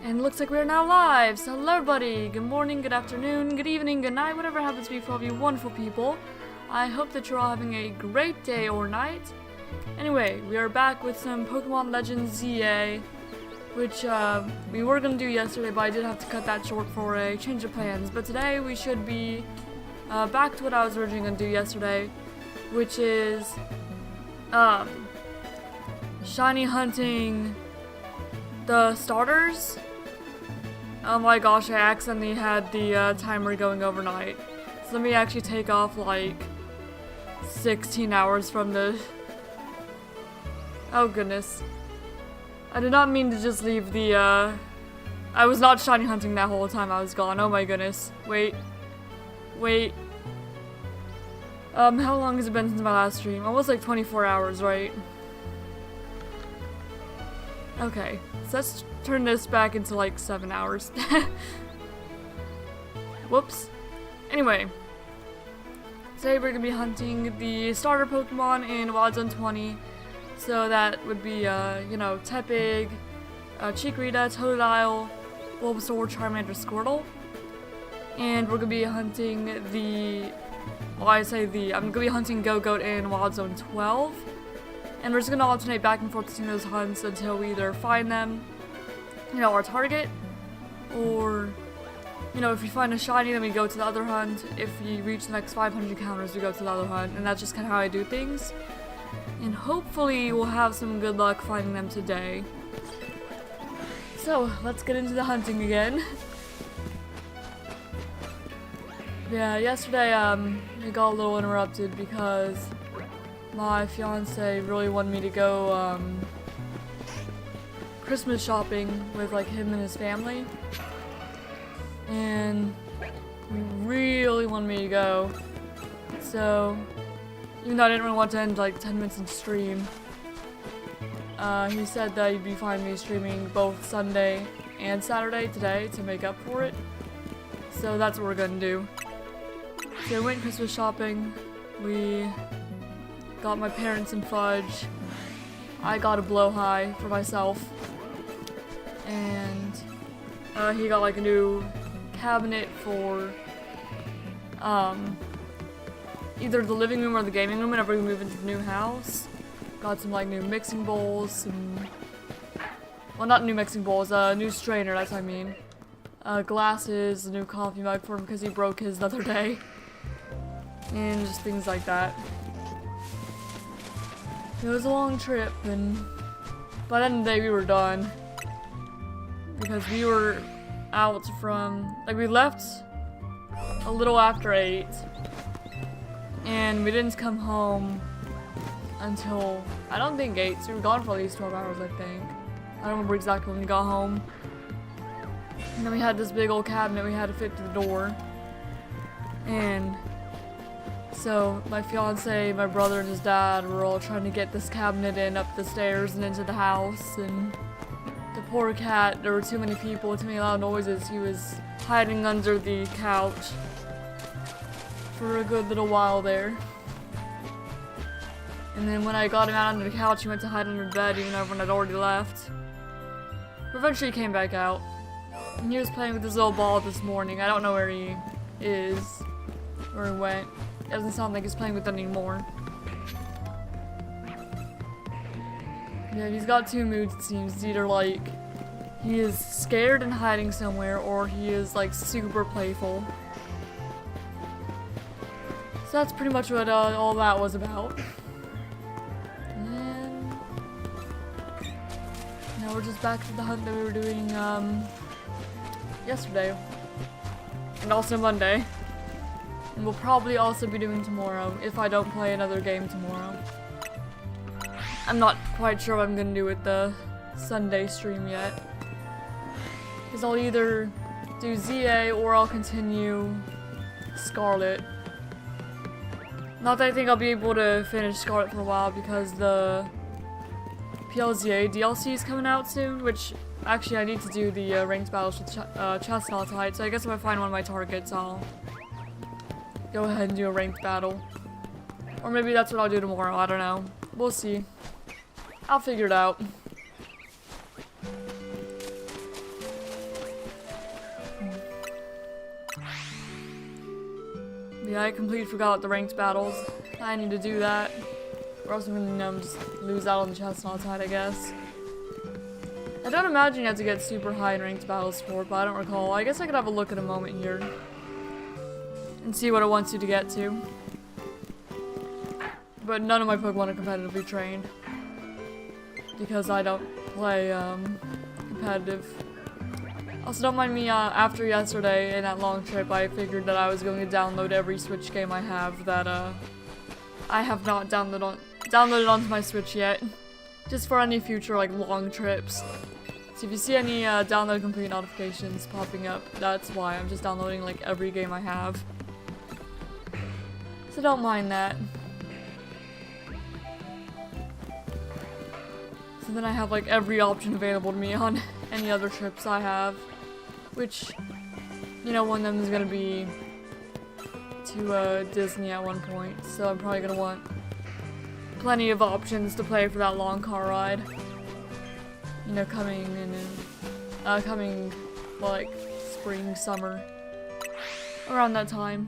And it looks like we're now live, so hello everybody, good morning, good afternoon, good evening, good night, whatever happens to be for all of you wonderful people. I hope that you're all having a great day or night. Anyway, we are back with some Pokemon Legends ZA, which we were going to do yesterday, but I did have to cut that short for a change of plans. But today we should be back to what I was originally going to do yesterday, which is shiny hunting the starters. Oh my gosh, I accidentally had the timer going overnight. So let me actually take off like 16 hours from the... Oh goodness. I did not mean to just leave the I was not shiny hunting that whole time I was gone. Oh my goodness. Wait. How long has it been since my last stream? Almost like 24 hours, right? Okay, so let's turn this back into like 7 hours. Whoops. Anyway, today we're gonna be hunting the starter Pokemon in Wild Zone 20. So that would be, you know, Tepig, Chikorita, Totodile, Bulbasaur, Charmander, Squirtle. And we're gonna be hunting I'm gonna be hunting Gogoat in Wild Zone 12. And we're just gonna alternate back and forth between those hunts until we either find them, you know, our target, or, you know, if we find a shiny, then we go to the other hunt. If we reach the next 500 encounters, we go to the other hunt, and that's just kind of how I do things. And hopefully we'll have some good luck finding them today. So, let's get into the hunting again. Yeah, yesterday, it got a little interrupted because my fiance really wanted me to go, Christmas shopping with, like, him and his family. And he really wanted me to go. So, even though I didn't really want to end, like, 10 minutes into stream, he said that he'd be fine with me streaming both Sunday and Saturday today to make up for it. So that's what we're gonna do. So we went Christmas shopping. We got my parents some fudge. I got a blow high for myself. And he got like a new cabinet for either the living room or the gaming room whenever we move into the new house. Got some like new mixing bowls, well, not new mixing bowls, new strainer, that's what I mean. Glasses, a new coffee mug for him because he broke his the other day. And just things like that. It was a long trip, and by the end of the day we were done. Because we were out from, like, we left a little after 8. And we didn't come home until, I don't think 8, so we were gone for at least 12 hours, I think. I don't remember exactly when we got home. And then we had this big old cabinet we had to fit to the door. And so my fiance, my brother, and his dad were all trying to get this cabinet in up the stairs and into the house, and the poor cat, there were too many people, too many loud noises. He was hiding under the couch for a good little while there. And then when I got him out under the couch, he went to hide under the bed even though everyone had already left. But eventually he came back out. And he was playing with his little ball this morning. I don't know where he is, where he went. It doesn't sound like he's playing with it anymore. Yeah, he's got two moods, it seems. It's either like he is scared and hiding somewhere, or he is like super playful. So that's pretty much what all that was about. And now we're just back to the hunt that we were doing yesterday. And also Monday. And we'll probably also be doing tomorrow, if I don't play another game tomorrow. I'm not quite sure what I'm gonna do with the Sunday stream yet. Because I'll either do ZA or I'll continue Scarlet. Not that I think I'll be able to finish Scarlet for a while because the PLZA DLC is coming out soon, which actually I need to do the ranked battles with Chastaltite, so I guess if I find one of my targets, I'll go ahead and do a ranked battle. Or maybe that's what I'll do tomorrow, I don't know. We'll see. I'll figure it out. Yeah, I completely forgot the ranked battles. I need to do that. Or else I'm gonna just lose out on the chestnut hide, I guess. I don't imagine you have to get super high in ranked battles for it, but I don't recall. I guess I could have a look at a moment here. And see what it wants you to get to. But none of my Pokemon are competitively trained. Because I don't play, competitive. Also, don't mind me, after yesterday in that long trip, I figured that I was going to download every Switch game I have that, I have not downloaded onto my Switch yet. Just for any future, like, long trips. So if you see any, download complete notifications popping up, that's why. I'm just downloading, like, every game I have. So don't mind that. So then I have, like, every option available to me on any other trips I have. Which, you know, one of them is gonna be to, Disney at one point. So I'm probably gonna want plenty of options to play for that long car ride. You know, coming in, like, spring, summer. Around that time.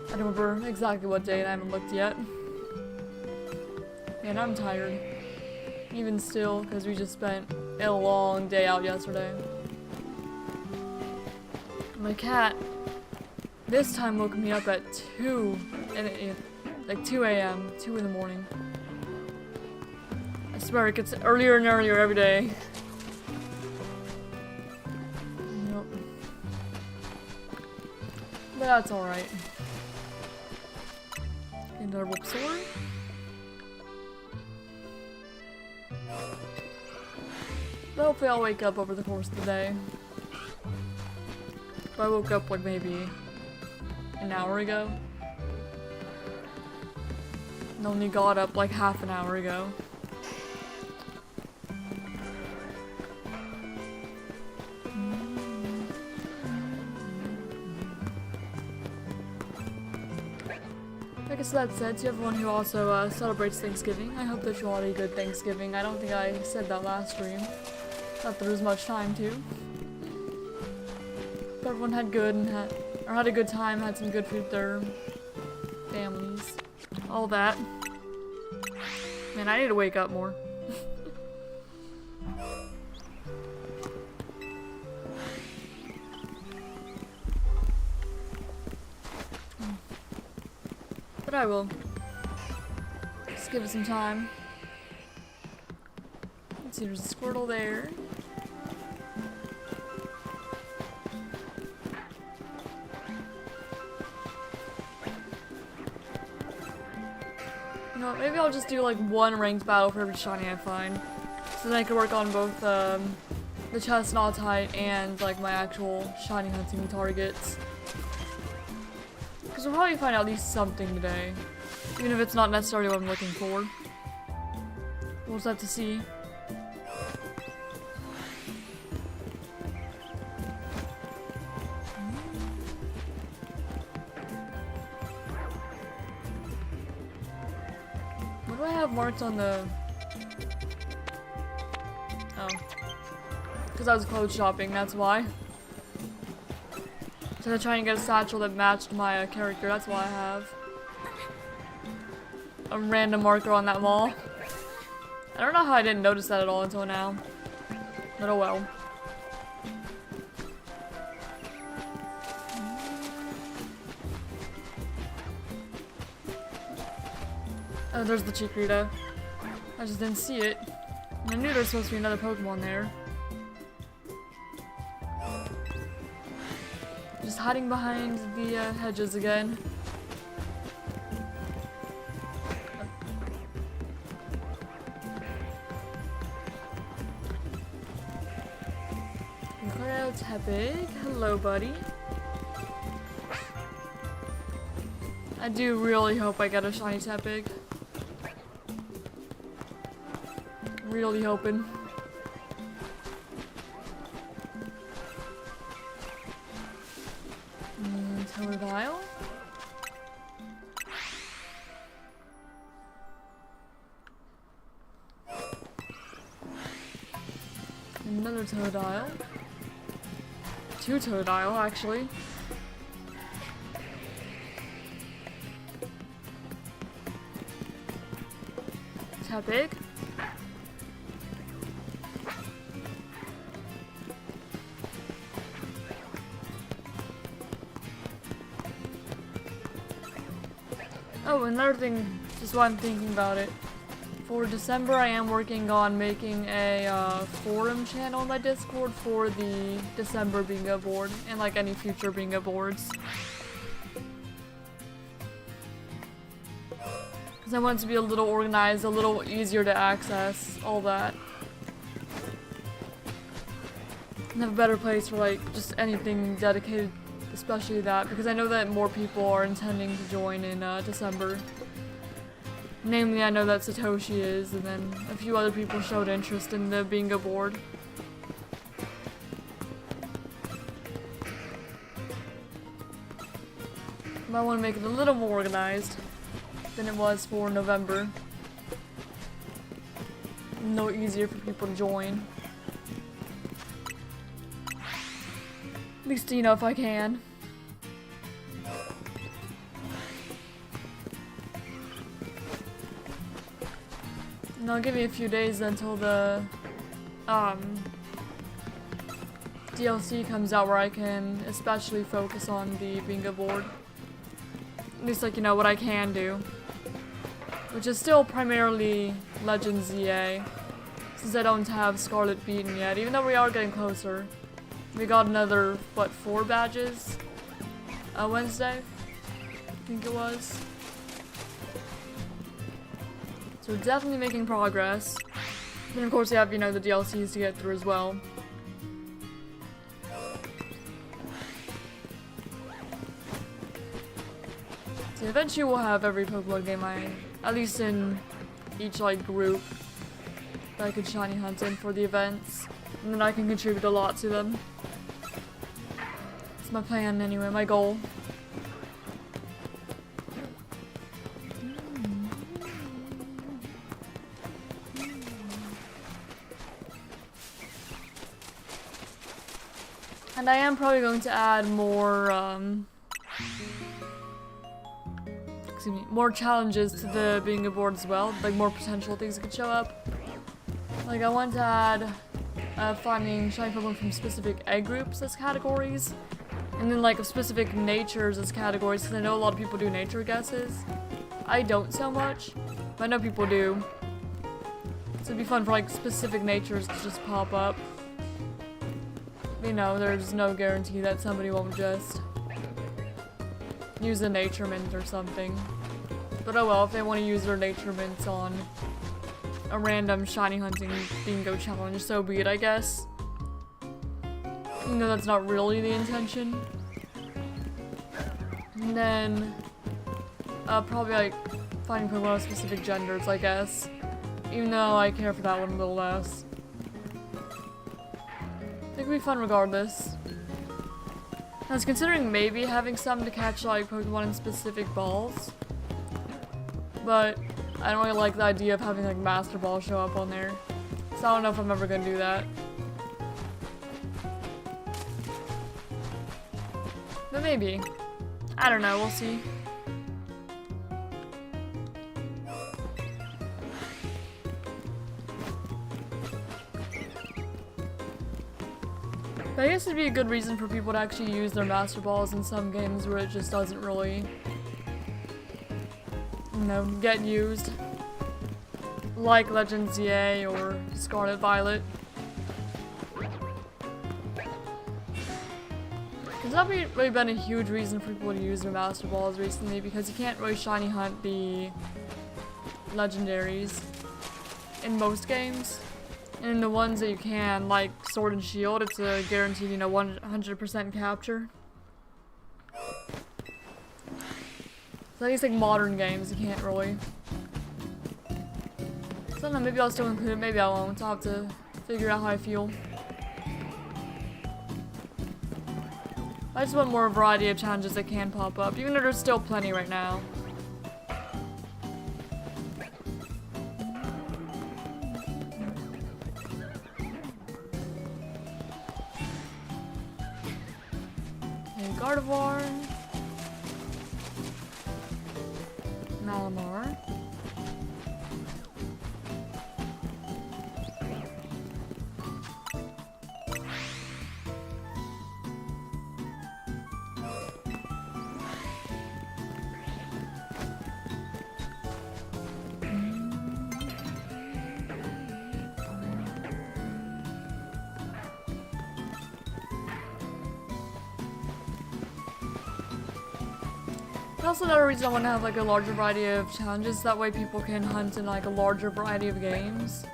I don't remember exactly what day and I haven't looked yet. And I'm tired. Even still, because we just spent a long day out yesterday. My cat, this time woke me up at 2, like 2 a.m., 2 in the morning. I swear it gets earlier and earlier every day. Yep. But that's alright. And our whip sword. But hopefully I'll wake up over the course of the day. But I woke up like maybe an hour ago. And only got up like half an hour ago. I guess that said, to everyone who also celebrates Thanksgiving, I hope that you all had a good Thanksgiving. I don't think I said that last stream. Not that there was much time to. But everyone had good and had a good time, had some good food with their families. All that. Man, I need to wake up more. But I will. Just give it some time. Let's see, there's a Squirtle there. You know what, maybe I'll just do like one ranked battle for every shiny I find. So then I can work on both the chestnut type and like my actual shiny hunting targets. Because we'll probably find at least something today. Even if it's not necessarily what I'm looking for. We'll just have to see. What do I have marked on the... Oh. Because I was clothes shopping, that's why. So I'm trying to get a satchel that matched my character, that's why I have a random marker on that wall. I don't know how I didn't notice that at all until now. But oh well. Oh, there's the Chikorita. I just didn't see it. And I knew there was supposed to be another Pokemon there. Just hiding behind the hedges again. Hello, Tepig. Hello, buddy. I do really hope I get a shiny Tepig. Really hoping. Totodile. Another Totodile. 2 Totodile, actually. Tepig. Oh, another thing, just while I'm thinking about it. For December, I am working on making a forum channel on my Discord for the December bingo board and like any future bingo boards. Because I want it to be a little organized, a little easier to access, all that. And have a better place for like just anything dedicated, especially that, because I know that more people are intending to join in December. Namely, I know that Satoshi is, and then a few other people showed interest in the bingo board. But I want to make it a little more organized than it was for November. No easier for people to join. At least, you know, if I can. And I'll give you a few days until the DLC comes out where I can especially focus on the bingo board. At least, like, you know, what I can do. Which is still primarily Legends EA, since I don't have Scarlet beaten yet, even though we are getting closer. We got another, what, 4 badges? Wednesday? I think it was. So we're definitely making progress. Then of course we have, you know, the DLCs to get through as well. So eventually we'll have every Pokemon game at least in each like group that I could shiny hunt in for the events. And then I can contribute a lot to them. It's my plan anyway, my goal. And I am probably going to add more, more challenges to the bingo board as well, like more potential things that could show up. Like I want to add finding shiny Pokemon from specific egg groups as categories, and then like specific natures as categories, because I know a lot of people do nature guesses. I don't so much, but I know people do. So it'd be fun for like specific natures to just pop up. You know, there's no guarantee that somebody won't just use a nature mint or something. But oh well, if they want to use their nature mints on a random shiny hunting bingo challenge, so be it, I guess. Even though that's not really the intention. And then, probably like finding Pokemon of specific genders, I guess. Even though I care for that one a little less. I think it'll be fun regardless. I was considering maybe having some to catch like Pokemon in specific balls. But I don't really like the idea of having like Master Ball show up on there. So I don't know if I'm ever gonna do that. But maybe. I don't know, we'll see. But I guess it'd be a good reason for people to actually use their Master Balls in some games where it just doesn't really, you know, get used. Like Legends EA or Scarlet Violet. Because that's really been a huge reason for people to use their Master Balls recently, because you can't really shiny hunt the legendaries in most games. And in the ones that you can, like Sword and Shield, it's a guaranteed, you know, 100% capture. So at least like modern games, you can't really. So I don't know, maybe I'll still include it, maybe I won't. I'll have to figure out how I feel. I just want more variety of challenges that can pop up, even though there's still plenty right now. Gardevoir. Malamar. Also, another reason I want to have like a larger variety of challenges, that way people can hunt in like a larger variety of games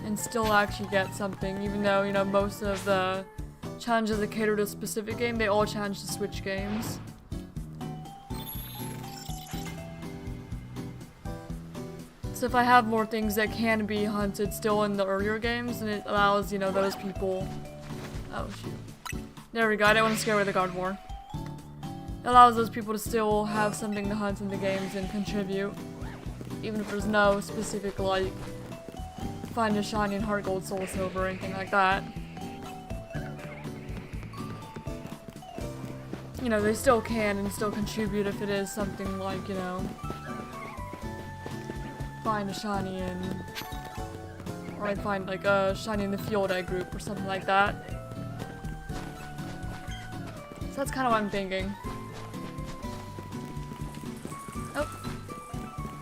and still actually get something, even though, you know, most of the challenges that cater to a specific game, they all challenge to Switch games. So if I have more things that can be hunted still in the earlier games, then it allows, you know, those people... Oh shoot. There we go, I didn't want to scare away the Gardevoir. It allows those people to still have something to hunt in the games and contribute, even if there's no specific, like, find a shiny and heart gold, soul silver, or anything like that. You know, they still can and still contribute if it is something like, you know, find a shiny in, or I'd find like a shiny in the field egg group or something like that. So that's kind of what I'm thinking. Oh,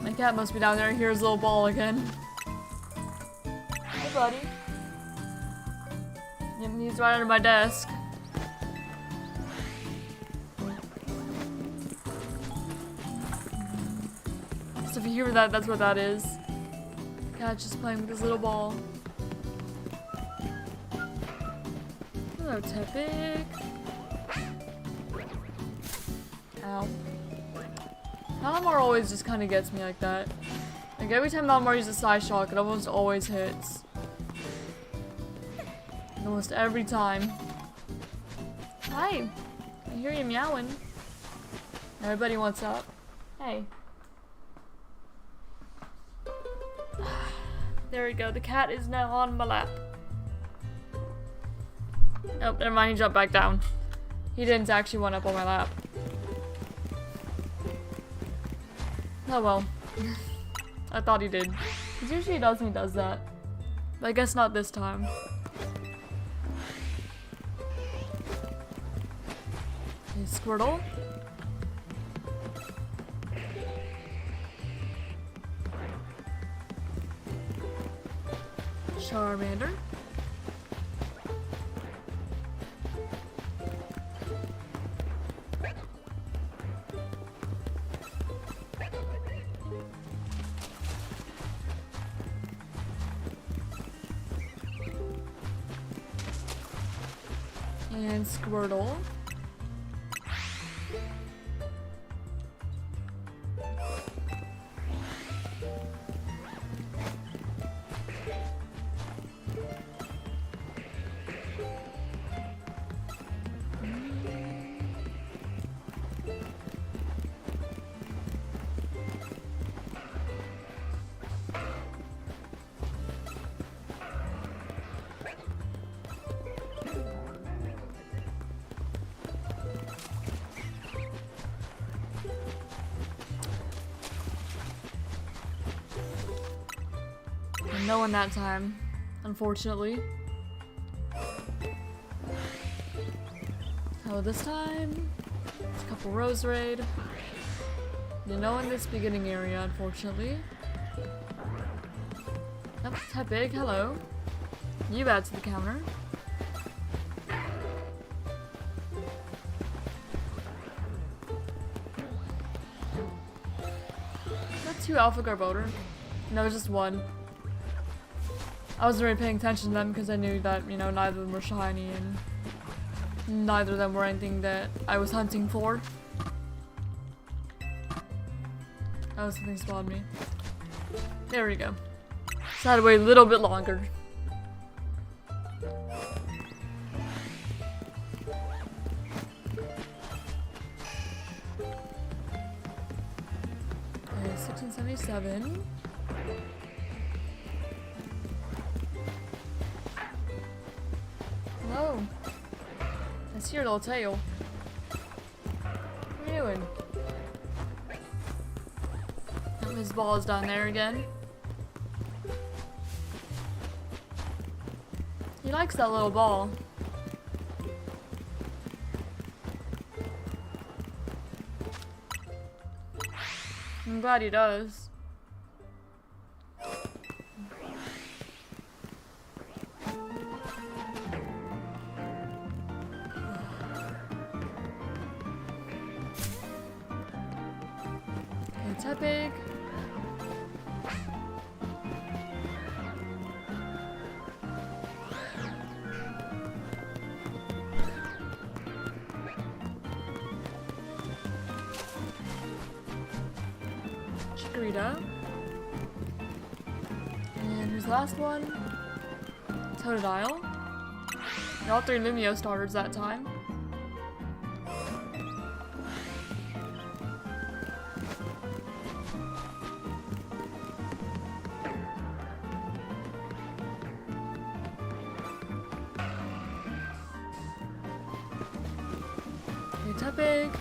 my cat must be down there. Here's a little ball again. Hey, buddy. Yep, he's right under my desk. So if you hear that, that's what that is. Cat's just playing with this little ball. Hello, Tepig. Ow. Malamar always just kind of gets me like that. Like every time Malamar uses Side Shock, it almost always hits. Almost every time. Hi! I hear you meowing. Everybody wants up. Hey. There we go, the cat is now on my lap. Oh, never mind, he jumped back down. He didn't actually want up on my lap. Oh well. I thought he did. Because usually he does when he does that. But I guess not this time. Okay, Squirtle. Charmander. And Squirtle. No one that time, unfortunately. So this time, it's a couple Rose Raid. No one in this beginning area, unfortunately. Yep, Tepig, hello. You add to the counter. Got 2 Alpha Garbodor. No, just 1. I wasn't really paying attention to them because I knew that, you know, neither of them were shiny and neither of them were anything that I was hunting for. Oh, something spawned me. There we go. Just had to wait a little bit longer. Okay, 1677. Hello. I see your little tail. doing? Oh, his ball is down there again. He likes that little ball. I'm glad he does. Okay, Tepig. And here's the last one. Totodile. All 3 Lumio starters that time. Okay, Tepig.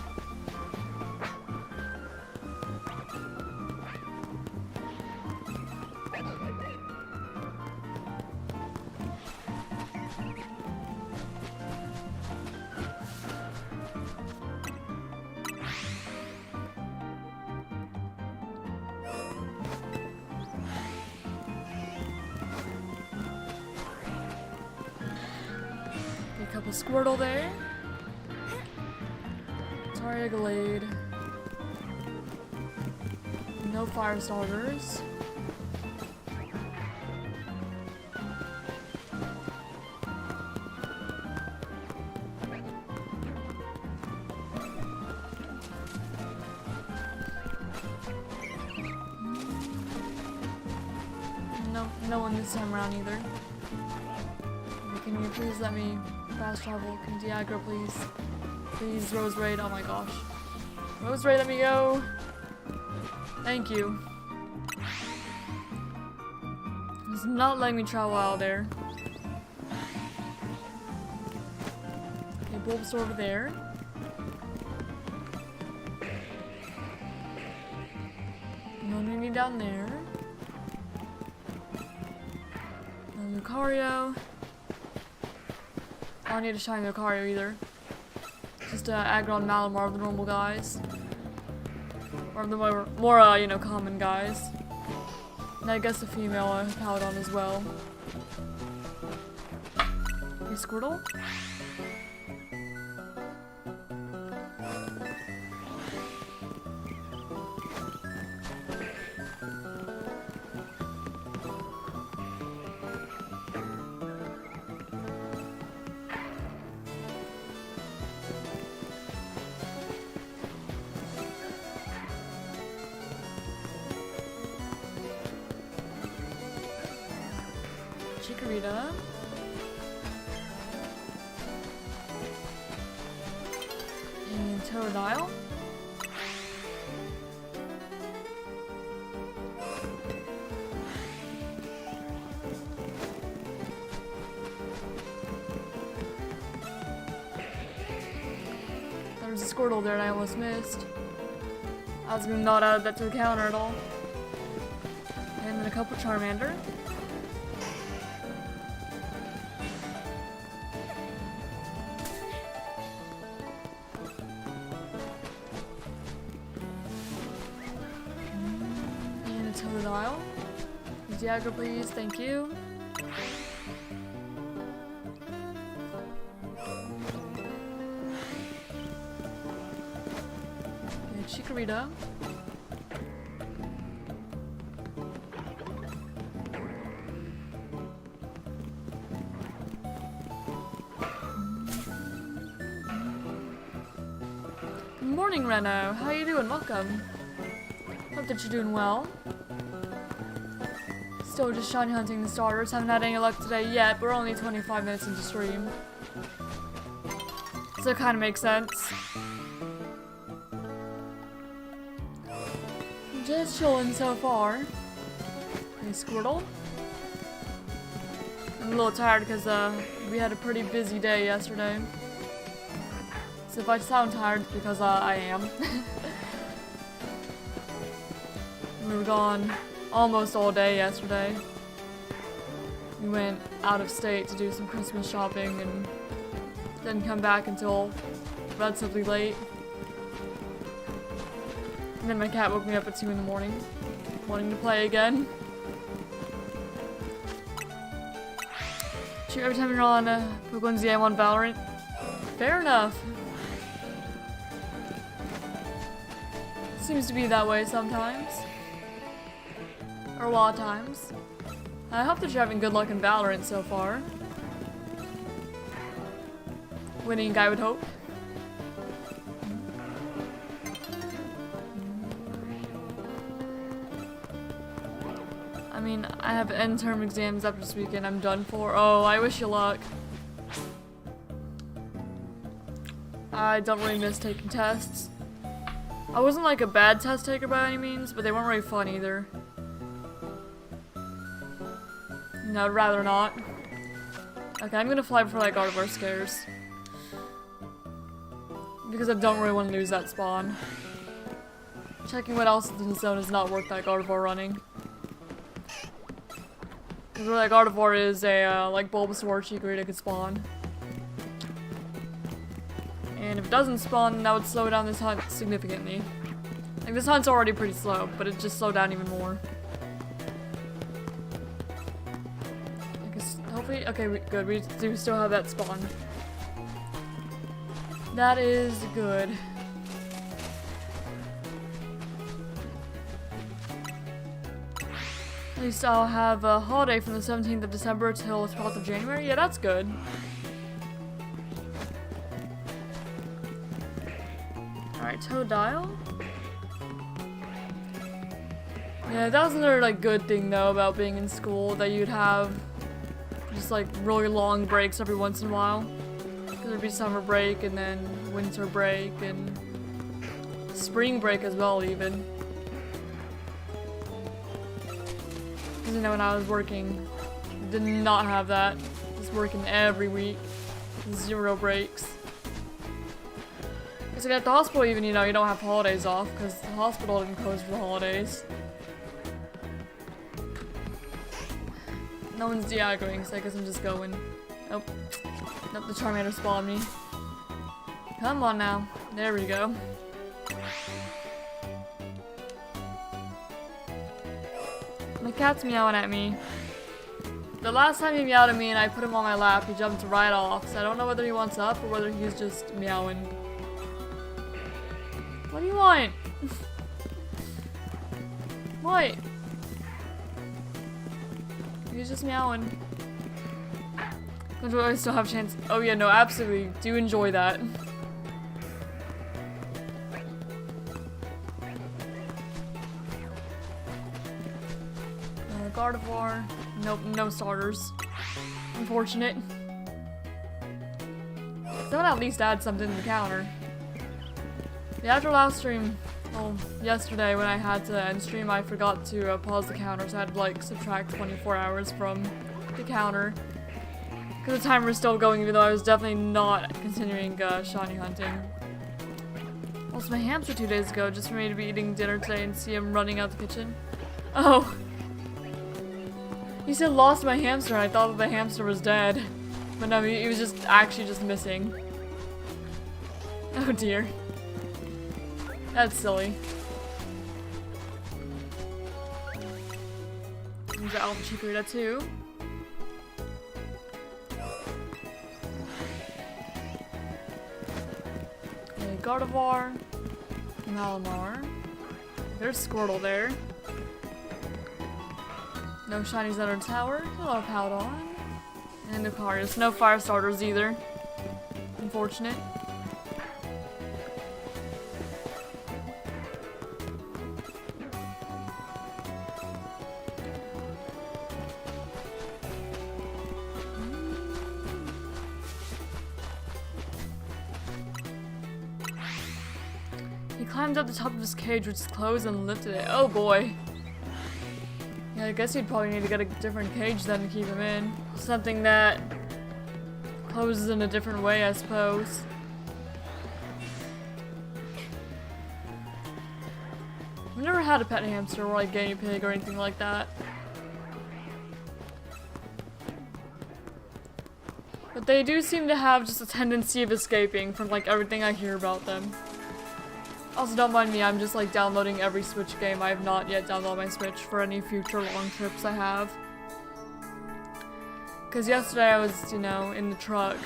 A couple Squirtle there. Sorry, Glade. No fire starters. No one this time around either. Can you please let me fast travel? Can Diagra please? Please, Rose Raid. Oh my gosh. Rose Raid, let me go. Thank you. It's not letting me travel out there. Okay, Bulbasaur over there. No Nini down there. No Lucario. I don't need a shiny Lucario either. Just Aggron and Malamar, the normal guys. Or the more you know, common guys. And I guess a female Paladon as well. Okay, Squirtle. Chikorita. And Totodile. There's a Squirtle there and I almost missed. I was gonna not add that to the counter at all. And then a couple Charmander. Totodile. Diagra, please. Thank you. Okay, Chikorita. Good morning, Reno. How you doing? Welcome. Hope that you're doing well. Still just shiny hunting the starters. Haven't had any luck today yet, but we're only 25 minutes into stream. So it kind of makes sense. Just chilling so far. And Squirtle. I'm a little tired because we had a pretty busy day yesterday. So if I sound tired, it's because I am. We were gone almost all day yesterday. We went out of state to do some Christmas shopping and didn't come back until relatively late. And then my cat woke me up at 2 in the morning, wanting to play again. Shoot, every time you're on Pokemon ZM on Valorant. Fair enough. Seems to be that way sometimes. Or a lot of times. I hope that you're having good luck in Valorant so far. Winning, I would hope. I mean, I have end term exams after this weekend. I'm done for. Oh, I wish you luck. I don't really miss taking tests. I wasn't like a bad test taker by any means, but they weren't really fun either. No, I'd rather not. Okay, I'm gonna fly before that Gardevoir scares. Because I don't really want to lose that spawn. Checking what else is in the zone is not worth that Gardevoir running. Because where that Gardevoir is a, like Bulbasaur, Chikorita could spawn. And if it doesn't spawn, that would slow down this hunt significantly. Like, this hunt's already pretty slow, but it just slowed down even more. I guess, hopefully, okay, good, we do still have that spawn. That is good. At least I'll have a holiday from the 17th of December till the 12th of January. Yeah, that's good. Alright, Totodile. Yeah, that was another like good thing though about being in school, that you'd have just like really long breaks every once in a while. Because there'd be summer break and then winter break and spring break as well even. Because you know when I was working, I did not have that. Just working every week. 0 breaks. Because like, at the hospital even, you know, you don't have holidays off because the hospital didn't close for the holidays. No one's deaggroing, so I guess I'm just going. Oh. Nope, the Charmander spawned me. Come on now. There we go. My cat's meowing at me. The last time he meowed at me and I put him on my lap, he jumped right off. So I don't know whether he wants up or whether he's just meowing. What do you want? What? He's just meowing. Do I still have a chance? Oh yeah, no, absolutely. Do enjoy that. Gardevoir. Nope, no starters. Unfortunate. Someone at least add something to the counter. Yeah, after last stream, well, yesterday when I had to end stream, I forgot to pause the counter, so I had to like subtract 24 hours from the counter. Because the timer was still going, even though I was definitely not continuing shiny hunting. Also, my hamster 2 days ago, just for me to be eating dinner today and see him running out the kitchen. Oh! He said lost my hamster, and I thought that the hamster was dead. But no, he was just actually just missing. Oh dear. That's silly. There's the Alpha Chikorita too. Okay, Gardevoir. Malamar. There's Squirtle there. No shinies under tower. Hello, Powdon. And Lucario. No fire starters either. Unfortunate. He climbed up the top of his cage, which is closed, and lifted it. Oh boy. Yeah, I guess you'd probably need to get a different cage then to keep him in. Something that closes in a different way, I suppose. I've never had a pet hamster or like guinea pig or anything like that. But they do seem to have just a tendency of escaping from like everything I hear about them. Also, don't mind me, I'm just like downloading every Switch game. I have not yet downloaded my Switch for any future long trips I have. Because yesterday I was, you know, in the truck,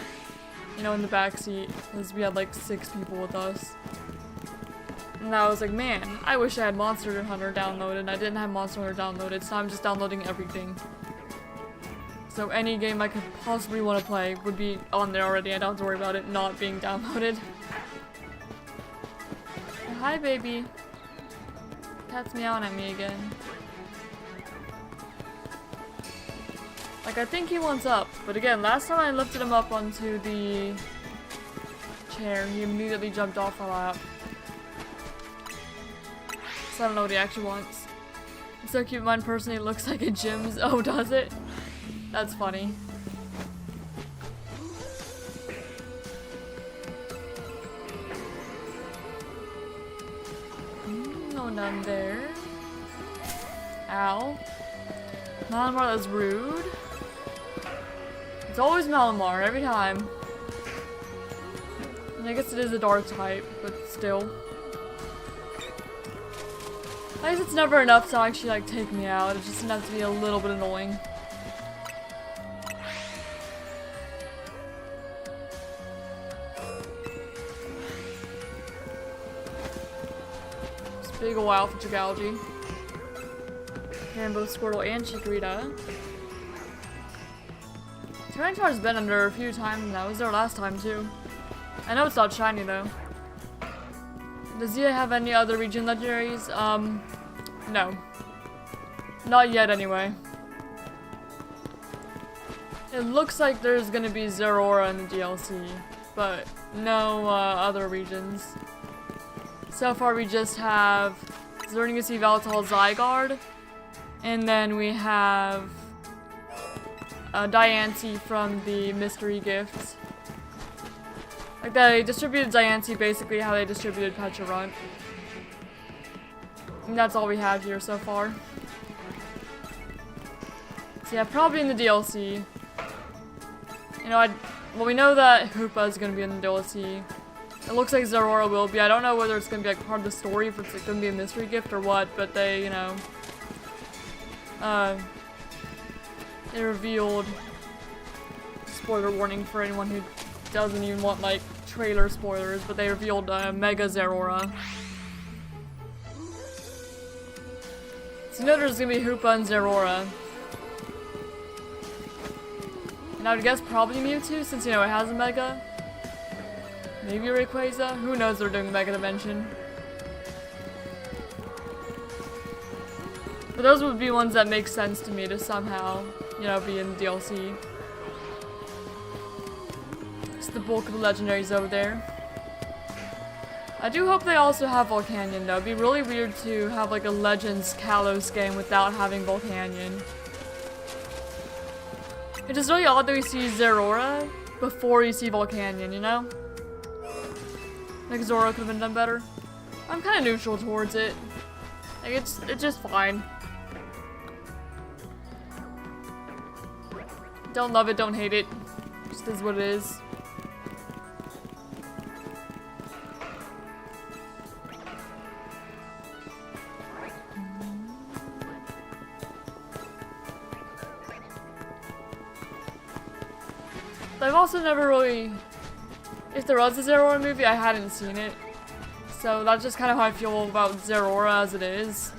you know, in the back seat, because we had like 6 people with us. And I was like, man, I wish I had Monster Hunter downloaded. I didn't have Monster Hunter downloaded, so I'm just downloading everything. So any game I could possibly want to play would be on there already. I don't have to worry about it not being downloaded. Hi, baby. Cat's meowing at me again. Like, I think he wants up, but again, last time I lifted him up onto the chair, he immediately jumped off my lap. So I don't know what he actually wants. It's so cute, mine personally looks like a gym's. Oh, does it? That's funny. No, none there. Ow. Malamar, that's rude. It's always Malamar, every time. And I guess it is a dark type, but still. I guess it's never enough to actually like take me out. It's just enough to be a little bit annoying. This big ol' alpha Chigalgy. And both Squirtle and Chikorita. Tyranitar's been under a few times and I was there last time too. I know it's not shiny though. Does Zia have any other region legendaries? No. Not yet anyway. It looks like there's gonna be Zeraora in the DLC, but no other regions. So far we just have Xerneas Yveltal Zygarde, and then we have Diancie from the mystery gifts. Like they distributed Diancie basically how they distributed Pecharunt. And that's all we have here so far. So yeah, probably in the DLC. You know, well, we know that Hoopa is gonna be in the DLC. It looks like Zeraora will be. I don't know whether it's gonna be like part of the story, if it's like, gonna be a mystery gift or what, but they, you know, they revealed, spoiler warning for anyone who doesn't even want like trailer spoilers, but they revealed Mega Zeraora. So you know there's gonna be Hoopa and Zeraora. And I would guess probably Mewtwo, since you know it has a Mega. Maybe Rayquaza? Who knows they're doing Mega Dimension. But those would be ones that make sense to me to somehow, you know, be in the DLC. It's the bulk of the legendaries over there. I do hope they also have Volcanion though. It'd be really weird to have like a Legends Kalos game without having Volcanion. It's just really odd that we see Zeraora before you see Volcanion, you know? Like Zora could have been done better. I'm kind of neutral towards it. Like it's just fine. Don't love it, don't hate it. Just is what it is. I've also never really, if there was a Zeraora movie, I hadn't seen it. So that's just kind of how I feel about Zeraora as it is.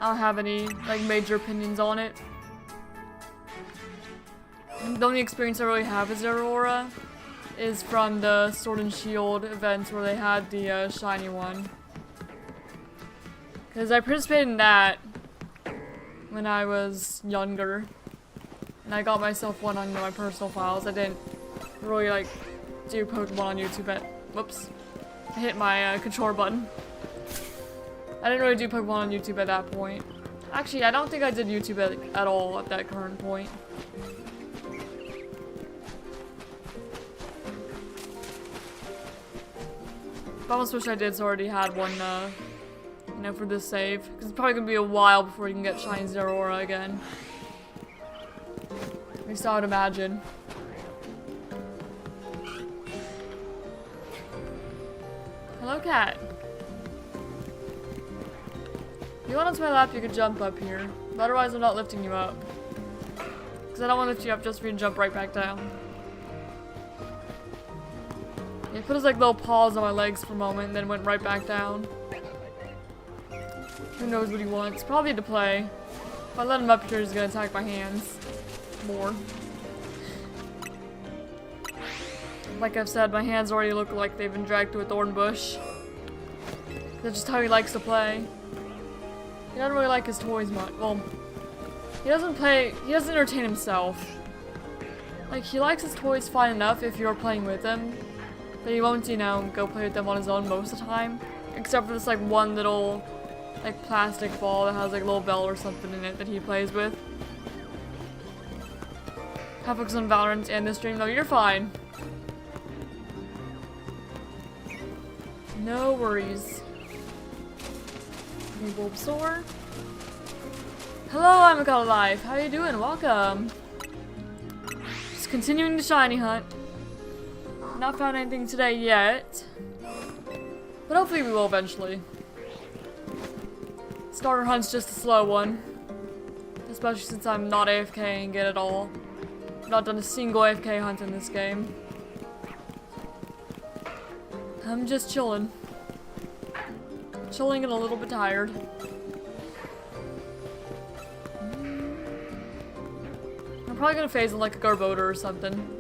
I don't have any like major opinions on it. The only experience I really have with Zeraora is from the Sword and Shield events where they had the shiny one. Because I participated in that when I was younger. And I got myself one on my personal files. I didn't really like do Pokemon on YouTube at, whoops, I hit my controller button. I didn't really do Pokemon on YouTube at that point. Actually, I don't think I did YouTube at all at that current point. I almost wish I did, so I already had one you know, for this save. Because it's probably gonna be a while before you can get Shiny Zeraora again. At least I would imagine. Hello, cat. If you want onto my lap, you could jump up here. But otherwise, I'm not lifting you up. Because I don't want to lift you up just for you to jump right back down. He put his like little paws on my legs for a moment and then went right back down. Who knows what he wants? Probably to play. If I let him up here, he's gonna attack my hands more. Like I've said, my hands already look like they've been dragged to a thorn bush. That's just how he likes to play. He doesn't really like his toys much. Well, he doesn't entertain himself. Like, he likes his toys fine enough if you're playing with him. But he won't, you know, go play with them on his own most of the time. Except for this, like, one little, like, plastic ball that has, like, a little bell or something in it that he plays with. Have focus on Valorant and this stream. No, you're fine. No worries. Bulbasaur. Hello, I'm a God Alive. How you doing? Welcome. Just continuing the shiny hunt. Not found anything today yet. But hopefully we will eventually. Starter hunt's just a slow one. Especially since I'm not AFKing it at all. I've not done a single AFK hunt in this game. I'm just chilling. Chilling and a little bit tired. I'm probably gonna phase in like a Gogoat or something.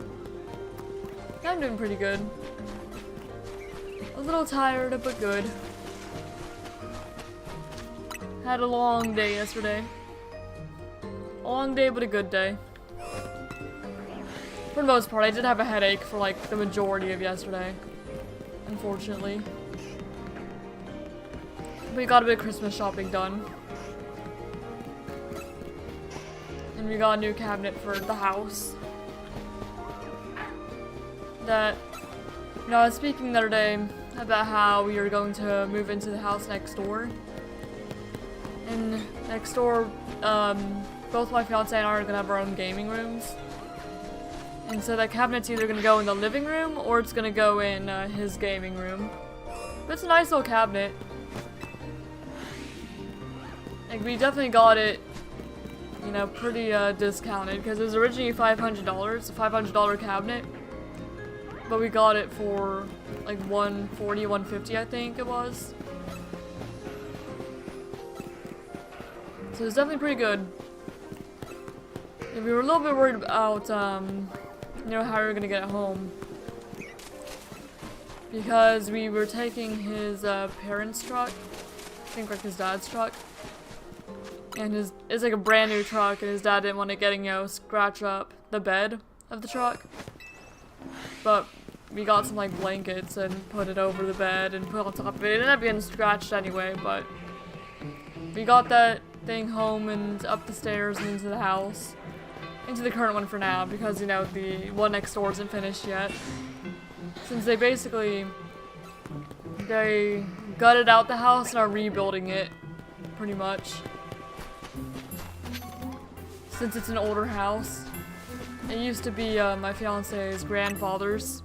I'm doing pretty good. A little tired, but good. Had a long day yesterday. A long day, but a good day. For the most part, I did have a headache for like the majority of yesterday. Unfortunately. We got a bit of Christmas shopping done. And we got a new cabinet for the house. That, you know, I was speaking the other day about how we are going to move into the house next door. And next door, both my fiance and I are gonna have our own gaming rooms. And so that cabinet's either gonna go in the living room or it's gonna go in his gaming room. But it's a nice little cabinet. Like, we definitely got it, you know, pretty discounted because it was originally $500, a $500 cabinet. But we got it for like $140, $150, I think it was. So it's definitely pretty good. Yeah, we were a little bit worried about, you know, how we were gonna get it home. Because we were taking his parents' truck, I think like his dad's truck. And it's like a brand new truck, and his dad didn't want it getting, you know, scratch up the bed of the truck. But we got some like blankets and put it over the bed and put on top of it. It ended up getting scratched anyway, but we got that thing home and up the stairs and into the house. Into the current one for now, because, you know, the one next door isn't finished yet. Since they basically, they gutted out the house and are rebuilding it, pretty much. Since it's an older house. It used to be my fiance's grandfather's.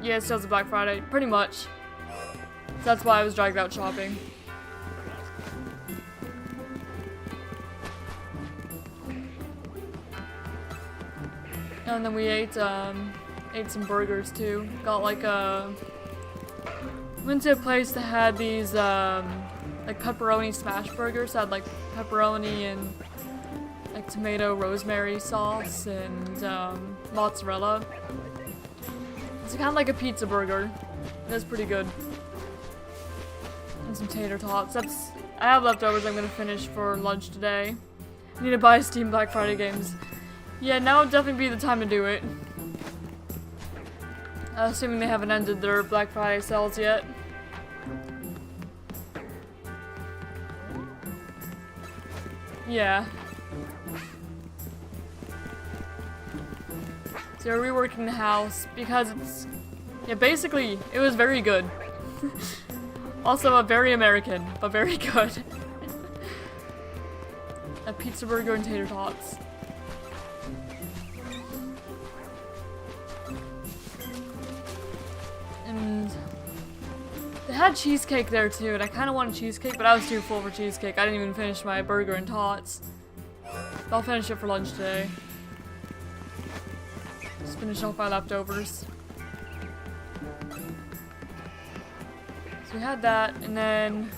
Yeah, it still has a Black Friday, pretty much. So that's why I was dragged out shopping. And then we ate some burgers too. Got like went to a place that had these like pepperoni smash burgers. Had like pepperoni and like tomato rosemary sauce and mozzarella. It's kind of like a pizza burger. That's pretty good. And some tater tots. I have leftovers I'm gonna finish for lunch today. I need to buy Steam Black Friday games. Yeah, now would definitely be the time to do it. Assuming they haven't ended their Black Friday sales yet. Yeah. So we're reworking the house because it's... Yeah, basically, it was very good. Also a very American, but very good. A pizza burger and tater tots. And they had cheesecake there too, and I kind of wanted cheesecake, but I was too full for cheesecake. I didn't even finish my burger and tots. But I'll finish it for lunch today. Just finish off my leftovers. So we had that, and then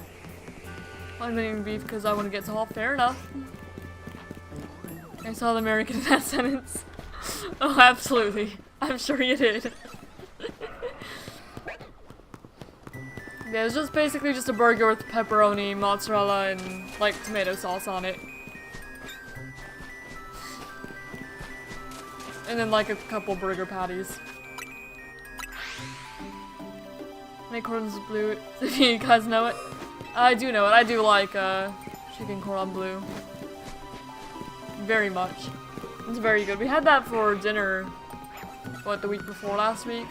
I'm eating beef because I want to get tall. Fair enough. I saw the American in that sentence. Oh, absolutely. I'm sure you did. Yeah, it's just basically just a burger with pepperoni, mozzarella, and like tomato sauce on it. And then like a couple burger patties. Make cordons bleu, if you guys know it. I do know it. I do like chicken cordon bleu. Very much. It's very good. We had that for dinner, what, the week before last week?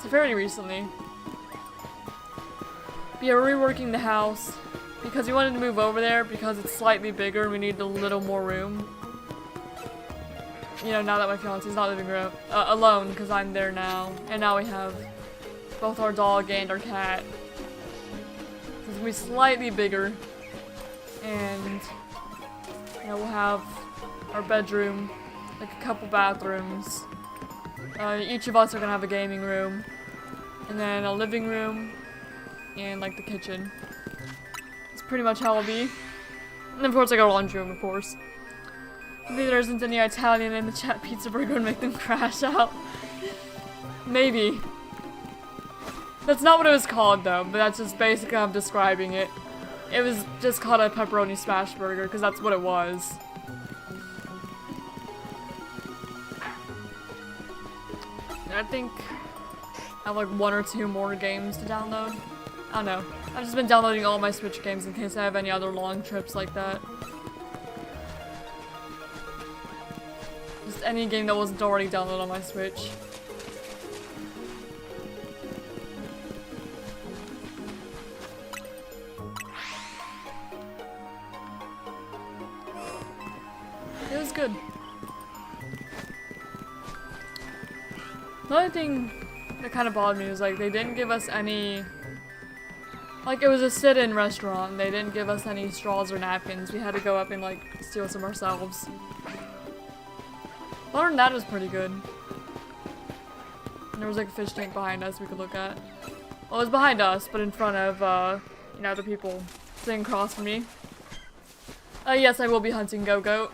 So very recently. But yeah, we're reworking the house because we wanted to move over there because it's slightly bigger and we need a little more room. You know, now that my fiance's not living alone because I'm there now. And now we have both our dog and our cat. It's gonna be slightly bigger. And you know, we'll have our bedroom, like a couple bathrooms. Each of us are gonna have a gaming room. And then a living room. And like the kitchen. That's pretty much how it'll be. And of course like a laundry room, of course. Maybe there isn't any Italian in the chat pizza burger and make them crash out. Maybe. That's not what it was called though, but that's just basically how I'm describing it. It was just called a pepperoni smash burger because that's what it was. And I think I have like 1 or 2 more games to download. I don't know. I've just been downloading all my Switch games in case I have any other long trips like that. Just any game that wasn't already downloaded on my Switch. It was good. Another thing that kind of bothered me was like they didn't give us any, like it was a sit-in restaurant. They didn't give us any straws or napkins. We had to go up and like steal some ourselves. Other than that, it was pretty good. And there was like a fish tank behind us we could look at. Well, it was behind us, but in front of, you know, the people sitting across from me. Yes, I will be hunting Gogoat.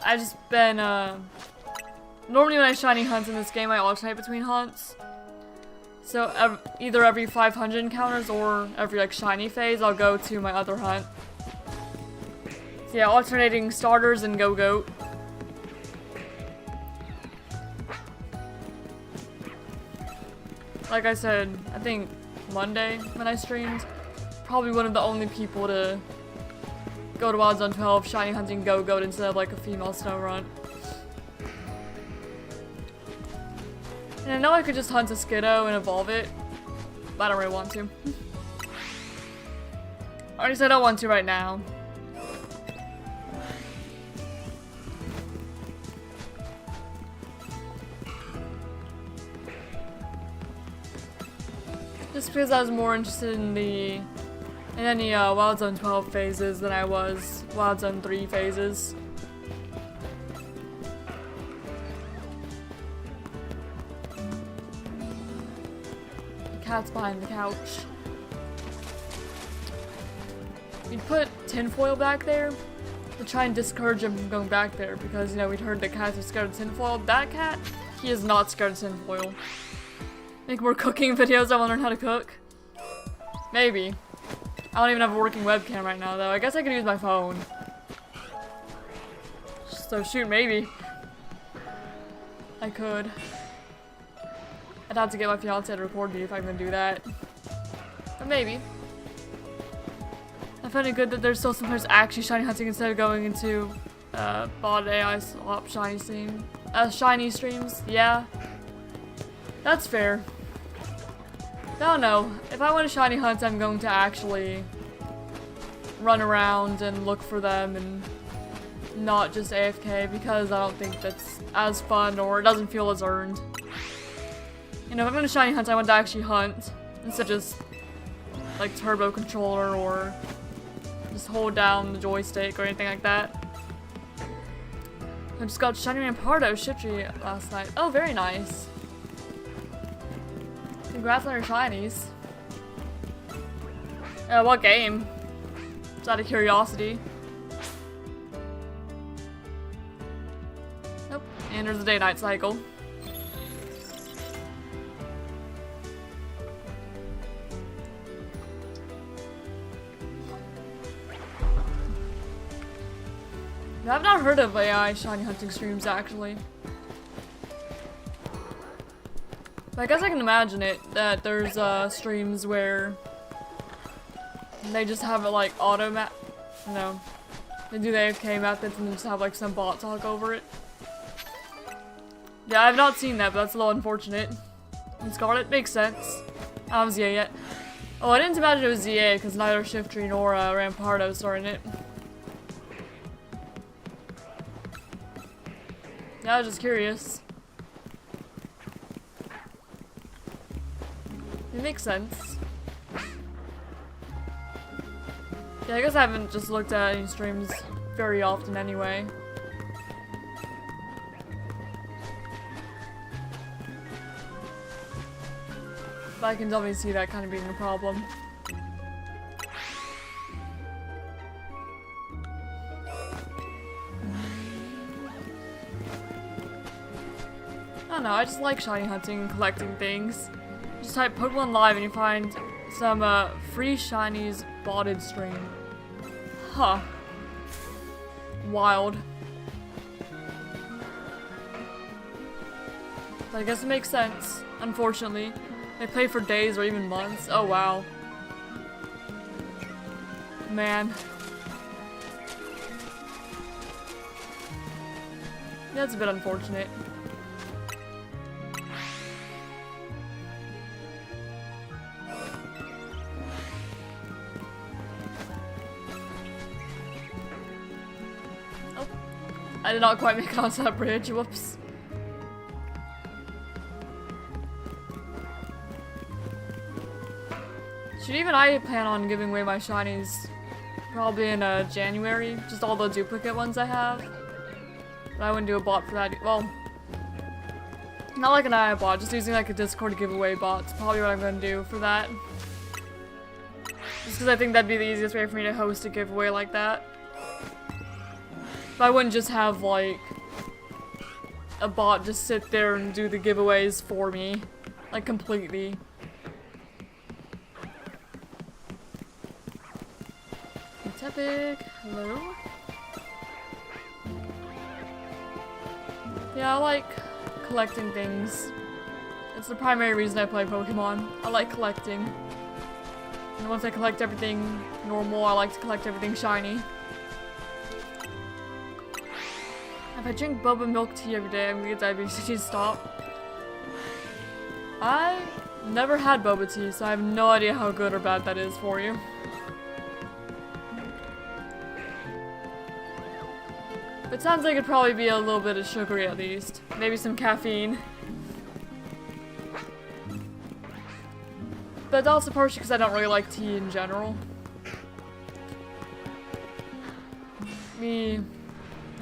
I've just been, normally when I shiny hunt in this game, I alternate between hunts. So, either every 500 encounters or every, like, shiny phase, I'll go to my other hunt. So yeah, alternating starters and Gogoat. Like I said, I think Monday when I streamed, probably one of the only people to go to Wild Zone 12 shiny hunting Gogoat instead of like a female snow runt. And I know I could just hunt a Skiddo and evolve it, but I don't really want to. Or at least I don't want to right now. Just because I was more interested in any Wild Zone 12 phases than I was Wild Zone 3 phases. The cat's behind the couch. We'd put tinfoil back there to try and discourage him from going back there because, you know, we'd heard that cats are scared of tinfoil. That cat, he is not scared of tinfoil. Make more cooking videos. I want to learn how to cook. Maybe. I don't even have a working webcam right now, though. I guess I could use my phone. So shoot, maybe. I could. I'd have to get my fiance to record me if I'm gonna do that. But maybe. I find it good that there's still some players actually shiny hunting instead of going into VOD AI swap shiny streams. Yeah. That's fair. I don't know. If I want to shiny hunt, I'm going to actually run around and look for them and not just AFK, because I don't think that's as fun, or it doesn't feel as earned. You know, if I'm going to shiny hunt, I want to actually hunt instead of just like turbo controller or just hold down the joystick or anything like that. I just got shiny Rampardo Shitry last night. Oh, very nice. Congrats on your shinies. What game? Just out of curiosity. Nope. And there's a day-night cycle. I've not heard of AI shiny hunting streams, actually. But I guess I can imagine it, that there's streams where they just have it like auto map. No. They do the AFK methods and then just have like some bot talk over it. Yeah, I've not seen that, but that's a little unfortunate. And Scarlet makes sense. I haven't ZA yet. Oh, I didn't imagine it was ZA because neither Shiftry nor Rampardo are in it. Yeah, I was just curious. It makes sense. Yeah, I guess I haven't just looked at any streams very often anyway. But I can definitely see that kind of being a problem. I don't know, I just like shiny hunting and collecting things. Just type Pokemon Live and you find some free shinies botted stream. Huh. Wild. But I guess it makes sense, unfortunately. They play for days or even months. Oh wow. Man. Yeah, it's a bit unfortunate. I did not quite make it onto that bridge, whoops. Should even I plan on giving away my shinies probably in January, just all the duplicate ones I have. But I wouldn't do a bot for that, well, not like an AI bot, just using like a Discord giveaway bot is probably what I'm going to do for that. Just because I think that'd be the easiest way for me to host a giveaway like that. I wouldn't just have like a bot just sit there and do the giveaways for me, like completely. Tepig, hello. Yeah, I like collecting things. It's the primary reason I play Pokemon. I like collecting. And once I collect everything normal, I like to collect everything shiny. If I drink boba milk tea every day, I'm gonna get diabetes. I need to stop. I never had boba tea, so I have no idea how good or bad that is for you. But it sounds like it'd probably be a little bit of sugary at least. Maybe some caffeine. But also partially because I don't really like tea in general.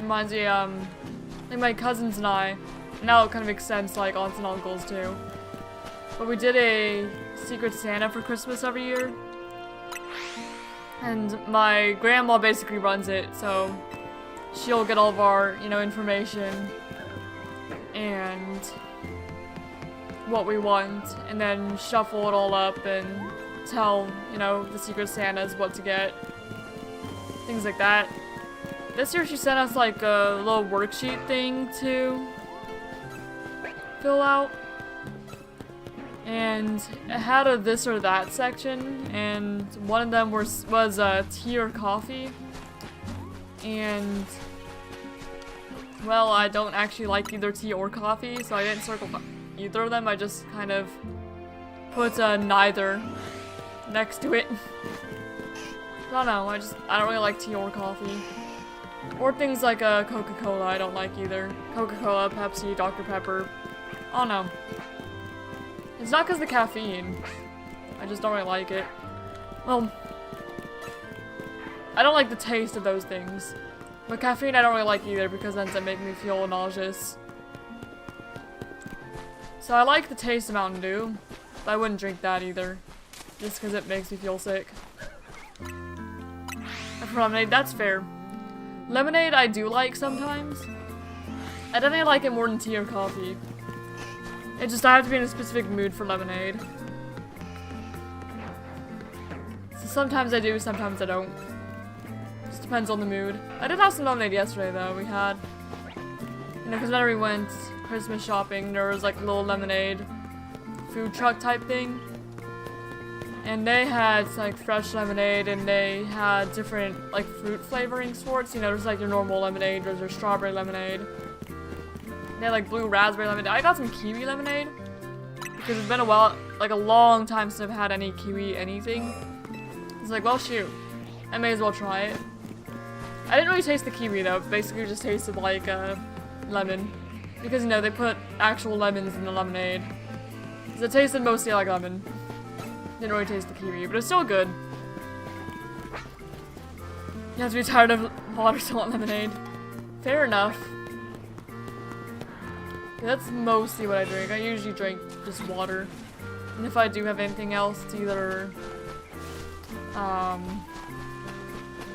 Reminds me, like my cousins and I, now it kind of extends to like aunts and uncles too. But we did a Secret Santa for Christmas every year. And my grandma basically runs it, so she'll get all of our, you know, information and what we want, and then shuffle it all up and tell, you know, the Secret Santas what to get. Things like that. This year she sent us like a little worksheet thing to fill out. And it had a this or that section, and one of them was tea or coffee. And well, I don't actually like either tea or coffee, so I didn't circle either of them. I just kind of put neither next to it. I don't know, I don't really like tea or coffee. Or things like Coca-Cola I don't like either. Coca-Cola, Pepsi, Dr. Pepper. I don't know. It's not because of the caffeine. I just don't really like it. Well, I don't like the taste of those things. But caffeine I don't really like either because it ends up making me feel nauseous. So I like the taste of Mountain Dew, but I wouldn't drink that either. Just because it makes me feel sick. And for lemonade, that's fair. Lemonade I do like sometimes. I definitely like it more than tea or coffee. It's just I have to be in a specific mood for lemonade. So sometimes I do, sometimes I don't. Just depends on the mood. I did have some lemonade yesterday though. We had, you know, because whenever we went Christmas shopping, there was like a little lemonade food truck type thing. And they had like fresh lemonade and they had different like fruit flavoring sorts. You know, there's like your normal lemonade, there's your strawberry lemonade. They had like blue raspberry lemonade. I got some kiwi lemonade because it's been a while, like a long time since I've had any kiwi anything. It's like, well shoot, I may as well try it. I didn't really taste the kiwi though, it basically just tasted like lemon. Because, you know, they put actual lemons in the lemonade. So it tasted mostly like lemon. Didn't really taste the kiwi, but it's still good. You have to be tired of water to want lemonade. Fair enough. Yeah, that's mostly what I drink. I usually drink just water. And if I do have anything else, it's either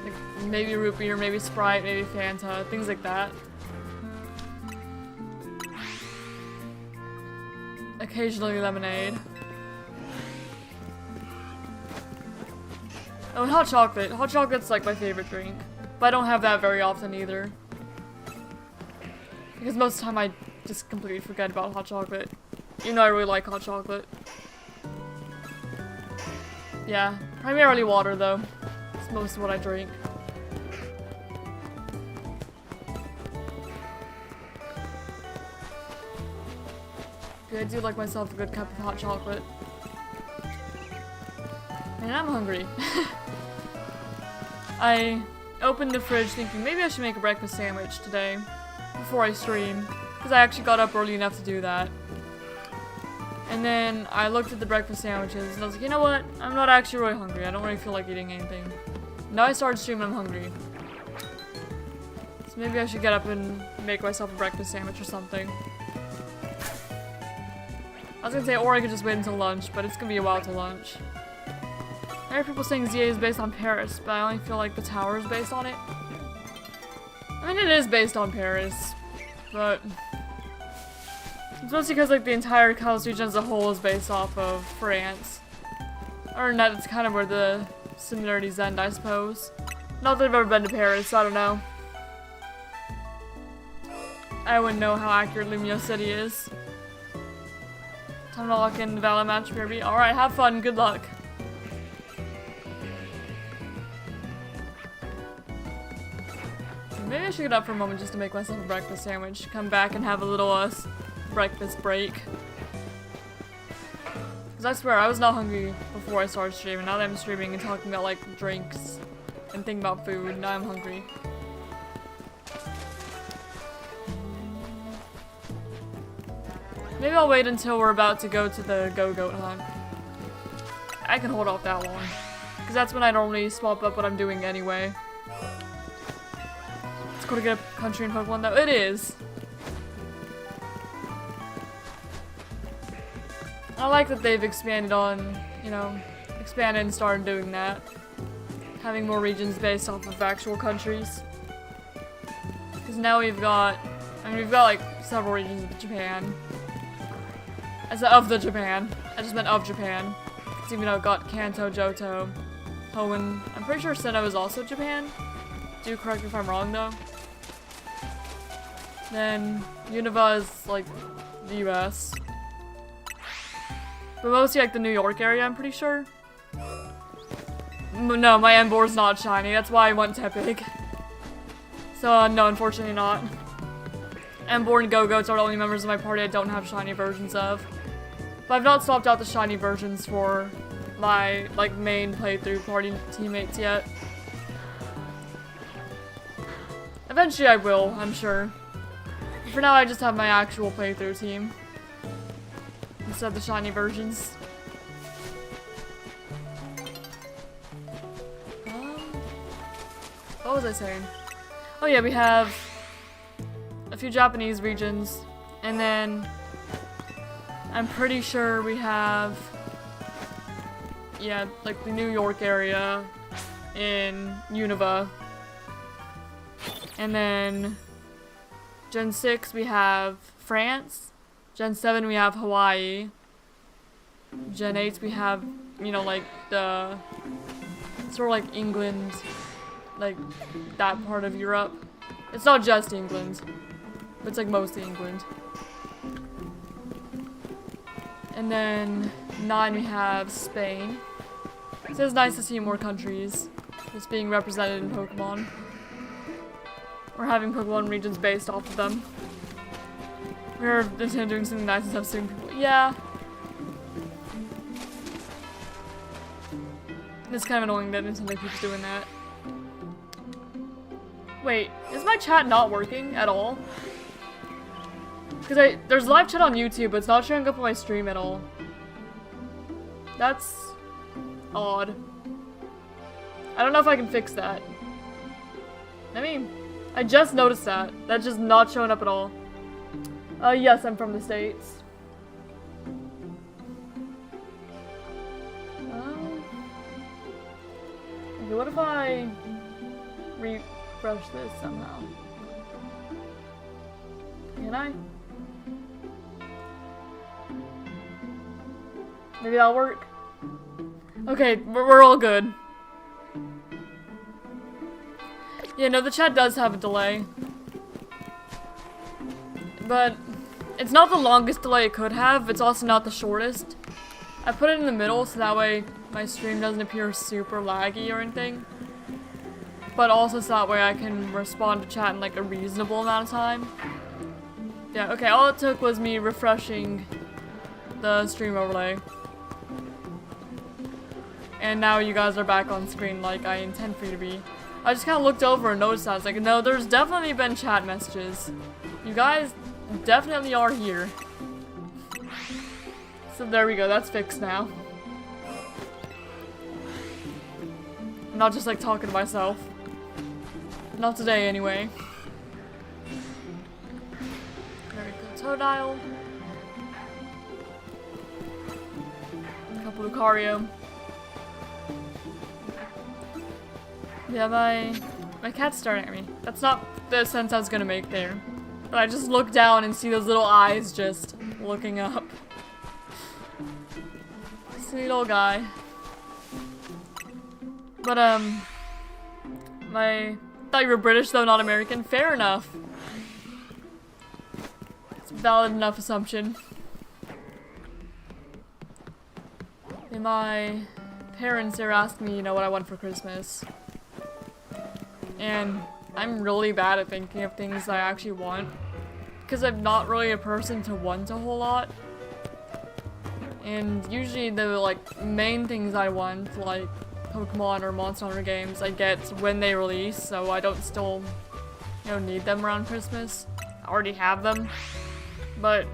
like maybe root beer, maybe Sprite, maybe Fanta, things like that. Occasionally lemonade. Oh, and hot chocolate. Hot chocolate's like my favorite drink. But I don't have that very often either. Because most of the time I just completely forget about hot chocolate. Even though I really like hot chocolate. Yeah, primarily water though. It's most of what I drink. I do like myself a good cup of hot chocolate. And I'm hungry. I opened the fridge thinking maybe I should make a breakfast sandwich today before I stream, because I actually got up early enough to do that. And then I looked at the breakfast sandwiches and I was like, you know what? I'm not actually really hungry. I don't really feel like eating anything. Now I started streaming, I'm hungry. So maybe I should get up and make myself a breakfast sandwich or something. I was gonna say, or I could just wait until lunch, but it's gonna be a while till lunch. I heard people saying ZA is based on Paris, but I only feel like the tower is based on it. I mean, it is based on Paris, but it's mostly because like the entire Kalos region as a whole is based off of France. Other than that, it's kind of where the similarities end, I suppose. Not that I've ever been to Paris, so I don't know. I wouldn't know how accurate Lumio City is. Time to lock in the Valor match, baby. Alright, have fun, good luck. Maybe I should get up for a moment just to make myself a breakfast sandwich. Come back and have a little breakfast break. Because I swear, I was not hungry before I started streaming. Now that I'm streaming and talking about like drinks and thinking about food, now I'm hungry. Maybe I'll wait until we're about to go to the Gogoat hunt. I can hold off that long. Because that's when I normally swap up what I'm doing anyway. It's cool to get a country in Pokemon though. It is. I like that they've expanded on, you know, expanded and started doing that. Having more regions based off of actual countries. Because now we've got, I mean, we've got like several regions of Japan. I said of the Japan. I just meant of Japan. Because even though it got Kanto, Johto, Hoenn. I'm pretty sure Sinnoh is also Japan. Do correct me if I'm wrong though. Then Unova is like the US. But mostly like the New York area, I'm pretty sure. No, my Ember is not shiny. That's why I want Tepig. So no, unfortunately not. Ember and Gogoats are the only members of my party I don't have shiny versions of. But I've not swapped out the shiny versions for my, like, main playthrough party teammates yet. Eventually I will, I'm sure. For now I just have my actual playthrough team. Instead of the shiny versions. What was I saying? Oh yeah, we have a few Japanese regions, and then I'm pretty sure we have, yeah, like the New York area in Unova. And then Gen 6 we have France. Gen 7 we have Hawaii. Gen 8 we have, you know, like the sort of like England, like that part of Europe. It's not just England, but it's like mostly England. And then 9 we have Spain. So it's nice to see more countries just being represented in Pokemon. Or having Pokemon regions based off of them. We're doing something nice and stuff soon. Yeah. It's kind of annoying that Nintendo keeps doing that. Wait, is my chat not working at all? Because there's live chat on YouTube, but it's not showing up on my stream at all. That's odd. I don't know if I can fix that. I mean, I just noticed that. That's just not showing up at all. Yes, I'm from the States. Okay, what if I refresh this somehow? Can I? Maybe that'll work. Okay, we're all good. Yeah, no, the chat does have a delay. But it's not the longest delay it could have, it's also not the shortest. I put it in the middle so that way my stream doesn't appear super laggy or anything. But also so that way I can respond to chat in like a reasonable amount of time. Yeah, okay, all it took was me refreshing the stream overlay. And now you guys are back on screen like I intend for you to be. I just kind of looked over and noticed that. I was like, no, there's definitely been chat messages. You guys definitely are here. So there we go, that's fixed now. I'm not just like talking to myself. Not today anyway. There we go, Totodile. A couple Lucario. Yeah, my cat's staring at me. That's not the sense I was gonna make there. But I just look down and see those little eyes just looking up. Sweet old guy. But, I thought you were British though, not American. Fair enough. It's a valid enough assumption. And my parents are asking me, you know, what I want for Christmas. And I'm really bad at thinking of things I actually want. Because I'm not really a person to want a whole lot. And usually the, like, main things I want, like Pokemon or Monster Hunter games, I get when they release, so I don't still, you know, need them around Christmas. I already have them. But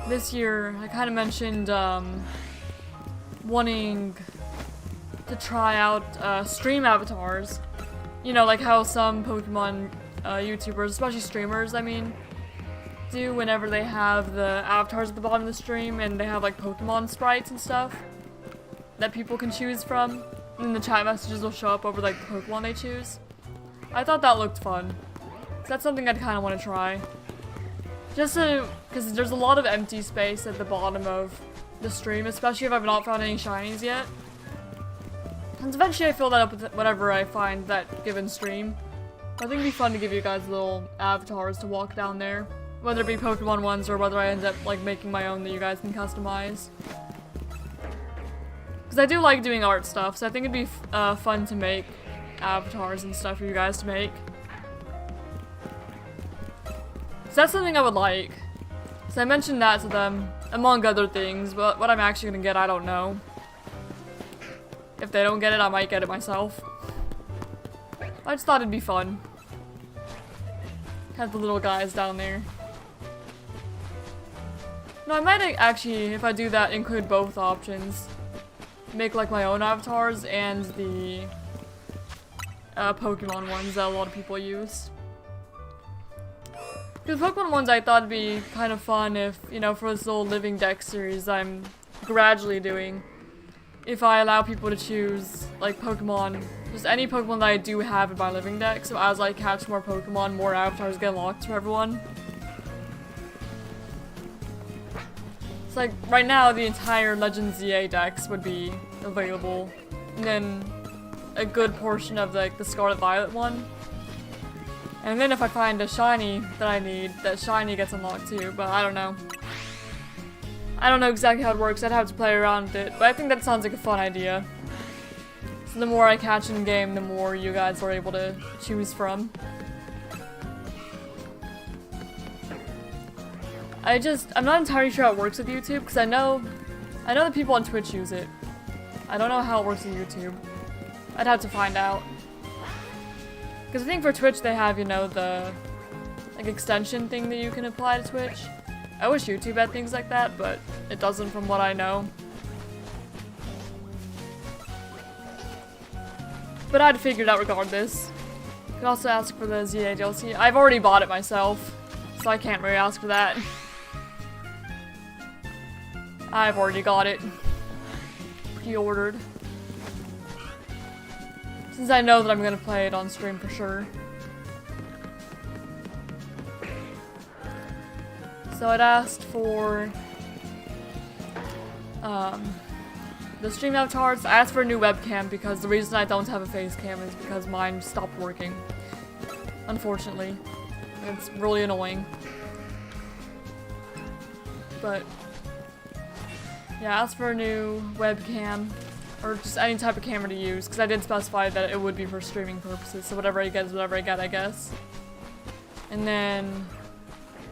this year, I kind of mentioned, wanting to try out, stream avatars. You know, like how some Pokemon, YouTubers, especially streamers, I mean, do whenever they have the avatars at the bottom of the stream and they have like Pokemon sprites and stuff that people can choose from, and the chat messages will show up over like the Pokemon they choose. I thought that looked fun. So that's something I'd kind of want to try. Just so, because there's a lot of empty space at the bottom of the stream, especially if I've not found any shinies yet. And eventually I fill that up with whatever I find that given stream. I think it'd be fun to give you guys little avatars to walk down there. Whether it be Pokemon ones or whether I end up like making my own that you guys can customize. Because I do like doing art stuff, so I think it'd be fun to make avatars and stuff for you guys to make. So that's something I would like. So I mentioned that to them, among other things, but what I'm actually gonna get, I don't know. If they don't get it, I might get it myself. I just thought it'd be fun. Have the little guys down there. No, I might actually, if I do that, include both options. Make like my own avatars and the Pokemon ones that a lot of people use. Because Pokemon ones I thought would be kind of fun if, you know, for this little Living Deck series I'm gradually doing. If I allow people to choose, like, Pokemon, just any Pokemon that I do have in my Living Deck, so as I catch more Pokemon, more avatars get unlocked for everyone. It's like, right now, the entire Legends ZA decks would be available, and then a good portion of, like, the Scarlet Violet one. And then if I find a shiny that I need, that shiny gets unlocked too, but I don't know. I don't know exactly how it works, I'd have to play around with it, but I think that sounds like a fun idea. So the more I catch in game, the more you guys are able to choose from. I'm not entirely sure how it works with YouTube, because I know that people on Twitch use it. I don't know how it works with YouTube. I'd have to find out. Because I think for Twitch they have, you know, the like extension thing that you can apply to Twitch. I wish YouTube had things like that, but it doesn't from what I know. But I'd figure it out regardless. Could also ask for the ZA DLC. I've already bought it myself, so I can't really ask for that. I've already got it. Pre-ordered. Since I know that I'm gonna play it on stream for sure. So I'd asked for the stream avatars. I asked for a new webcam because the reason I don't have a face cam is because mine stopped working. Unfortunately. It's really annoying. But yeah, I asked for a new webcam. Or just any type of camera to use, because I did specify that it would be for streaming purposes, so whatever I get is whatever I get, I guess. And then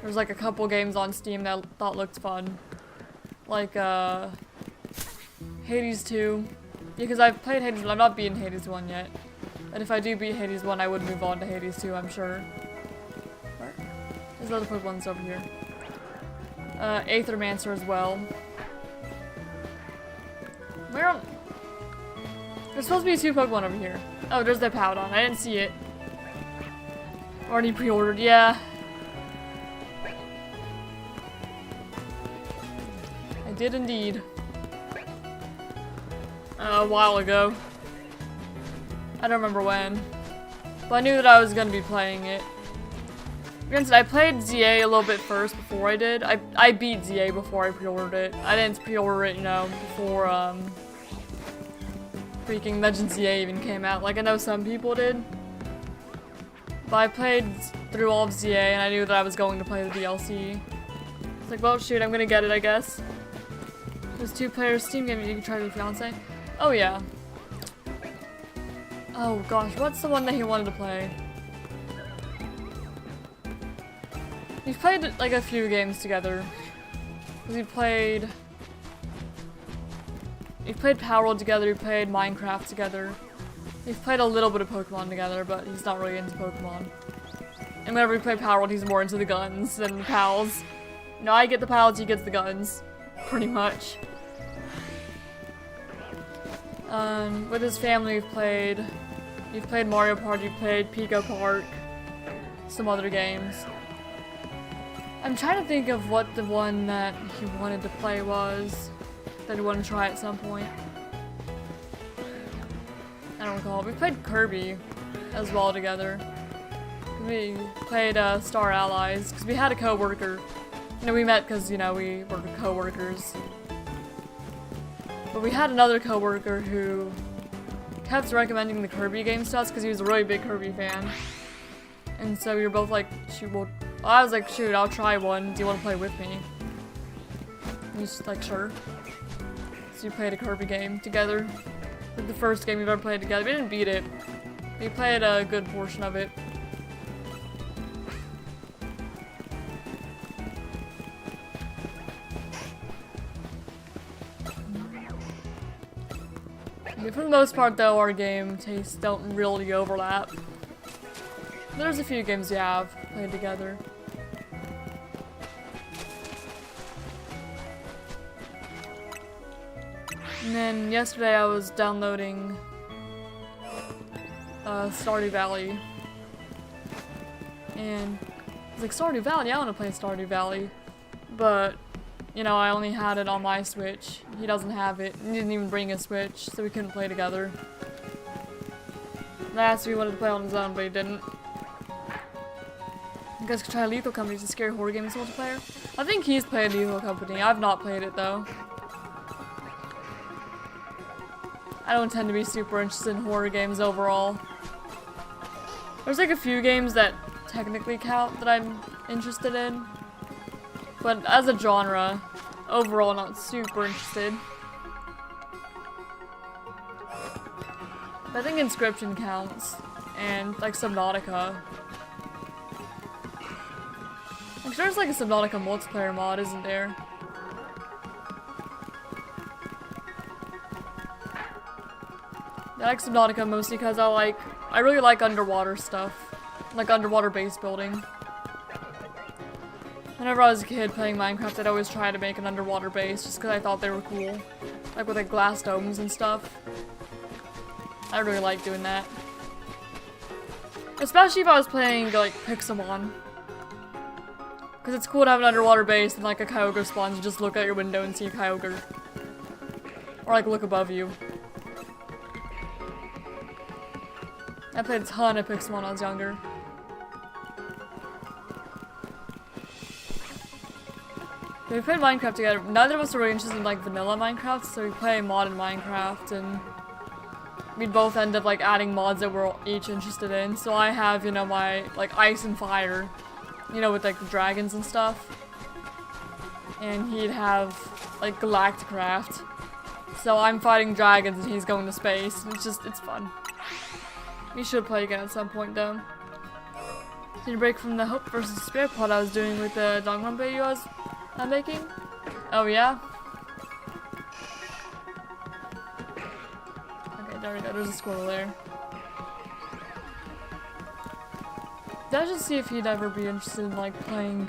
there's like a couple games on Steam that I thought looked fun. Like Hades 2. Because I've played Hades 1, I've not beaten Hades 1 yet. And if I do beat Hades 1, I would move on to Hades 2, I'm sure. Where? There's other Pokemon's over here. Aethermancer as well. Where on... There's supposed to be 2 Pokemon over here. Oh, there's the Powdon. I didn't see it. Already pre-ordered, yeah. I did indeed. A while ago. I don't remember when. But I knew that I was gonna be playing it. Granted, I played ZA a little bit first before I did. I beat ZA before I pre-ordered it. I didn't pre-order it, you know, before, freaking Legends ZA even came out. Like, I know some people did. But I played through all of ZA and I knew that I was going to play the DLC. It's like, well, shoot, I'm gonna get it, I guess. There's 2 players Steam game, you can try with your fiance. Oh, yeah. Oh, gosh, what's the one that he wanted to play? We've played, like, a few games together. We played Power World together, we played Minecraft together. We've played a little bit of Pokemon together, but he's not really into Pokemon. And whenever we play Power World, he's more into the guns than the pals. You know, I get the pals, he gets the guns. Pretty much. With his family, we've played Mario Party, we've played Pico Park, some other games. I'm trying to think of what the one that he wanted to play was. That he wanted to try at some point. I don't recall. We played Kirby as well together. We played Star Allies because we had a co-worker. You know, we met because, you know, we were co-workers. But we had another co-worker who kept recommending the Kirby games to us because he was a really big Kirby fan. And so we were both like, shoot, well, I was like, shoot, I'll try one. Do you want to play with me? And he's just like, sure. So we played a Kirby game together. Like the first game we've ever played together. We didn't beat it. We played a good portion of it. For the most part though, our game tastes don't really overlap. There's a few games we have played together. And then yesterday I was downloading Stardew Valley. And I was like, Stardew Valley, I want to play Stardew Valley. But, you know, I only had it on my Switch. He doesn't have it. He didn't even bring a Switch, so we couldn't play together. Last he wanted to play on his own, but he didn't. You guys could try Lethal Company. It's a scary horror game. It's multiplayer. I think he's played Lethal Company. I've not played it though. I don't tend to be super interested in horror games overall. There's like a few games that technically count that I'm interested in. But as a genre, overall not super interested. But I think Inscription counts. And like Subnautica. I'm sure there's like a Subnautica multiplayer mod, isn't there? I like Subnautica mostly because I really like underwater stuff. Like underwater base building. Whenever I was a kid playing Minecraft, I'd always try to make an underwater base just because I thought they were cool. Like with like glass domes and stuff. I really like doing that. Especially if I was playing like Pixelmon. Because it's cool to have an underwater base and like a Kyogre spawns, you just look out your window and see a Kyogre. Or like look above you. I played a ton of Pixelmon when I was younger. We played Minecraft together. Neither of us were really interested in like vanilla Minecraft, so we play modern Minecraft and we'd both end up like adding mods that we're each interested in. So I have, you know, my like ice and fire, you know, with like the dragons and stuff. And he'd have like Galacticraft. So I'm fighting dragons and he's going to space. It's fun. We should play again at some point though. Did you break from the Hope versus Despair plot I was doing with the Dongwon video I'm making? Oh yeah? Okay, there we go. There's a squirrel there. Did I just see if he'd ever be interested in like playing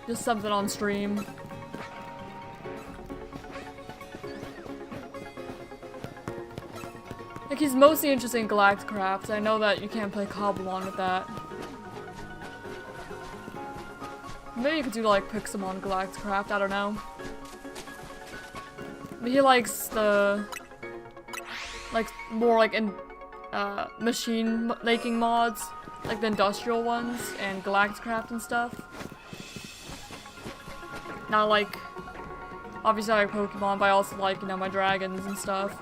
just something on stream? Like he's mostly interested in Galacticraft. I know that you can't play Cobblemon with that. Maybe you could do like Pixelmon Galacticraft, I don't know. But he likes the like more like in machine making mods, like the industrial ones and Galacticraft and stuff. Not like obviously I like Pokemon, but I also like, you know, my dragons and stuff.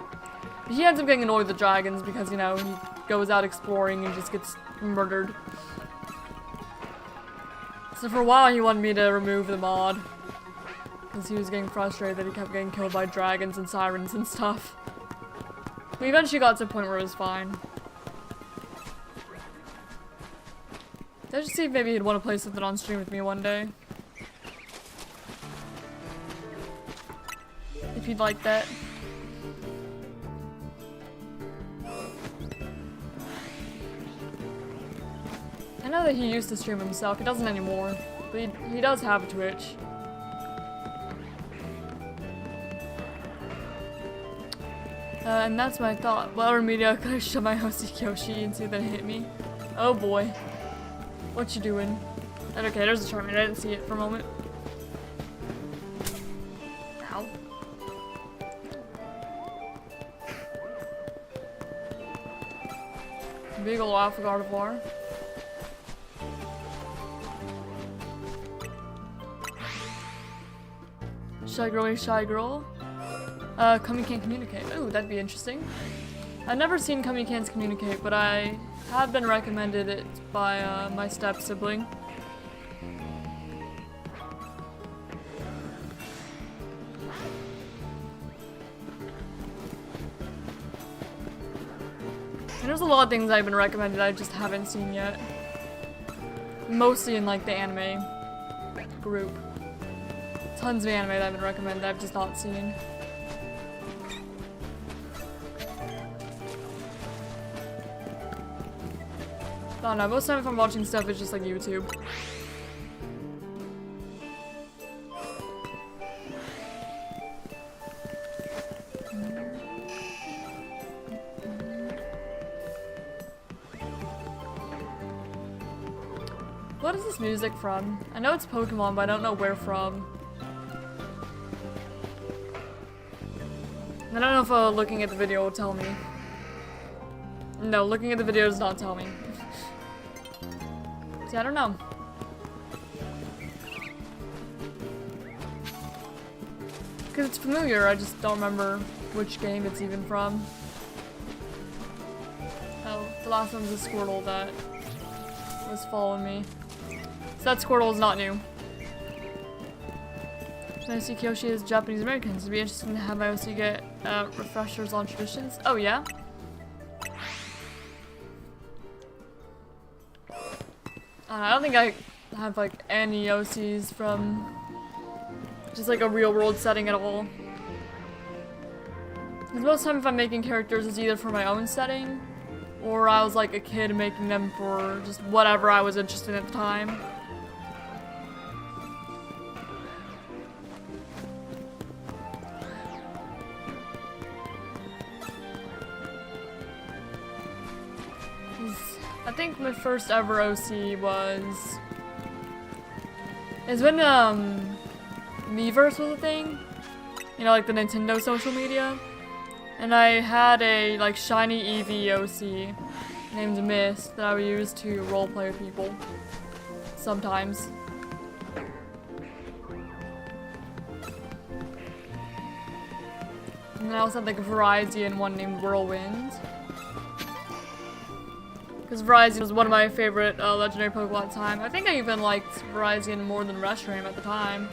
He ends up getting annoyed with the dragons because, you know, he goes out exploring and just gets murdered. So for a while he wanted me to remove the mod. Because he was getting frustrated that he kept getting killed by dragons and sirens and stuff. We eventually got to a point where it was fine. Let's just see if maybe he'd want to play something on stream with me one day. If he'd like that. I know that he used to stream himself, he doesn't anymore, but he does have a Twitch. And that's my thought. What media could I show my host Yoshi and see that it hit me? Oh boy. What you doing? And okay, there's a Charmander, I didn't see it for a moment. Ow. Big ol' Alpha Gardevoir. Shy girly, shy girl. Come Can't Communicate. Ooh, that'd be interesting. I've never seen Come Can't Communicate, but I have been recommended it by my step sibling. And there's a lot of things I've been recommended I just haven't seen yet. Mostly in like the anime group. Tons of anime that I've been recommended that I've just not seen. I don't know, most of the time if I'm watching stuff, it's just like YouTube. What is this music from? I know it's Pokemon, but I don't know where from. I don't know if looking at the video will tell me. No, looking at the video does not tell me. See, I don't know. Because it's familiar, I just don't remember which game it's even from. Oh, the last one was a Squirtle that was following me. So that Squirtle is not new. My OC Kyoshi is Japanese American. It'd be interesting to have my OC get refreshers on traditions. Oh yeah? I don't think I have like any OCs from just like a real world setting at all. Because most of the time if I'm making characters it's either for my own setting or I was like a kid making them for just whatever I was interested in at the time. I think my first ever OC is when Miiverse was a thing, you know, like the Nintendo social media, and I had a like shiny Eevee OC named Mist that I would use to roleplay with people sometimes. And then I also had like a Verizon one named Whirlwind. Because Verizon was one of my favorite legendary Pokemon at the time. I think I even liked Verizon more than Reshiram at the time.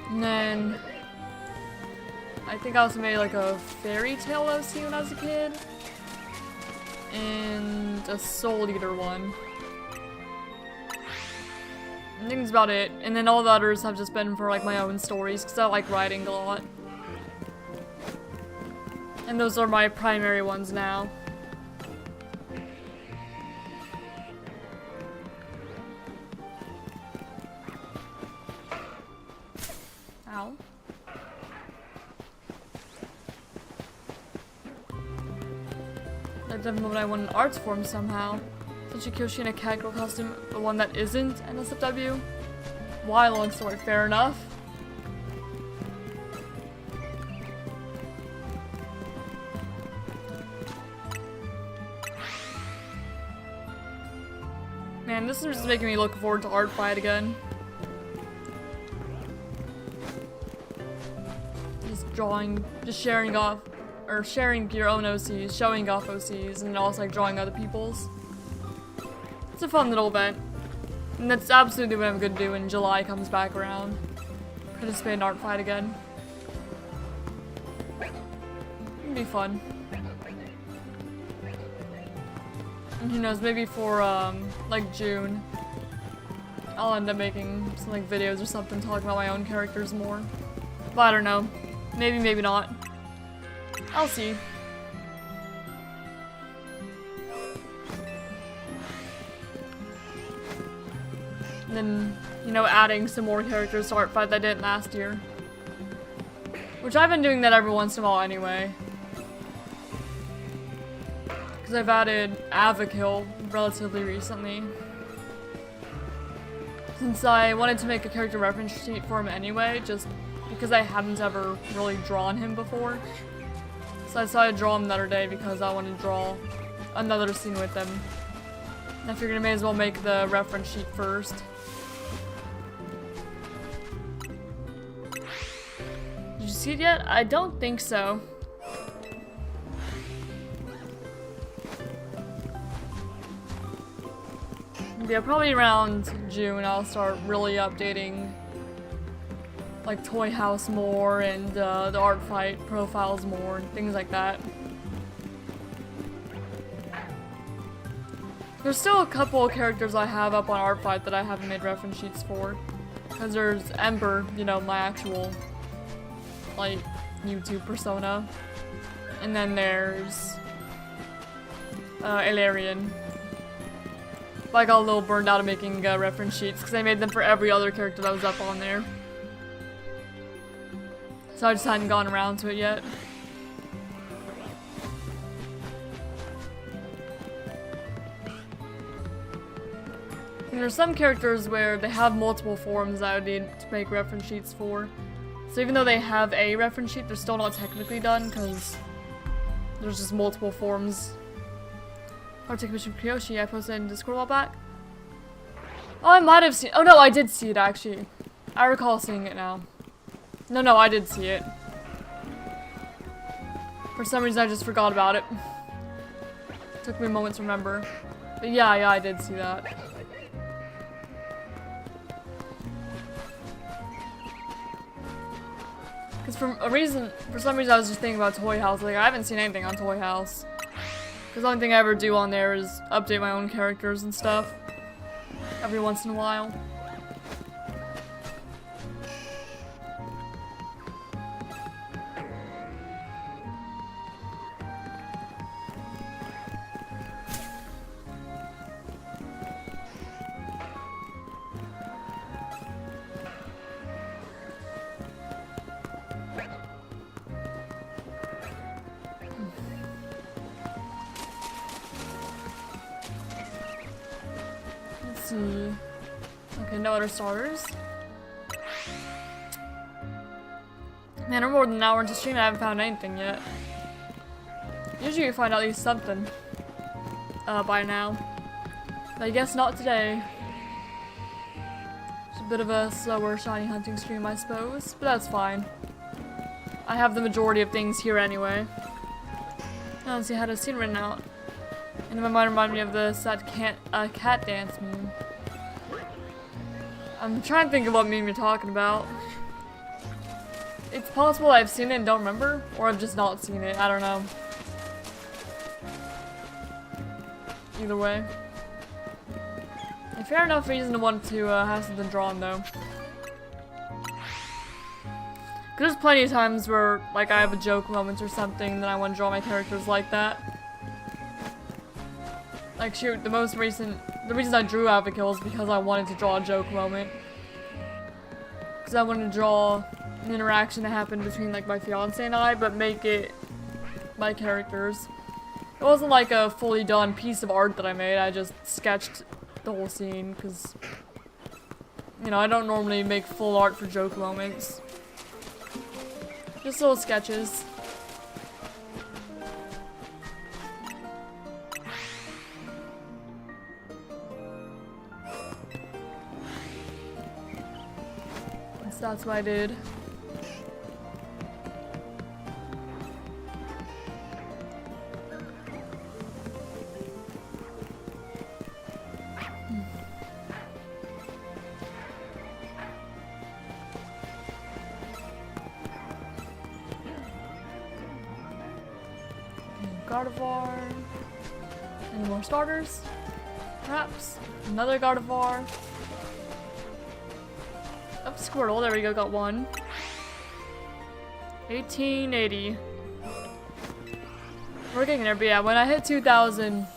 And then I think I also made like a Fairy Tail OC when I was a kid. And a Soul Eater one. I think that's about it. And then all the others have just been for like my own stories because I like writing a lot. And those are my primary ones now. Ow. At the moment I want an arts form somehow. Such a Kyoshi in a cat girl costume, but one that isn't an SFW. Why, long story, fair enough. Man, this is just making me look forward to Art Fight again. Just sharing off, or sharing your own OCs, showing off OCs, and also like drawing other people's. It's a fun little event. And that's absolutely what I'm gonna do when July comes back around. Participate in Art Fight again. It'll be fun. And who knows, maybe for like June, I'll end up making some like videos or something talking about my own characters more. But I don't know. Maybe, maybe not. I'll see. And then, you know, adding some more characters to Art Fight that I didn't last year. Which I've been doing that every once in a while anyway. Because I've added Avakill relatively recently. Since I wanted to make a character reference sheet for him anyway, just because I hadn't ever really drawn him before. So I decided to draw him the other day because I wanted to draw another scene with him. And I figured I may as well make the reference sheet first. Did you see it yet? I don't think so. Yeah, probably around June I'll start really updating like Toy House more and the Art Fight profiles more and things like that. There's still a couple of characters I have up on Art Fight that I haven't made reference sheets for. Because there's Ember, you know, my actual like YouTube persona. And then there's Ilarion. But I got a little burned out of making reference sheets because I made them for every other character that was up on there. So I just hadn't gone around to it yet. And there's some characters where they have multiple forms that I would need to make reference sheets for. So even though they have a reference sheet, they're still not technically done because there's just multiple forms. I'll take a picture of Kyoshi. I posted in Discord a while back. Oh, I might have seen. Oh no, I did see it actually. I recall seeing it now. No, I did see it. For some reason, I just forgot about it. Took me a moment to remember. But yeah, I did see that. Because for some reason, I was just thinking about Toy House. Like, I haven't seen anything on Toy House. Because the only thing I ever do on there is update my own characters and stuff. Every once in a while. Let's see. Okay, no other starters. Man, we're more than an hour into stream and I haven't found anything yet. Usually you find at least something by now. But I guess not today. It's a bit of a slower shiny hunting stream, I suppose, but that's fine. I have the majority of things here anyway. I don't see how to scene written out. And my mind reminded me of the sad cat dance meme. I'm trying to think of what meme you're talking about. It's possible I've seen it and don't remember, or I've just not seen it. I don't know. Either way. A fair enough reason to want to have something drawn, though. Because there's plenty of times where, like, I have a joke moment or something, then I want to draw my characters like that. Like, shoot, the reason I drew Abigail is because I wanted to draw a joke moment. Because I wanted to draw an interaction that happened between, like, my fiance and I, but make it my characters. It wasn't like a fully done piece of art that I made, I just sketched the whole scene, because, you know, I don't normally make full art for joke moments. Just little sketches. So that's what I did. Gardevoir. Any more starters? Perhaps. Another Gardevoir. Oh, Squirtle. There we go. Got one. 1880. We're getting there, but yeah, when I hit 2,000,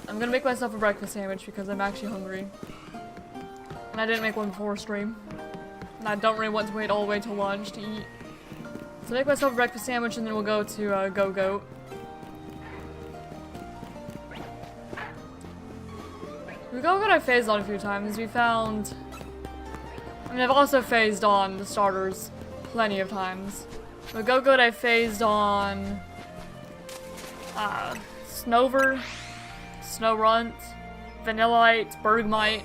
I'm gonna make myself a breakfast sandwich because I'm actually hungry. And I didn't make one before stream. And I don't really want to wait all the way till lunch to eat. So make myself a breakfast sandwich and then we'll go to Gogoat. Gogoat I phased on a few times. We found... I mean, I've also phased on the starters plenty of times. But Gogoat I phased on... Snover, Snowrunt, Vanillite, Bergmite.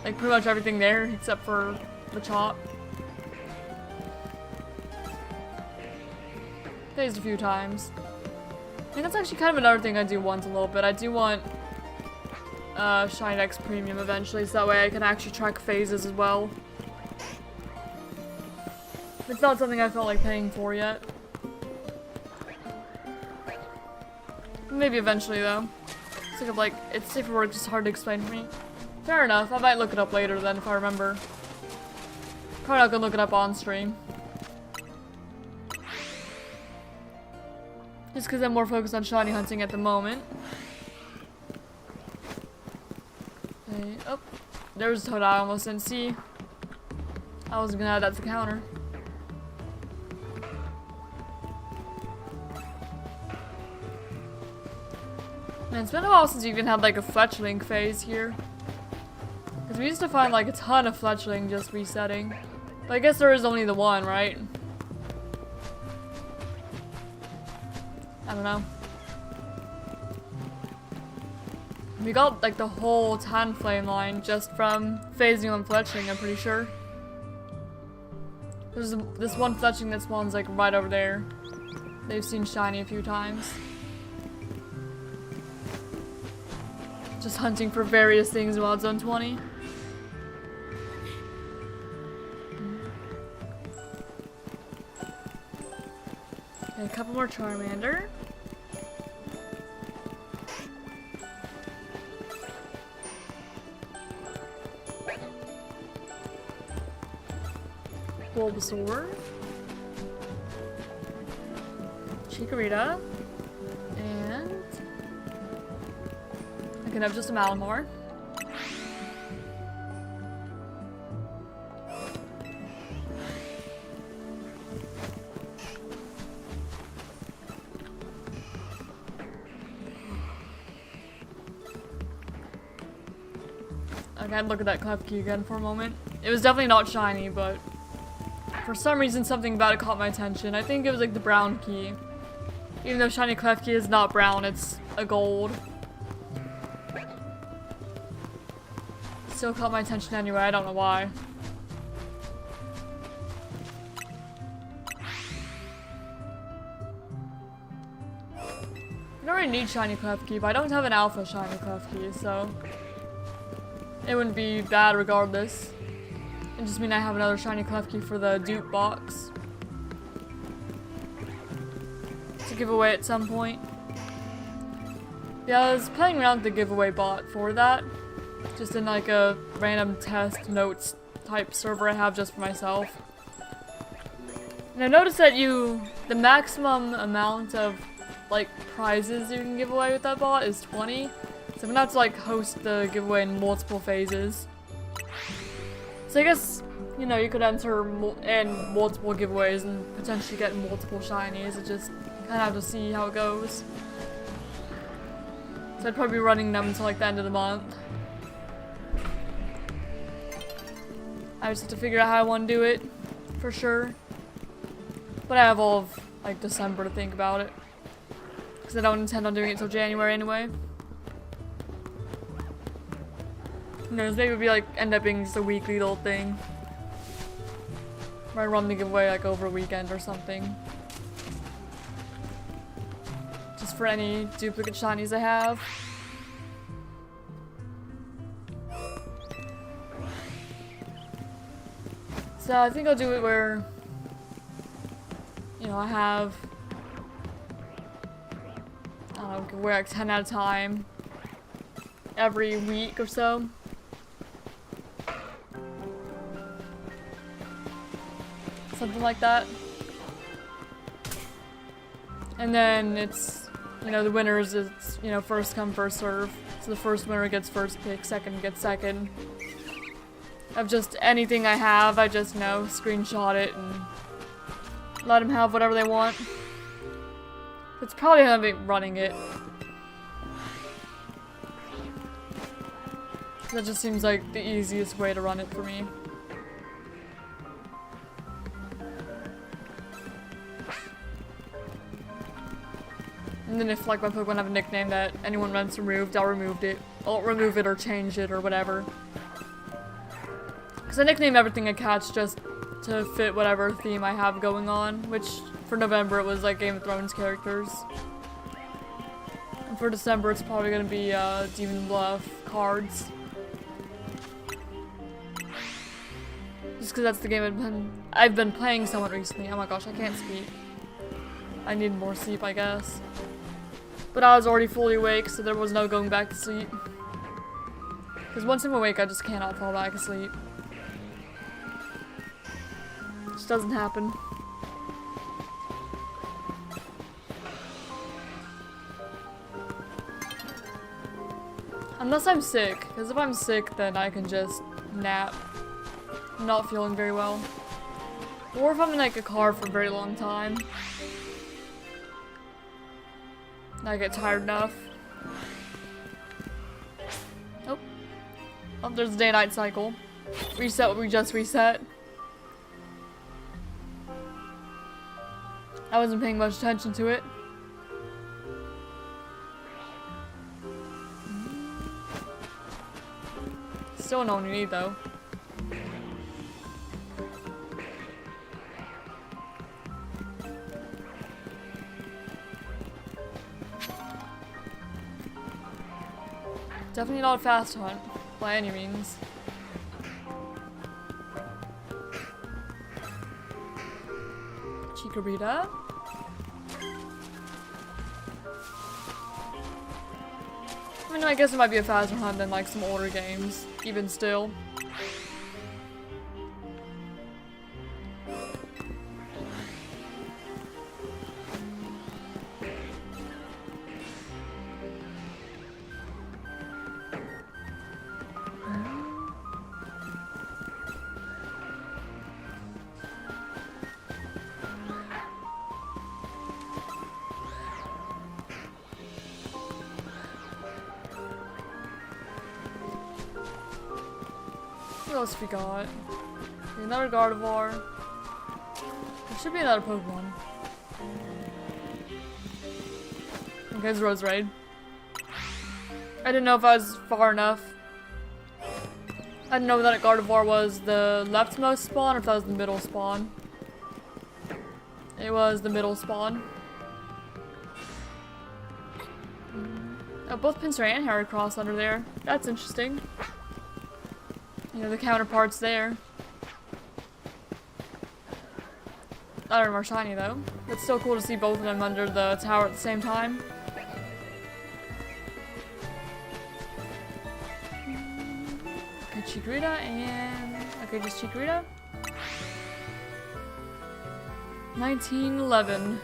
Like, pretty much everything there, except for the chop. Phased a few times. I think that's actually kind of another thing I do want a little bit. I do want... Shine X Premium eventually, so that way I can actually track phases as well. It's not something I felt like paying for yet. Maybe eventually though. It's safer work, just hard to explain for me. Fair enough, I might look it up later then if I remember. Probably not gonna look it up on stream. Just because I'm more focused on shiny hunting at the moment. Okay. Oh, there's a toad I almost didn't see. I was gonna add that to the counter. Man, it's been a while since you even had like a fletchling phase here. Because we used to find like a ton of fletchling just resetting. But I guess there is only the one, right? I don't know. We got like the whole tan flame line just from phasing on fletchling, I'm pretty sure. There's this one fletchling that spawns like right over there. They've seen shiny a few times. Just hunting for various things while it's on 20. Okay, a couple more Charmander. Bulbasaur. Chikorita. And I can have just a Malamar. Okay, I'd look at that Klefki again for a moment. It was definitely not shiny, but for some reason something about it caught my attention. I think it was like the brown key. Even though shiny Klefki is not brown, it's a gold. Still caught my attention anyway, I don't know why. I don't really need shiny Klefki, but I don't have an alpha shiny Klefki, so it wouldn't be bad regardless. It just means I have another shiny Klefki for the dupe box to give away at some point. Yeah, I was playing around with the giveaway bot for that. Just in like a random test notes type server I have just for myself. And I noticed that the maximum amount of like prizes you can give away with that bot is 20. So I'm gonna have to like host the giveaway in multiple phases. So I guess, you know, you could enter in multiple giveaways and potentially get multiple shinies. It just kind of have to see how it goes. So I'd probably be running them until like the end of the month. I just have to figure out how I want to do it, for sure. But I have all of like December to think about it. Because I don't intend on doing it until January anyway. Who knows, maybe it'll be like, end up being just a weekly little thing. Where I run the giveaway like over a weekend or something. Just for any duplicate shinies I have. So I think I'll do it where, you know, I have, I don't know, can wear like 10 at a time every week or so. Something like that. And then it's, you know, the winners, it's, you know, first come, first serve. So the first winner gets first pick, second gets second. Of just anything I have, I just, you know, screenshot it and let them have whatever they want. It's probably gonna be running it. That just seems like the easiest way to run it for me. And then if like my Pokemon have a nickname that anyone runs removed, I'll remove it. I'll remove it or change it or whatever. Because I nickname everything I catch just to fit whatever theme I have going on, which for November it was like Game of Thrones characters. And for December it's probably going to be Demon Bluff cards. Just because that's the game I've been playing somewhat recently. Oh my gosh, I can't speak. I need more sleep, I guess. But I was already fully awake, so there was no going back to sleep. Because once I'm awake, I just cannot fall back asleep. Just doesn't happen. Unless I'm sick, because if I'm sick, then I can just nap. I'm not feeling very well. Or if I'm in like a car for a very long time. I get tired enough. Oh. Oh, there's a day-night cycle. Reset what we just reset. I wasn't paying much attention to it. Still no one you need though. Definitely not a fast hunt, by any means. Chikorita. I mean, I guess it might be a faster hunt than like some older games, even still. What else we got? Another Gardevoir. There should be another Pokemon. Okay, it's Rose Raid. I didn't know if I was far enough. I didn't know that Gardevoir was the leftmost spawn or if that was the middle spawn. It was the middle spawn. Oh, both Pinsir and Heracross under there. That's interesting. You know, the counterparts there. None of them are shiny though. It's still cool to see both of them under the tower at the same time. Okay, Chikorita and... okay, just Chikorita. 1911.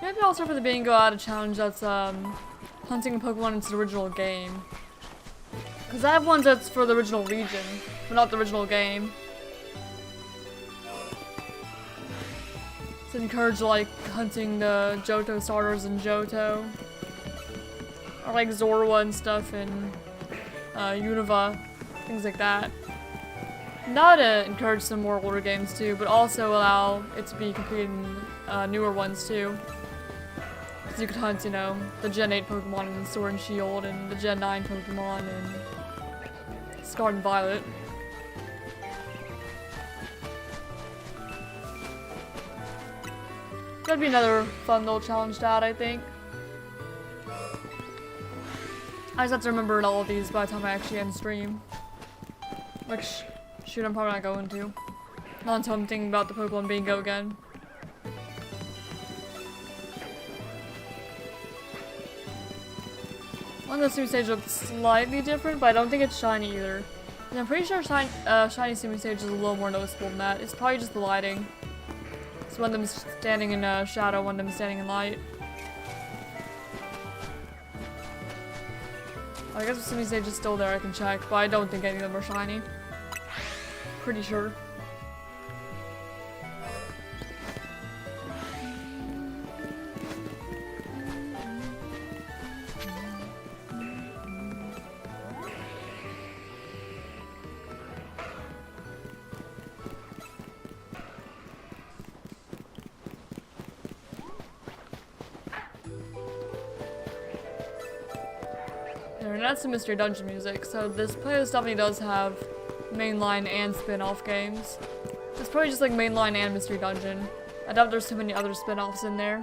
Maybe also for the bingo out a challenge that's hunting a Pokemon into the original game. Cause I have ones that's for the original region, but not the original game. To encourage like hunting the Johto starters in Johto. Or like Zorua and stuff in Unova, things like that. Now to encourage some more older games too, but also allow it to be completed in newer ones too. So you could hunt, you know, the Gen 8 Pokemon in Sword and Shield and the Gen 9 Pokemon in Scarlet and Violet. That'd be another fun little challenge to add, I think. I just have to remember all of these by the time I actually end stream. Which, shoot, I'm probably not going to. Not until I'm thinking about the Pokemon bingo again. One of the Sumi Stage looks slightly different, but I don't think it's shiny either. And I'm pretty sure shiny Sumi Stage is a little more noticeable than that. It's probably just the lighting. So one of them is standing in shadow, one of them is standing in light. I guess if Sumi Stage is still there, I can check, but I don't think any of them are shiny. Pretty sure. And that's the Mystery Dungeon music, so this playlist definitely does have mainline and spin-off games. It's probably just like mainline and Mystery Dungeon. I doubt there's too many other spin-offs in there.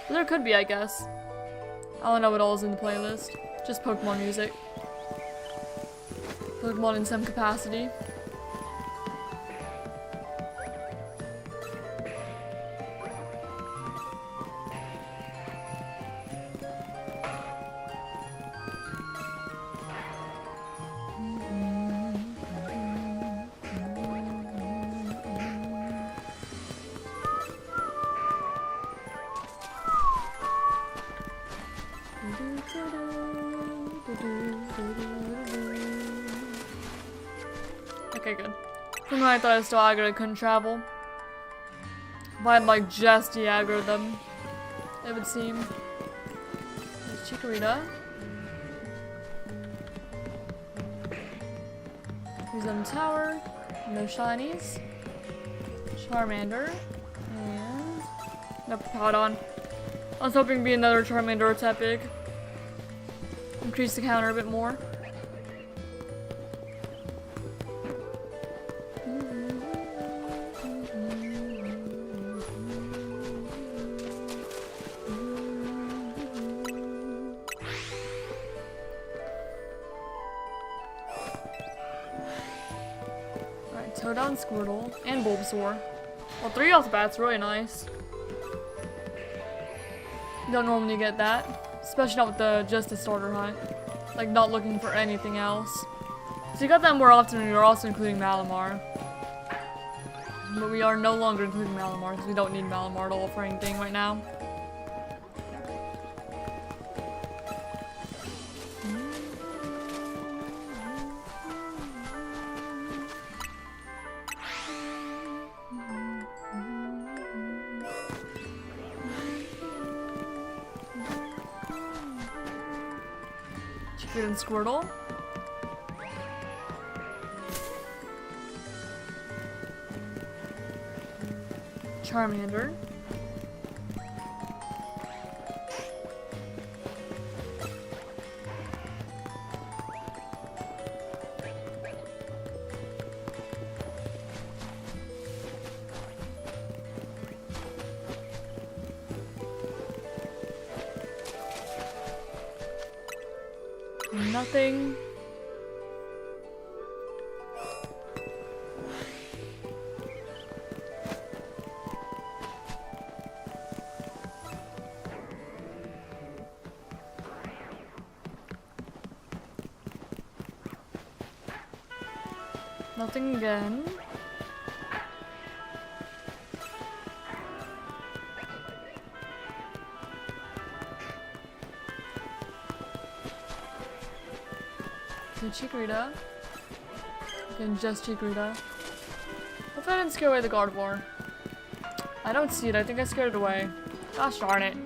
But there could be, I guess. I don't know what all is in the playlist. Just Pokemon music. Pokemon in some capacity. Okay, good. For a minute I thought I was still aggroed, I couldn't travel. If I had like just de-aggroed them, it would seem. There's Chikorita. Who's on the tower? No shinies. Charmander. And no Papadon. I was hoping to be another Charmander or Tepig. Increase the counter a bit more. Alright, Toadon, Squirtle, and Bulbasaur. Well, 3 off the bat's really nice. Don't normally get that. Especially not with the just a starter hunt. Like, not looking for anything else. So you got that more often when you're also including Malamar. But we are no longer including Malamar because we don't need Malamar at all for anything right now. Chicken and Squirtle. Charmander. Nothing. Nothing again. Good Chikorita. Again, just Chikorita. Hopefully I didn't scare away the Gardevoir. I don't see it. I think I scared it away. Gosh darn it.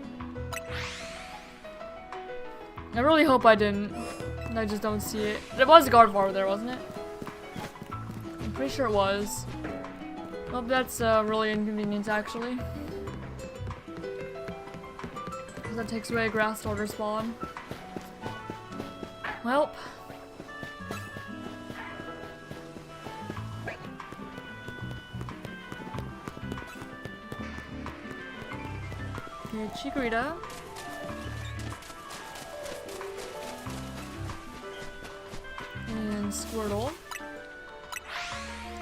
I really hope I didn't. I just don't see it. It was a Gardevoir there, wasn't it? I'm pretty sure it was. Well, that's really inconvenient, actually. Because that takes away a grass starter spawn. Well. Okay, Chikorita. And Squirtle.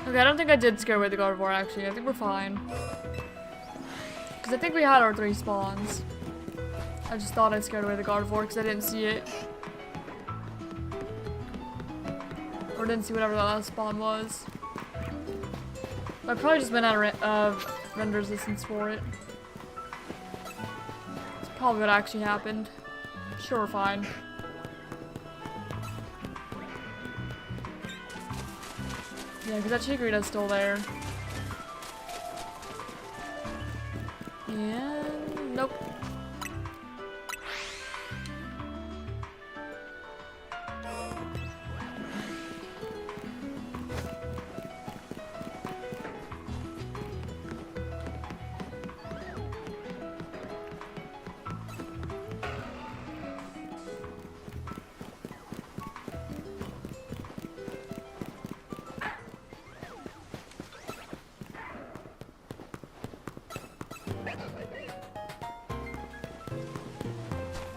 Okay, I don't think I did scare away the Gardevoir, actually. I think we're fine. Because I think we had our 3 spawns. I just thought I scared away the Gardevoir because I didn't see it. Or didn't see whatever that last spawn was. But I've probably just been out of render resistance for it. That's probably what actually happened. Sure, we're fine. Yeah, because that Chikorita's still there. And nope.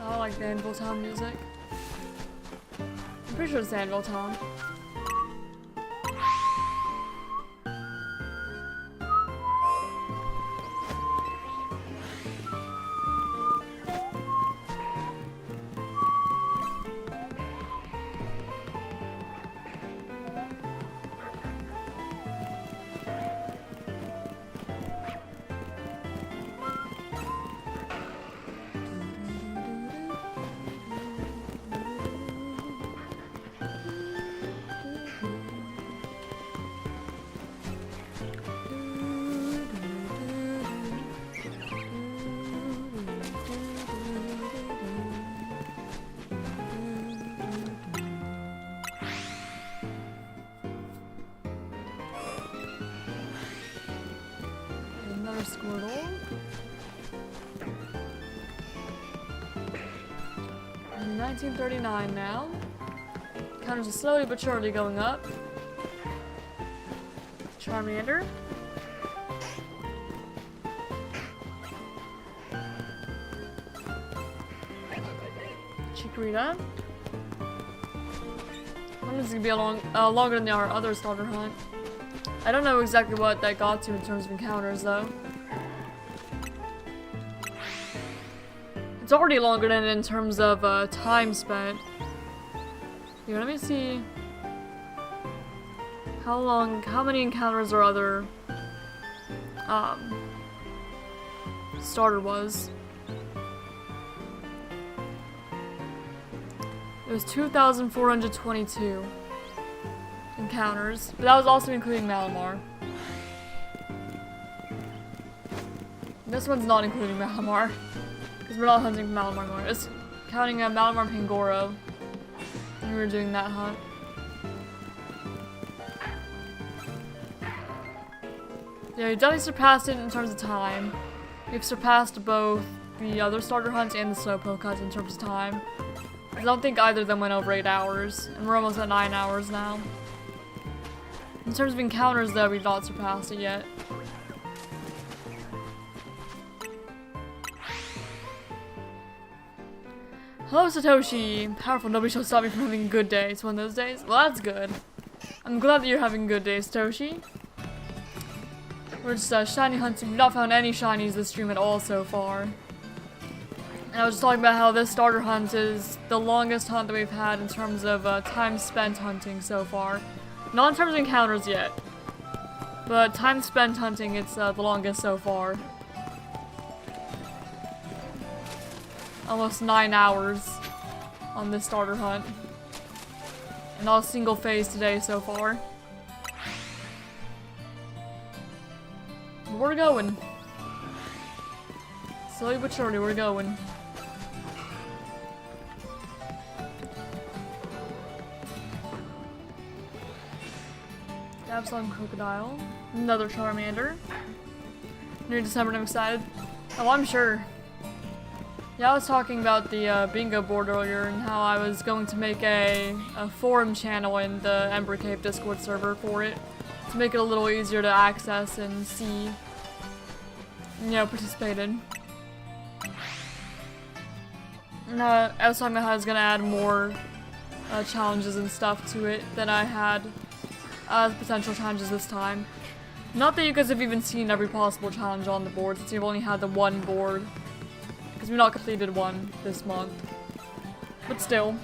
I like the Anvil Town music. I'm pretty sure it's Anvil Town. Another Squirtle. And 1939 now. Counters are slowly but surely going up. Charmander. Chikorita. This is gonna be longer than our other starter hunt. I don't know exactly what that got to in terms of encounters, though. It's already longer than in terms of time spent. Here, let me see how many encounters our other starter was. It was 2,422 encounters, but that was also including Malamar. This one's not including Malamar, because we're not hunting for Malamar anymore. It's counting Malamar Pangoro, and we were doing that hunt. Yeah, you definitely surpassed it in terms of time. You've surpassed both the other starter hunts and the Slowpoke hunts in terms of time. I don't think either of them went over 8 hours, and we're almost at 9 hours now. In terms of encounters, though, we've not surpassed it yet. Hello, Satoshi. Powerful, nobody shall stop me from having a good day. It's one of those days? Well, that's good. I'm glad that you're having a good day, Satoshi. We're just shiny hunting. We've not found any shinies this stream at all so far. And I was just talking about how this starter hunt is the longest hunt that we've had in terms of time spent hunting so far. Not in terms of encounters yet, but time spent hunting, it's the longest so far. Almost 9 hours on this starter hunt. And not a single phase today so far. But we're going. Slowly but surely, we're going. Absol Crocodile. Another Charmander. Near December and I'm excited. Oh, I'm sure. Yeah, I was talking about the bingo board earlier and how I was going to make a forum channel in the Ember Cave Discord server for it. To make it a little easier to access and see, you know, participate in. And I was talking about how I was going to add more challenges and stuff to it than I had potential challenges this time. Not that you guys have even seen every possible challenge on the board, since you've only had the one board. Because we've not completed one this month. But still.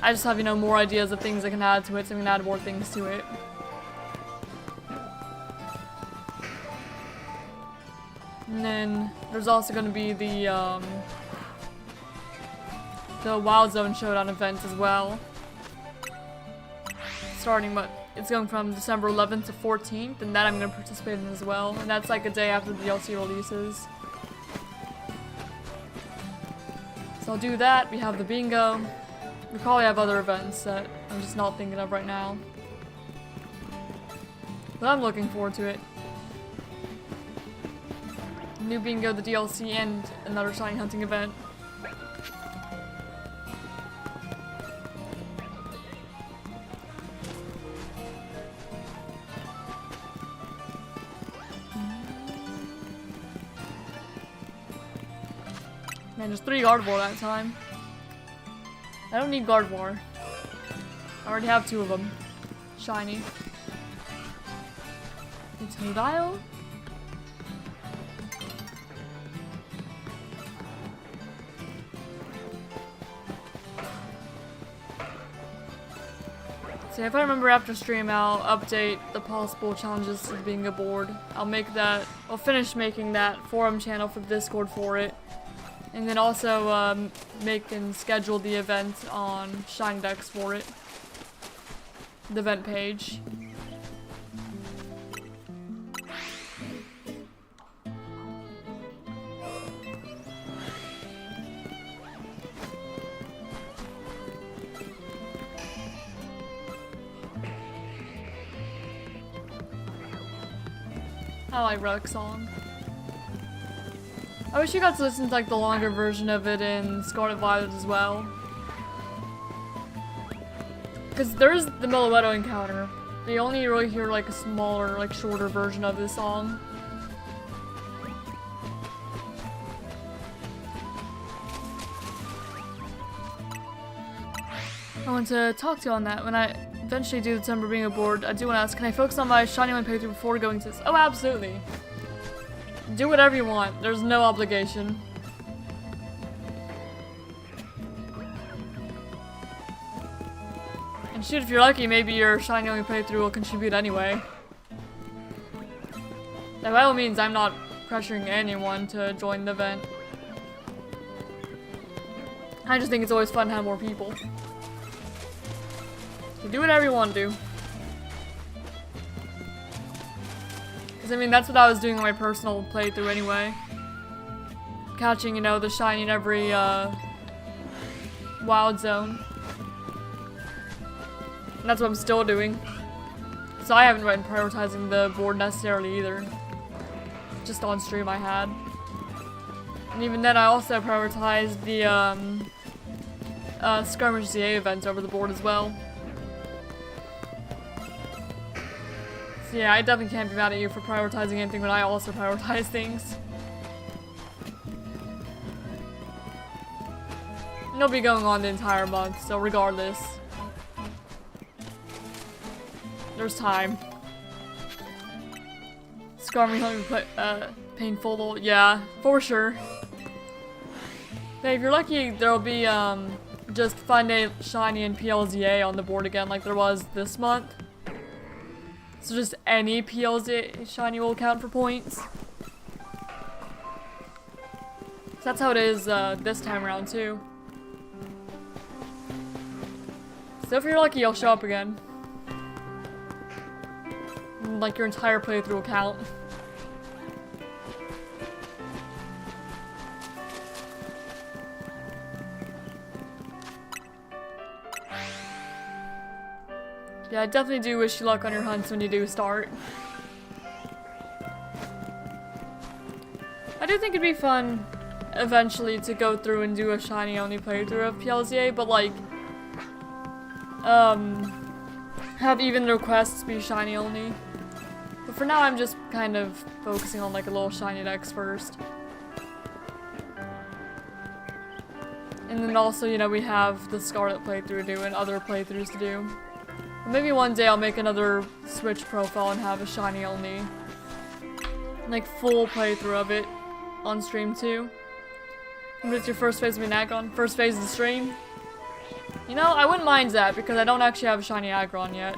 I just have, you know, more ideas of things I can add to it, so I can add more things to it. And then there's also going to be the Wild Zone Showdown event as well. Starting, it's going from December 11th to 14th, and that I'm going to participate in as well. And that's like a day after the DLC releases. So I'll do that. We have the bingo. We probably have other events that I'm just not thinking of right now. But I'm looking forward to it. New bingo, the DLC, and another shiny hunting event. Man, there's 3 Gardevoir that time. I don't need Gardevoir. I already have 2 of them. Shiny. It's Totodile. So if I remember after stream, I'll update the possible challenges to the bingo board. I'll finish making that forum channel for the Discord for it. And then also make and schedule the event on Shinedex for it. The event page. I like Relic Song. I wish you got to listen to like the longer version of it in Scarlet Violet as well. Because there's the Meloetto encounter. But you only really hear like a smaller, like shorter version of this song. I want to talk to you on that. When I eventually do December being aboard, I do want to ask, can I focus on my Shiny 1 playthrough before going to this? Oh, absolutely. Do whatever you want. There's no obligation. And shoot, if you're lucky, maybe your Shiny only playthrough will contribute anyway. Now, by all means, I'm not pressuring anyone to join the event. I just think it's always fun to have more people. So do whatever you want to do. Because, I mean, that's what I was doing on my personal playthrough anyway. Catching, you know, the shiny in every, wild zone. And that's what I'm still doing. So I haven't been prioritizing the board necessarily either. Just on stream I had. And even then I also prioritized the, Skirmish ZA events over the board as well. So yeah, I definitely can't be mad at you for prioritizing anything when I also prioritize things. And it'll be going on the entire month, so regardless. There's time. Scarmy hungry put painful, yeah, for sure. Hey, if you're lucky, there'll be just Fun Day Shiny and PLZA on the board again like there was this month. So just any PLZA Shiny will count for points. So that's how it is this time around too. So if you're lucky, you'll show up again. And, like your entire playthrough will count. Yeah, I definitely do wish you luck on your hunts when you do start. I do think it'd be fun eventually to go through and do a shiny only playthrough of PLZA, but like, have even the requests be shiny only. But for now I'm just kind of focusing on like a little shiny dex first. And then also, you know, we have the Scarlet playthrough to do and other playthroughs to do. Maybe one day I'll make another Switch profile and have a shiny only, like, full playthrough of it on stream too. And with your first phase of an Aggron, first phase of the stream. You know, I wouldn't mind that because I don't actually have a shiny Aggron yet.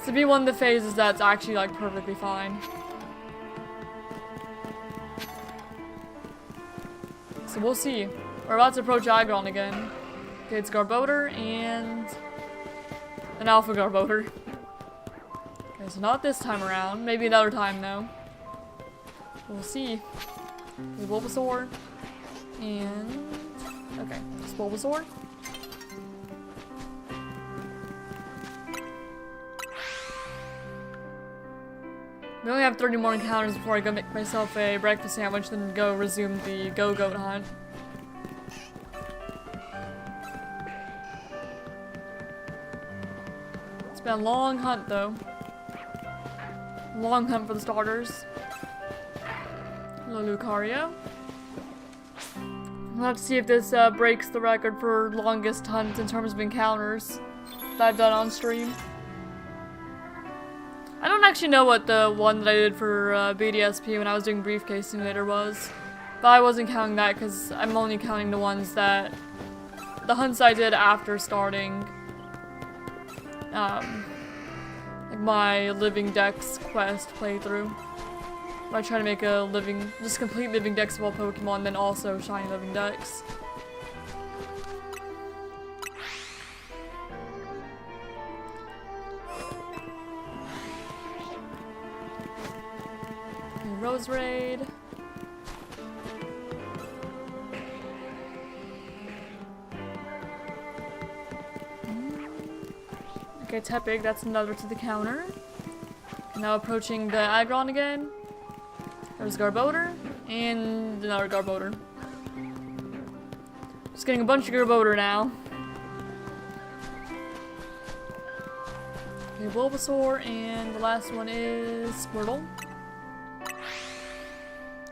So be one of the phases that's actually like perfectly fine. So we'll see. We're about to approach Aggron again. Okay, it's Garbodor and an Alpha Garbodor. Okay, so not this time around. Maybe another time though. We'll see. Okay, Bulbasaur. And okay, it's Bulbasaur. We only have 30 more encounters before I go make myself a breakfast sandwich, then go resume the Gogoat hunt. It's been a long hunt though. Long hunt for the starters. Hello, Lucario. We'll have to see if this breaks the record for longest hunt in terms of encounters that I've done on stream. I don't actually know what the one that I did for BDSP when I was doing Briefcase Simulator was. But I wasn't counting that because I'm only counting the ones that... the hunts I did after starting... like my Living Dex quest playthrough. I try to make a just complete Living Dex of all Pokemon, then also Shiny Living Dex. Rose Raid. Okay, Tepig, that's another to the counter. Now approaching the Aggron again. There's Garboater and another Garboater. Just getting a bunch of Garboater now. Okay, Bulbasaur, and the last one is Squirtle.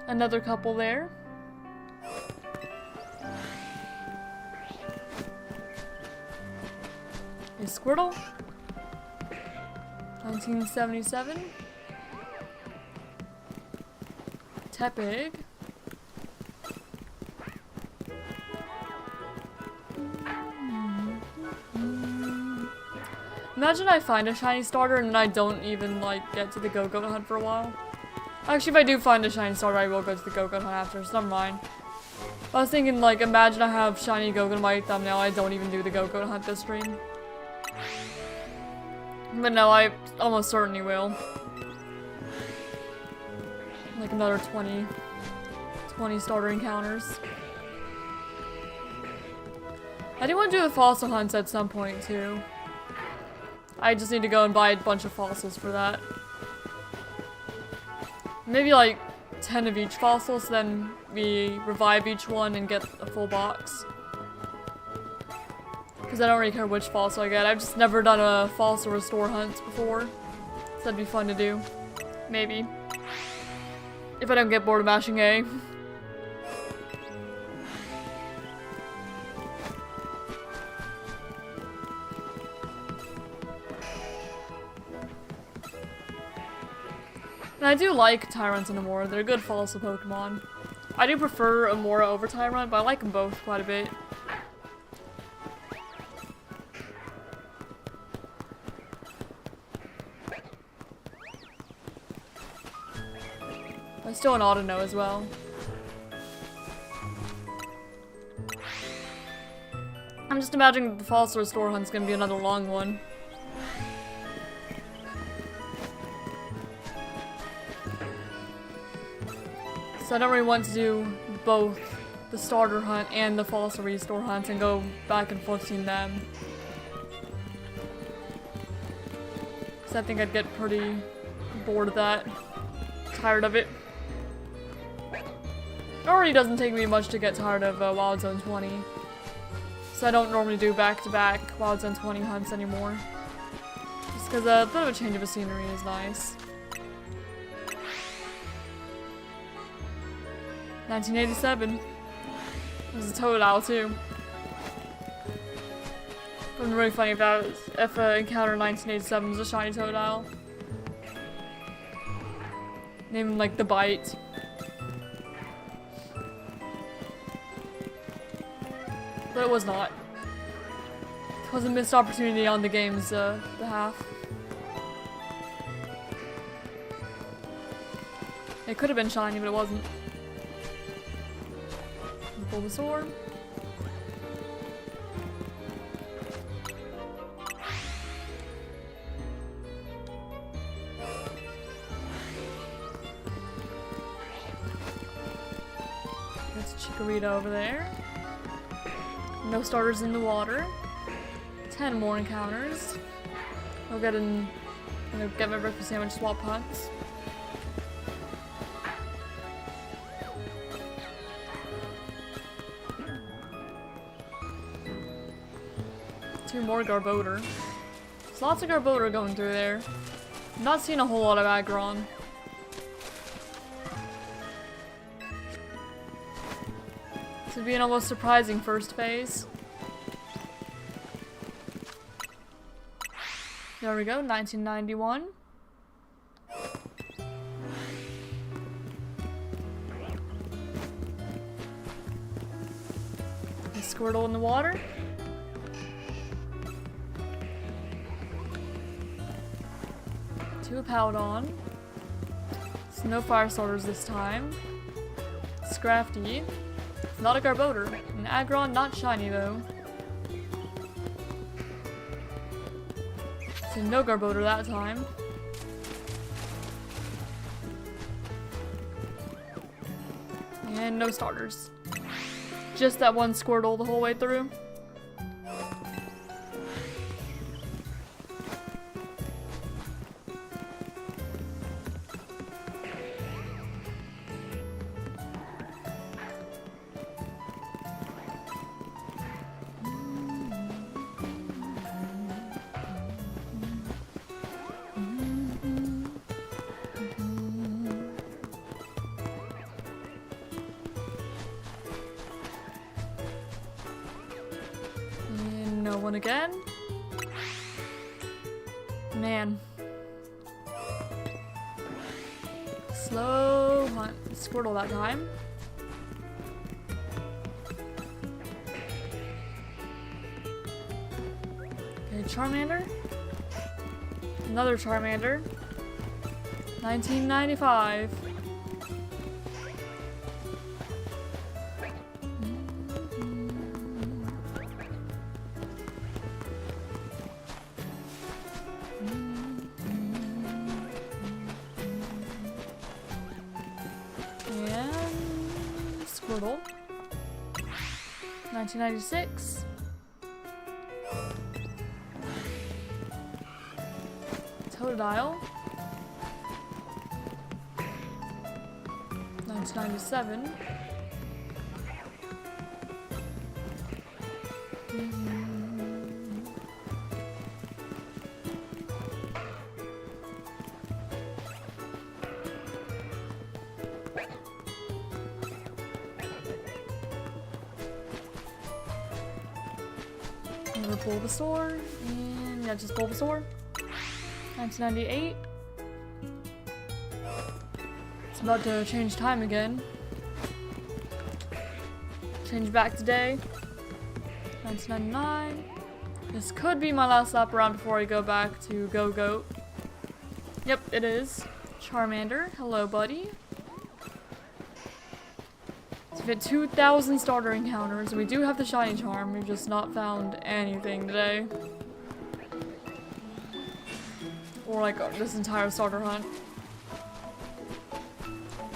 Another couple there. A Squirtle. 1977. Tepig. Imagine I find a shiny starter and then I don't even like get to the Gogoat hunt for a while. Actually, if I do find a shiny starter, I will go to the Gogoat hunt after, so never mind. I was thinking, like, imagine I have shiny Gogoat in my thumbnail, I don't even do the Gogoat hunt this stream. But no, I almost certainly will. Like another 20 starter encounters. I do want to do the fossil hunts at some point too. I just need to go and buy a bunch of fossils for that. Maybe like 10 of each fossil, so then we revive each one and get a full box. Because I don't really care which fossil I get. I've just never done a fossil restore hunt before. So that'd be fun to do. Maybe. If I don't get bored of mashing A. And I do like Tyrants and Amora. They're good fossil Pokemon. I do prefer Amora over Tyrant, but I like them both quite a bit. I still an Auto-No as well. I'm just imagining the fossil restore hunt's gonna be another long one. So I don't really want to do both the starter hunt and the fossil restore hunt and go back and forth between them. Because I think I'd get pretty bored of that. Tired of it. It already doesn't take me much to get tired of Wild Zone 20. So I don't normally do back-to-back Wild Zone 20 hunts anymore. Just because a bit of a change of scenery is nice. 1987. There's a Totodile too. It would be really funny if encounter 1987 was a shiny Totodile. Name him like the Bite. But it was not. It was a missed opportunity on the game's behalf. It could have been shiny, but it wasn't. Bulbasaur. That's Chikorita over there. No starters in the water. 10 more encounters. I'll get my breakfast sandwich swap hunts. Two more Garboater. There's lots of Garboater going through there. I'm not seeing a whole lot of Aggron. This would be an almost surprising first phase. There we go, 1991. A Squirtle in the water. Two Powdon. So no fire starters this time. Scrafty. Not a Garboater. An Aggron, not shiny though. So no Garboater that time. And no starters. Just that one Squirtle the whole way through. one again. Man. Slow hunt. Squirtle that time. Okay, Charmander. Another Charmander. 1995. And Squirtle. 1996. Totodile. 1997. Another Bulbasaur, and yeah, just Bulbasaur. 1998. It's about to change time again. Change back today. 1999. This could be my last lap around before I go back to Gogoat. Yep, it is. Charmander, hello buddy. We've hit 2,000 starter encounters, and we do have the shiny charm. We've just not found anything today. Or like this entire starter hunt.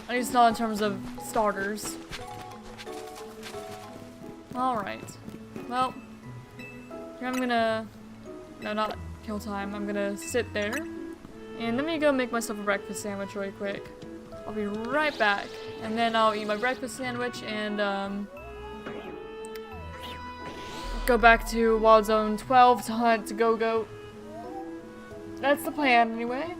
At least not in terms of starters. Alright. Well, here I'm gonna... No, not kill time. I'm gonna sit there. And let me go make myself a breakfast sandwich really quick. I'll be right back. And then I'll eat my breakfast sandwich and go back to Wild Zone 12 to hunt to Gogoat. That's the plan anyway.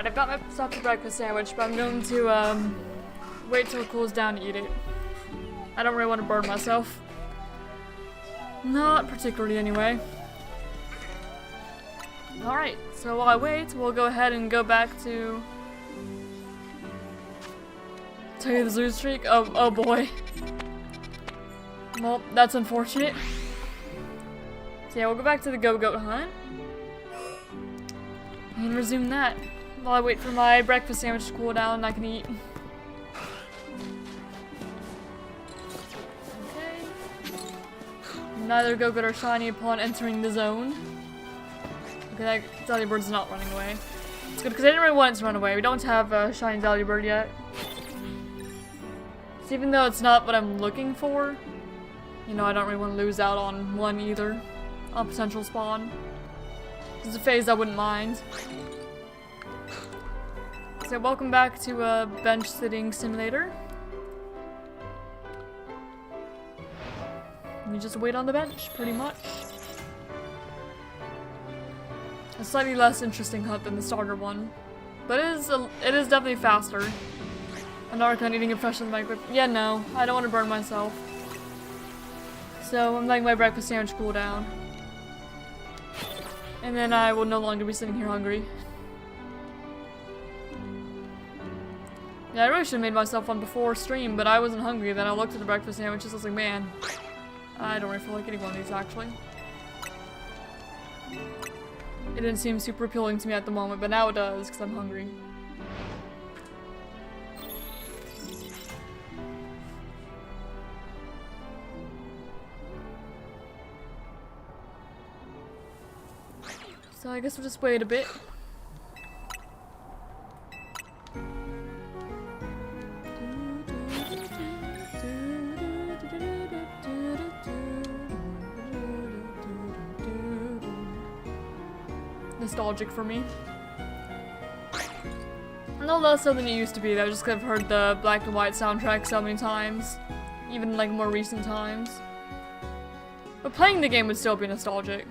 Alright, I've got myself a breakfast sandwich, but I'm going to wait till it cools down to eat it. I don't really want to burn myself. Not particularly, anyway. Alright, so while I wait, we'll go ahead and go back to... Tell you the zoo streak? Oh boy. Well, that's unfortunate. So yeah, we'll go back to the Gogoat hunt. And resume that. While I wait for my breakfast sandwich to cool down and I can eat. Neither Gogoat or shiny upon entering the zone. Okay, that Delibbird's not running away. It's good because I didn't really want it to run away. We don't have a shiny Delibird yet. So even though it's not what I'm looking for, you know, I don't really want to lose out on one either. On potential spawn. It's a phase I wouldn't mind. So welcome back to a bench sitting simulator. You just wait on the bench, pretty much. A slightly less interesting hunt than the starter one. But it is definitely faster. An Archon eating it fresh in the microwave. Yeah, no, I don't want to burn myself. So I'm letting my breakfast sandwich cool down. And then I will no longer be sitting here hungry. Yeah, I really should have made myself one before stream, but I wasn't hungry. Then I looked at the breakfast sandwiches and I was like, man, I don't really feel like eating one of these, actually. It didn't seem super appealing to me at the moment, but now it does, because I'm hungry. So I guess we'll just wait a bit. Nostalgic for me. No less so than it used to be though, just because I've heard the black and white soundtrack so many times. Even like more recent times. But playing the game would still be nostalgic.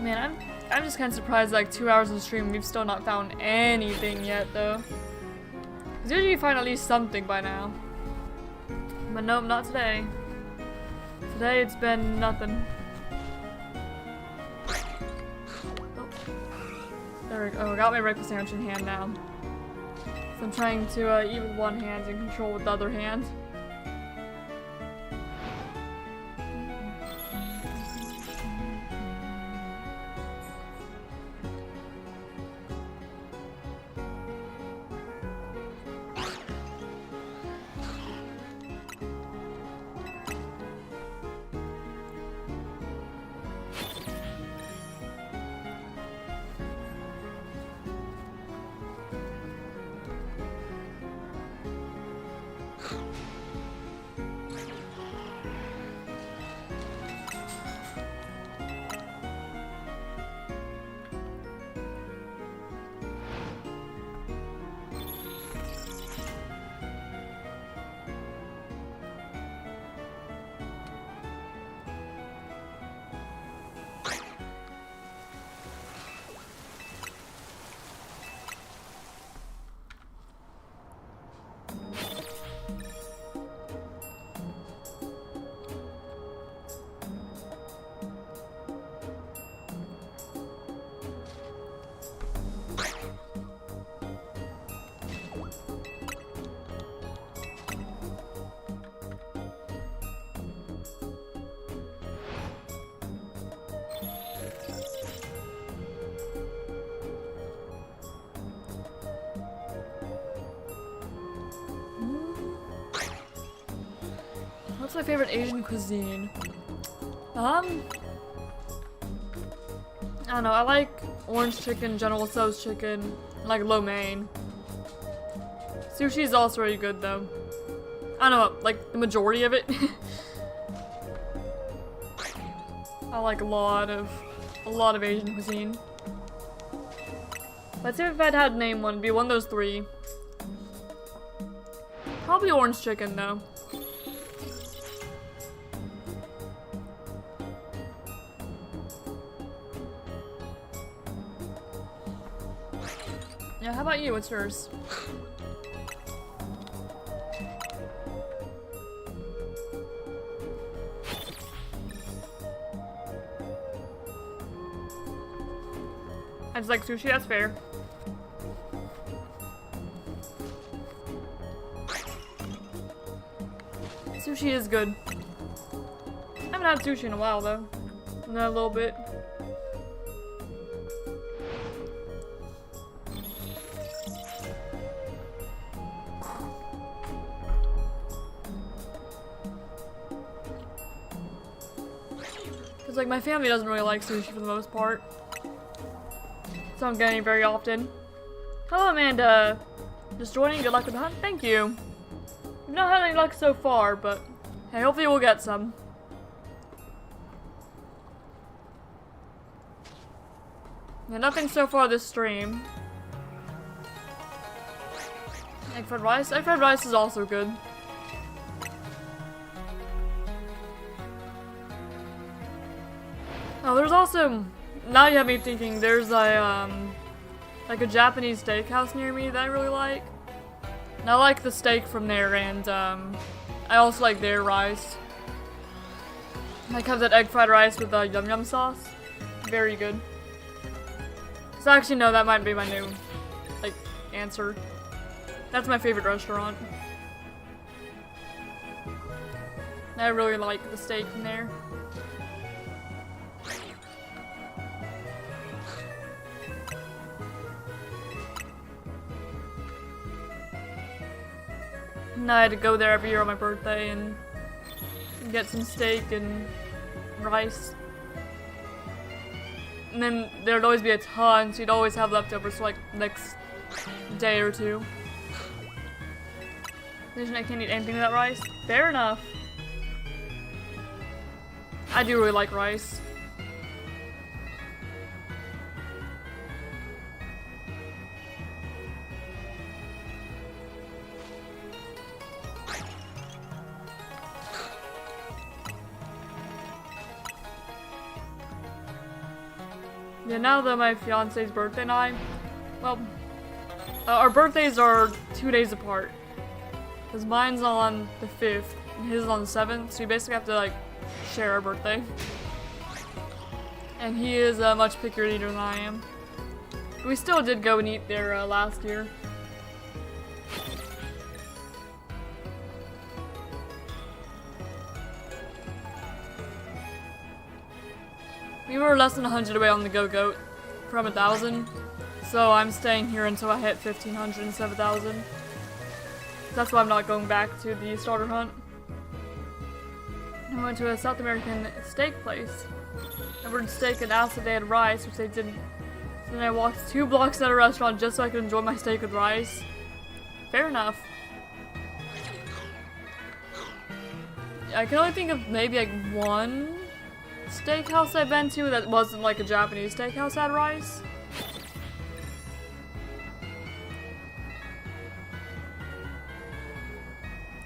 Man, I'm just kind of surprised, like 2 hours of stream, we've still not found anything yet, though. Because usually you find at least something by now. But nope, not today. Today it's been nothing. Oh. There we go. Oh, I got my breakfast sandwich in hand now. So I'm trying to eat with one hand and control with the other hand. What's my favorite Asian cuisine? I don't know, I like orange chicken, General Tso's chicken, I like lo mein. Sushi is also really good though. I don't know, like the majority of it. I like a lot of Asian cuisine. But if I'd had to name one, it'd be one of those three. Probably orange chicken though. Yeah, how about you? What's yours? I just like sushi, that's fair. Sushi is good. I haven't had sushi in a while though. Not a little bit. Cause like my family doesn't really like sushi for the most part. So I'm getting it very often. Hello Amanda! Just joining, good luck with the hunt, thank you. We've not had any luck so far, but hey, hopefully we'll get some. Yeah, nothing so far this stream. Egg fried rice? Egg fried rice is also good. Oh, there's also, now you have me thinking, there's a, like a Japanese steakhouse near me that I really like. And I like the steak from there, and, I also like their rice. Like, have that egg fried rice with the yum yum sauce. Very good. So actually, no, that might be my new, like, answer. That's my favorite restaurant. I really like the steak from there. And I had to go there every year on my birthday and get some steak and rice. And then there'd always be a ton, so you'd always have leftovers for like next day or two. I can't eat anything without rice. Fair enough. I do really like rice. Yeah, now that my fiance's birthday and I, well, our birthdays are 2 days apart. Because mine's on the 5th, and his is on the 7th, so we basically have to, like, share our birthday. And he is a much pickier eater than I am. But we still did go and eat there last year. We were less than 100 away on the Gogoat from 1,000, so I'm staying here until I hit 1,500 and 7,000. That's why I'm not going back to the starter hunt. I went to a South American steak place. I ordered steak and asked if they had rice, which they didn't. So then I walked 2 blocks at a restaurant just so I could enjoy my steak with rice. Fair enough. I can only think of maybe like one steakhouse I've been to that wasn't like a Japanese steakhouse had rice.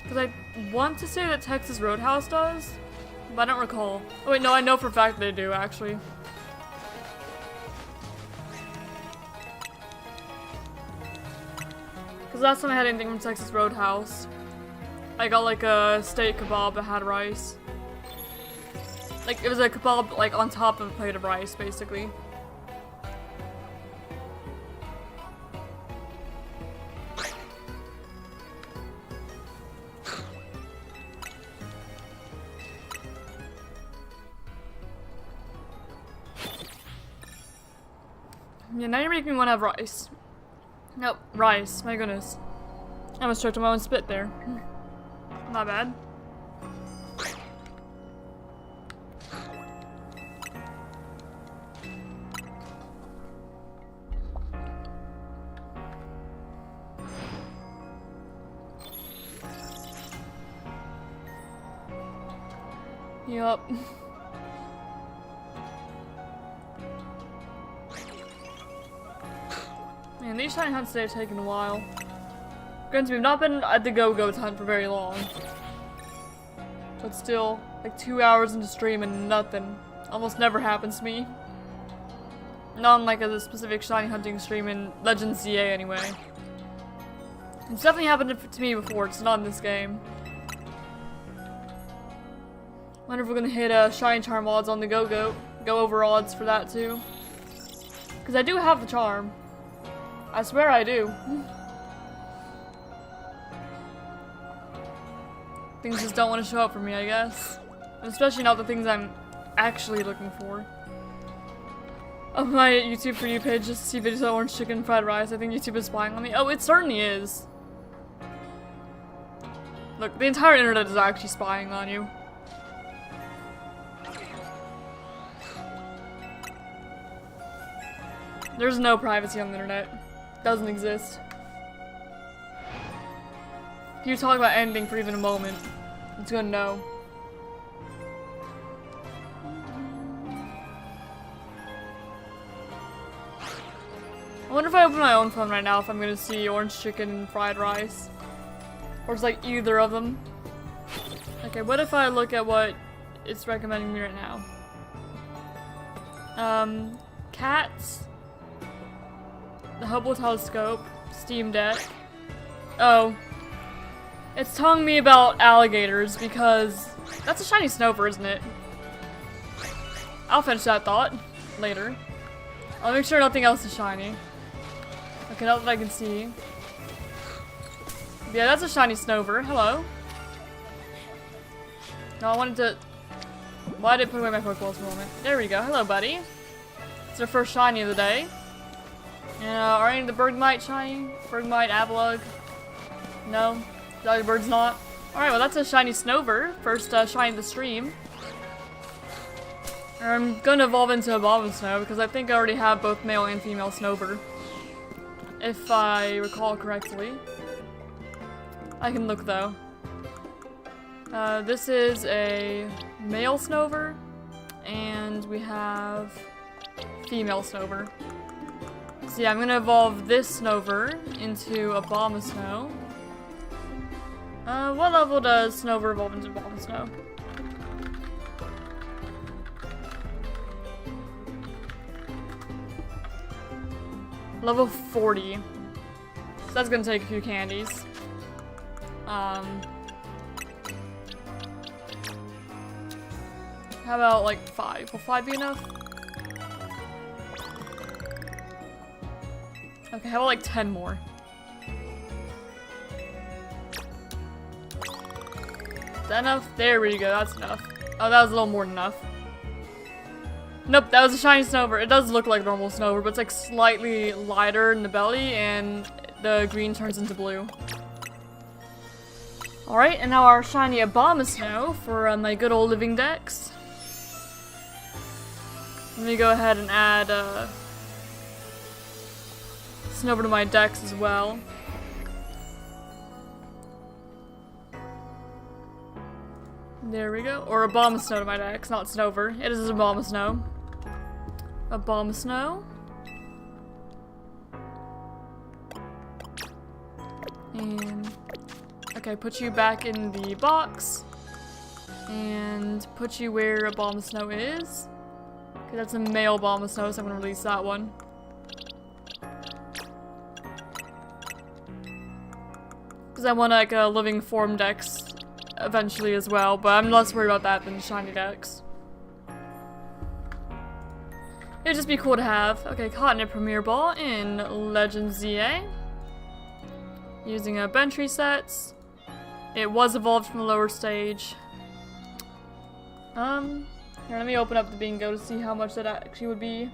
Because I want to say that Texas Roadhouse does, but I don't recall. Oh wait, no, I know for a fact they do actually. Because last time I had anything from Texas Roadhouse, I got like a steak kebab that had rice. Like, it was a kebab, like, on top of a plate of rice, basically. Yeah, now you're making me want to have rice. Nope, rice, my goodness. I almost choked on my own spit there. Not bad. Yup. Man, these shiny hunts today have taken a while. Granted, we've not been at the Gogoat hunt for very long. So it's still like 2 hours into stream and nothing. Almost never happens to me. Not on like a specific shiny hunting stream in Legends ZA anyway. It's definitely happened to me before, it's not in this game. Wonder if we're gonna hit shiny charm odds on the Gogoat. Go over odds for that too. Because I do have the charm. I swear I do. Things just don't want to show up for me, I guess. And especially not the things I'm actually looking for. Open my YouTube For You page just to see videos of orange chicken and fried rice. I think YouTube is spying on me. Oh, it certainly is. Look, the entire internet is actually spying on you. There's no privacy on the internet. Doesn't exist. If you talk about anything for even a moment, it's gonna know. I wonder if I open my own phone right now if I'm gonna see orange chicken and fried rice. Or it's like either of them. Okay, what if I look at what it's recommending me right now? Cats. The Hubble Telescope. Steam Deck. Oh. It's telling me about alligators because that's a shiny Snover, isn't it? I'll finish that thought later. I'll make sure nothing else is shiny. Okay, not that I can see. Yeah, that's a shiny Snover. Hello. No, I wanted to... Why did I put away my Pokeballs for a moment? There we go. Hello, buddy. It's our first shiny of the day. And are any of the Bergmite shiny? Bergmite, Avalugg? No? Bird's not? Alright, well that's a shiny Snover. First shiny of the stream. I'm gonna evolve into a Abomasnow because I think I already have both male and female Snover. If I recall correctly. I can look though. This is a male Snover. And we have female Snover. So yeah, I'm gonna evolve this Snover into a Abomasnow. What level does Snover evolve into Abomasnow? Level 40. So that's gonna take a few candies. How about like 5? Will 5 be enough? Okay, how about like 10 more? Is that enough? There we go, that's enough. Oh, that was a little more than enough. Nope, that was a shiny Snover. It does look like normal Snover, but it's like slightly lighter in the belly and the green turns into blue. Alright, and now our shiny Abomasnow for my good old living decks. Let me go ahead and add Snover to my decks as well. There we go. Or Abomasnow to my decks, not Snover. It is Abomasnow. Abomasnow. And okay, put you back in the box. And put you where Abomasnow is. Okay, that's a male Abomasnow, so I'm gonna release that one. Because I want like a living form decks eventually as well, but I'm less worried about that than shiny decks. It'd just be cool to have. Okay, Cottonit Premier Ball in Legends ZA. Using bench resets. It was evolved from the lower stage. Here, let me open up the bingo to see how much that actually would be.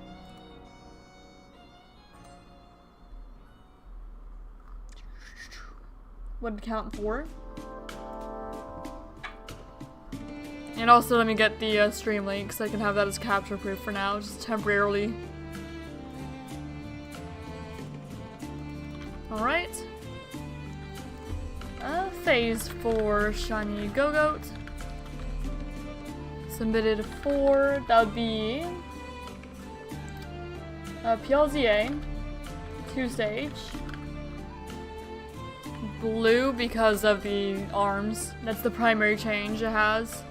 What did it count for? And also let me get the stream link so I can have that as capture proof for now, just temporarily. Alright. Phase 4 shiny Gogoat. Submitted 4, that would be PLZA, 2 stage, blue because of the arms. That's the primary change it has.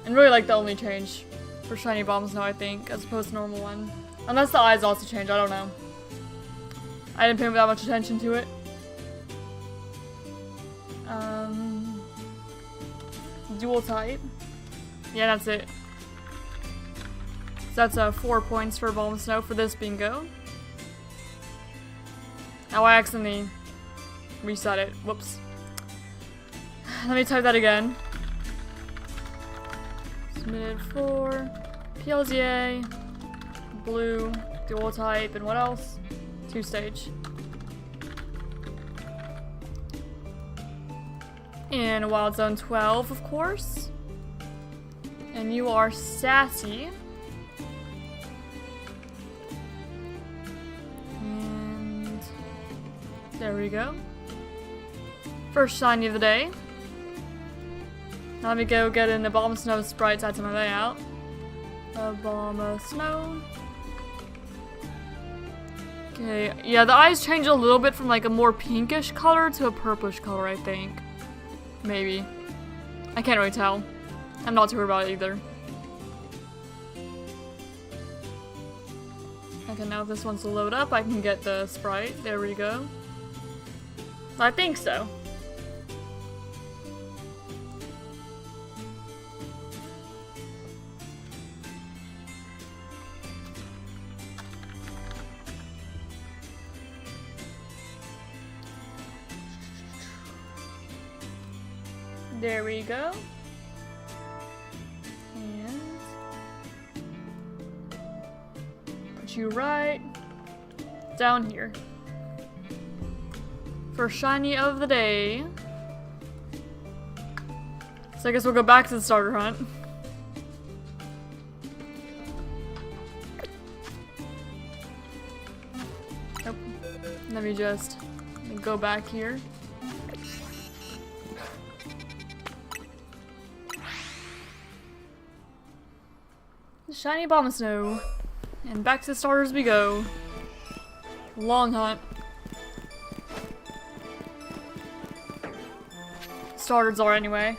And really like the only change for shiny bomb snow, I think, as opposed to normal one. Unless the eyes also change, I don't know. I didn't pay that much attention to it. Dual type. Yeah, that's it. So that's 4 points for Bomb Snow for this bingo. Oh, I accidentally reset it. Whoops. Let me type that again. Submitted for PLZA, blue, dual type, and what else? 2-stage. And Wild Zone 12, of course. And you are Sassy. And there we go. First shiny of the day. Now let me go get in the Bomb Snow sprites, add to my layout. Bomb Snow. Okay, yeah, the eyes change a little bit from like a more pinkish color to a purplish color, I think. Maybe. I can't really tell. I'm not too worried about it either. Okay, now if this wants to load up, I can get the sprite. There we go. I think so. There we go. And put you right down here. First shiny of the day. So I guess we'll go back to the starter hunt. Nope. Let me just go back here. Shiny Bomb Snow. And back to the starters we go. Long hunt. Starters are anyway.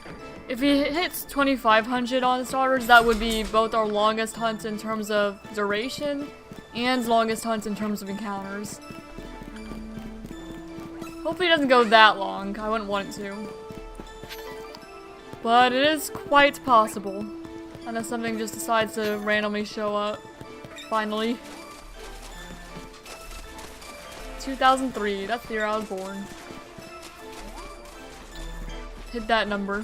If he hits 2,500 on the starters, that would be both our longest hunt in terms of duration and longest hunt in terms of encounters. Hopefully it doesn't go that long. I wouldn't want it to. But it is quite possible. Unless something just decides to randomly show up. Finally. 2003. That's the year I was born. Hit that number.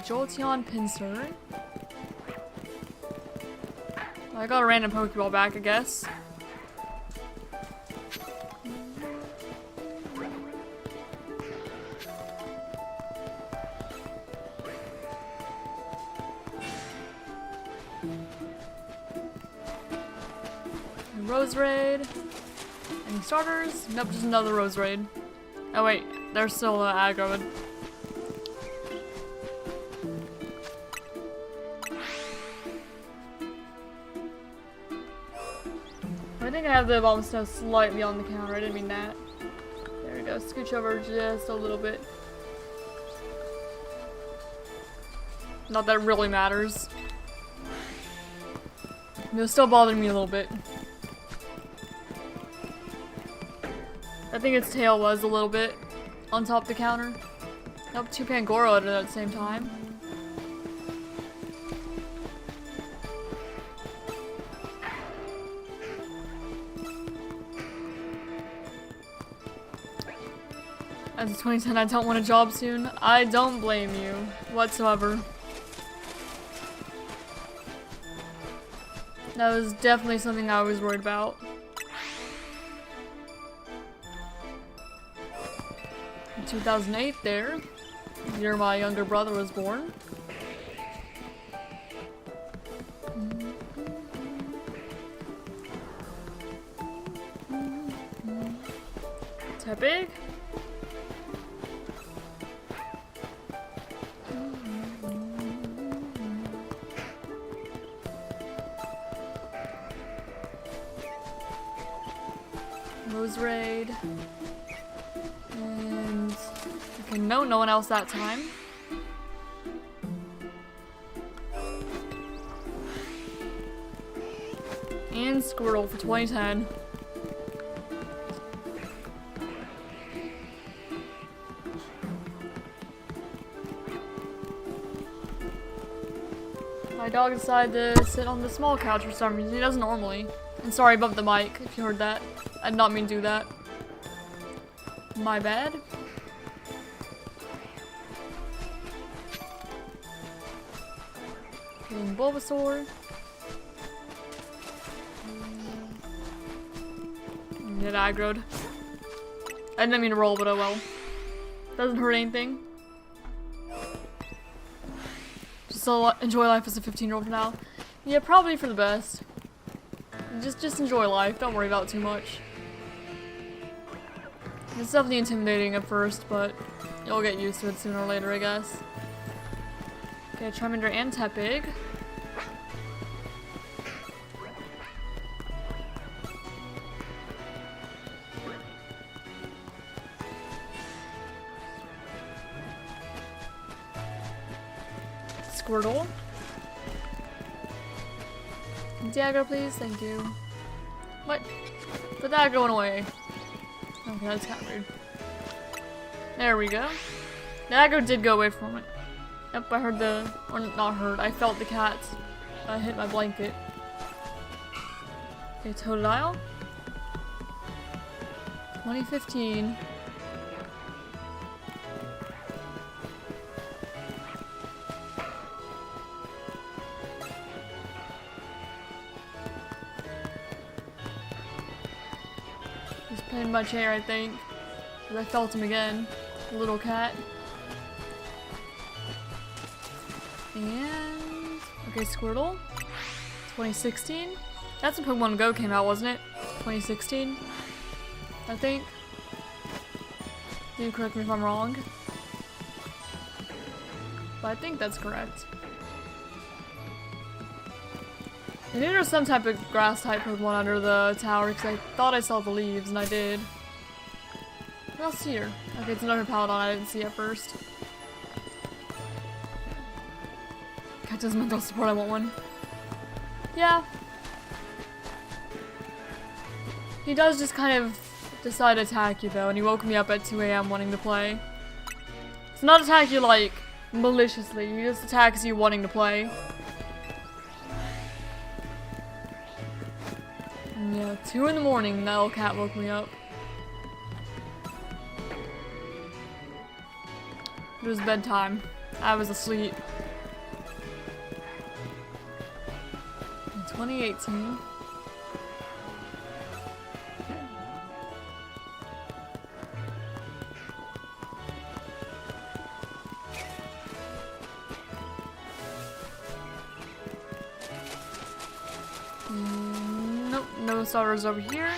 Jolteon Pinsir. I got a random Pokeball back, I guess. Rose Raid. Any starters? Nope, just another Rose Raid. Oh wait, there's still aggroed. I think I have the Bomb Snow slightly on the counter. I didn't mean that. There we go. Scooch over just a little bit. Not that it really matters. It was still bothering me a little bit. I think its tail was a little bit on top of the counter. Nope, 2 Pangoro at the same time. As a 2010, I don't want a job soon. I don't blame you whatsoever. That was definitely something I was worried about. In 2008 there, the year my younger brother was born. Tepig? Rose Raid. And okay, no one else that time. And Squirtle for 2010. My dog decided to sit on the small couch for some reason. He doesn't normally. And sorry, I bumped the mic if you heard that. I did not mean to do that. My bad. And Bulbasaur. Get aggroed. I didn't mean to roll, but oh well. Doesn't hurt anything. Just enjoy life as a 15-year-old for now. Yeah, probably for the best. Just enjoy life. Don't worry about it too much. It's definitely intimidating at first, but you'll get used to it sooner or later, I guess. Okay, Charmander and Tepig. Squirtle. Diago, please. Thank you. What? Put that going away. Okay, that's kind of rude. There we go. Diago did go away from it. Yep, I heard the... or not heard. I felt the cat hit my blanket. Okay, Totodile. 2015. He's playing in my chair, I think. Because I felt him again. The little cat. And... okay, Squirtle. 2016. That's when Pokemon Go came out, wasn't it? 2016? I think. You correct me if I'm wrong. But I think that's correct. I knew there was some type of grass-type Pokemon under the tower because I thought I saw the leaves, and I did. What else here? Okay, it's another Paladon I didn't see at first. Cat does mental support, I want one. Yeah. He does just kind of decide to attack you though, and he woke me up at 2 AM wanting to play. It's not attack you like maliciously, he just attacks you wanting to play. And yeah, 2 in the morning, that little cat woke me up. It was bedtime. I was asleep. In 2018. Nope, no starters over here.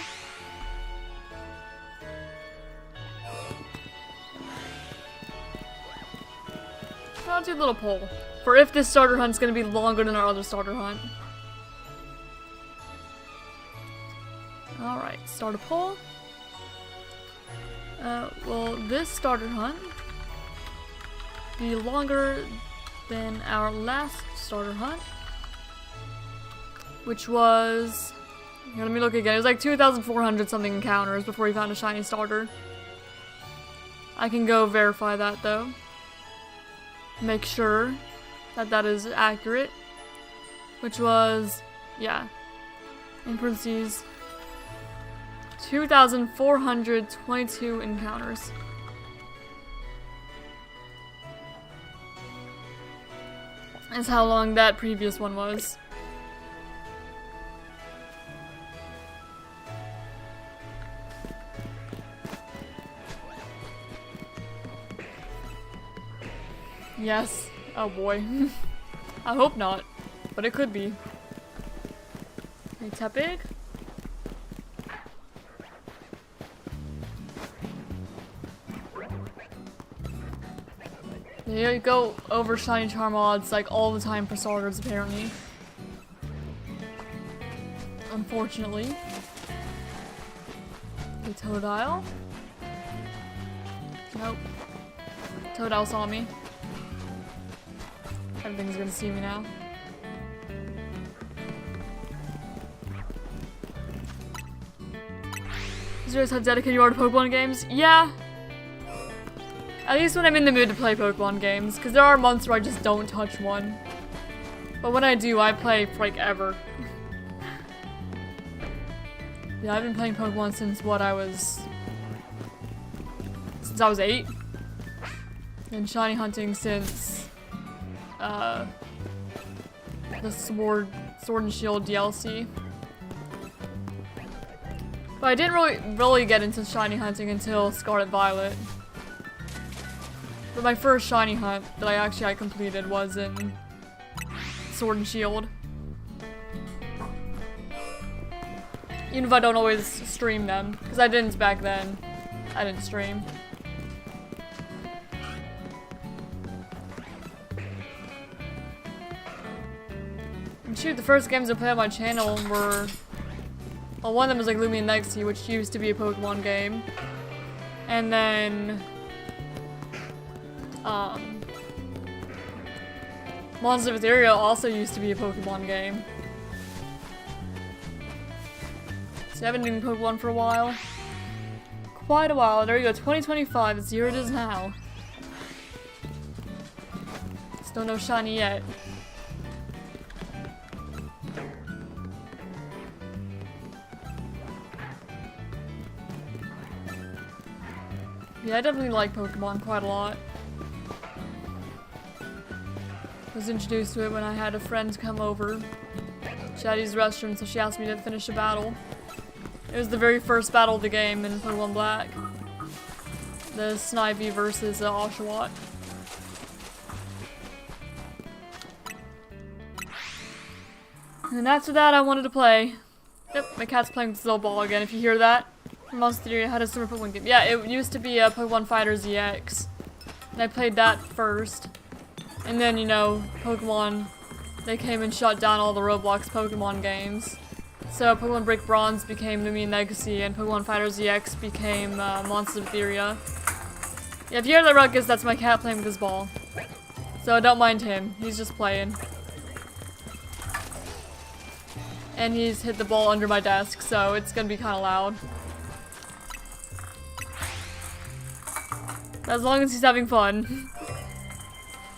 I'll do a little poll for if this starter hunt's gonna be longer than our other starter hunt. Alright, start a poll. Will this starter hunt be longer than our last starter hunt? Which was... here, let me look again. It was like 2,400 something encounters before we found a shiny starter. I can go verify that though. Make sure that that is accurate. Which was... yeah. In parentheses... 2,422 encounters. That's how long that previous one was. Yes. Oh boy. I hope not, but it could be. Hey, Tepig? You go over shiny charm odds like all the time for starters apparently. Unfortunately. The Totodile? Nope. Totodile saw me. Everything's gonna see me now. Is yours how dedicated you are to Pokemon games? Yeah. At least when I'm in the mood to play Pokemon games, because there are months where I just don't touch one. But when I do, I play for like ever. Yeah, I've been playing Pokemon since what since I was 8. And shiny hunting since the Sword and Shield DLC. But I didn't really get into shiny hunting until Scarlet Violet. But my first shiny hunt that I completed was in Sword and Shield. Even if I don't always stream them, because I didn't back then. I didn't stream. And shoot, the first games I played on my channel were... Well, one of them was like Lumion Legacy, which used to be a Pokemon game. And then... Monsters of Ethereal also used to be a Pokemon game. So I haven't been Pokemon for a while. Quite a while. There you go, 2025. It's here it is now. Still no shiny yet. Yeah, I definitely like Pokemon quite a lot. I was introduced to it when I had a friend come over. She had to use the restroom, so she asked me to finish a battle. It was the very first battle of the game in Pokemon Black. The Snivy versus Oshawott. And after that, I wanted to play. Yep, my cat's playing with the ball again, if you hear that. Monster Theory had a summer Pokemon game. Yeah, it used to be a Pokemon Fighters EX. And I played that first. And then, you know, Pokemon, they came and shut down all the Roblox Pokemon games. So Pokemon Break Bronze became Lumion Legacy, and Pokemon Fighters EX became Monsters of Etheria. Yeah, if you hear that ruckus, that's my cat playing with his ball. So don't mind him, he's just playing. And he's hit the ball under my desk, so it's gonna be kinda loud. As long as he's having fun.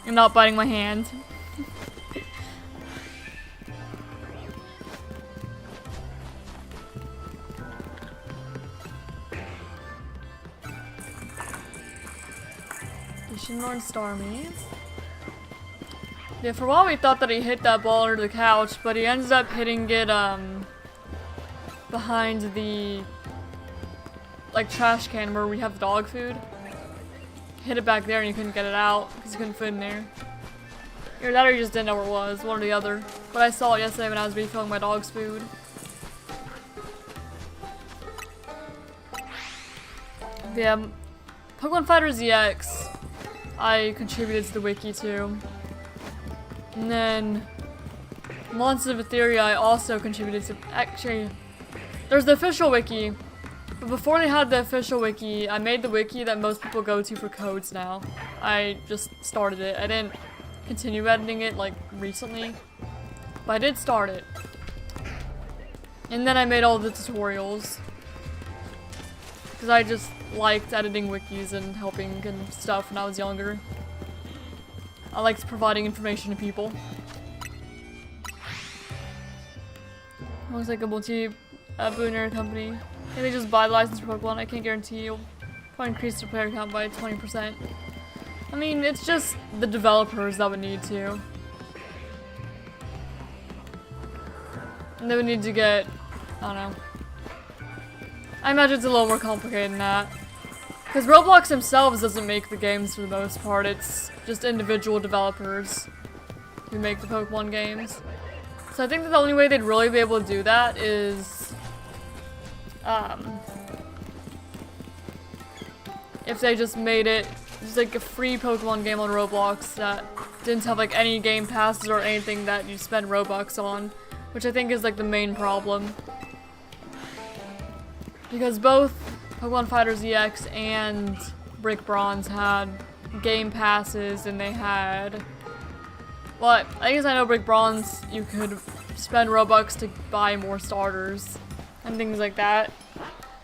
And not biting my hand. Shinlord Starmie. Yeah, for a while we thought that he hit that ball under the couch, but he ended up hitting it behind the like trash can where we have the dog food. Hit it back there and you couldn't get it out because you couldn't fit in there. Either that or you just didn't know where it was, one or the other. But I saw it yesterday when I was refilling my dog's food. But yeah, Pokemon Fighters EX, I contributed to the wiki too. And then Monsters of Etheria I also contributed to. Actually, there's the official wiki. But before they had the official wiki, I made the wiki that most people go to for codes now. I just started it. I didn't continue editing it like recently, but I did start it. And then I made all the tutorials. Because I just liked editing wikis and helping and stuff when I was younger. I liked providing information to people. Looks like a multi-billionaire company. Can they just buy the license for Pokemon? I can't guarantee you'll probably increase the player count by 20%. I mean, it's just the developers that would need to. And they would need to get, I don't know. I imagine it's a little more complicated than that. Because Roblox themselves doesn't make the games for the most part, it's just individual developers who make the Pokemon games. So I think that the only way they'd really be able to do that is if they just made it just like a free Pokemon game on Roblox that didn't have like any game passes or anything that you spend Robux on, which I think is like the main problem. Because both Pokemon Fighters EX and Brick Bronze had game passes, and they had, well, I guess I know Brick Bronze, you could spend Robux to buy more starters and things like that.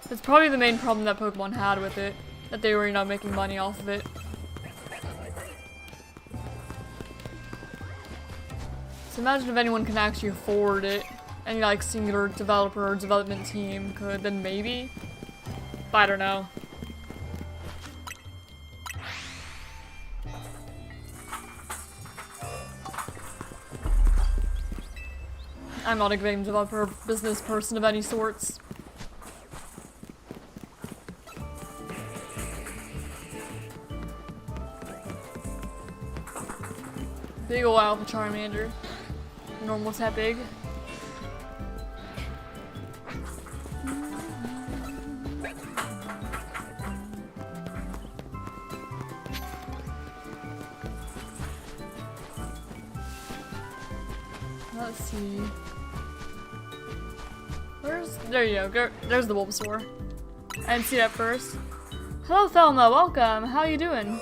That's probably the main problem that Pokemon had with it, that they were, you know, making money off of it. So imagine if anyone can actually afford it, any like singular developer or development team could, then maybe. But I don't know. I'm not a game developer, business person of any sorts. Big ol' Alpha Charmander. Normal Tepig. Let's see. There you go. There's the Bulbasaur. I didn't see that first. Hello Thelma, welcome. How you doing?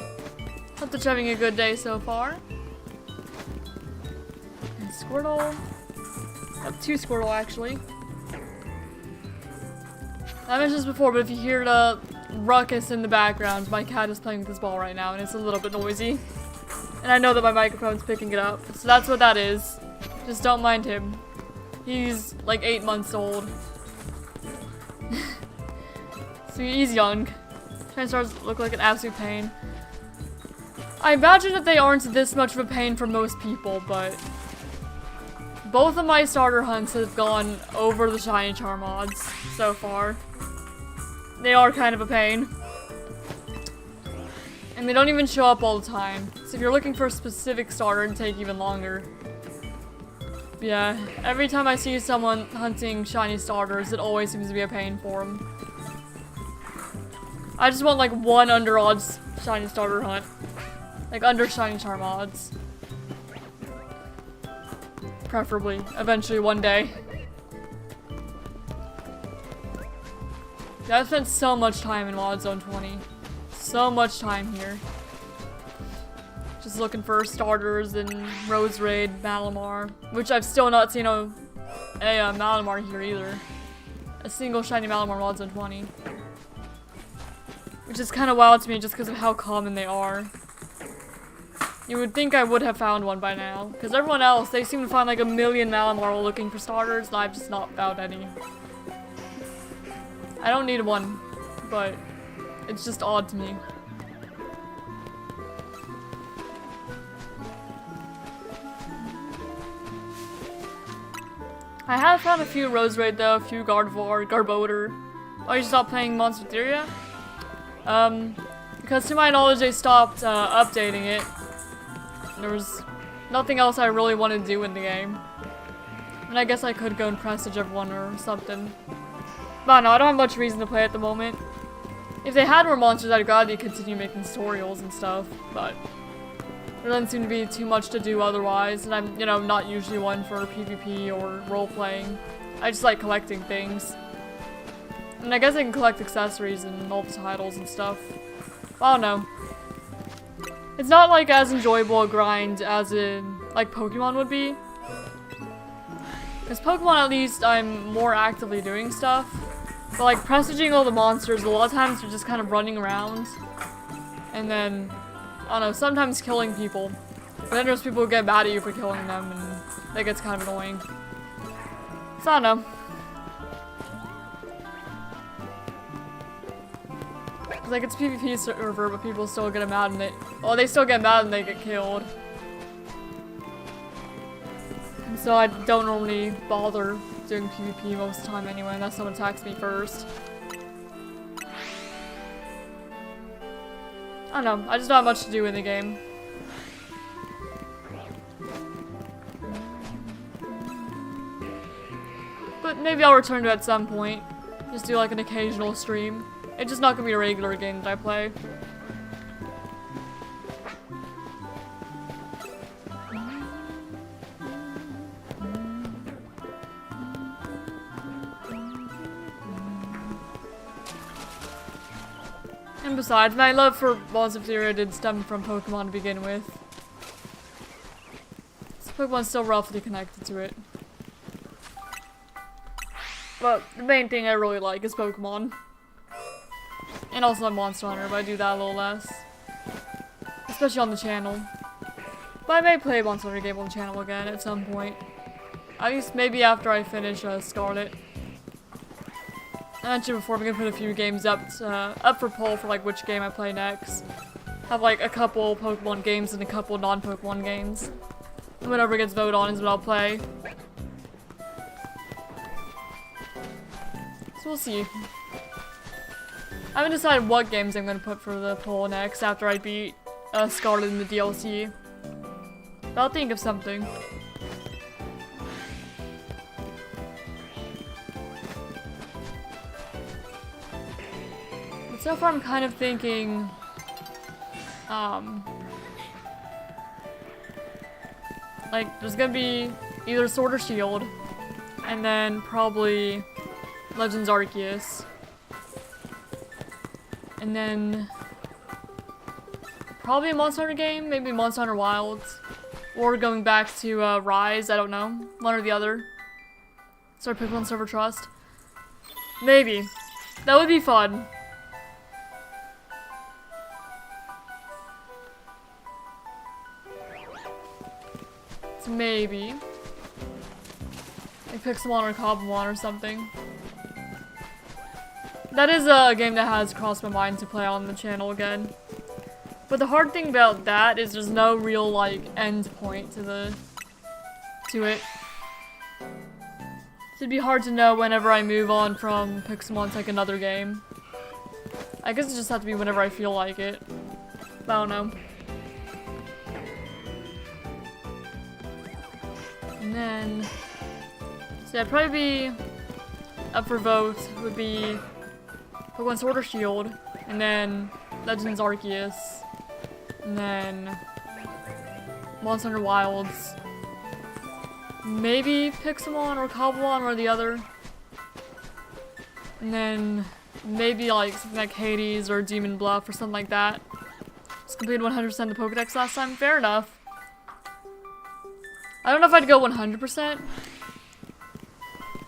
Hope that you're having a good day so far. And Squirtle. Oh, 2 Squirtle actually. I mentioned this before, but if you hear the ruckus in the background, my cat is playing with this ball right now and it's a little bit noisy. And I know that my microphone's picking it up, so that's what that is. Just don't mind him. He's like 8 months old. So he's young. Transstars look like an absolute pain. I imagine that they aren't this much of a pain for most people, but both of my starter hunts have gone over the shiny charm odds so far. They are kind of a pain. And they don't even show up all the time. So if you're looking for a specific starter, it'd take even longer. Yeah, every time I see someone hunting shiny starters, it always seems to be a pain for them. I just want like 1 under odds shiny starter hunt. Like under shiny charm odds. Preferably, eventually one day. Yeah, I've spent so much time in Wild Zone 20. So much time here. Just looking for starters in Rose Raid, Malamar, which I've still not seen a Malamar here either. A single shiny Malamar in Wild Zone 20. Which is kind of wild to me just because of how common they are. You would think I would have found one by now, because everyone else, they seem to find like a million Malamar while looking for starters, and I've just not found any. I don't need one, but it's just odd to me. I have found a few Rose Raid though, a few Gardevoir, Garbodor. Oh, you stopped playing Monsteria? Because to my knowledge they stopped updating it. There was nothing else I really wanted to do in the game. And I guess I could go and prestige everyone or something. But no, I don't have much reason to play at the moment. If they had more monsters, I'd gladly continue making tutorials and stuff, but there doesn't seem to be too much to do otherwise, and I'm, you know, not usually one for PvP or role-playing. I just like collecting things. And I guess I can collect accessories and all the titles and stuff. I don't know. It's not like as enjoyable a grind as in like Pokemon would be. Because Pokemon, at least, I'm more actively doing stuff. But like prestiging all the monsters, a lot of times you're just kind of running around. And then, I don't know, sometimes killing people. But then there's people who get mad at you for killing them, and that gets kind of annoying. So I don't know. Like, it's PvP server, but people still get mad and they still get mad and they get killed. And so I don't normally bother doing PvP most of the time anyway, unless someone attacks me first. I don't know, I just don't have much to do in the game. But maybe I'll return to it at some point. Just do like an occasional stream. It's just not gonna be a regular game that I play. And besides, my love for Balls of Fury did stem from Pokemon to begin with. So Pokemon's still roughly connected to it. But the main thing I really like is Pokemon. And also Monster Hunter, but I do that a little less. Especially on the channel. But I may play a Monster Hunter game on the channel again at some point. At least maybe after I finish Scarlet. I mentioned before, I'm gonna put a few games up for poll for like which game I play next. Have like a couple Pokemon games and a couple non-Pokemon games. And whatever gets voted on is what I'll play. So we'll see. I haven't decided what games I'm gonna put for the poll next after I beat Scarlet in the DLC. But I'll think of something. But so far I'm kind of thinking, like, there's gonna be either Sword or Shield, and then probably Legends Arceus. And then probably a Monster Hunter game, maybe Monster Hunter Wilds. Or going back to Rise, I don't know. One or the other. Start Pokemon Server Trust. Maybe. That would be fun. So maybe. Like Pixelmon or Cobblemon or something. That is a game that has crossed my mind to play on the channel again. But the hard thing about that is there's no real, like, end point to it. It'd be hard to know whenever I move on from Pixelmon to like another game. I guess it just has to be whenever I feel like it. I don't know. And then, so yeah, probably be up for vote would be Pokemon Sword or Shield, and then Legends Arceus, and then Monster Hunter Wilds, maybe Pixelmon or Cobblemon or the other, and then maybe like something like Hades or Demon Bluff or something like that. Just completed 100% the Pokedex last time. Fair enough. I don't know if I'd go 100%,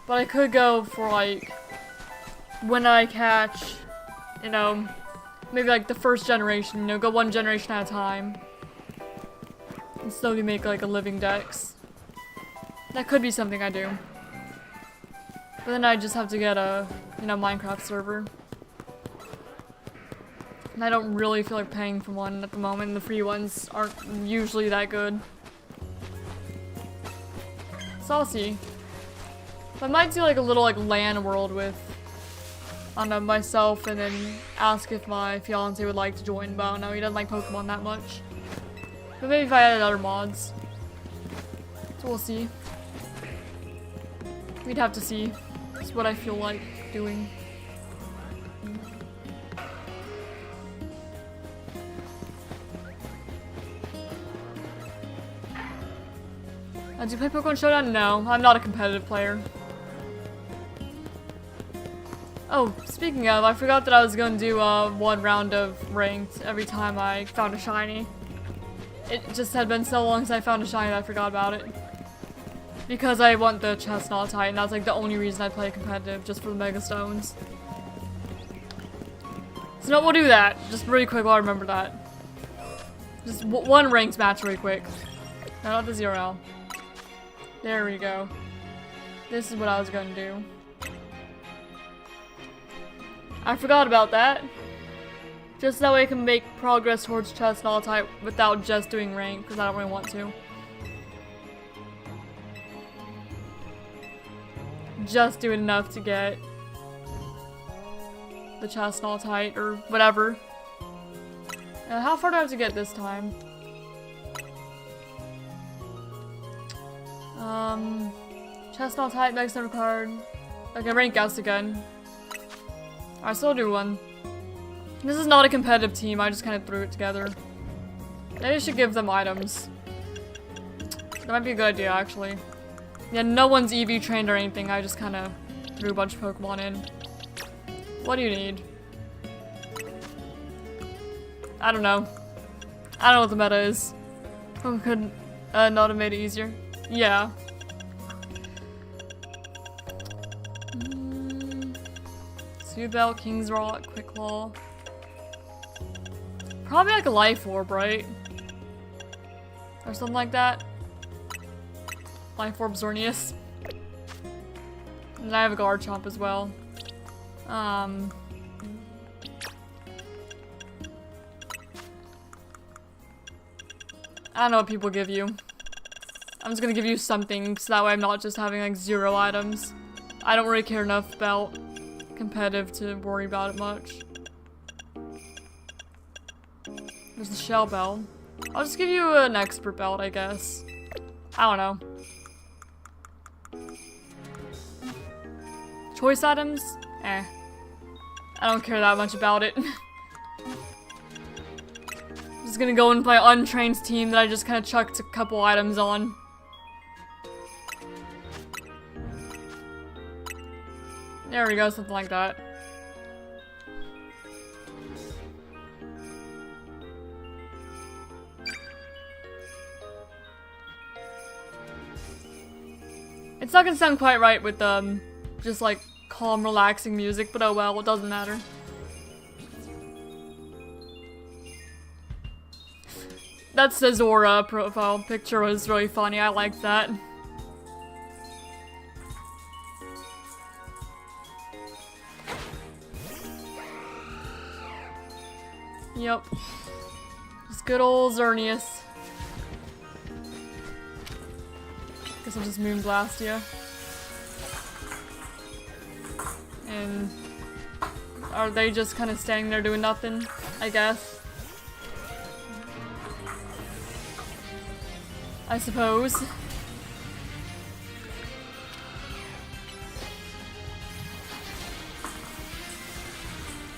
but I could go for like when I catch, you know, maybe like the first generation, you know, go one generation at a time and slowly make like a living dex. That could be something I do. But then I just have to get a, you know, Minecraft server. And I don't really feel like paying for one at the moment, and the free ones aren't usually that good. So I'll see. I might do like a little like LAN world with, I don't know, myself, and then ask if my fiance would like to join, but I don't know, he doesn't like Pokemon that much. But maybe if I added other mods. So we'll see. We'd have to see. It's what I feel like doing. Do you play Pokemon Showdown? No, I'm not a competitive player. Oh, speaking of, I forgot that I was going to do one round of ranked every time I found a shiny. It just had been so long since I found a shiny that I forgot about it. Because I want the Chestnut type, and that's like the only reason I play competitive, just for the Mega Stones. So no, we'll do that. Just really quick while I remember that. Just one ranked match really quick. No, not the 0L. There we go. This is what I was gonna do. I forgot about that. Just that way I can make progress towards Chestnut type without just doing rank, because I don't really want to. Just do enough to get the Chestnut type or whatever. How far do I have to get this time? Chestnut type, next number card. Okay, rank Gauss again. I still do one. This is not a competitive team, I just kind of threw it together. Maybe I should give them items. That might be a good idea, actually. Yeah, no one's EV trained or anything, I just kind of threw a bunch of Pokemon in. What do you need? I don't know. I don't know what the meta is. Who could not have made it easier? Yeah. Soothe Belt, King's Rock, Quick Claw. Probably like a Life Orb, right? Or something like that. Life Orb Xerneas. And I have a Garchomp as well. I don't know what people give you. I'm just gonna give you something so that way I'm not just having like 0 items. I don't really care enough about competitive to worry about it much. There's the Shell Bell. I'll just give you an Expert Belt, I guess. I don't know. Choice items? Eh. I don't care that much about it. Just gonna go and play Untrained's team that I just kind of chucked a couple items on. There we go, something like that. It's not gonna sound quite right with just like calm, relaxing music, but oh well, it doesn't matter. That's the Zora profile picture was really funny, I liked that. Yep. Just good old Xerneas. Guess I'll just Moonblast you. And are they just kind of standing there doing nothing? I guess. I suppose.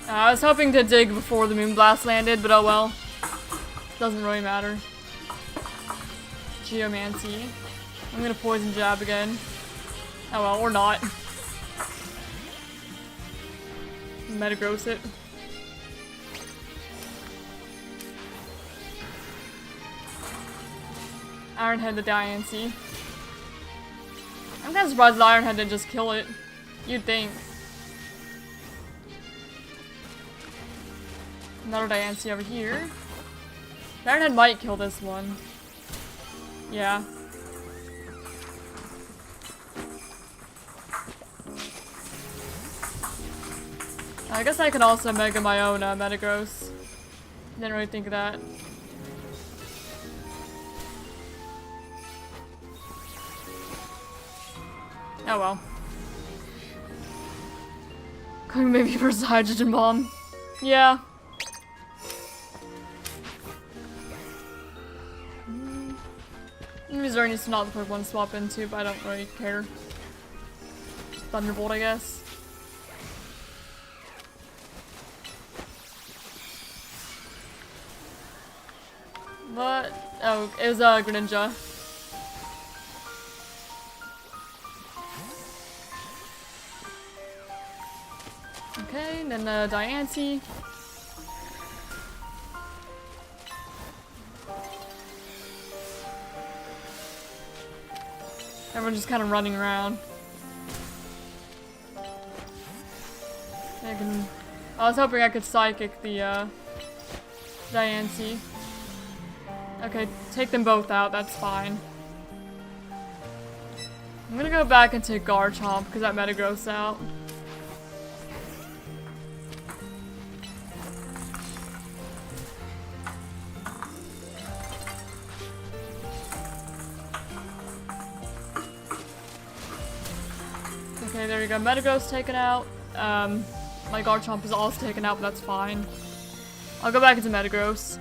I was hoping to dig before the Moonblast landed, but oh well. Doesn't really matter. Geomancy. I'm gonna Poison Jab again. Oh well, or not. Metagross it. Ironhead the Diancie. I'm kinda surprised the Ironhead didn't just kill it. You'd think. Another Diancie over here. The Ironhead might kill this one. Yeah. I guess I could also Mega my own Metagross. Didn't really think of that. Oh well. Going maybe versus Hydrogen Bomb. Yeah. Xerneas is not the Pokemon to swap into, but I don't really care. Just Thunderbolt, I guess. But oh, it was Greninja. Okay, and then Diancie. Everyone's just kind of running around. I was hoping I could Psychic the Diancie. Okay, take them both out, that's fine. I'm gonna go back and take Garchomp because that Metagross out. Okay, there you go. Metagross taken out. My Garchomp is also taken out, but that's fine. I'll go back into Metagross.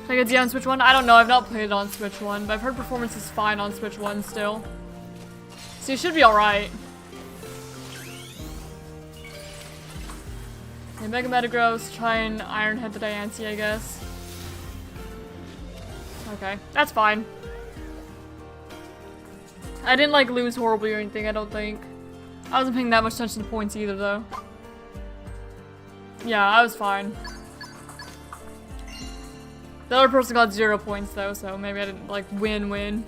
Can I get Z on Switch 1? I don't know, I've not played it on Switch 1, but I've heard performance is fine on Switch 1 still. So you should be alright. Okay, Mega Metagross, try and Ironhead the Diancie, I guess. Okay, that's fine. I didn't like lose horribly or anything, I don't think. I wasn't paying that much attention to points either, though. Yeah, I was fine. The other person got 0 points though, so maybe I didn't like win.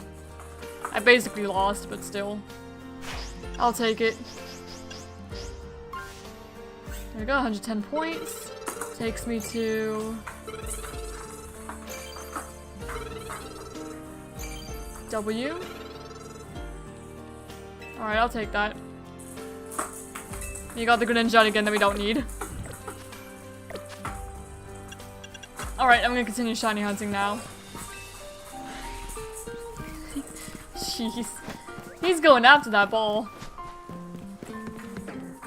I basically lost, but still. I'll take it. There we go, 110 points. Takes me to... W. Alright, I'll take that. You got the Greninja again that we don't need. Alright, I'm gonna continue shiny hunting now. Jeez. He's going after that ball.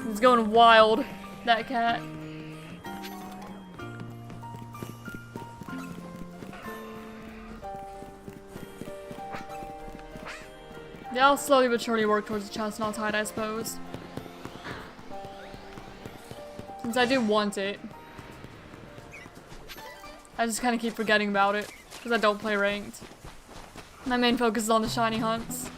He's going wild, that cat. Yeah, I'll slowly but surely work towards the chestnut hide, I suppose. Since I do want it. I just kind of keep forgetting about it, because I don't play ranked. My main focus is on the shiny hunts.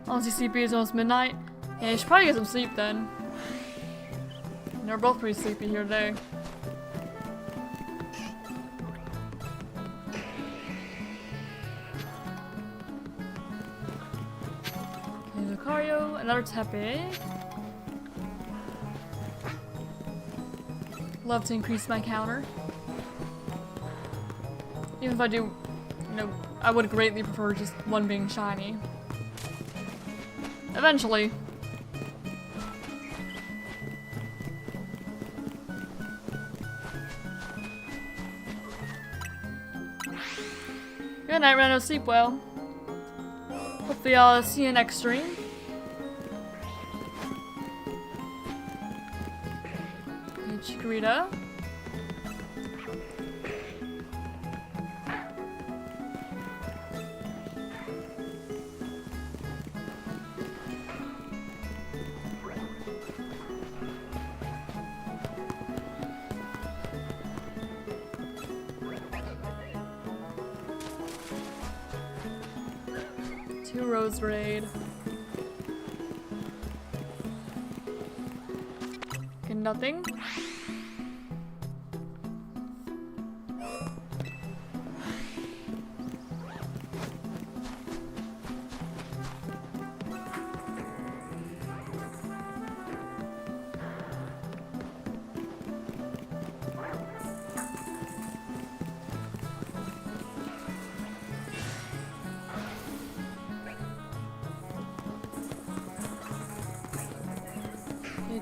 Honestly, CP is almost midnight. Yeah, you should probably get some sleep then. They're both pretty sleepy here today. Okay, Lucario, another Tepig. Love to increase my counter. Even if I do, you know, I would greatly prefer just one being shiny. Eventually. Good night, Reno. Sleep well. Hopefully I'll see you next stream. Okay, Chikorita. Rose Raid. Okay, nothing.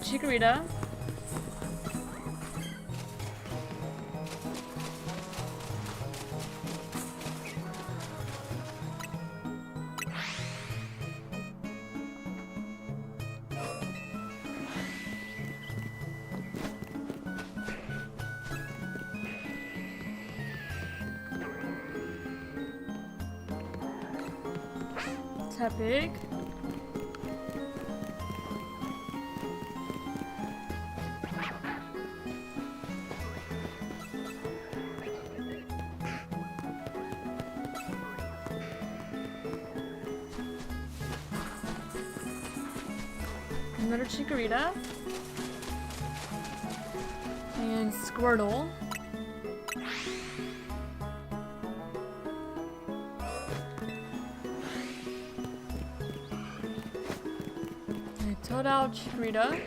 Chikorita. Tepig. Another Chikorita. And Squirtle. Okay, Totodile, Chikorita.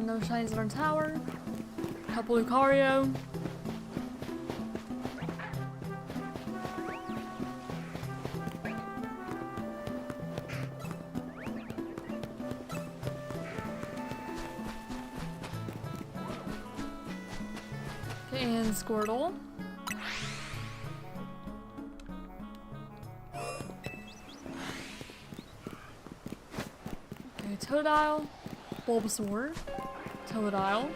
No shinies in our tower. Couple Lucario. And Squirtle. Okay, Totodile, Bulbasaur, Totodile.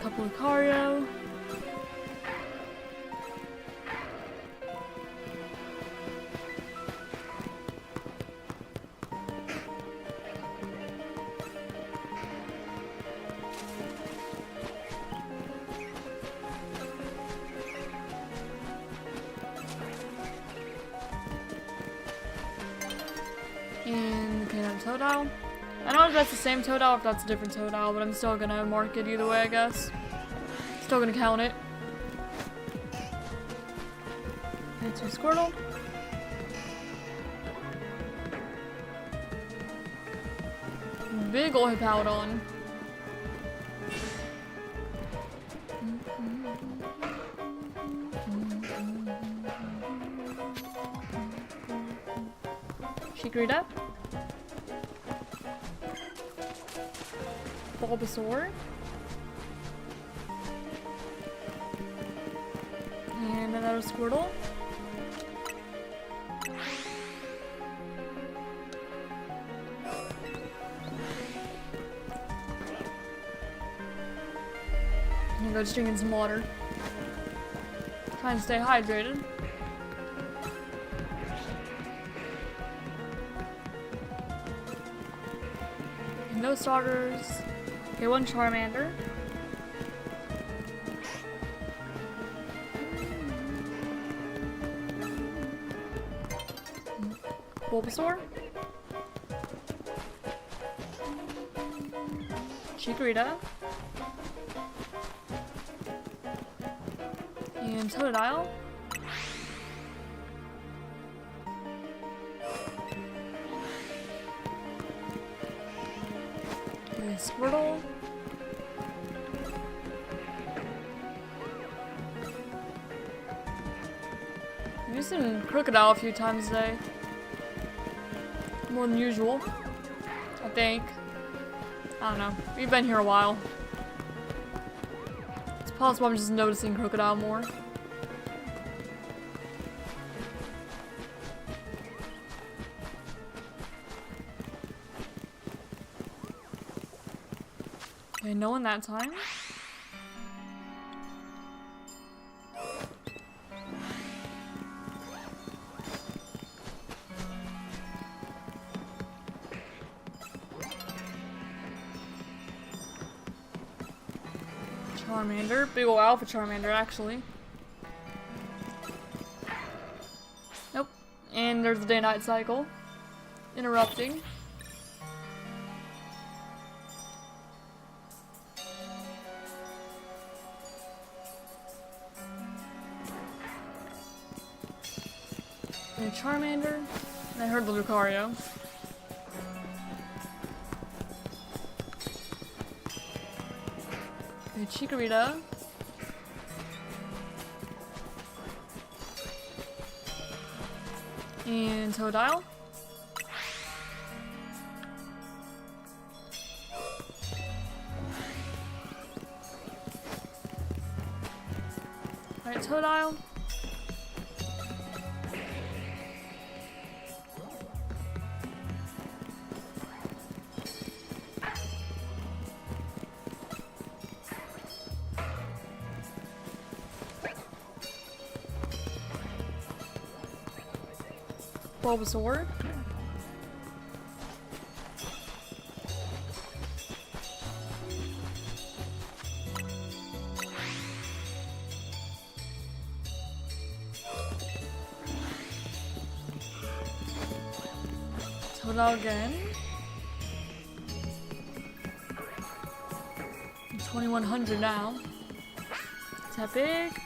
Couple Lucario. Totodile. I don't know if that's the same Totodile or if that's a different Totodile, but I'm still gonna mark it either way, I guess. Still gonna count it. It's a Squirtle. Big ol' Hippowdon. Chikorita. Bulbasaur. And another Squirtle. I'm just drinking some water. Trying to stay hydrated. No starters. Okay, one Charmander. Bulbasaur. Chikorita. And Totodile. Okay, Squirtle. I'm using Crocodile a few times today. More than usual, I think. I don't know. We've been here a while. It's possible I'm just noticing Crocodile more. Okay, no one that time. Charmander. Big ol' Alpha Charmander, actually. Nope. And there's the day-night cycle. Interrupting. And a Charmander. And I heard the Lucario. Okay, Chikorita. And Totodile. Alright, Totodile. Bulbasaur. Totodile again. 2100 now. Tepig.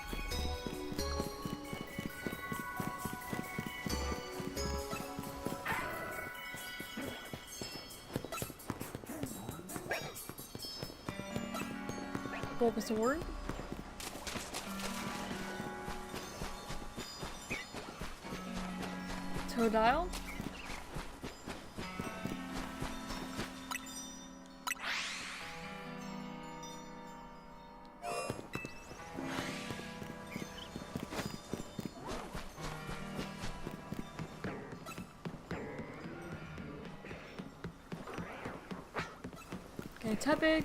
Bulbasaur. Totodile. Okay, Tepig.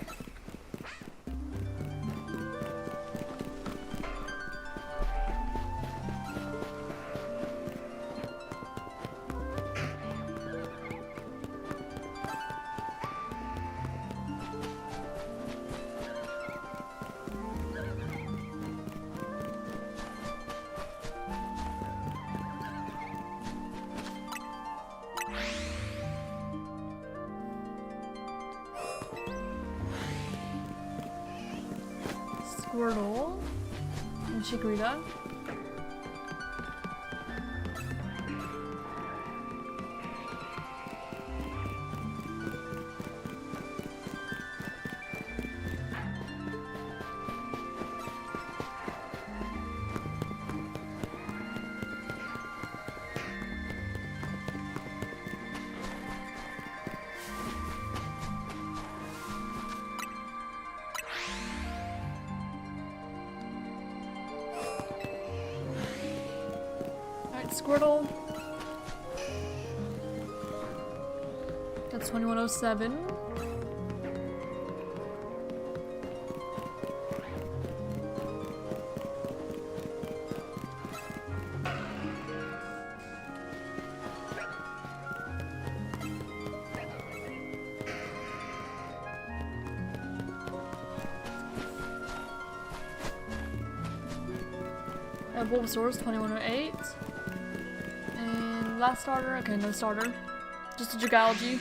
Squirtle. And Chikorita. Squirtle. That's 2107. Bulbasaur's 2108. Last starter? Okay, no starter. Just a Dragalge.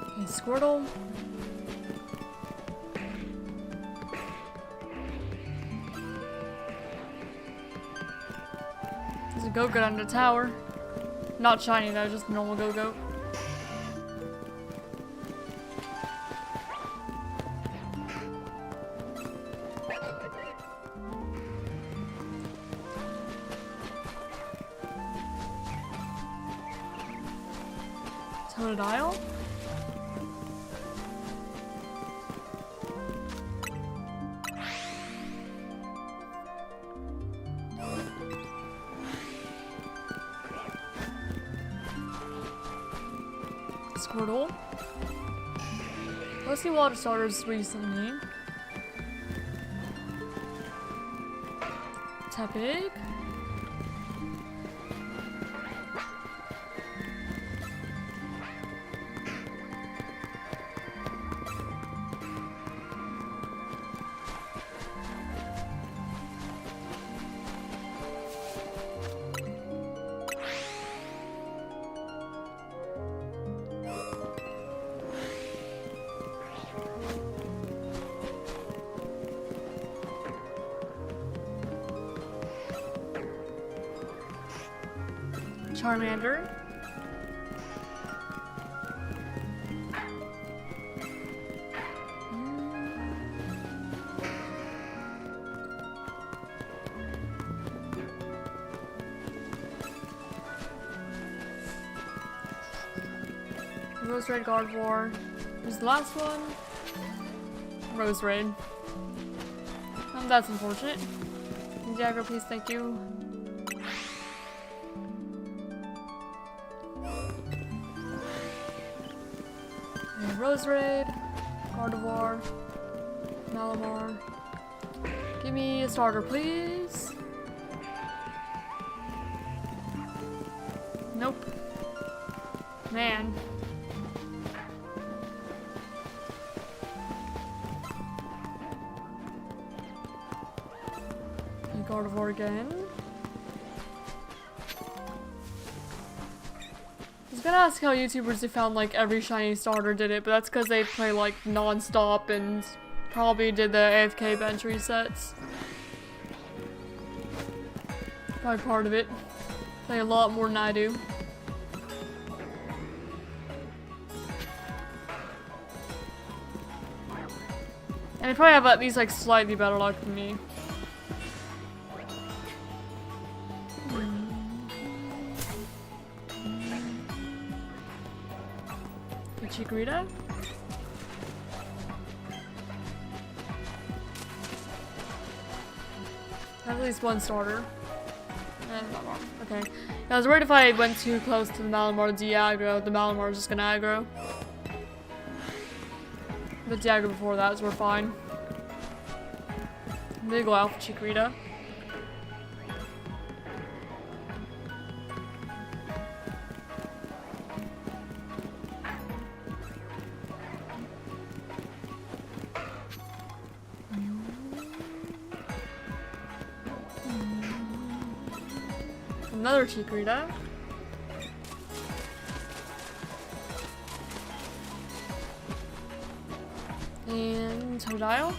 Okay, Squirtle. There's a Gogoat under the tower. Not shiny though, just a normal Gogoat. Totodile. Squirtle. Mostly water starters recently. Tepig. Charmander. Rose Red Gardevoir. Who's the last one? Rose Red. That's unfortunate. Jagger, please, thank you. Rose Red, Gardevoir, Malamar. Give me a starter, please. Nope. Man. And Gardevoir again. I was gonna ask how YouTubers who found like every shiny starter did it, but that's because they play like non-stop and probably did the AFK bench resets. Probably part of it. Play a lot more than I do. And they probably have at least like slightly better luck than me. Chikorita. At least one starter. And Malamar. Okay. I was worried if I went too close to the Malamar to de-aggro, the Malamar is just gonna aggro. The de-aggro before that, so we're fine. I'm gonna go out for Chikorita. Another Chikorita. And Totodile.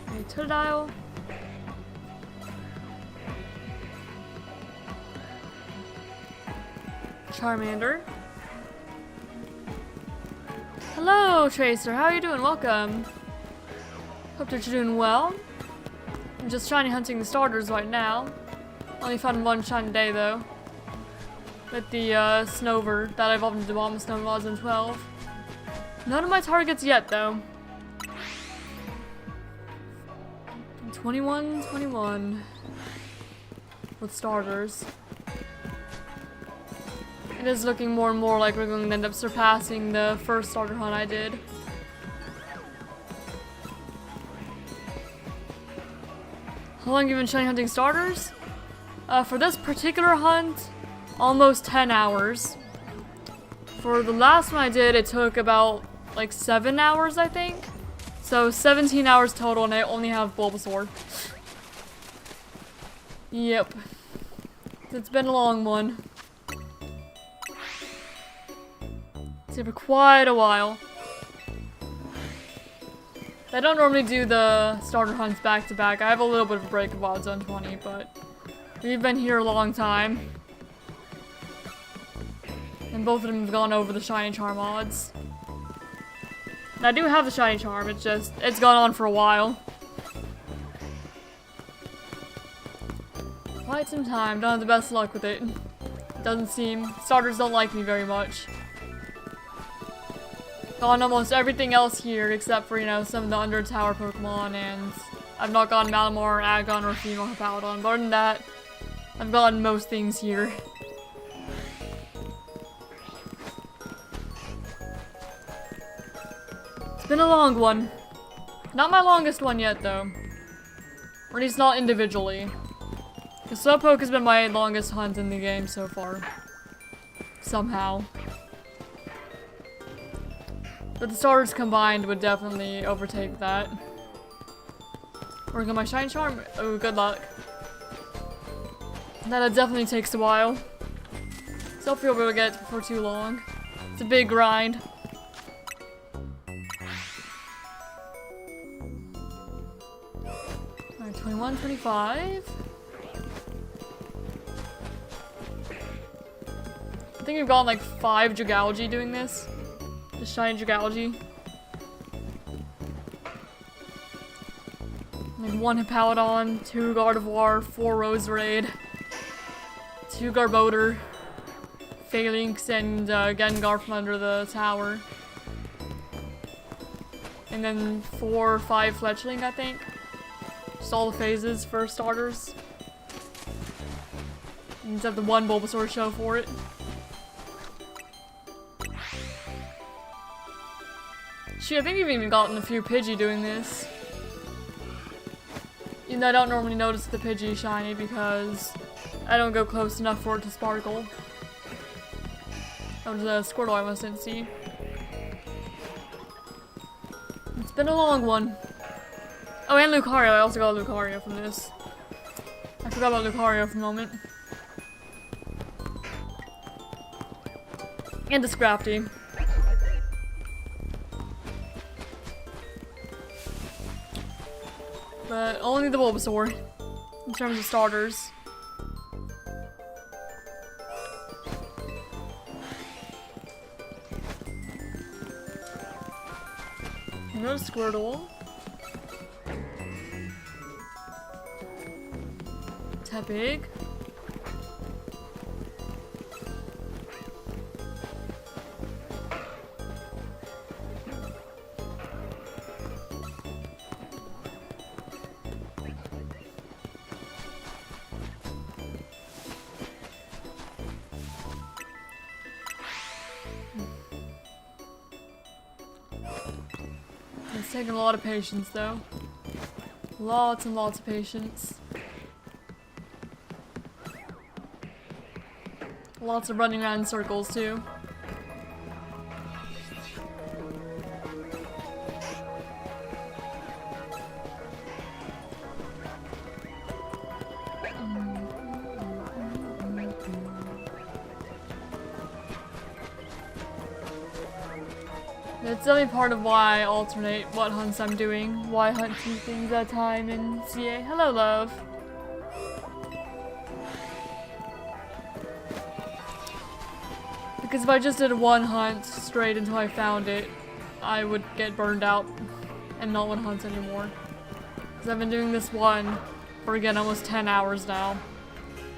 Okay, Totodile. Charmander. Hello, Tracer. How are you doing? Welcome. Hope that you're doing well. I'm just shiny hunting the starters right now. Only found one shiny day though. With the Snover that I evolved into Bomb Snover when I was in 12. None of my targets yet though. 21 with starters. It is looking more and more like we're going to end up surpassing the first starter hunt I did. How long have you been shiny hunting starters? For this particular hunt, almost 10 hours. For the last one I did, it took about like 7 hours, I think. So 17 hours total, and I only have Bulbasaur. Yep. It's been a long one. For quite a while. I don't normally do the starter hunts back to back. I have a little bit of a break of Wild Zone 20, but we've been here a long time. And both of them have gone over the shiny charm odds. And I do have the shiny charm, it's gone on for a while. Quite some time, don't have the best luck with it. Doesn't seem, starters don't like me very much. Gone almost everything else here except for, you know, some of the Under Tower Pokemon, and I've not gotten Malamar, Agon, or Female Hippowdon. But other than that, I've gotten most things here. It's been a long one. Not my longest one yet, though. Or at least not individually. Because Slowpoke has been my longest hunt in the game so far. Somehow. But the starters combined would definitely overtake that. Working on my shiny charm? Oh, good luck. That definitely takes a while. So hopefully we'll be able to get it before too long. It's a big grind. Alright, 21, 25. I think we've gotten like 5 Dragalge doing this. The shiny Dragalge. Like 1 Hippowdon, 2 Gardevoir, 4 Roserade, 2 Garbodor, Phalanx, and Gengar from under the tower. And then 4 or 5 Fletchling, I think. Just all the phases for starters. And just have the 1 Bulbasaur show for it. Shoot, I think we've even gotten a few Pidgey doing this. Even though I don't normally notice the Pidgey shiny because I don't go close enough for it to sparkle. That was a Squirtle I almost didn't see. It's been a long one. Oh, and Lucario. I also got a Lucario from this. I forgot about Lucario for a moment. And a Scrafty. But only the Bulbasaur in terms of starters. Another Squirtle. Tepig. It's taken a lot of patience, though. Lots and lots of patience. Lots of running around in circles, too. That's only part of why I alternate what hunts I'm doing. Why I hunt 2 things at a time in CA. Hello, love. Because if I just did 1 hunt straight until I found it, I would get burned out and not want to hunt anymore. Because I've been doing this one for, again, almost 10 hours now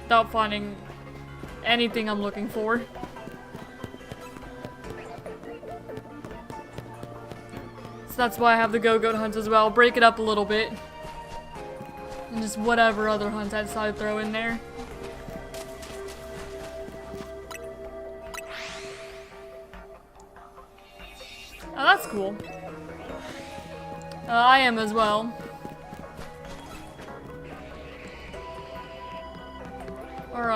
without finding anything I'm looking for. So that's why I have the Gogoat hunt as well. Break it up a little bit. And just whatever other hunts I decide to throw in there. Oh, that's cool. I am as well. Or,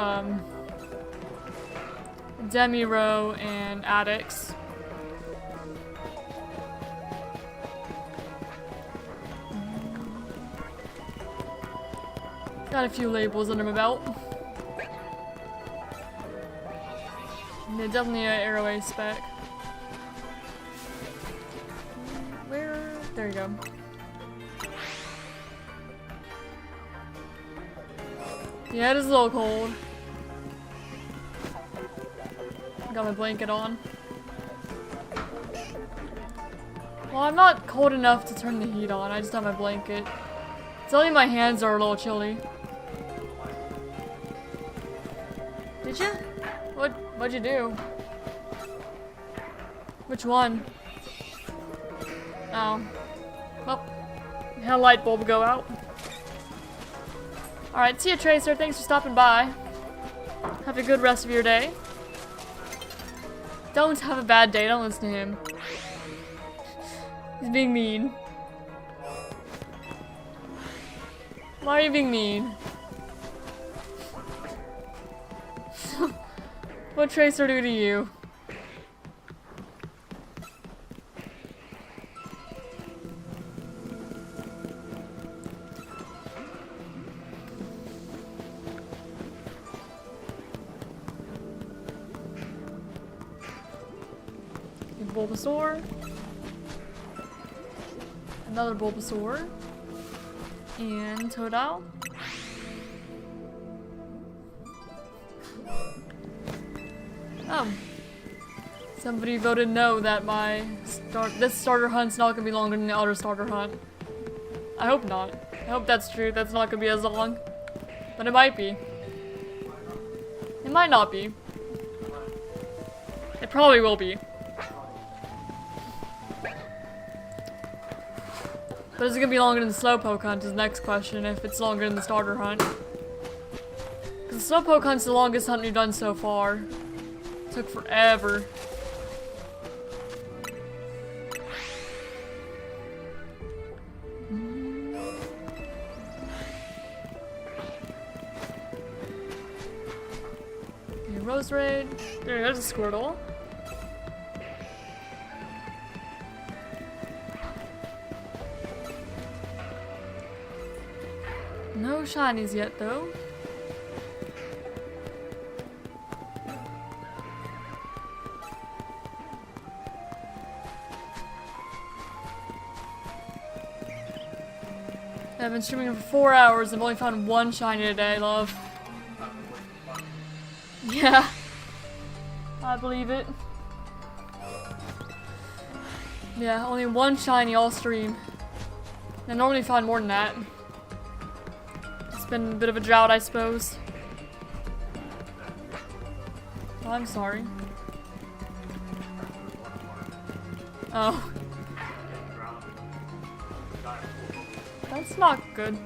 Demi-Row and Addicts. Got a few labels under my belt. Yeah, definitely an Arrow A spec. Where? There you go. Yeah, it is a little cold. Got my blanket on. Well, I'm not cold enough to turn the heat on. I just have my blanket. It's only my hands are a little chilly. Did you? What'd you do? Which one? Oh. Well, had a light bulb go out. Alright, see you, Tracer. Thanks for stopping by. Have a good rest of your day. Don't have a bad day. Don't listen to him. He's being mean. Why are you being mean? What'd Tracer do to you? Bulbasaur. Another Bulbasaur. And Totodile. Oh. Somebody voted no that this starter hunt's not gonna be longer than the other starter hunt. I hope not. I hope that's true. That's not gonna be as long. But it might be. It might not be. It probably will be. But is it gonna be longer than the Slowpoke hunt is the next question, if it's longer than the starter hunt. Because the Slowpoke hunt's the longest hunt we've done so far. It took forever. Okay, Rose Raid. There's a Squirtle. No shinies yet, though. I've been streaming for 4 hours and I've only found 1 shiny today, love. Yeah. I believe it. Yeah, only 1 shiny all stream. I normally find more than that. It's been a bit of a drought, I suppose. Oh, I'm sorry. Oh. That's not good.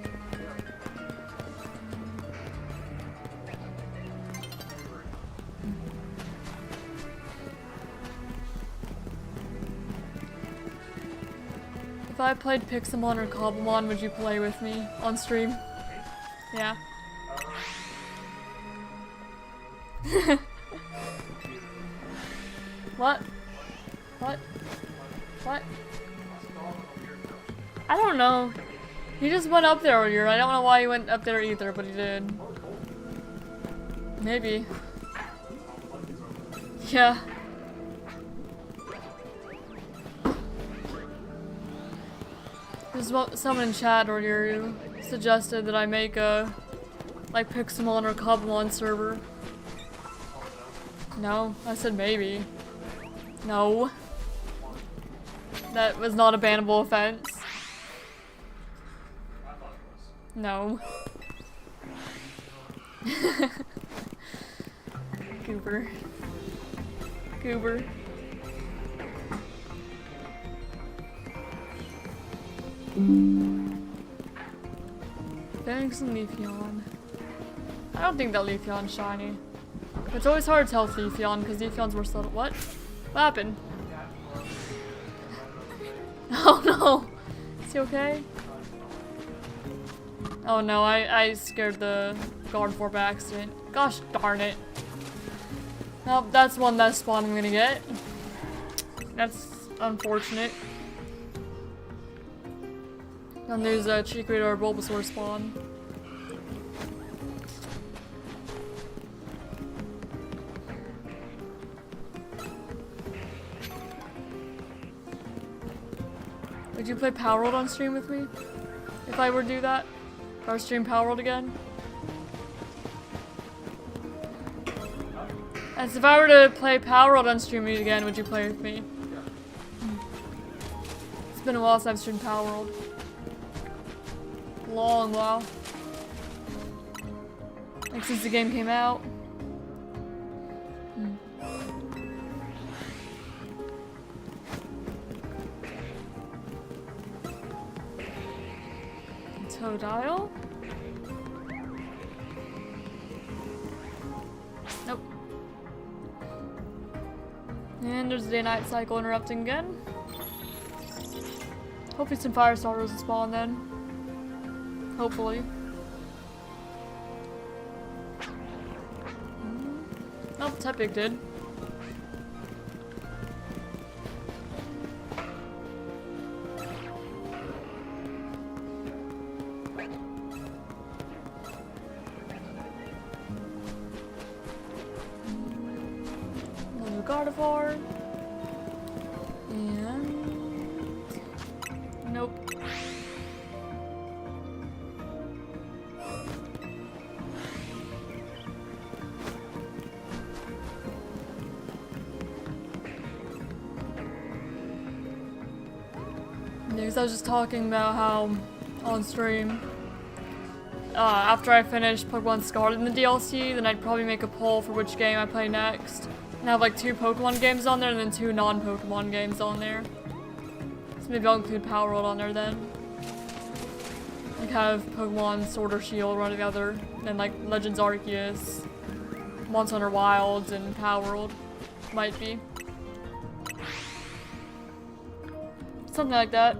If I played Pixelmon or Cobblemon, would you play with me on stream? Yeah. What? What? What? I don't know. He just went up there earlier. I don't know why he went up there either, but he did. Maybe. Yeah. Someone in chat earlier who suggested that I make a like Pixelmon or Cobblemon server. No, I said maybe. No. That was not a bannable offense. No. Goober. Goober. Thanks, Leafeon. I don't think that Leafeon's shiny. It's always hard to tell Leafeon because Leafeon's more subtle. What? What happened? Oh no! Is he okay? Oh no, I scared the Gardevoir by accident. Gosh darn it. Well, that's one less spawn I'm gonna get. That's unfortunate. And there's a Chikorita or Bulbasaur spawn. Would you play Power World on stream with me? If I were to do that? Or stream Power World again? As if I were to play Power World on stream again, would you play with me? It's been a while since I've streamed Power World. Long while. Like since the game came out. Totodile? Nope. And there's the day-night cycle interrupting again. Hopefully some fire starters will spawn then. Hopefully. Oh, Tepig did. Another Gardevoir. And... nope. Because I was just talking about how on stream, after I finish Pokemon Scarlet in the DLC, then I'd probably make a poll for which game I play next. And have like 2 Pokemon games on there and then 2 non-Pokemon games on there. So maybe I'll include Power World on there then. Like have Pokemon Sword or Shield run together, and like Legends Arceus, Monster Hunter Wilds, and Power World. Might be. Something like that.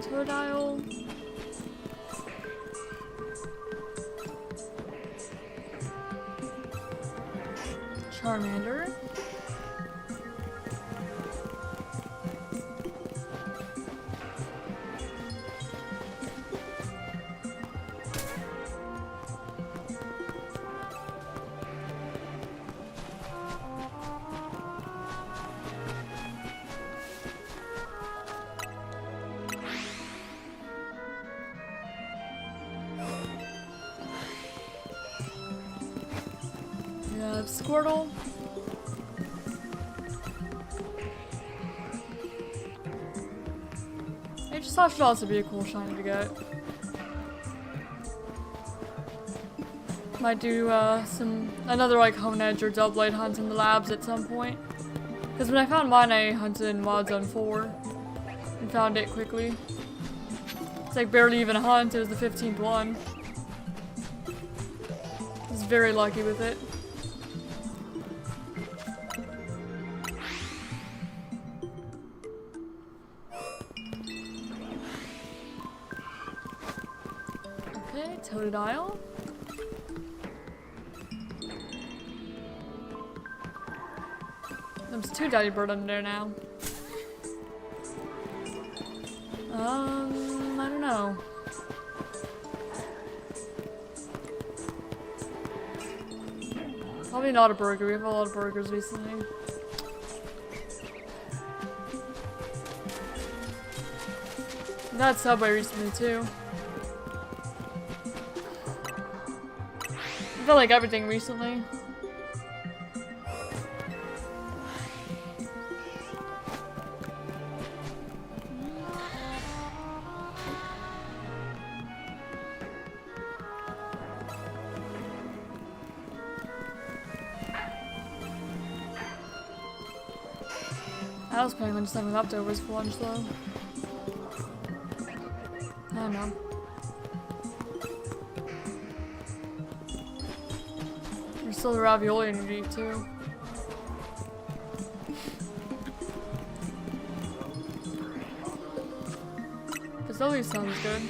Totodile. Charmander. Squirtle. I just thought should also be a cool shiny to get. Might do another like Hone Edge or Doublade hunt in the labs at some point. Because when I found mine, I hunted in Wild Zone 4 and found it quickly. It's like barely even a hunt, it was the 15th one. He's very lucky with it. Okay, Totodile. There's 2 Daddy Bird under there now. I don't know. Probably not a burger. We have a lot of burgers recently. We got Subway recently too. I feel like everything recently. I was planning on just having leftovers for lunch though. I don't know. There's still the ravioli in your eat too. Fazoli sounds good.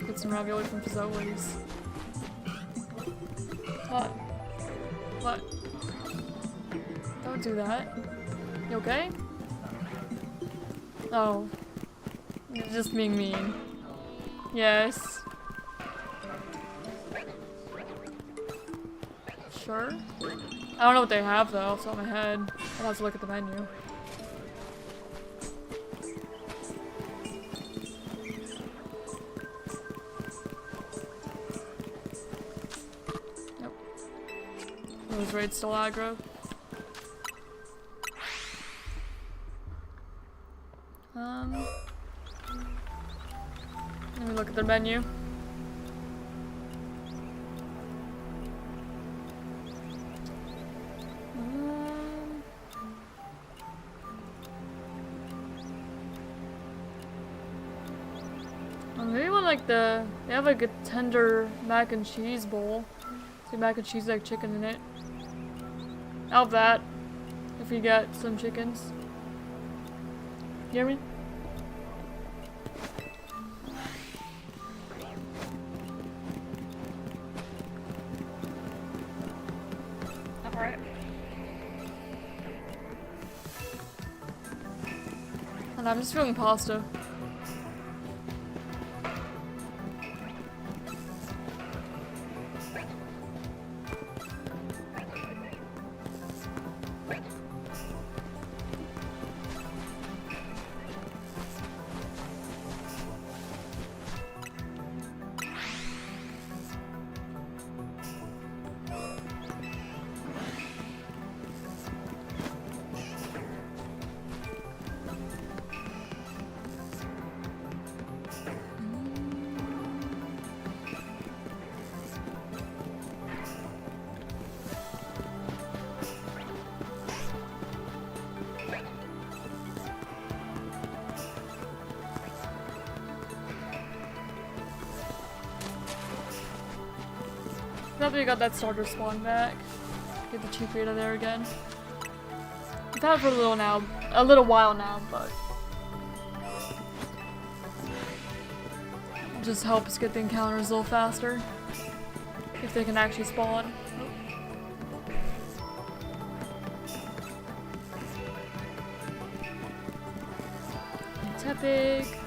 Get some ravioli from Fazoli's. What? What? Don't do that. You okay? Oh. You're just being mean. Yes. Sure. I don't know what they have though, off the top of my head. I'll have to look at the menu. Those raids still aggro. Let me look at their menu. Maybe one like they have like a tender mac and cheese bowl. See mac and cheese like chicken in it. I'll have that if you get some chickens. You hear me? Alright. And I'm just feeling pasta. Now that we got that starter spawn back, get the cheap rate of there again. We've had it for a little while now, but it just helps get the encounters a little faster if they can actually spawn. Tepig.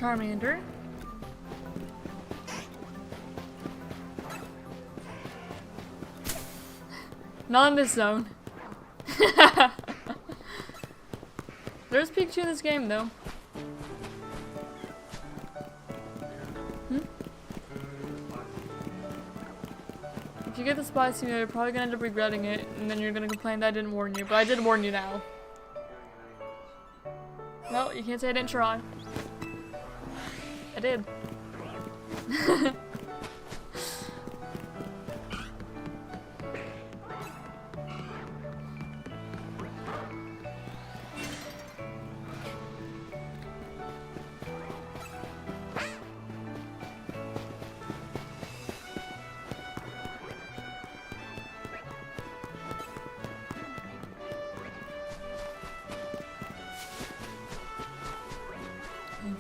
Charmander. Not in this zone. There's Pikachu in this game, though. If you get the spicy meal, you're probably gonna end up regretting it, and then you're gonna complain that I didn't warn you, but I did warn you now. Well, you can't say I didn't try. I did.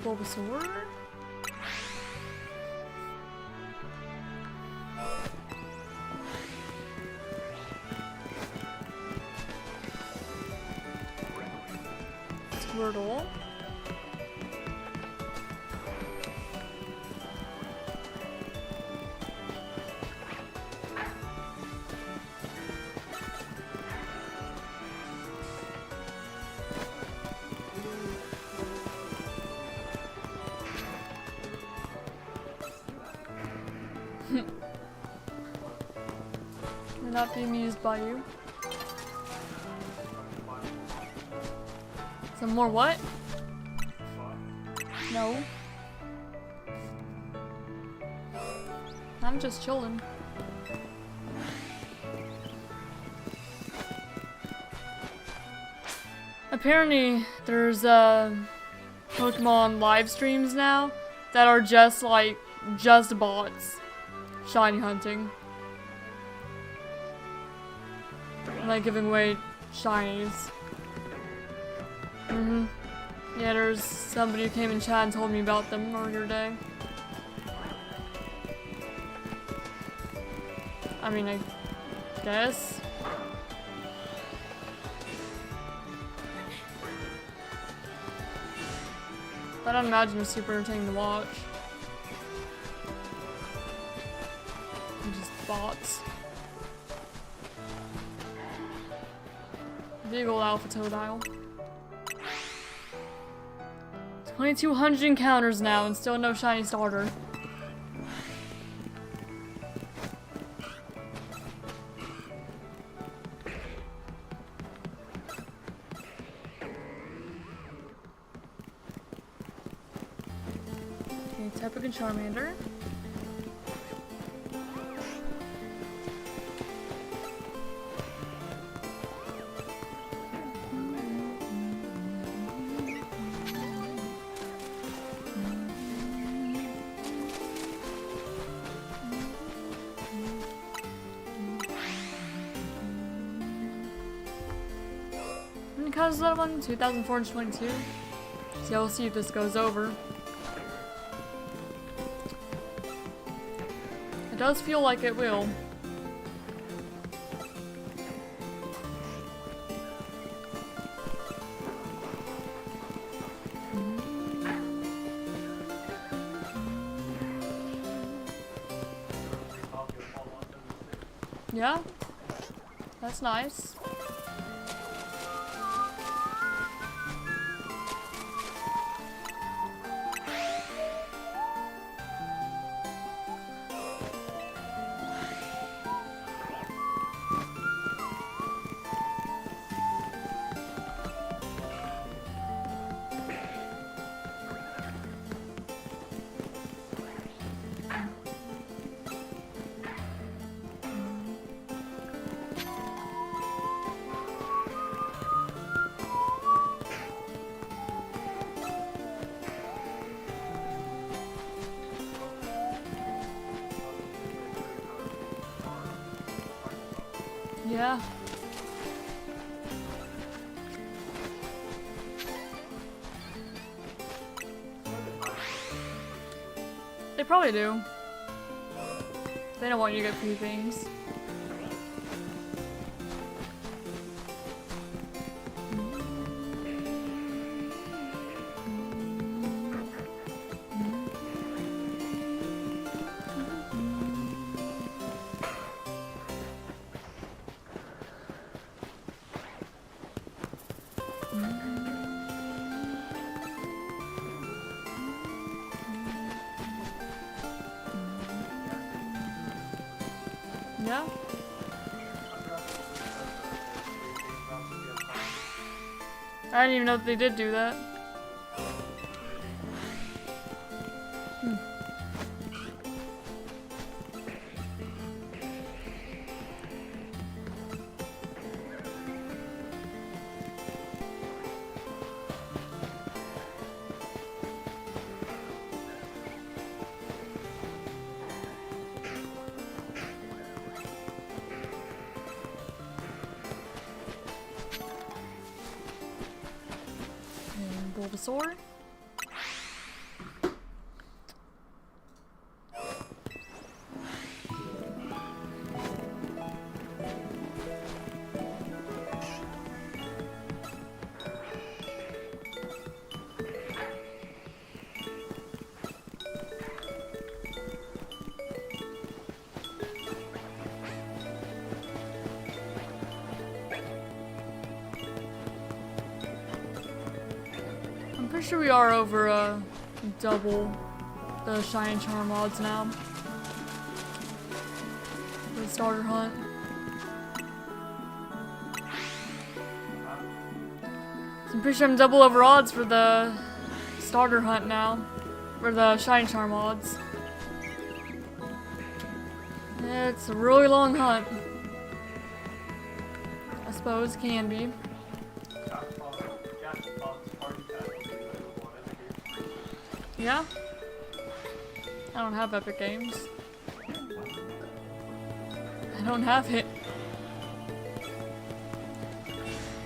Bulbasaur? Squirtle. Not be amused by you. Some more what? No. I'm just chilling. Apparently, there's Pokemon live streams now that are just bots shiny hunting. Like giving away shinies. Yeah, there's somebody who came in chat and told me about them earlier today. I mean, I guess. But I'd imagine it's super entertaining to watch. And just bots. Big ol' Alpha Totodile. 2200 encounters now and still no shiny starter. Okay, Tepig and Charmander. How's that one? 2,422. So we'll see if this goes over. It does feel like it will. Yeah, that's nice. Yeah. They probably do. They don't want you to get free things. Yeah? I didn't even know that they did do that. Bulbasaur. I'm pretty sure we are over double the Shiny Charm odds now. For the starter hunt. So I'm pretty sure I'm double over odds for the starter hunt now. For the Shiny Charm odds. Yeah, it's a really long hunt. I suppose can be. Yeah? I don't have Epic Games. I don't have it.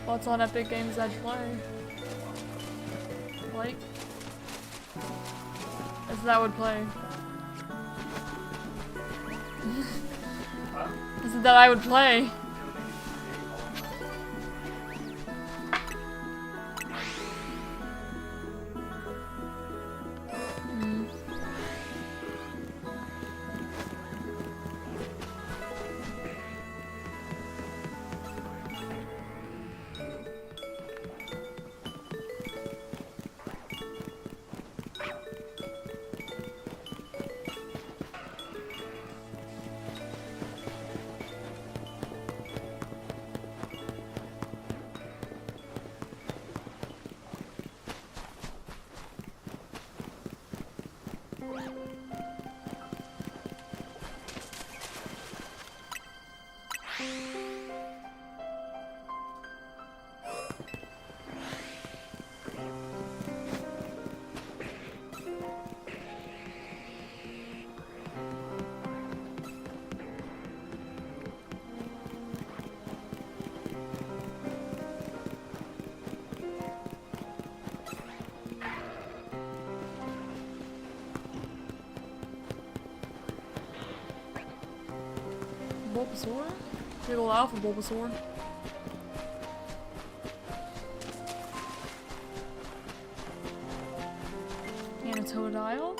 What's on Epic Games that you play? Like? As that would play. Is it that I would play? Bulbasaur? Big ol' alpha Bulbasaur. And a Totodile.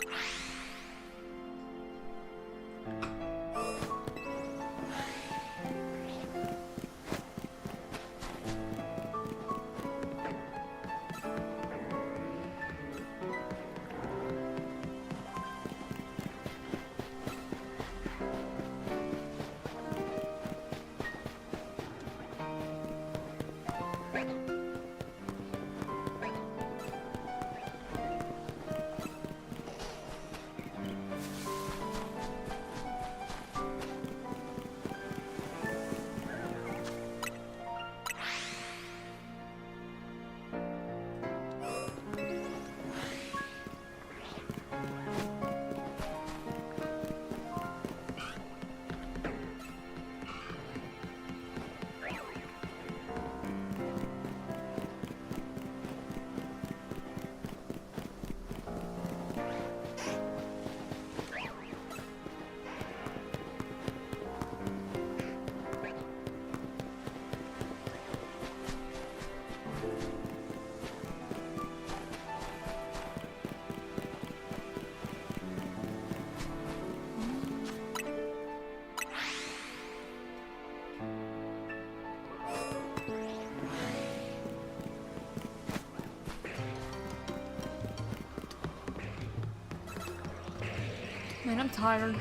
Man, I'm tired.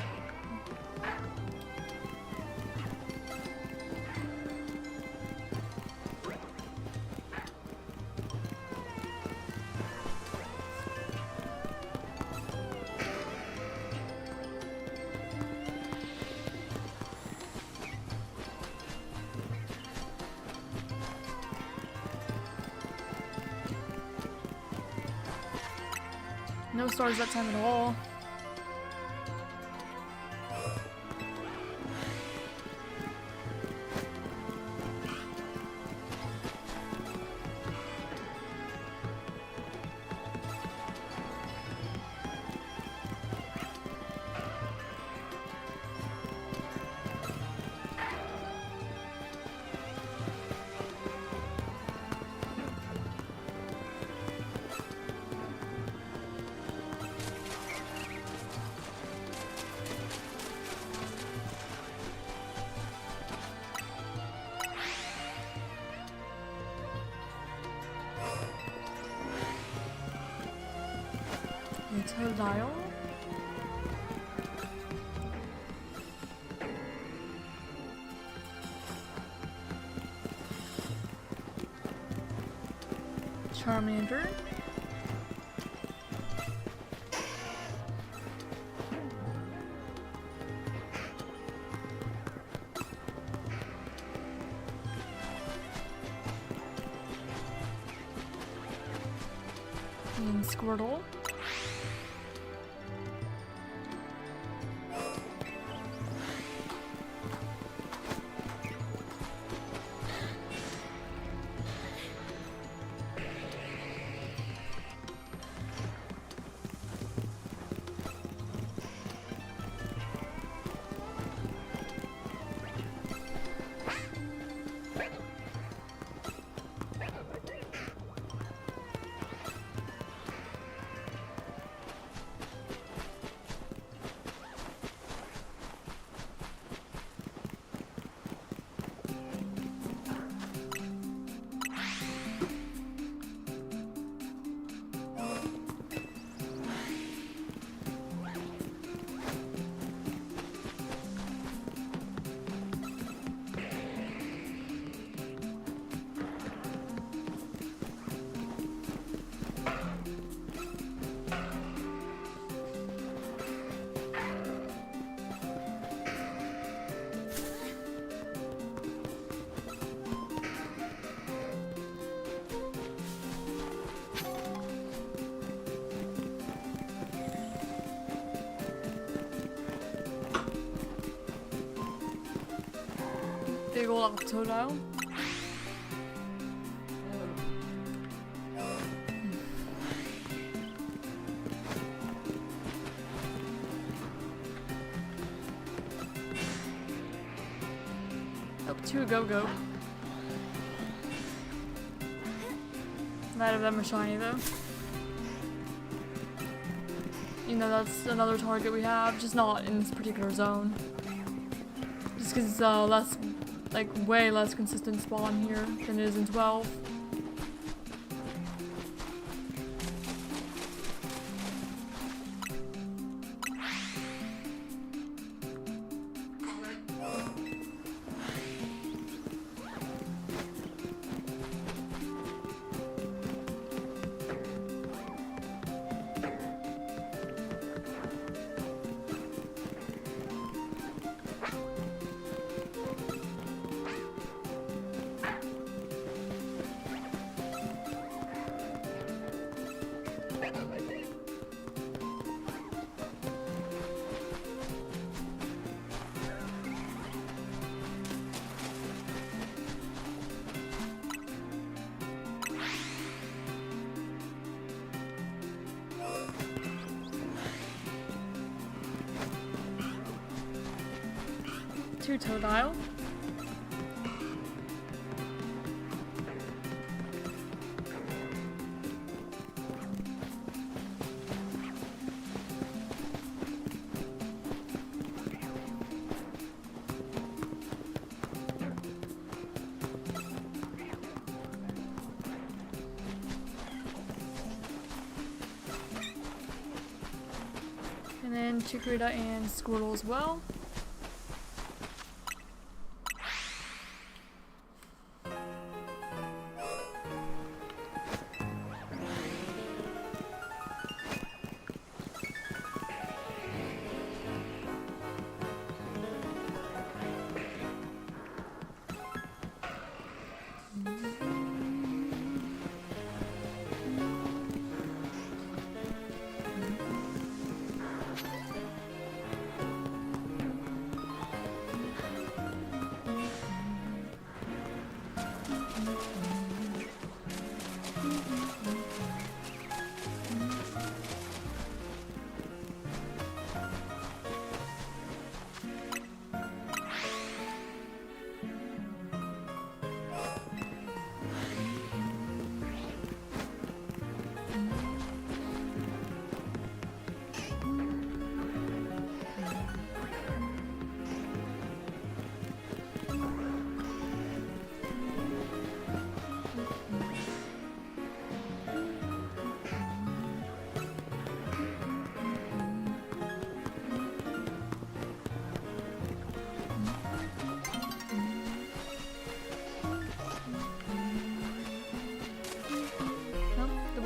No stars that time at all. Totodile. Charmander. And Squirtle. Big old Totodile. Up to a Gogoat. Neither of them are shiny though. You know, that's another target we have, just not in this particular zone. Just because it's less, like, way less consistent spawn here than it is in 12. To Totodile. And then Chikorita and Squirtle as well.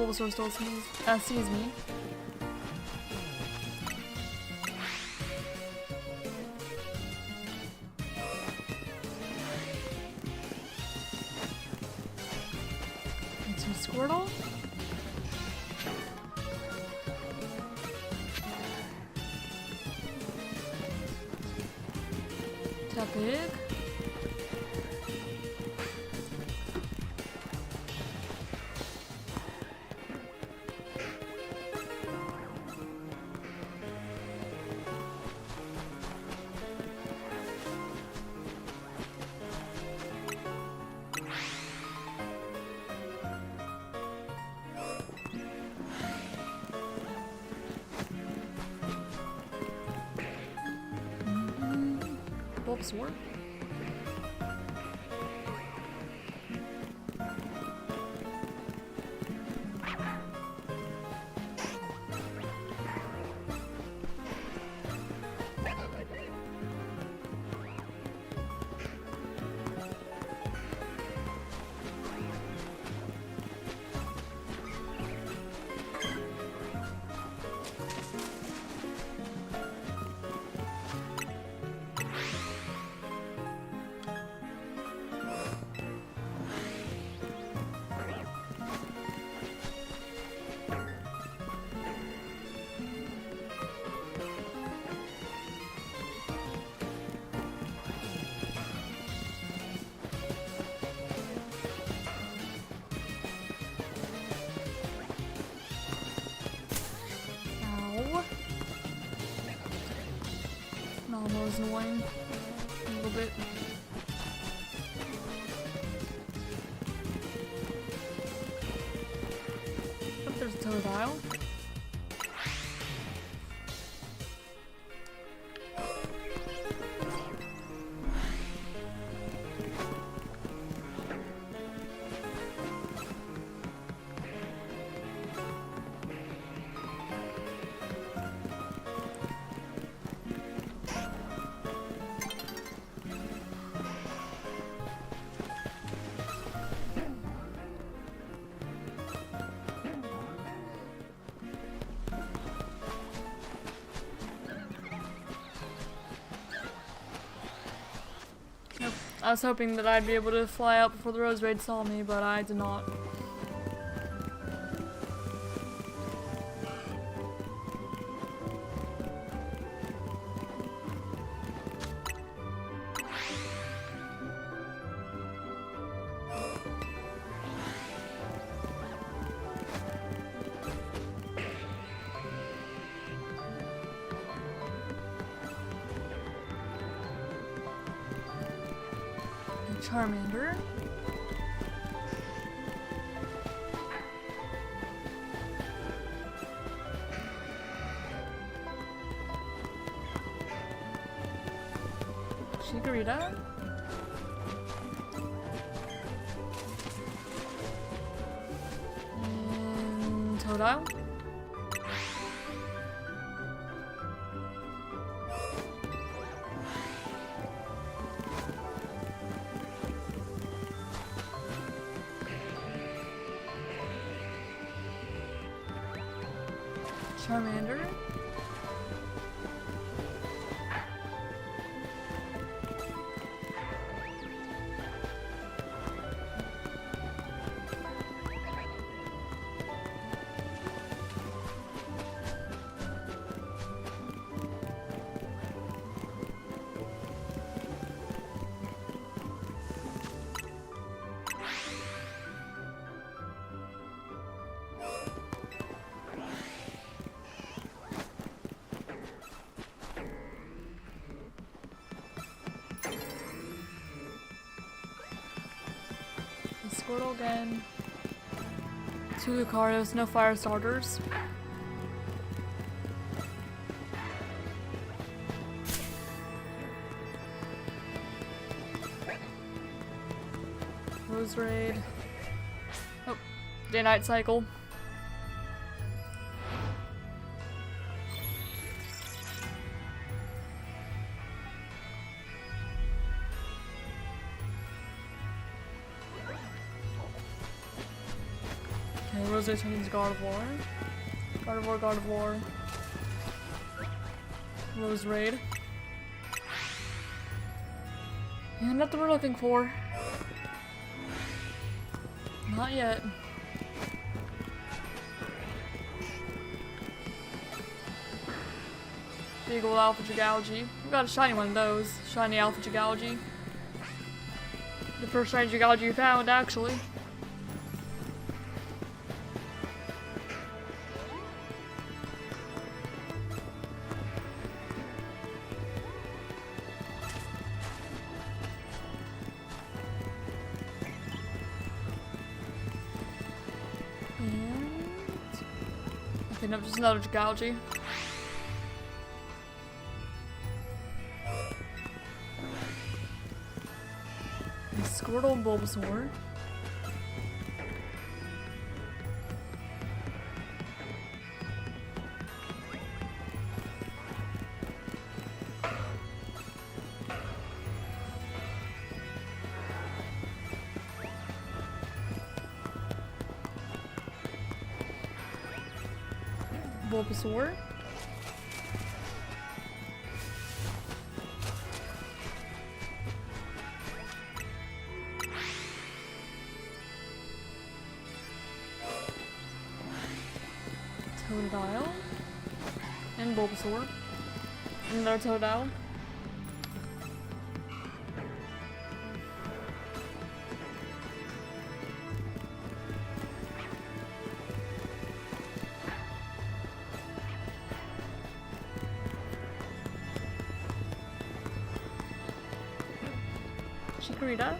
Bulbasaur still sees me. It's a Squirtle. Tepig. Bulbasaur. Almost annoying. A little bit. Oh, there's a Totodile. I was hoping that I'd be able to fly out before the Rose Raid saw me, but I did not. Charmander. Chikorita. And Totodile. Charmander. Squirtle again. 2 Lucario's, no fire starters. Rose Raid. Oh, Day-Night Cycle. Rosary Chinese God of War. God of War, God of War. Rose Raid. And nothing we're looking for. Not yet. Big old Alpha Gigalgy. We got a shiny one of those. Shiny Alpha Gigalgy. The first shiny Gigalgy you found, actually. Okay, no, just another Gigalgy. Squirtle and Bulbasaur. Bulbasaur. Totodile. And Bulbasaur. And another Totodile. Chikorita.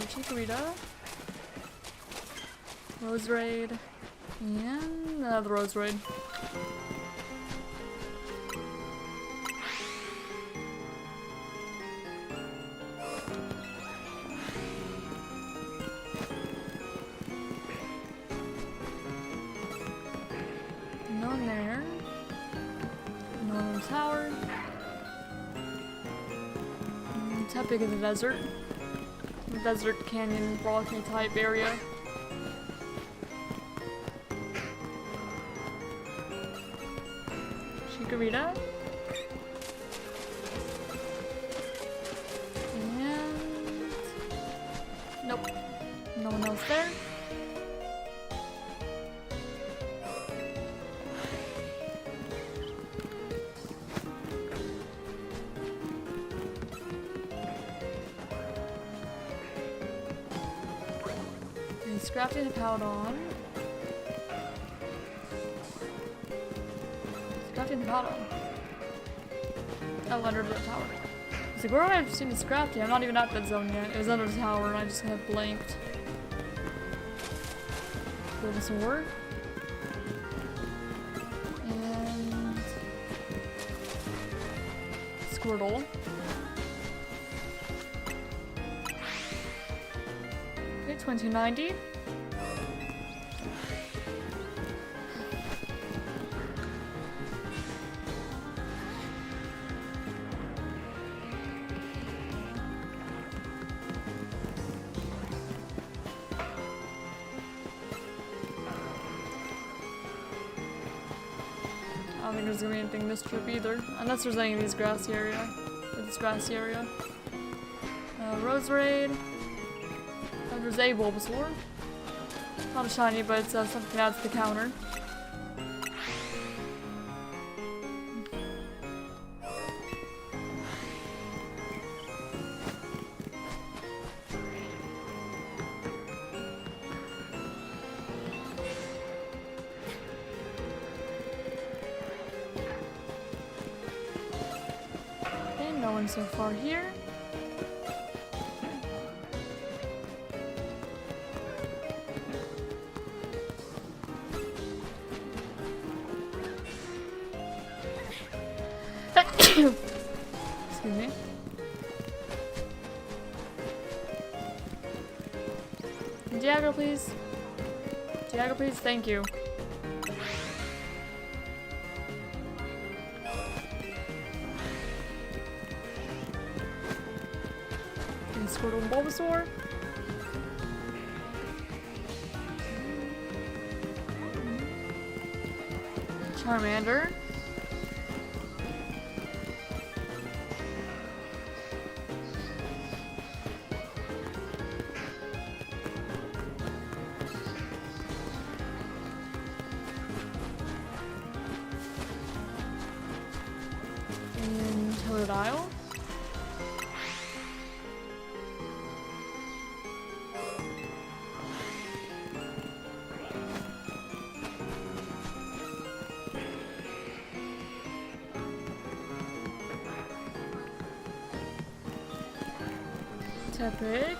Chikorita, Rose Raid, and another Rose Raid. None there. None in the tower. Tepig in the desert. Desert canyon rocky type area. Chikorita. And nope. No one else there. Scrafting a Powdon. Scrafting the Powdon. Oh, under the tower. It's like, where have I seen the Scrafty? I'm not even at that zone yet. It was under the tower and I just kind of blanked. Bulbasaur. And Squirtle. Okay, 2290. I don't think there's gonna be anything this trip either, unless there's any of these grassy area, or this grassy area. Rose Raid. There's a Bulbasaur. Not a shiny, but it's something to add to the counter. No one so far here. Diago, please. Diago, please. Thank you. Squirtle and Bulbasaur. Charmander. And Totodile. Tepig.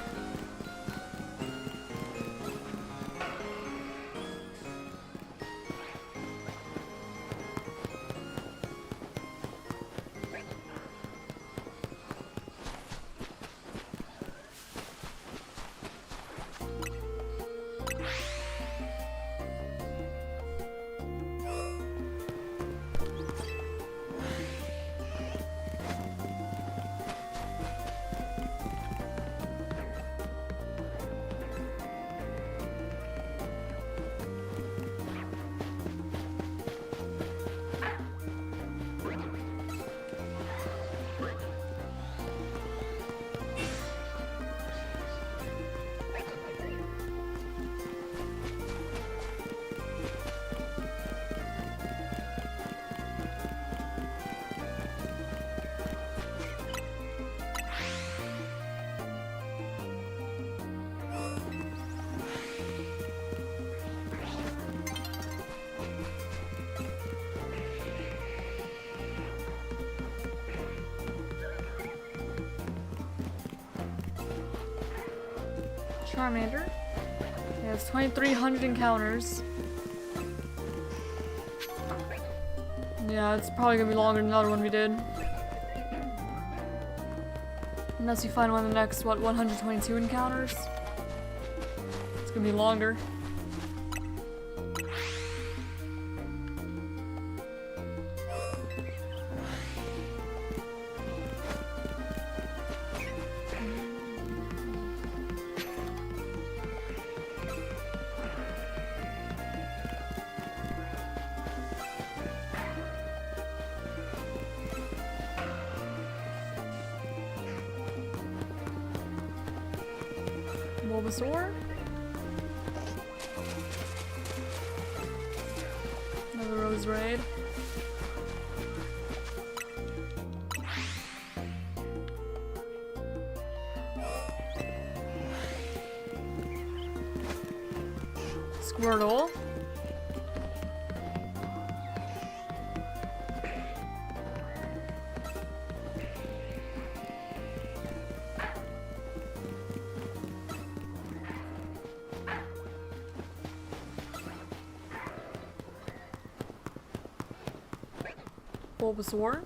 Charmander. It has 2,300 encounters. Yeah, it's probably gonna be longer than the other one we did. Unless you find one of the next, what, 122 encounters? It's gonna be longer. Bulbasaur. Another Rose Raid. Squirtle. Bulbasaur.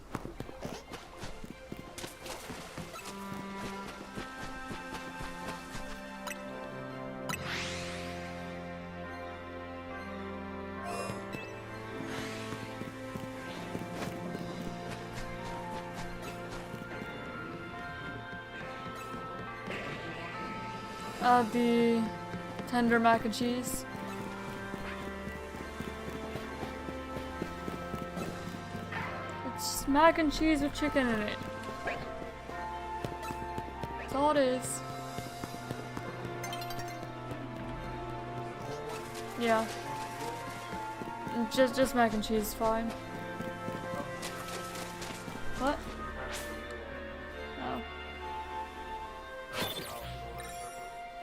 The tender mac and cheese. It's mac and cheese with chicken in it. That's all it is. Yeah. Just mac and cheese is fine. What? Oh.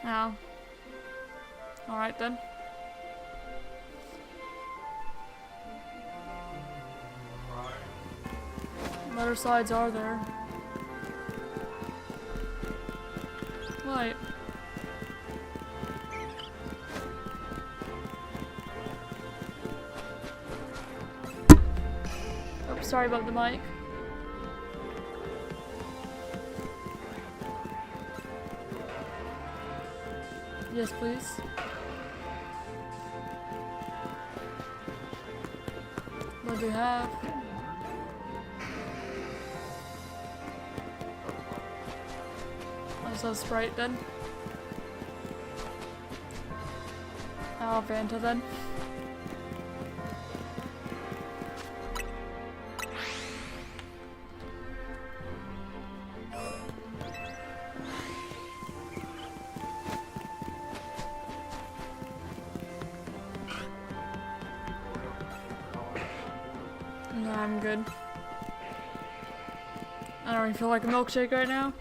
Oh. Alright then. What other sides are there? What? Oh, sorry about the mic. Yes, please. What do you have? Oh, so Sprite then. Oh, Fanta then. No, I'm good. I don't even feel like a milkshake right now.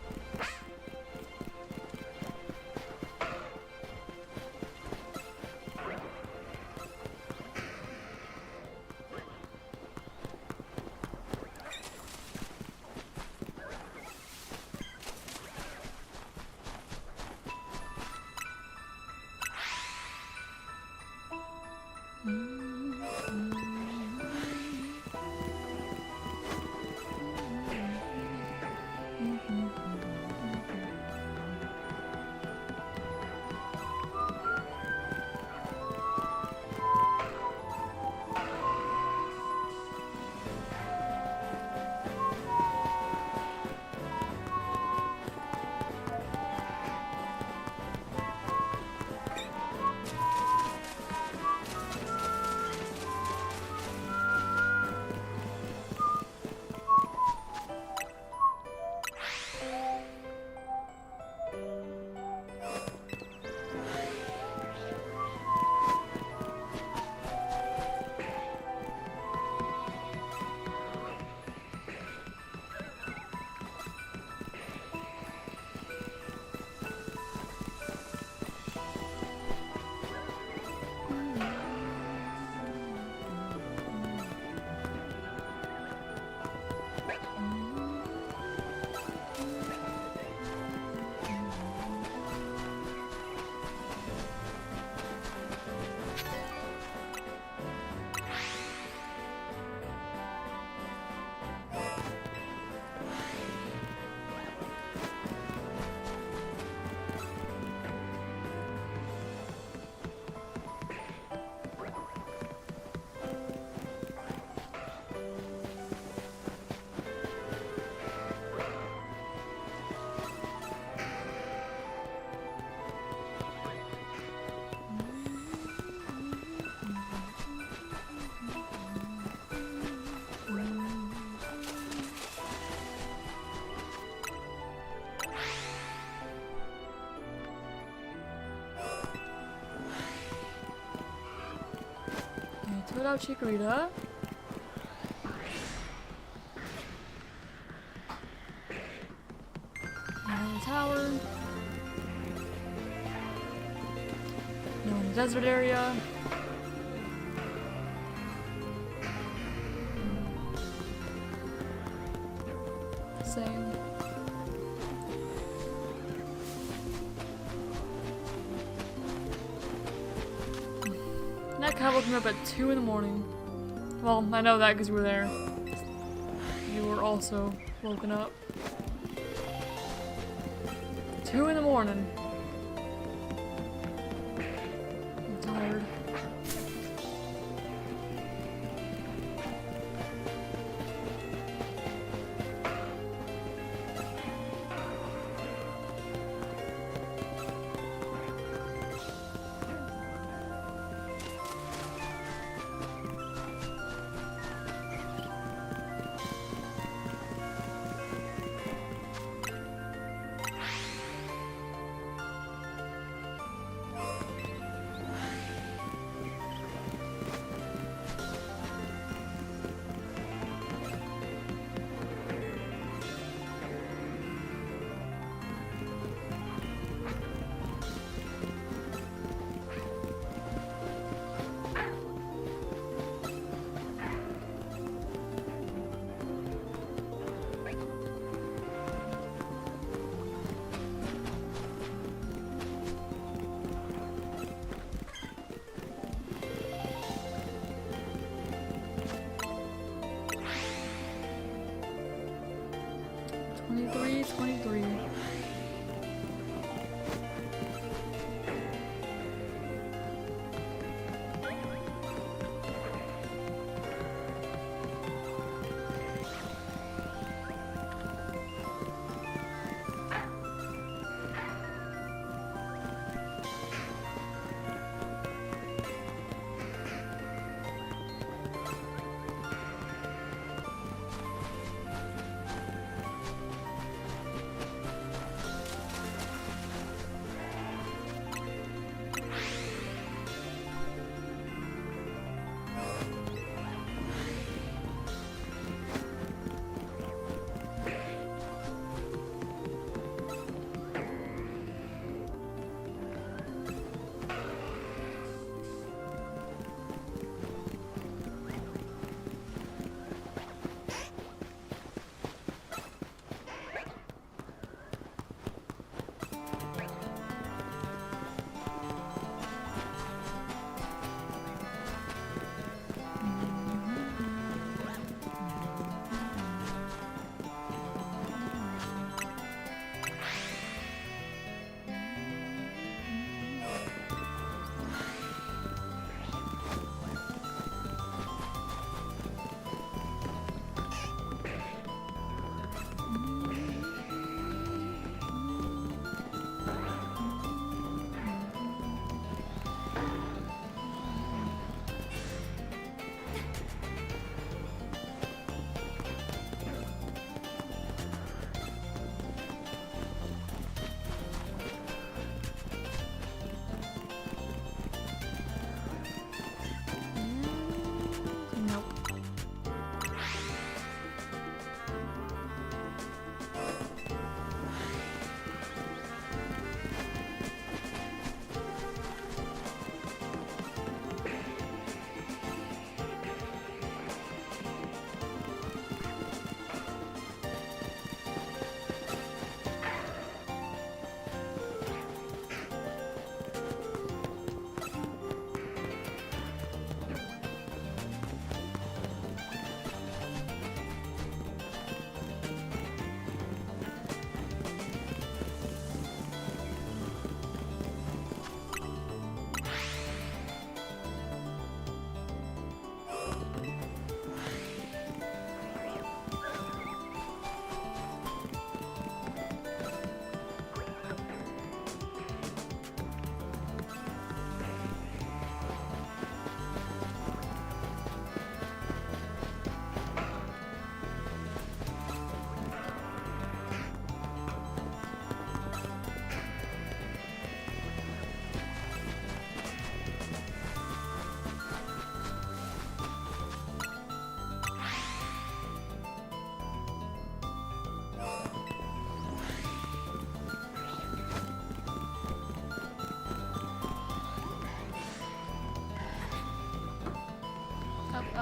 Toad out Chikorita. And tower. No in the desert area. Same. That cat woke me up at 2 in the morning. Well, I know that because you were there. You were also woken up. 2 in the morning. I'm tired.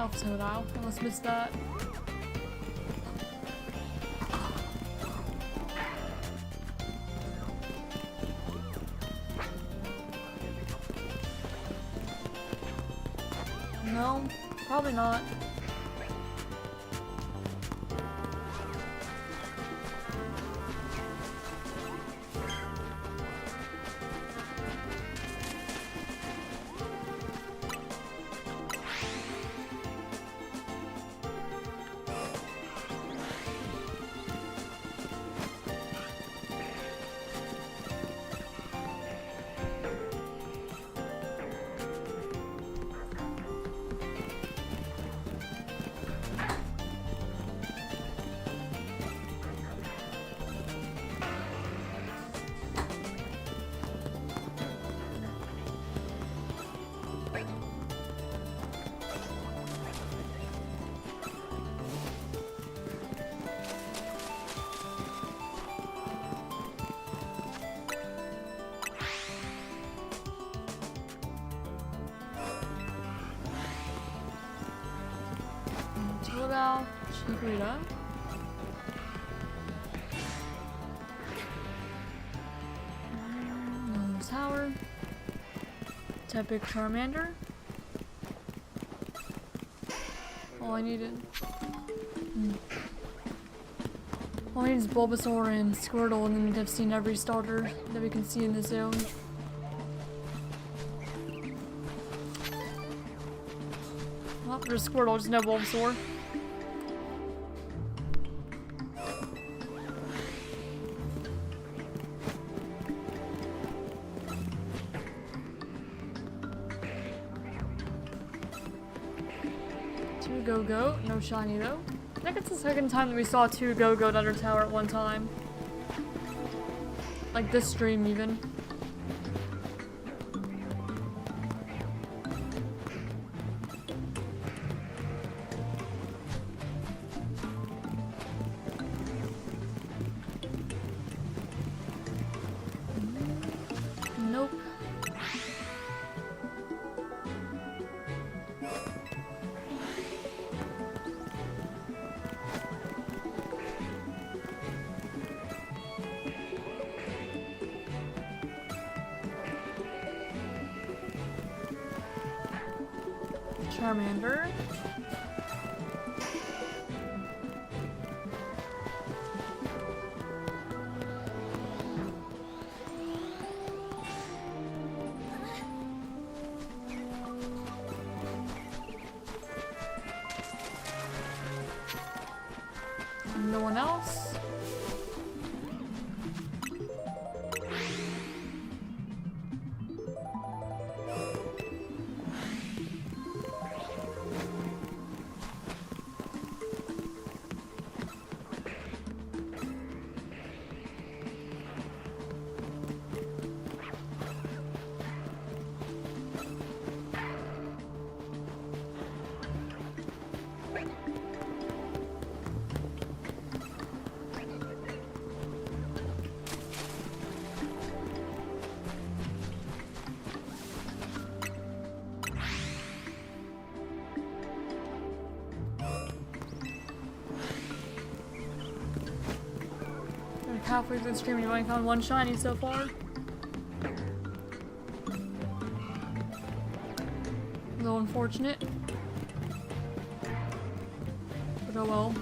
off Toad Owl. I almost missed that. No, probably not. Toad, Chikorita. Tower. Tepig Charmander. All I needed. All I need is Bulbasaur and Squirtle, and then we'd have seen every starter that we can see in the zone. Well, there's Squirtle, just no Bulbasaur. Two Gogoat, no shiny though. I think it's the second time that we saw two Gogoat under tower at one time. Like this stream even. Nope. Charmander. No one else. Halfway through the stream, you only found one shiny so far. A little unfortunate. But oh well.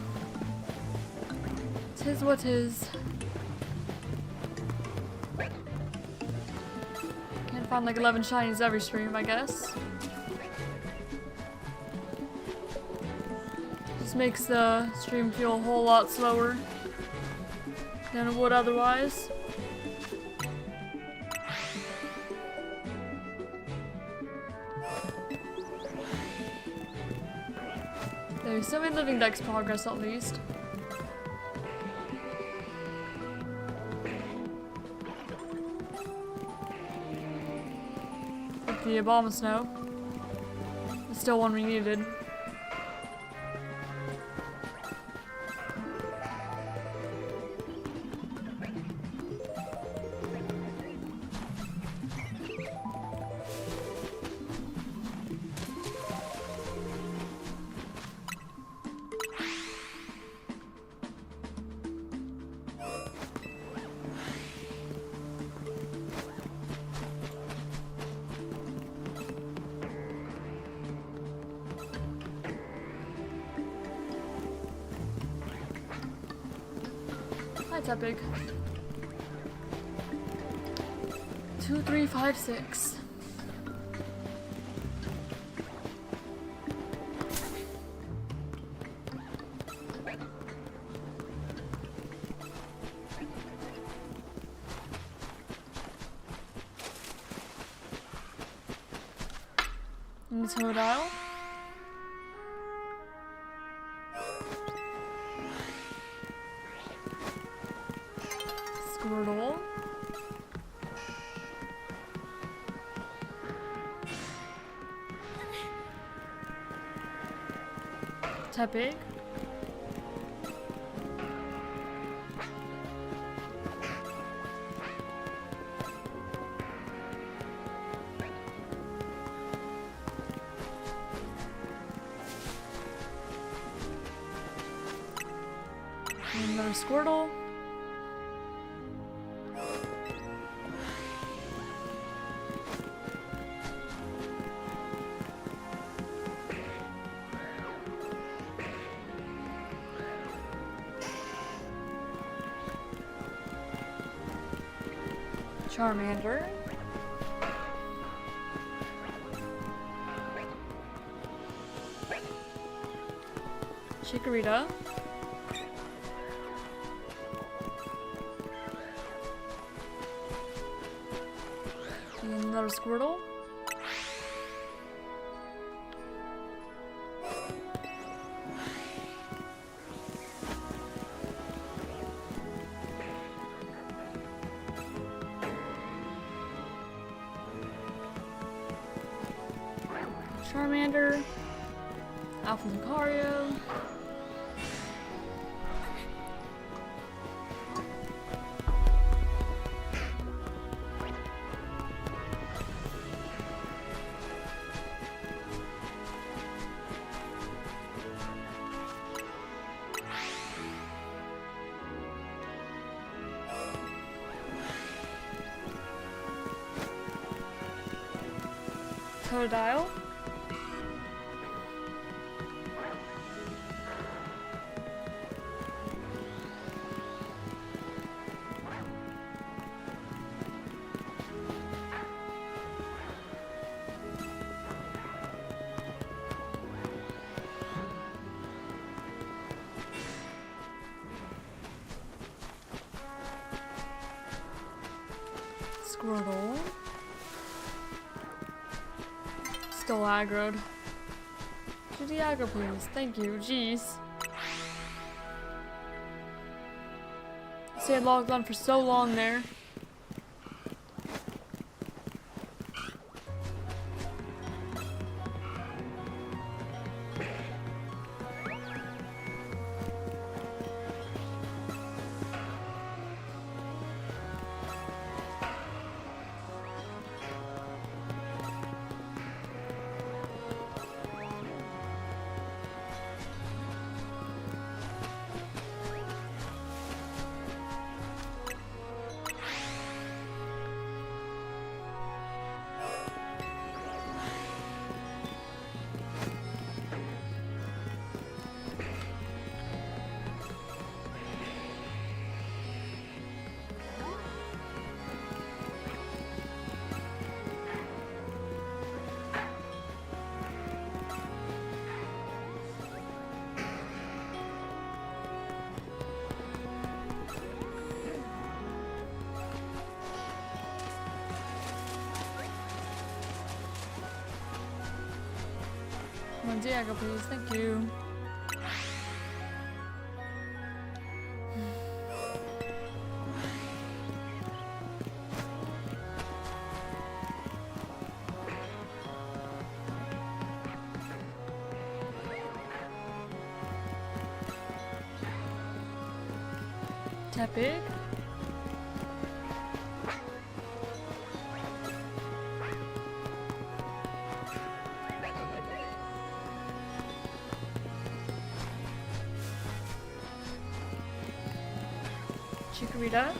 'Tis what 'tis. Can't find like 11 shinies every stream, I guess. Just makes the stream feel a whole lot slower than it would otherwise. There's so many living dex progress at least. With the Obama Snow. It's still one we needed. Tepig. 2, 3, 5, 6. Totodile. Squirtle. Tepig. Another Squirtle. Charmander. Chikorita. And another Squirtle. Charmander. Alpha Lucario. Totodile. Squirtle. Still aggroed. Do the aggro, please. Thank you. Jeez. I stayed logged on for so long there. One Diego, please. Thank you. Tepig. Chikorita.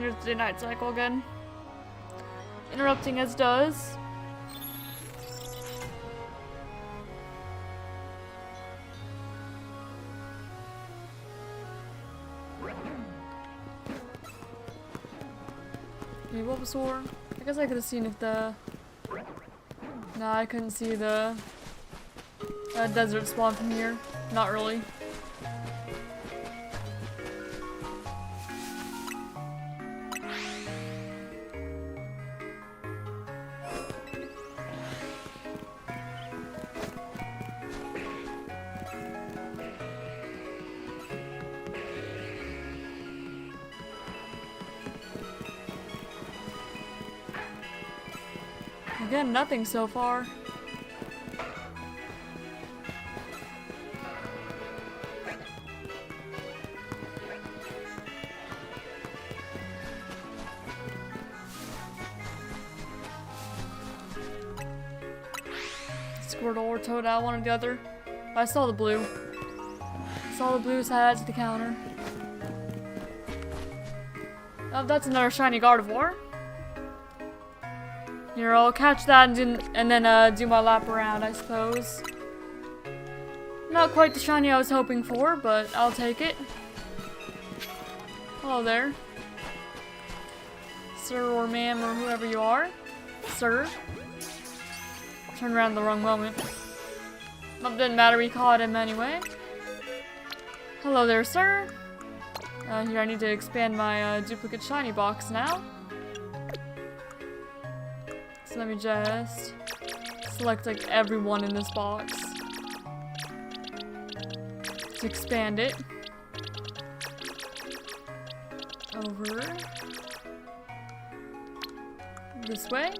here's the day-night cycle again. Interrupting as does. Okay, Bulbasaur. I guess I could have seen if the... Nah, I couldn't see the desert spawn from here. Not really. Again, nothing so far. Squirtle or Toadette, one or the other. I saw the blue. Saw the blue, so I added to the counter. Oh, that's another shiny Gardevoir. Here, I'll catch that and then do my lap around, I suppose. Not quite the shiny I was hoping for, but I'll take it. Hello there. Sir or ma'am or whoever you are. Sir. Turned around the wrong moment. But didn't matter, we caught him anyway. Hello there, sir. Here, I need to expand my duplicate shiny box now. So let me just select like everyone in this box to expand it over this way,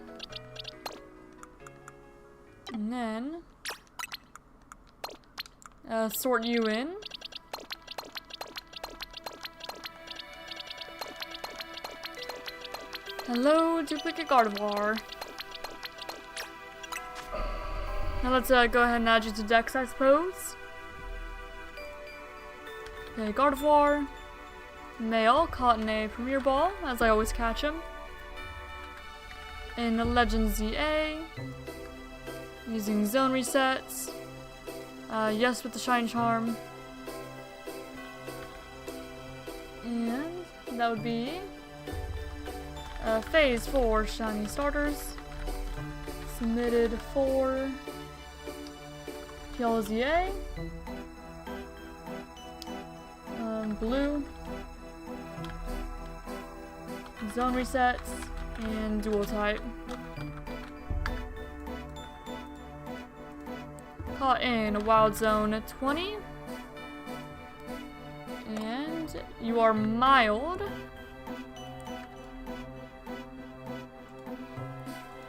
and then sort you in. Hello, duplicate Gardevoir. Now let's go ahead and add you to Dex, I suppose. Okay, Gardevoir. Male, caught in a Premier Ball, as I always catch him. In the Legend ZA. Using zone resets. Yes with the Shine Charm. And that would be Phase 4 Shiny Starters. Submitted for Yellow ZA. Blue. Zone resets. And dual type. Caught in a Wild Zone 20. And you are mild.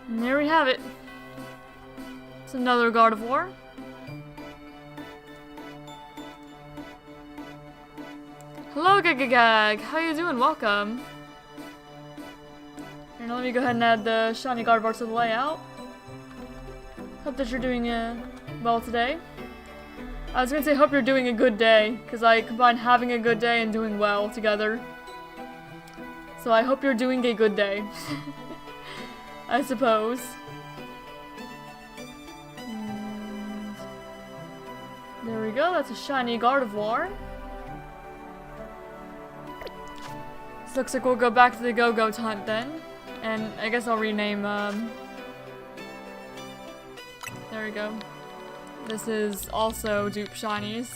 And there we have it. It's another Gardevoir. Hello, Gagagag. How you doing? Welcome. Here, now let me go ahead and add the shiny Gardevoir to the layout. Hope that you're doing well today. I was gonna say hope you're doing a good day, because I combine having a good day and doing well together. So I hope you're doing a good day. I suppose. And there we go, that's a shiny Gardevoir. This looks like we'll go back to the Gogoat hunt then. And I guess I'll rename, there we go. This is also dupe shinies.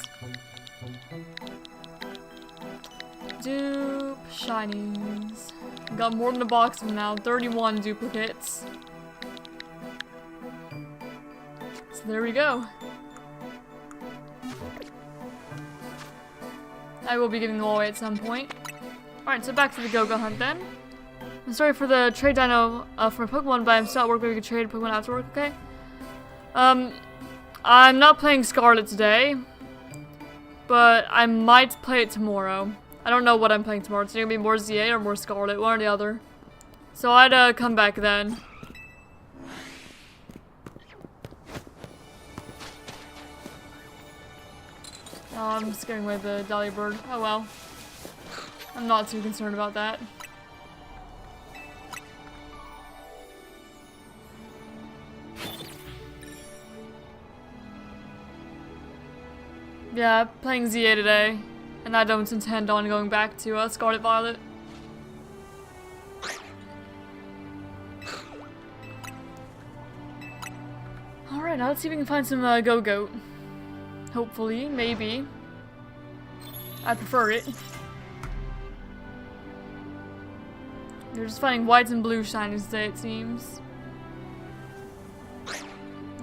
Dupe shinies. Got more than a box of them now, 31 duplicates. So there we go. I will be giving them all away at some point. Alright, so back to the Gogoat hunt then. I'm sorry for the trade dino for Pokemon, but I'm still at work. Maybe we could trade Pokemon after work, okay? I'm not playing Scarlet today, but I might play it tomorrow. I don't know what I'm playing tomorrow. It's gonna be more ZA or more Scarlet, one or the other. So I'd come back then. Oh, I'm scaring away the Delibird. Oh well. I'm not too concerned about that. Yeah, playing ZA today, and I don't intend on going back to Scarlet Violet. Alright, now let's see if we can find some Gogoat. Hopefully, maybe. I prefer it. You're just finding whites and blue shinies today, it seems.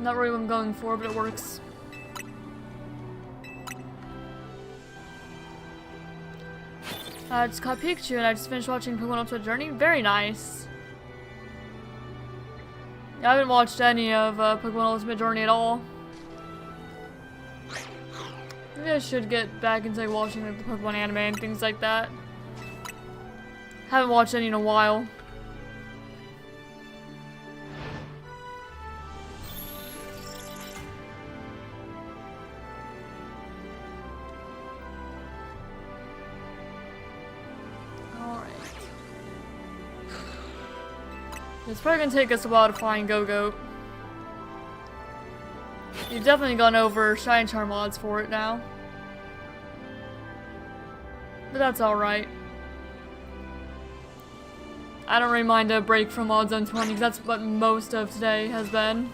Not really what I'm going for, but it works. I just caught Pikachu and I just finished watching Pokemon Ultimate Journey. Very nice. Yeah, I haven't watched any of Pokemon Ultimate Journey at all. Maybe I should get back into like, watching like, the Pokemon anime and things like that. Haven't watched any in a while. Alright. It's probably gonna take us a while to find Gogoat. You've definitely gone over Shine Charm mods for it now. But that's alright. I don't really mind a break from Mod Zone 20 because that's what most of today has been.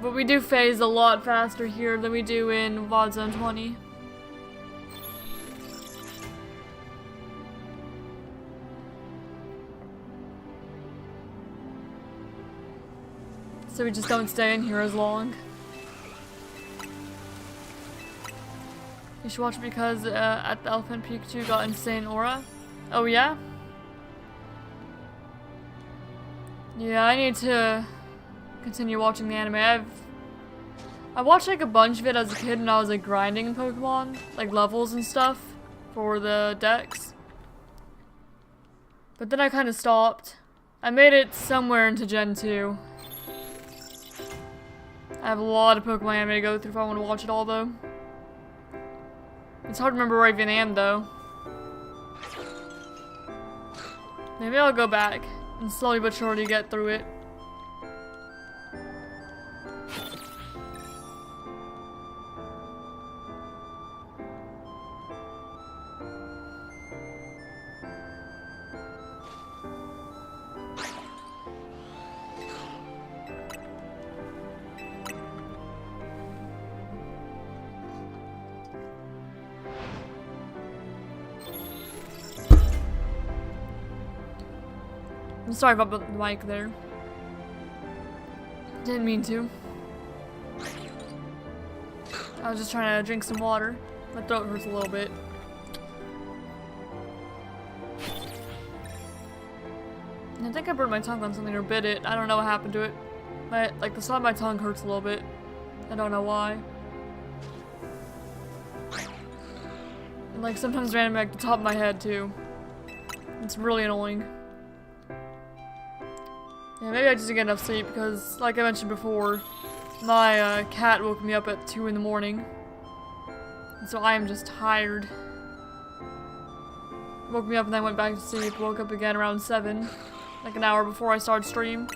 But we do phase a lot faster here than we do in Mod Zone 20. So we just don't stay in here as long. You should watch it because at the Elephant Pikachu got insane aura. Oh yeah? Yeah, I need to continue watching the anime. I watched like a bunch of it as a kid when I was like grinding in Pokemon, like levels and stuff for the decks. But then I kind of stopped. I made it somewhere into Gen 2. I have a lot of Pokemon anime to go through if I want to watch it all though. It's hard to remember where I even am though. Maybe I'll go back and slowly but surely get through it. I'm sorry about the mic there. Didn't mean to. I was just trying to drink some water. My throat hurts a little bit. I think I burned my tongue on something or bit it. I don't know what happened to it. Like the side of my tongue hurts a little bit. I don't know why. And like sometimes randomly like the top of my head too. It's really annoying. Yeah, maybe I just didn't get enough sleep because, like I mentioned before, my cat woke me up at 2 in the morning. And so I am just tired. Woke me up and then went back to sleep. Woke up again around 7, like an hour before I started stream.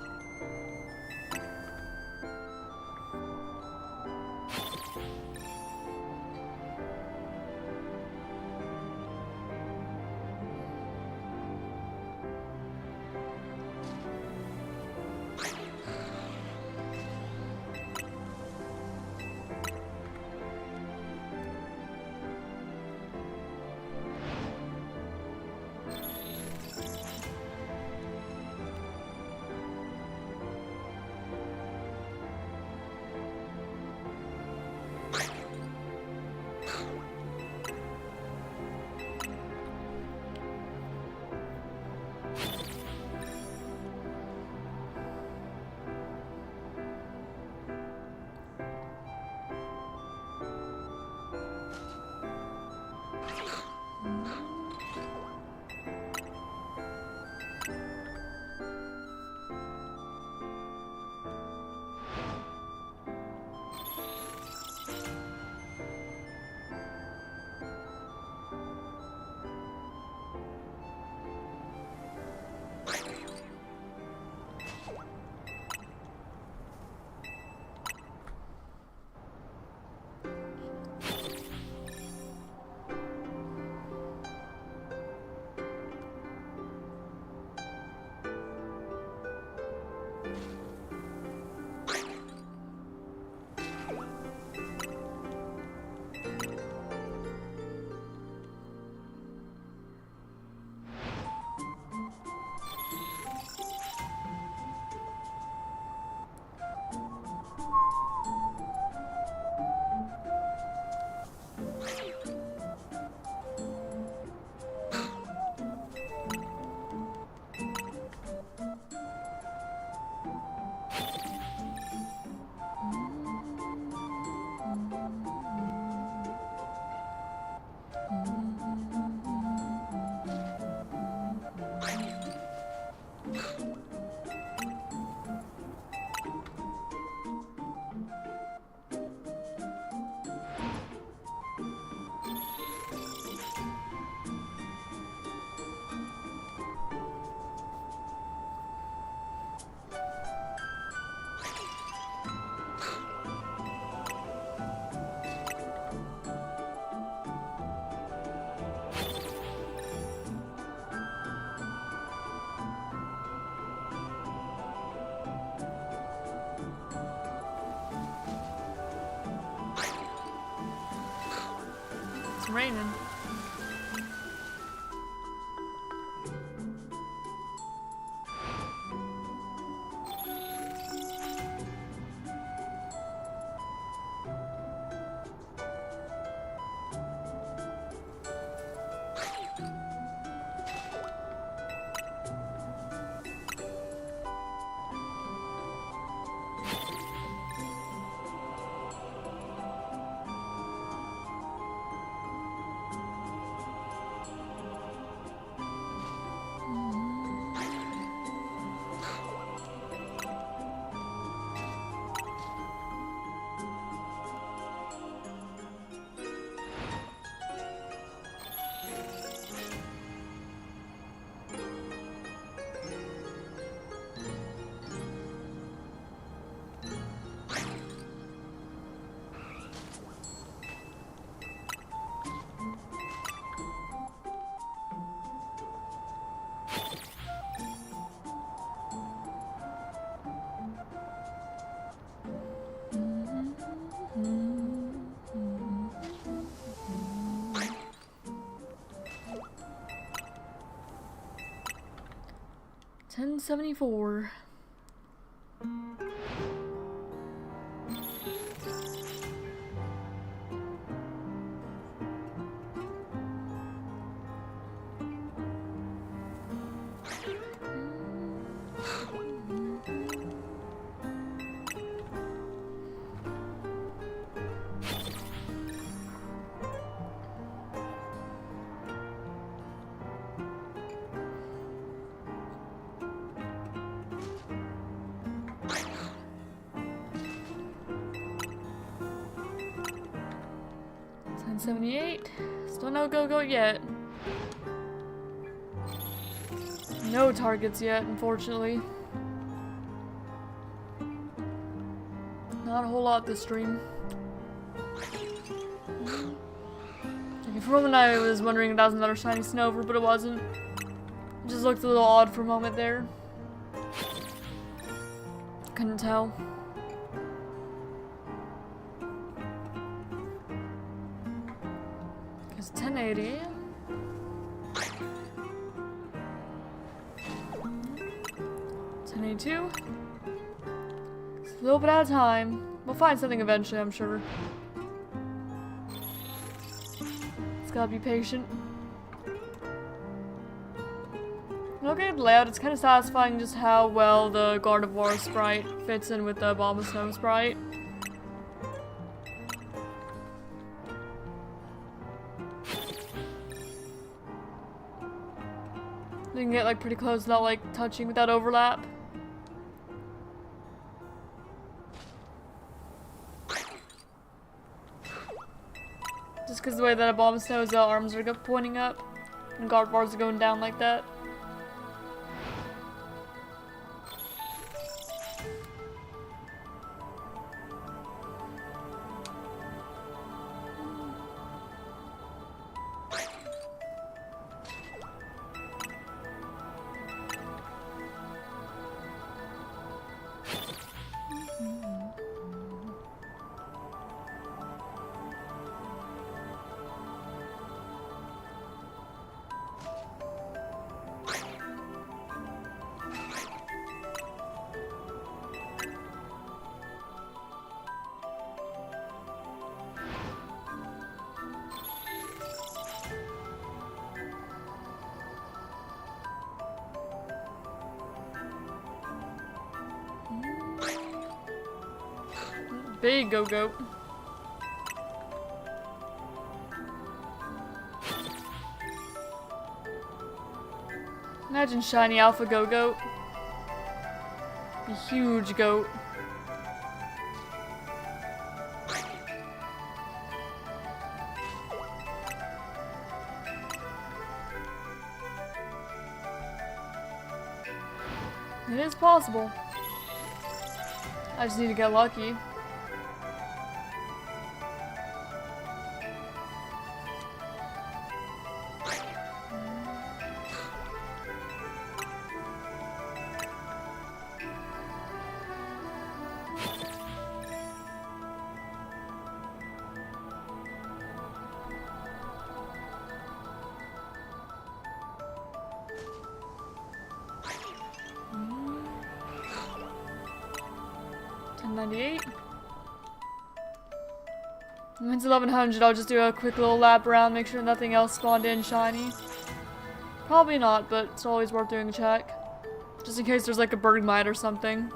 It's raining. $10.74. $10.78. Still no Gogoat yet. No targets yet, unfortunately. Not a whole lot this stream. Okay, for a moment I was wondering if that was another shiny Snover, but it wasn't. It just looked a little odd for a moment there. Couldn't tell. It's 1080. $10.82. It's a little bit out of time. We'll find something eventually, I'm sure. Just gotta be patient. Looking at the layout, it's kind of satisfying just how well the Gardevoir sprite fits in with the Bomb of Snow sprite. You can get like pretty close without like touching without overlap. Just because the way that a Bomb of Snow's arms are pointing up and Gardevoir's are going down like that. Big Gogoat. Imagine shiny alpha Gogoat. A huge goat. It is possible. I just need to get lucky. 98. When it's 1100, I'll just do a quick little lap around, make sure nothing else spawned in shiny. Probably not, but it's always worth doing a check. Just in case there's like a bird mite or something.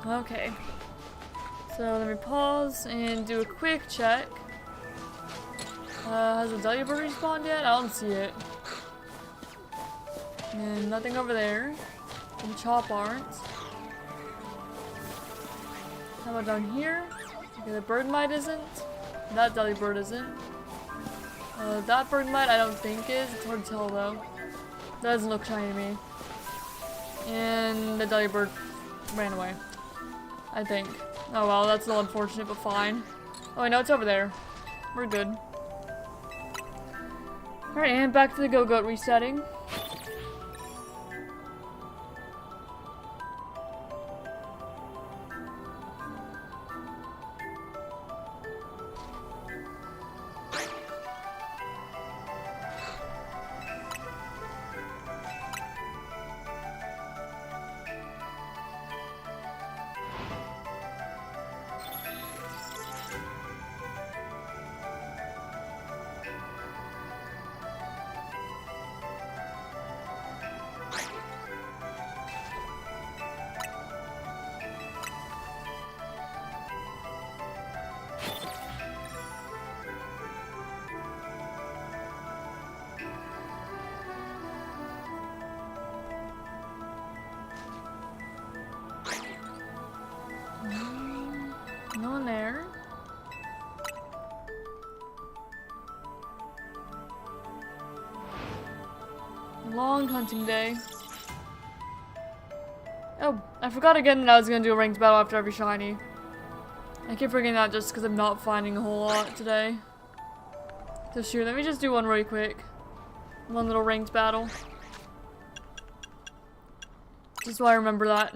Okay. So let me pause and do a quick check. Has the Delibird respawned yet? I don't see it. And nothing over there. And Chop aren't. How about down here? Okay, the bird mite isn't. That Delibird isn't. That bird mite I don't think is. It's hard to tell though. That doesn't look shiny to me. And the Delibird ran away. I think. Oh well, that's a little unfortunate, but fine. Oh, I know it's over there. We're good. Alright, and back to the Gogoat resetting. No one there. Long hunting day. Oh, I forgot again that I was gonna do a ranked battle after every shiny. I keep forgetting that just because I'm not finding a whole lot today. So shoot, let me just do one really quick. One little ranked battle. Just so I remember that.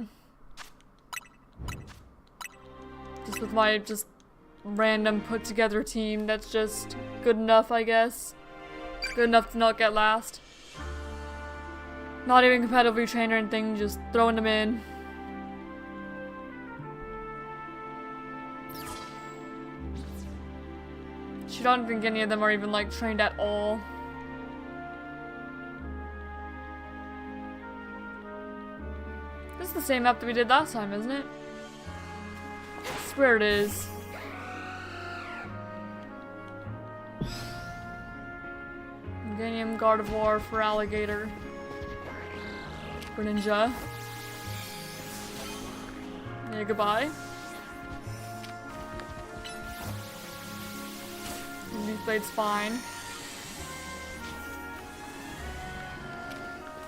Just with my just random put together team that's just good enough, I guess. Good enough to not get last. Not even competitively trained or anything, just throwing them in. Shoot, I don't think any of them are even like trained at all. This is the same map that we did last time, isn't it? I swear it is. Ganium Gardevoir for Alligator. For Ninja. Yeah, goodbye. Leaf Blade's fine.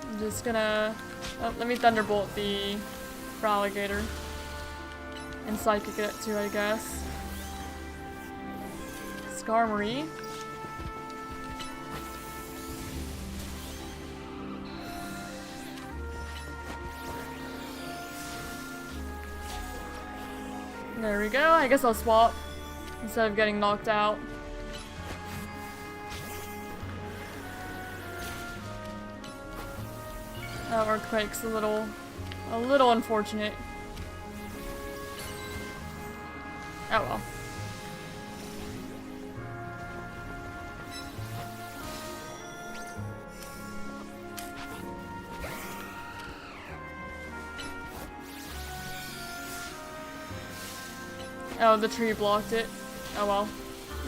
I'm just gonna... Oh, let me Thunderbolt the for Alligator. And Psychic it too, I guess. Skarmory. There we go. I guess I'll swap instead of getting knocked out. That Earthquake's a little unfortunate. Oh well. Oh, the tree blocked it. Oh well.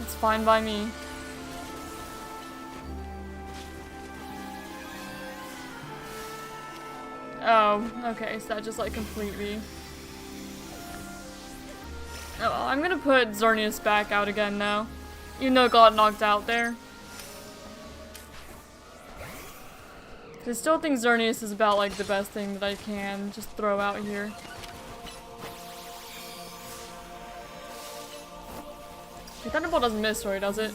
It's fine by me. Oh, okay, so that just like completely... Oh, well, I'm gonna put Xerneas back out again now. Even though it got knocked out there. I still think Xerneas is about like the best thing that I can just throw out here. The Thunderbolt doesn't miss, right, does it?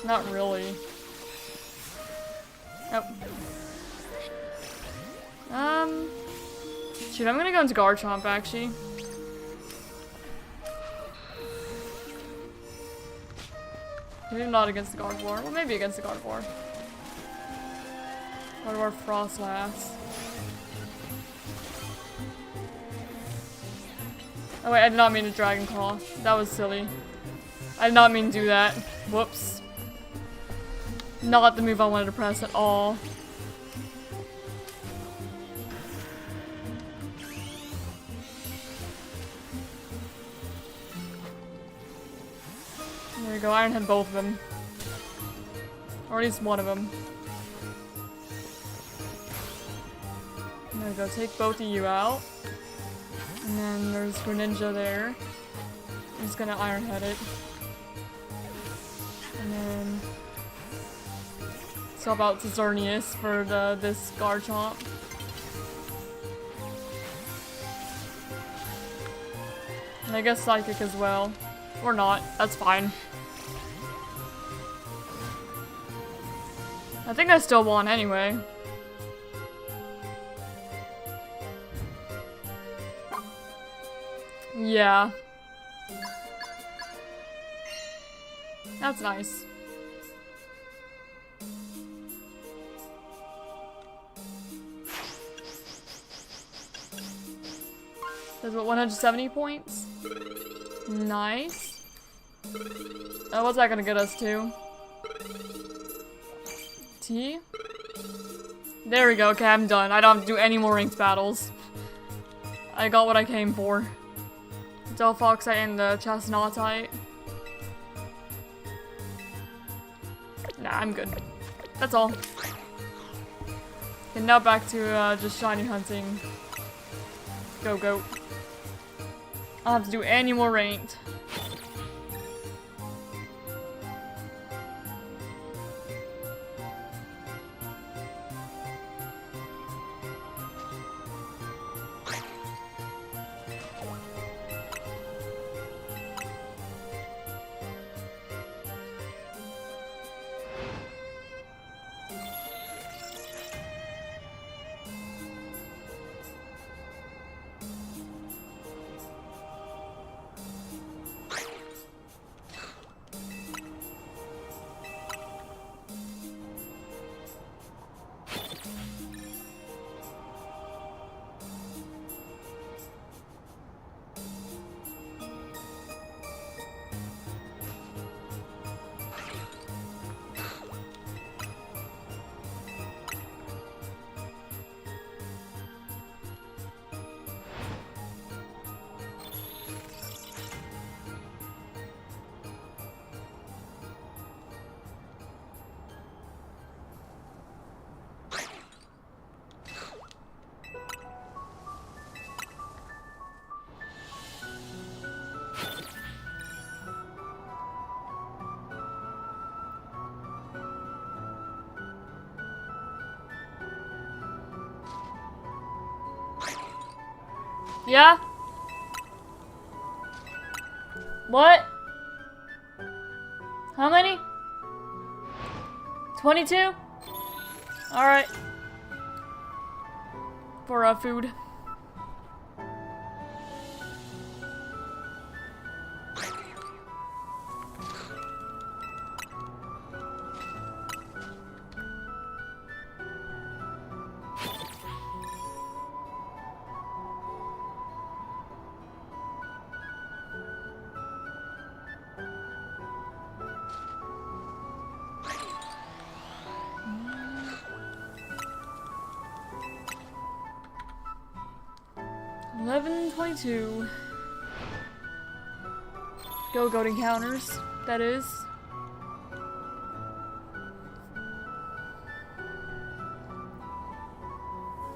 Not really. Oh. Shoot, I'm gonna go into Garchomp, actually. Maybe not against the Gardevoir. Well, maybe against the Gardevoir. Gardevoir Frostlass. Oh wait, I did not mean to Dragon Claw. That was silly. I did not mean to do that. Whoops. Not the move I wanted to press at all. There we go, Iron Head both of them. Or at least one of them. There we go, take both of you out. And then there's Greninja there. I'm just gonna Iron Head it. And then swap out to Xerneas for this Garchomp. And I guess Psychic as well. Or not, that's fine. I think I still won anyway. Yeah. That's nice. That's what, 170 points? Nice. What's that gonna get us to? T? There we go, okay, I'm done. I don't have to do any more ranked battles. I got what I came for. Delphoxite and the Chasnotite. Nah, I'm good. That's all. And now back to just shiny hunting. Gogoat. I don't have to do any more ranked. Yeah? What? How many? 22? Alright. For food. $11.22. Gogoat encounters, that is.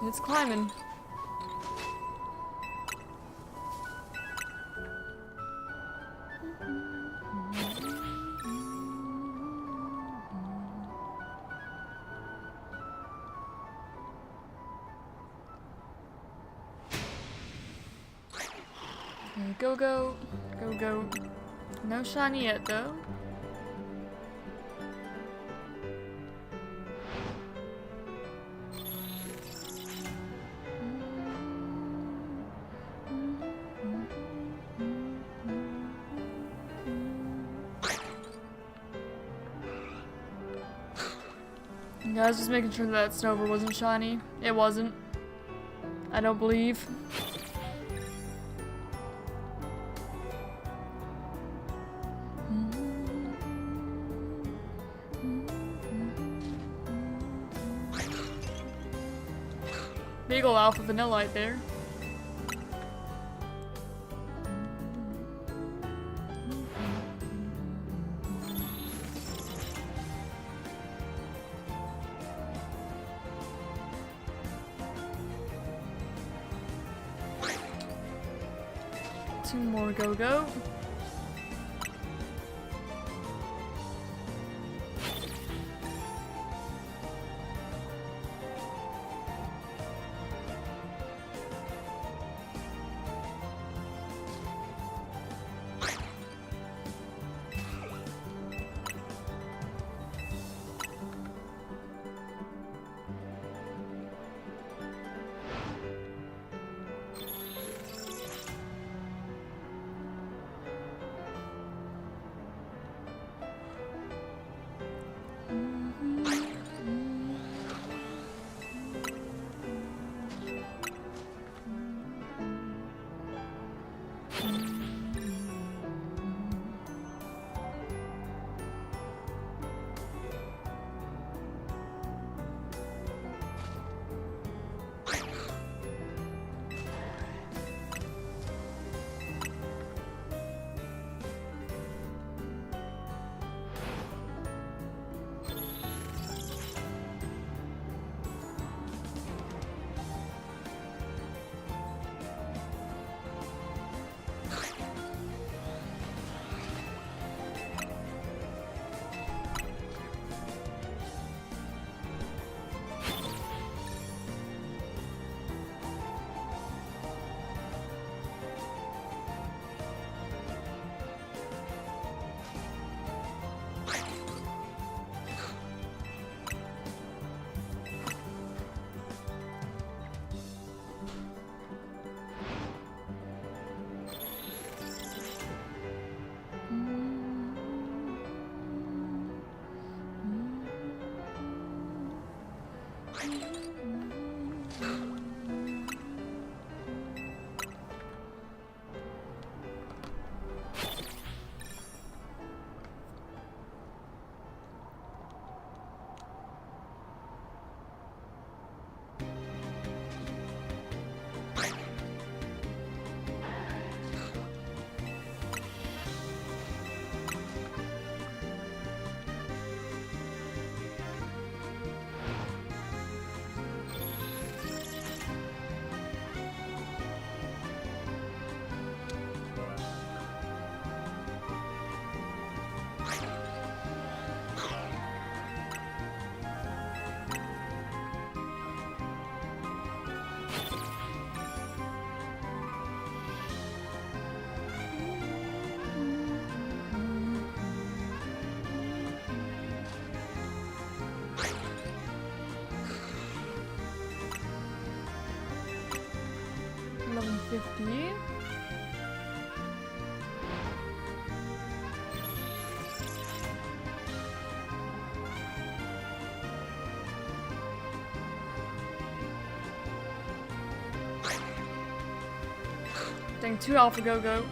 It's climbing. Gogoat, Gogoat. No shiny yet though. Yeah, I was just making sure that Snover wasn't shiny. It wasn't. I don't believe. Big ol' alpha vanillite there. Two more Gogoat. Level 50. Dang, 2 alpha Gogoat.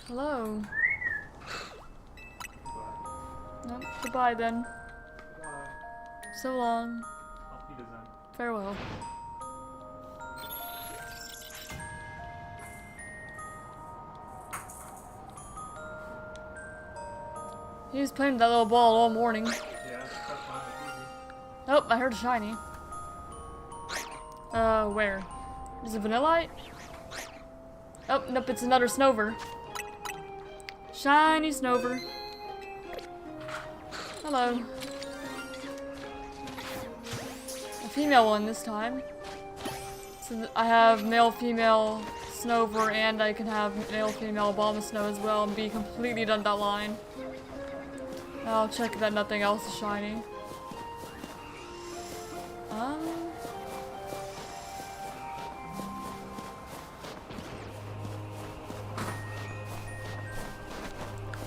Hello. Nope, goodbye then. So long. Farewell. He was playing with that little ball all morning. Yeah, Oh, I heard a shiny. Where? Is it Vanillite? Oh, nope, it's another Snover. Shiny Snover. Hello. A female one this time. So I have male, female Snover, and I can have male, female Abomasnow as well and be completely done that line. I'll check that nothing else is shiny.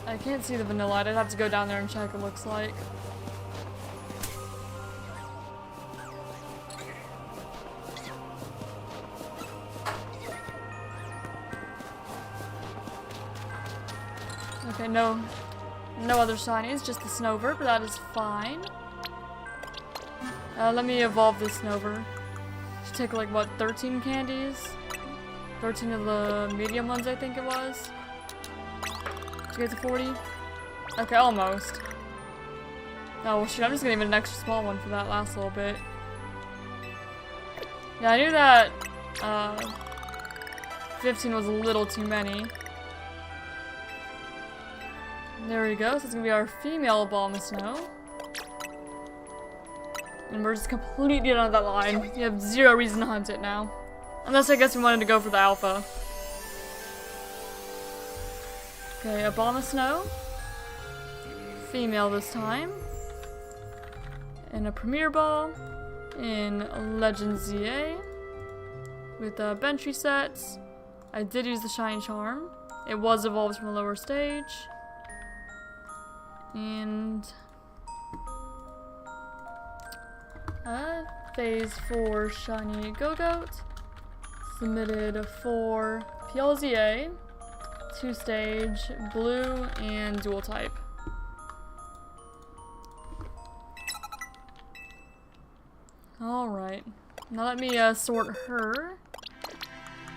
I can't see the Vanillite. I'd have to go down there and check, it looks like. Okay, no other shinies, just the Snover, but that is fine. Let me evolve this Snover. Should take like, what, 13 candies? 13 of the medium ones, I think it was. Did you get to 40? Okay, almost. Oh, well, shoot, I'm just gonna give it an extra small one for that last little bit. Yeah, I knew that 15 was a little too many. There we go, so it's gonna be our female Abomasnow. And we're just completely done on that line. You have zero reason to hunt it now. Unless I guess we wanted to go for the alpha. Okay, Abomasnow. Female this time. And a Premier Ball. In Legend ZA. With bench resets. I did use the Shine Charm. It was evolved from a lower stage. And phase 4 shiny Gogoat, submitted for PLZA, 2-stage, blue, and dual type. Alright, now let me sort her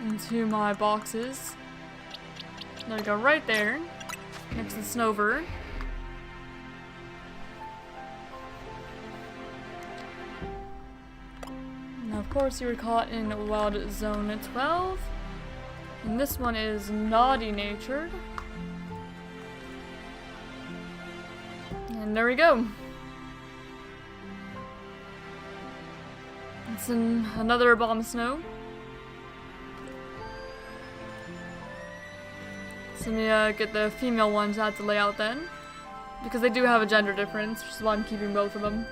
into my boxes. There we go, right there, next to the Snover. Now, of course, you were caught in Wild Zone 12. And this one is naughty natured. And there we go. It's another Abomasnow. So let me get the female ones out to lay out then. Because they do have a gender difference, which is why I'm keeping both of them.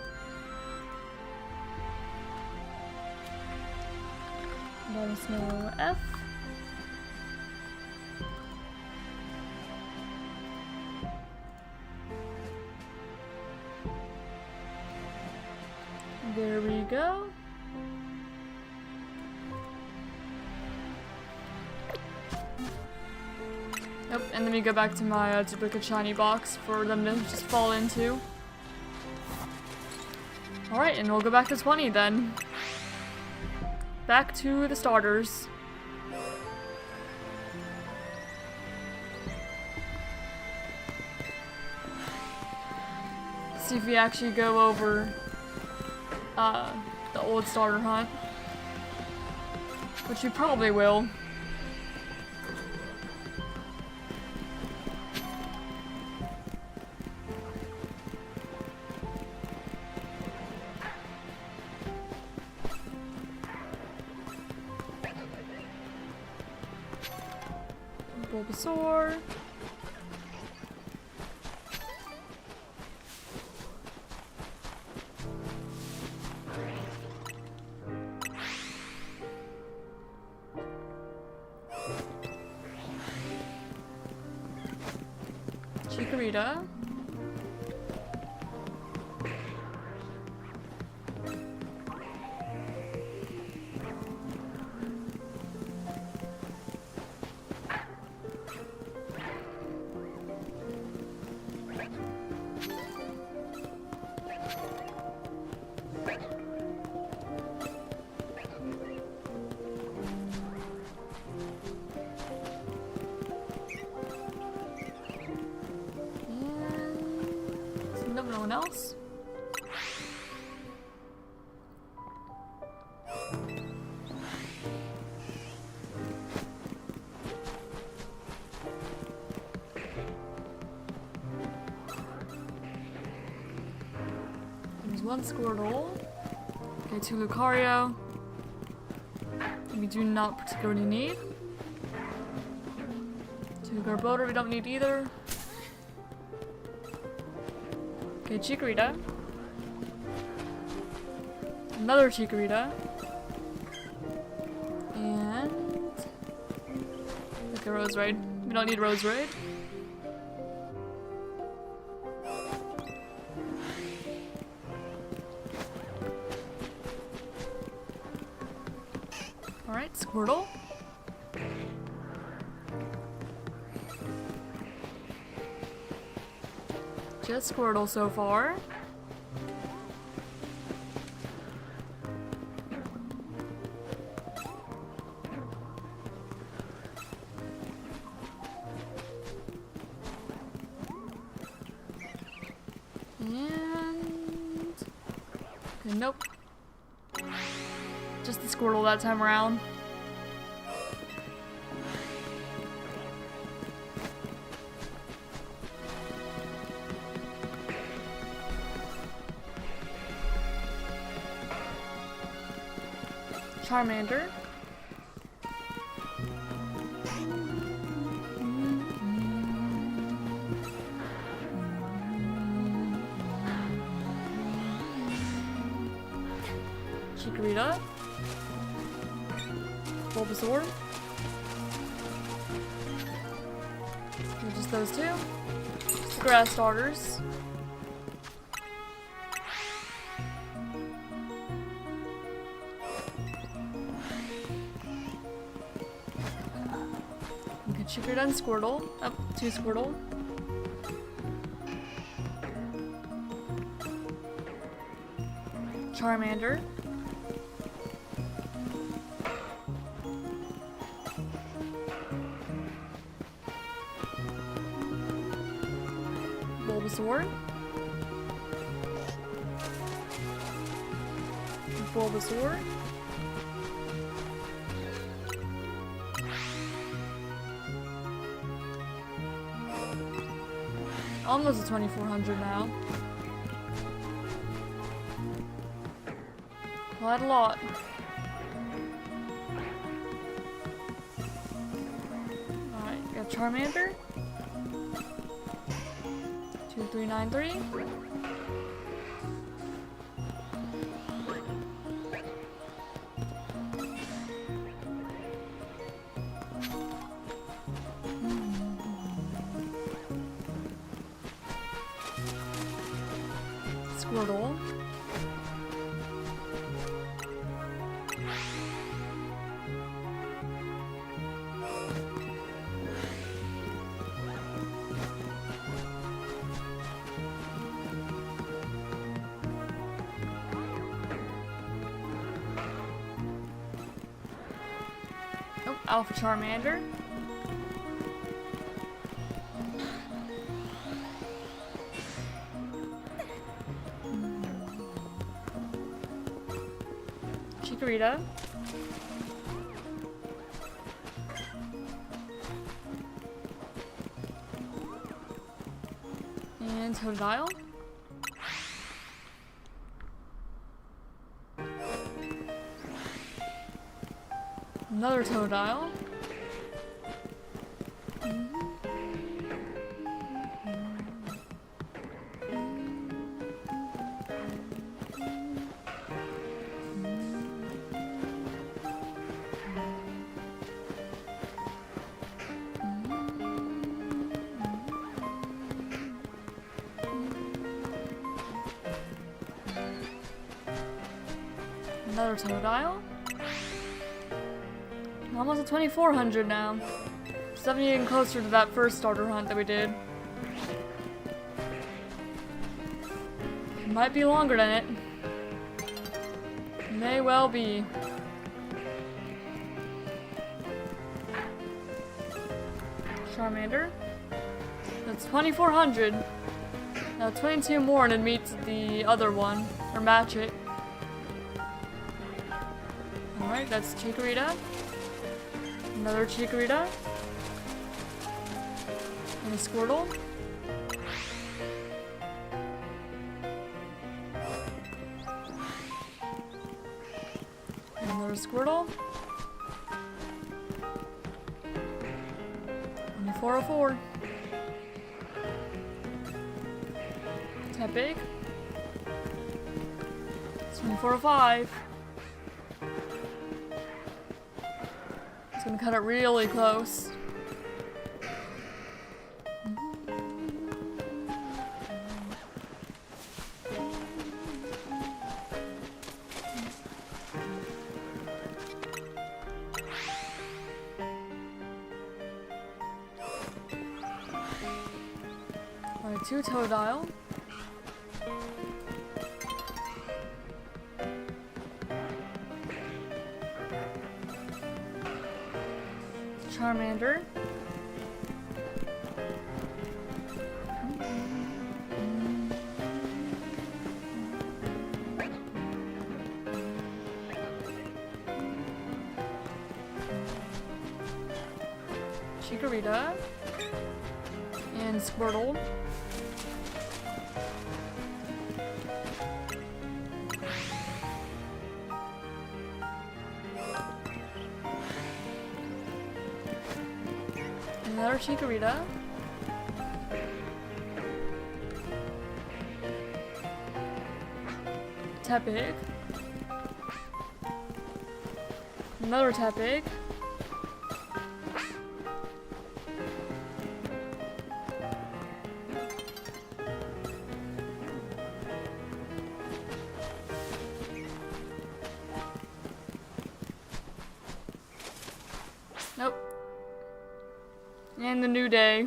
Abomasnow F. There we go. Yep, and then we go back to my duplicate shiny box for them to just fall into. Alright, and we'll go back to 20 then. Back to the starters. See if we actually go over the old starter hunt. Which we probably will. Bulbasaur. Chikorita. anyone else? There's one Squirtle. Okay, 2 Lucario. We do not particularly need. 2 Garbodor we don't need either. Okay, Chikorita. Another Chikorita. And... okay, Roserade. We don't need Roserade. Alright, Squirtle. Just Squirtle so far. And... okay, nope. Just the Squirtle that time around. Charmander. Chikorita. Bulbasaur. Just those two. Just the grass starters. Okay, Chikorita and Squirtle. Oh, 2 Squirtle. Charmander. Bulbasaur. Bulbasaur. Almost a 2400 now. Quite a lot. Alright, got Charmander. 2393. Squirtle. Oh, Alpha Charmander. Chikorita. And Totodile. Another Totodile. Another Totodile. Almost at 2400 now. Just definitely getting closer to that first starter hunt that we did. It might be longer than it. May well be. Charmander. That's 2400. 22 more and it meets the other one, or match it. Alright, that's Chikorita. Another Chikorita. And a Squirtle. And another Squirtle. And a 404. Tepig. It's 405. It's gonna cut it really close. Alright, 2 Totodile. Charmander. Chikorita. And Squirtle. Another Chikorita. Tepig. Another Tepig. Nope. And the new day.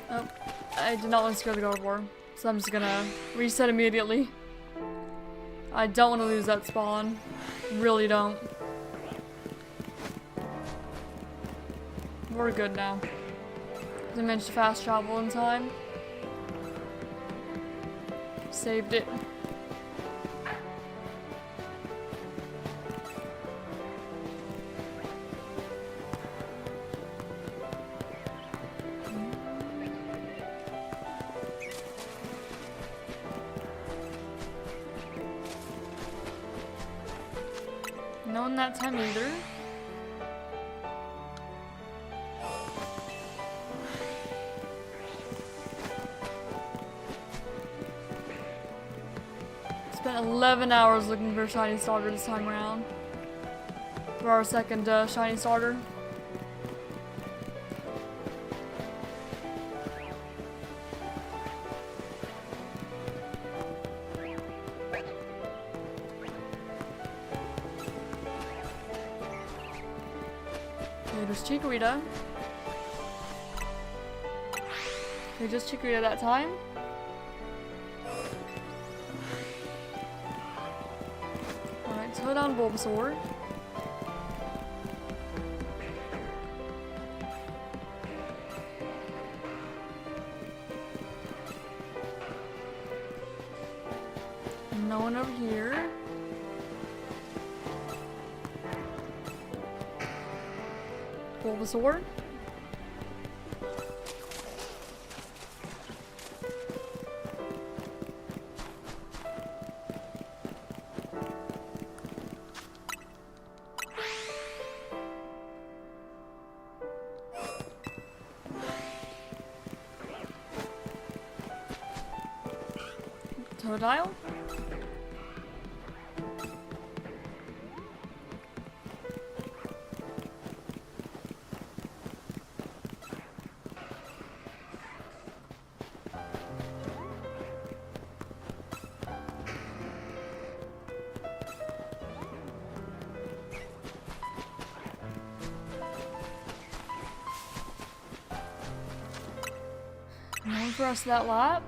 Oh, I did not want to scare the Gardevoir, so I'm just gonna reset immediately. I don't want to lose that spawn. Really don't. We're good now. I managed to fast travel in time. Saved it. No one that time either. Spent 11 hours looking for a shiny starter this time around. For our second shiny starter. Okay, there's Chikorita. Okay, just Chikorita that time. Slow down Bulbasaur. No one over here. Bulbasaur. Totodile. No one for us that lap.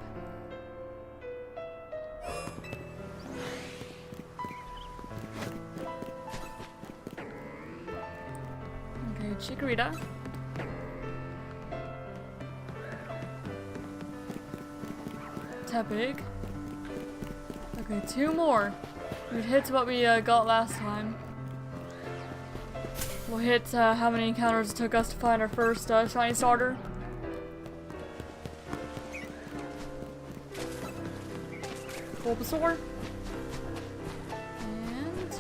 Chikorita. Tepig. Okay, 2 more. We'd hit what we got last time. We'll hit how many encounters it took us to find our first shiny starter. Bulbasaur. And...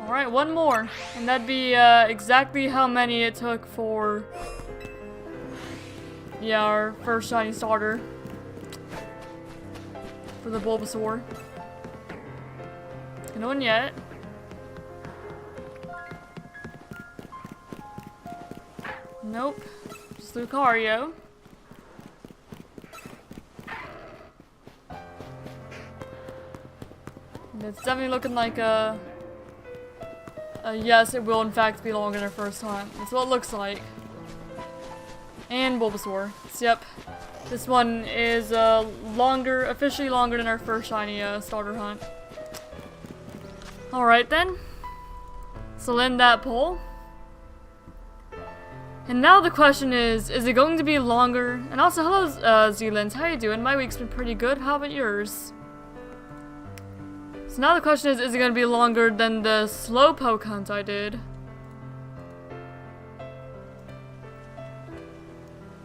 alright, 1 more. And that'd be exactly how many it took for... yeah, our first shiny starter. For the Bulbasaur. No one yet. Nope. Just Lucario. And it's definitely looking like a yes, it will in fact be longer than our first hunt. That's what it looks like. And Bulbasaur. So, yep. This one is longer, officially longer than our first shiny starter hunt. Alright then. So end that poll. And now the question is it going to be longer? And also, hello Zealand, how you doing? My week's been pretty good, how about yours? So now the question is it going to be longer than the Slowpoke hunt I did?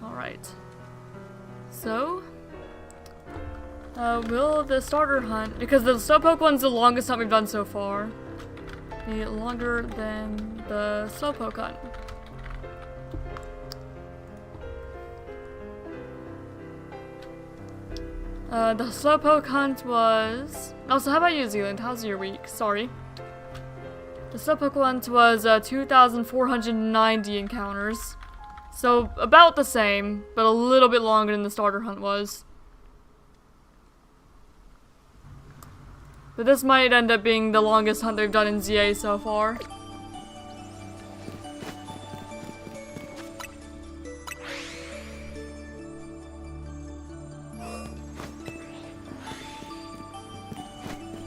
Alright. So... will the starter hunt, because the Slowpoke one's the longest hunt we've done so far, be longer than the Slowpoke hunt? The Slowpoke hunt was... also, how about you, Zealand? How's your week? Sorry. The Slowpoke hunt was 2,490 encounters. So, about the same, but a little bit longer than the starter hunt was. But this might end up being the longest hunt they've done in ZA so far.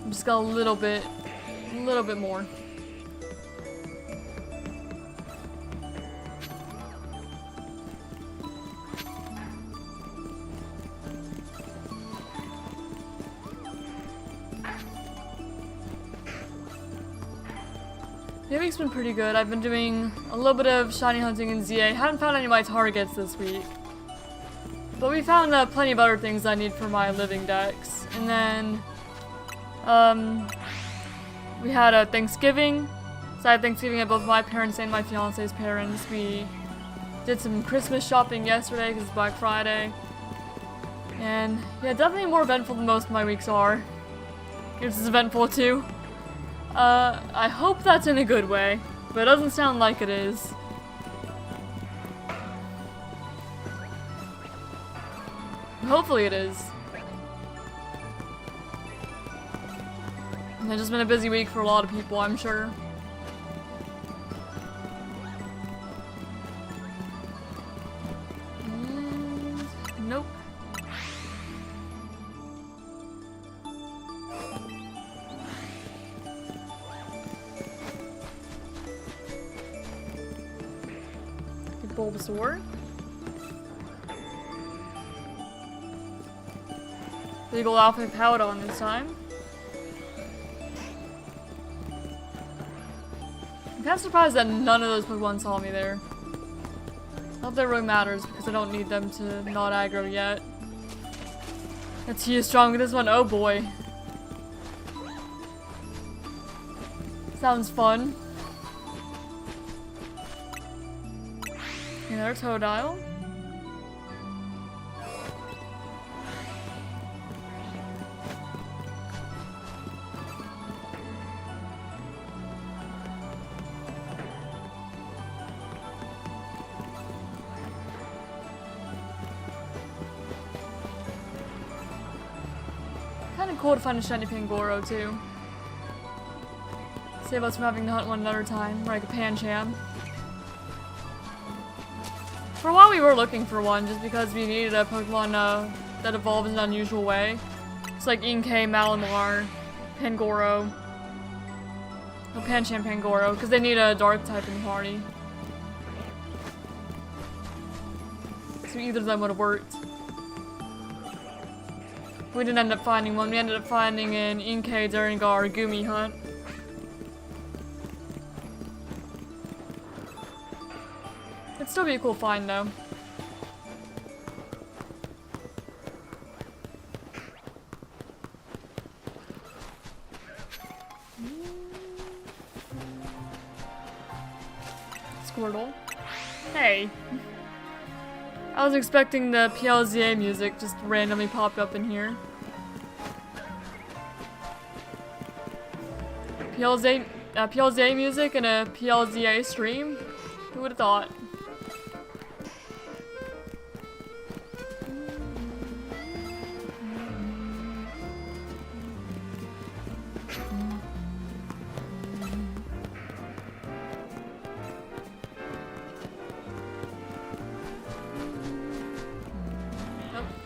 Just got a little bit more. The week's been pretty good. I've been doing a little bit of shiny hunting in ZA. Haven't found any of my targets this week. But we found plenty of other things I need for my living decks. And then, we had a Thanksgiving. So I had Thanksgiving at both my parents and my fiance's parents. We did some Christmas shopping yesterday because it's Black Friday. And yeah, definitely more eventful than most of my weeks are. Yours is eventful too. I hope that's in a good way, but it doesn't sound like it is. Hopefully it is. It's just been a busy week for a lot of people, I'm sure. Nope. Bulbasaur. Legal Alpha Powdon this time. I'm kind of surprised that none of those Pokemon saw me there. Not that it really matters because I don't need them to not aggro yet. Let's see you strong with this one. Oh boy. Sounds fun. Another Totodile. Kinda cool to find a shiny Pangoro too. Save us from having to hunt one another time, like a Pancham. For a while we were looking for one, just because we needed a Pokemon that evolves in an unusual way. It's like Inkay, Malamar, Pangoro. No, Pancham Pangoro, because they need a dark type in the party. sure either of them would have worked. We didn't end up finding one. We ended up finding an Inkei during our Gumi hunt. It'd still be a cool find though. Squirtle. Hey. I was expecting the PLZA music just randomly pop up in here. PLZA music and a PLZA stream? Who would have thought?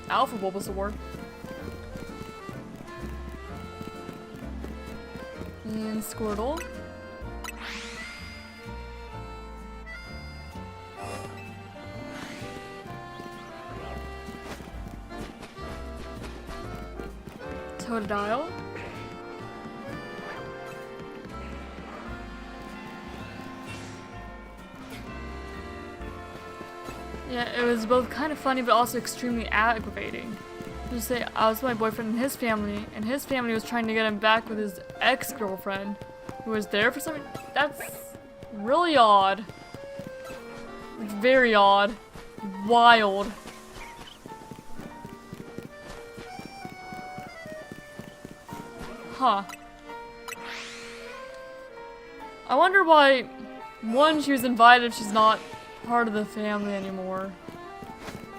Alpha Bulbasaur. And Squirtle. Totodile. Yeah, it was both kind of funny but also extremely aggravating. Just say I was with my boyfriend and his family was trying to get him back with his ex-girlfriend who was there for some reason. That's really odd. It's very odd. Wild. Huh. I wonder why, one, she was invited if she's not part of the family anymore.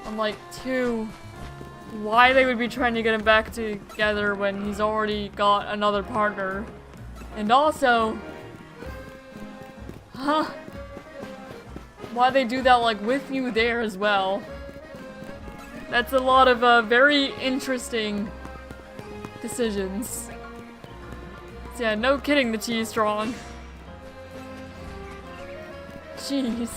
And like, two, why they would be trying to get him back together when he's already got another partner. And also, why they do that like with you there as well. That's a lot of very interesting decisions. So yeah, no kidding, the cheese strong. Jeez.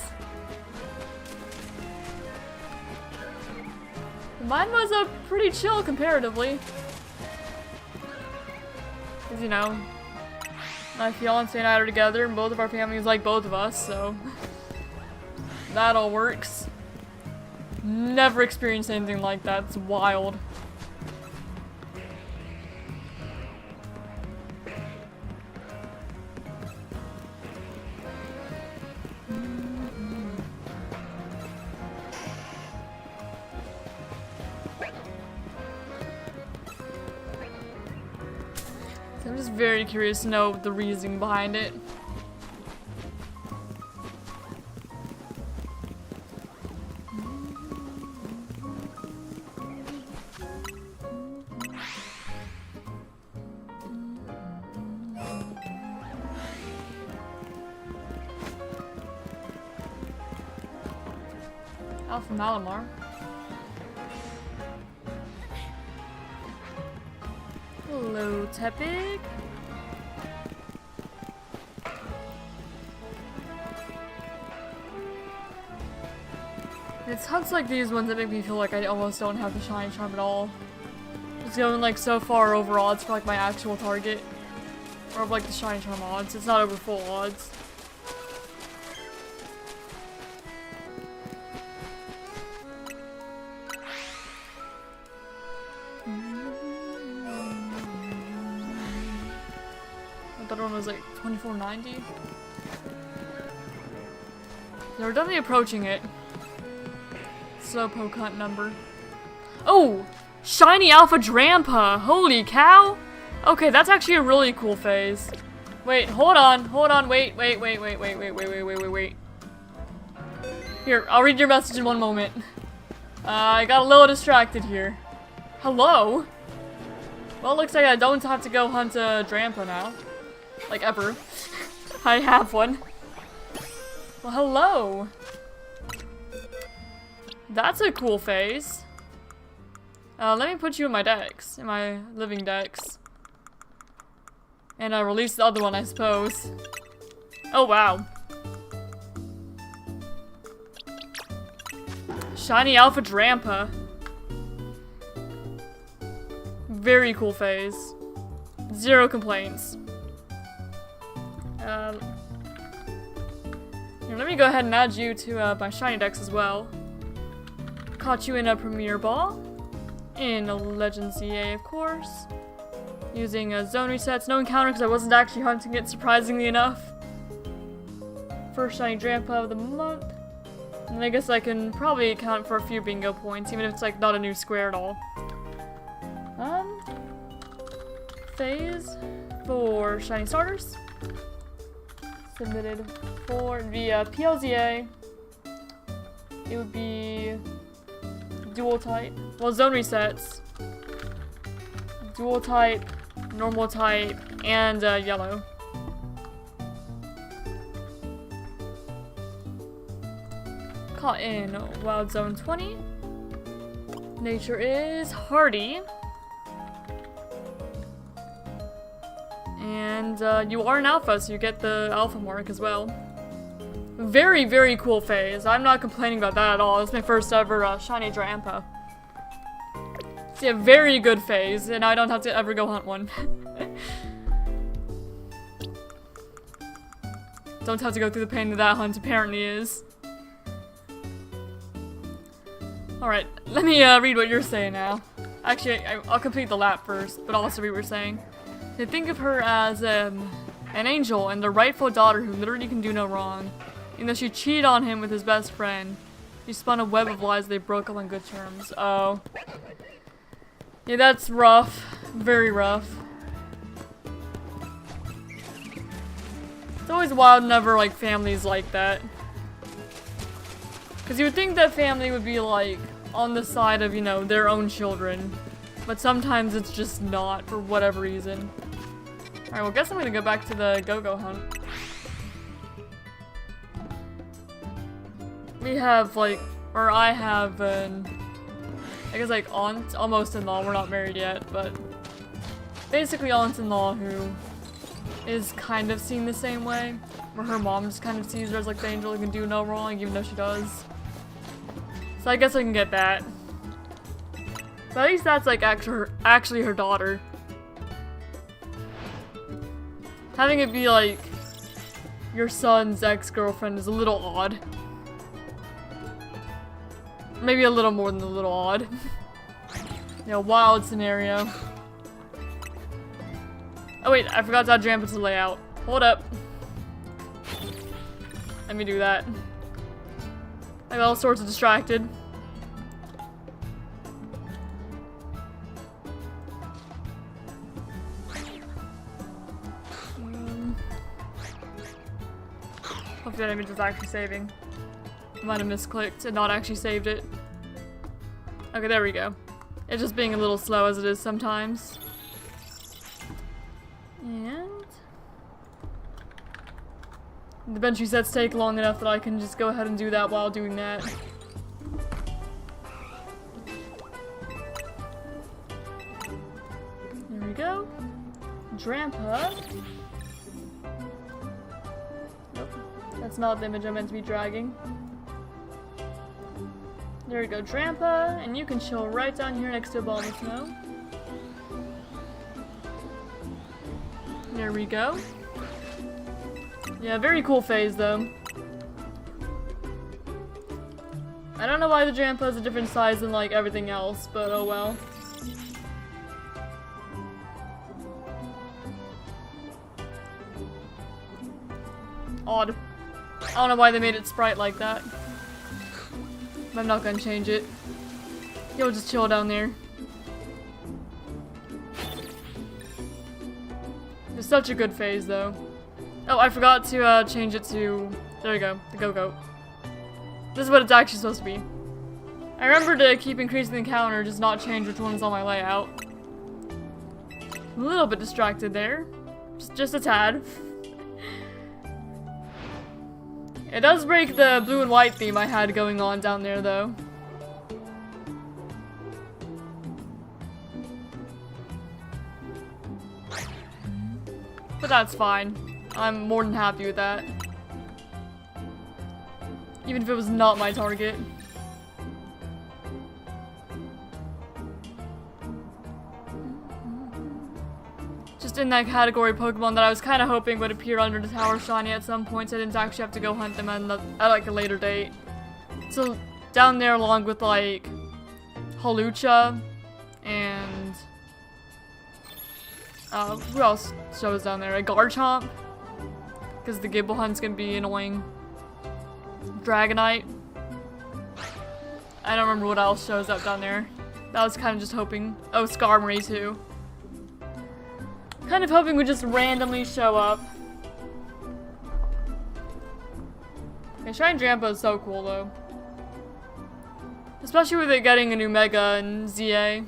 Mine was pretty chill comparatively. Cause you know, my fiance and I are together and both of our families like both of us, so that all works. Never experienced anything like that. It's wild. I'm just very curious to know the reasoning behind it. Alpha Malamar. Hello, Tepig. It's hunts like these ones that make me feel like I almost don't have the shiny charm at all. Just going like so far over odds for like my actual target. Or of like the shiny charm odds. It's not over full odds. The other one was like 2490. They were definitely approaching it. Slowpoke hunt number. Oh! Shiny Alpha Drampa! Holy cow! Okay, that's actually a really cool phase. Wait, hold on, wait. Here, I'll read your message in one moment. I got a little distracted here. Hello? Well, it looks like I don't have to go hunt a Drampa now. Like, ever. I have one. Well, hello. That's a cool phase. Let me put you in my decks. In my living decks. And release the other one, I suppose. Oh, wow. Shiny Alpha Drampa. Very cool phase. Zero complaints. Here, let me go ahead and add you to my shiny decks as well. Caught you in a Premier Ball. In a Legend CA, of course. Using zone resets. No encounter because I wasn't actually hunting it, surprisingly enough. First shiny Drampa of the month. And I guess I can probably account for a few bingo points, even if it's like not a new square at all. Phase for shiny starters. Submitted for the PLZA. It would be dual type. Well, zone resets. Dual type, normal type, and yellow. Caught in Wild Zone 20. Nature is hardy. And you are an alpha, so you get the alpha mark as well. Very, very cool phase. I'm not complaining about that at all. It's my first ever shiny Drampa. It's a very good phase, and I don't have to ever go hunt one. Don't have to go through the pain that hunt apparently is. Alright, let me read what you're saying now. Actually, I'll complete the lap first, but also read what you're saying. They think of her as an angel and the rightful daughter who literally can do no wrong. Even though she cheated on him with his best friend, she spun a web of lies. They broke up on good terms. Oh. Yeah, that's rough. Very rough. It's always wild whenever, like, families like that. Because you would think that family would be, like, on the side of, you know, their own children. But sometimes it's just not, for whatever reason. Alright, well, I guess I'm gonna go back to the Gogoat hunt. We have, like, or I have an, I guess, like, aunt, almost in-law, we're not married yet, but basically aunt-in-law who is kind of seen the same way, where her mom just kind of sees her as, like, the angel who can do no wrong, even though she does. So I guess I can get that. But at least that's, like, actually her daughter. Having it be, like, your son's ex-girlfriend is a little odd. Maybe a little more than a little odd. Yeah, wild scenario. Oh wait, I forgot to add Drampa to the layout. Hold up. Let me do that. I got all sorts of distracted. Hopefully that image is actually saving. Might have misclicked and not actually saved it. Okay, there we go. It's just being a little slow as it is sometimes. And the bench resets take long enough that I can just go ahead and do that while doing that. There we go. Drampa. Nope. That's not the image I meant to be dragging. There we go, Drampa, and you can chill right down here next to a ball of snow. There we go. Yeah, very cool phase though. I don't know why the Drampa is a different size than like everything else, but oh well. Odd. I don't know why they made it sprite like that. I'm not gonna change it. You'll just chill down there. It's such a good phase though. Oh, I forgot to change it to, there we go, the Gogoat. This is what it's actually supposed to be. I remember to keep increasing the counter, just not change which one's on my layout. A little bit distracted there. Just a tad. It does break the blue and white theme I had going on down there, though. But that's fine. I'm more than happy with that. Even if it was not my target. just in that category Pokemon that I was kind of hoping would appear under the Tower Shiny at some point, so I didn't actually have to go hunt them at like a later date. So down there along with like Hawlucha and who else shows down there? A Garchomp, because the Gibble Hunt's gonna be annoying. Dragonite. I don't remember what else shows up down there. I was kind of just hoping. Oh, Skarmory too. Kind of hoping would just randomly show up. Okay, Shiny Drampa is so cool though. Especially with it getting a new Mega and ZA.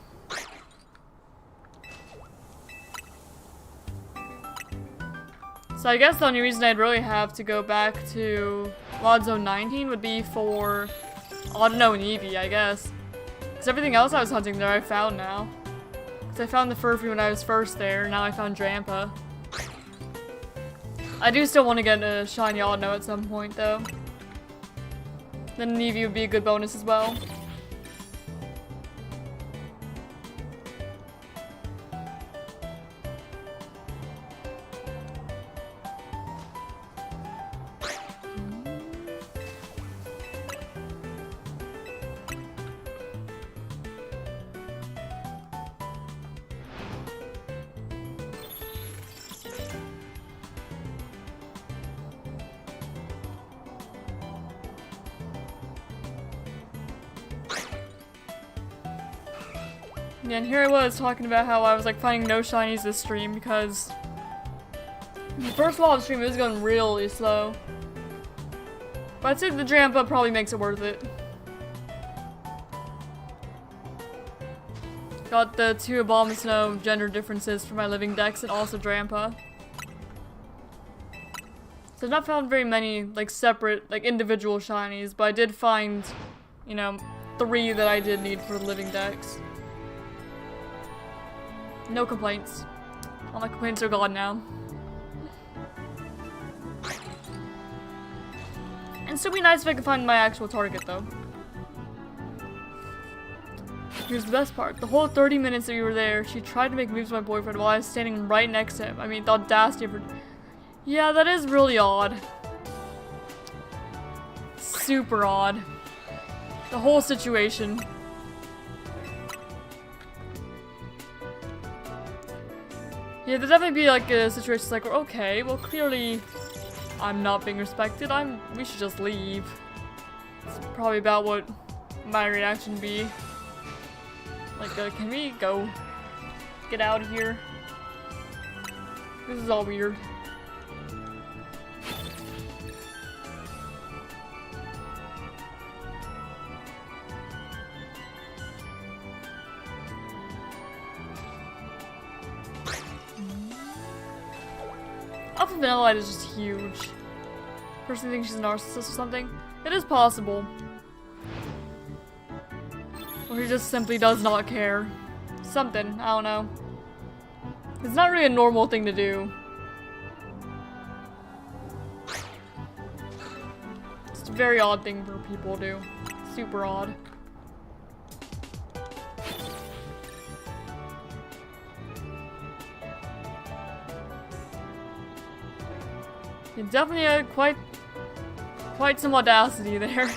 So I guess the only reason I'd really have to go back to VOD Zone 19 would be for Audino and Eevee, I guess. Because everything else I was hunting there I found now. Because I found the Furfrou when I was first there, now I found Drampa. I do still want to get a shiny Audino at some point though. Then an Eevee would be a good bonus as well. Yeah, and here I was talking about how I was like finding no shinies this stream because the first while of the stream it was going really slow. But I'd say the Drampa probably makes it worth it. Got the 2 Abomasnow gender differences for my living dex and also Drampa. So I've not found very many like separate, like individual shinies, but I did find, you know, 3 that I did need for the living dex. No complaints. All my complaints are gone now. And still be nice if I could find my actual target though. Here's the best part. The whole 30 minutes that we were there, she tried to make moves with my boyfriend while I was standing right next to him. I mean, the audacity of her. Yeah, that is really odd. Super odd. The whole situation. Yeah, there'd definitely be like a situation like, okay, well clearly I'm not being respected, we should just leave. It's probably about what my reaction would be. Like, can we go? Get out of here? This is all weird. Alpha Vanillite is just huge. Person thinks she's a narcissist or something. It is possible. Or he just simply does not care. Something, I don't know. It's not really a normal thing to do. It's a very odd thing for people to do. Super odd. You definitely had quite some audacity there.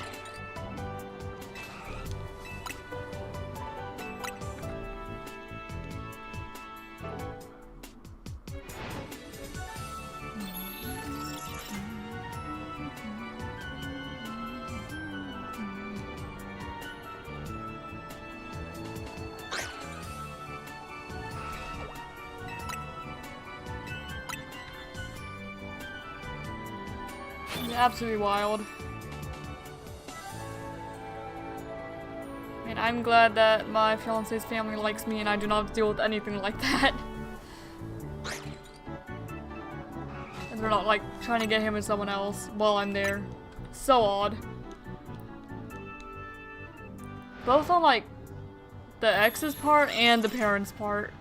Absolutely wild. And I'm glad that my fiance's family likes me and I do not have to deal with anything like that. And they're not like trying to get him with someone else while I'm there. So odd. Both on like the ex's part and the parents' part.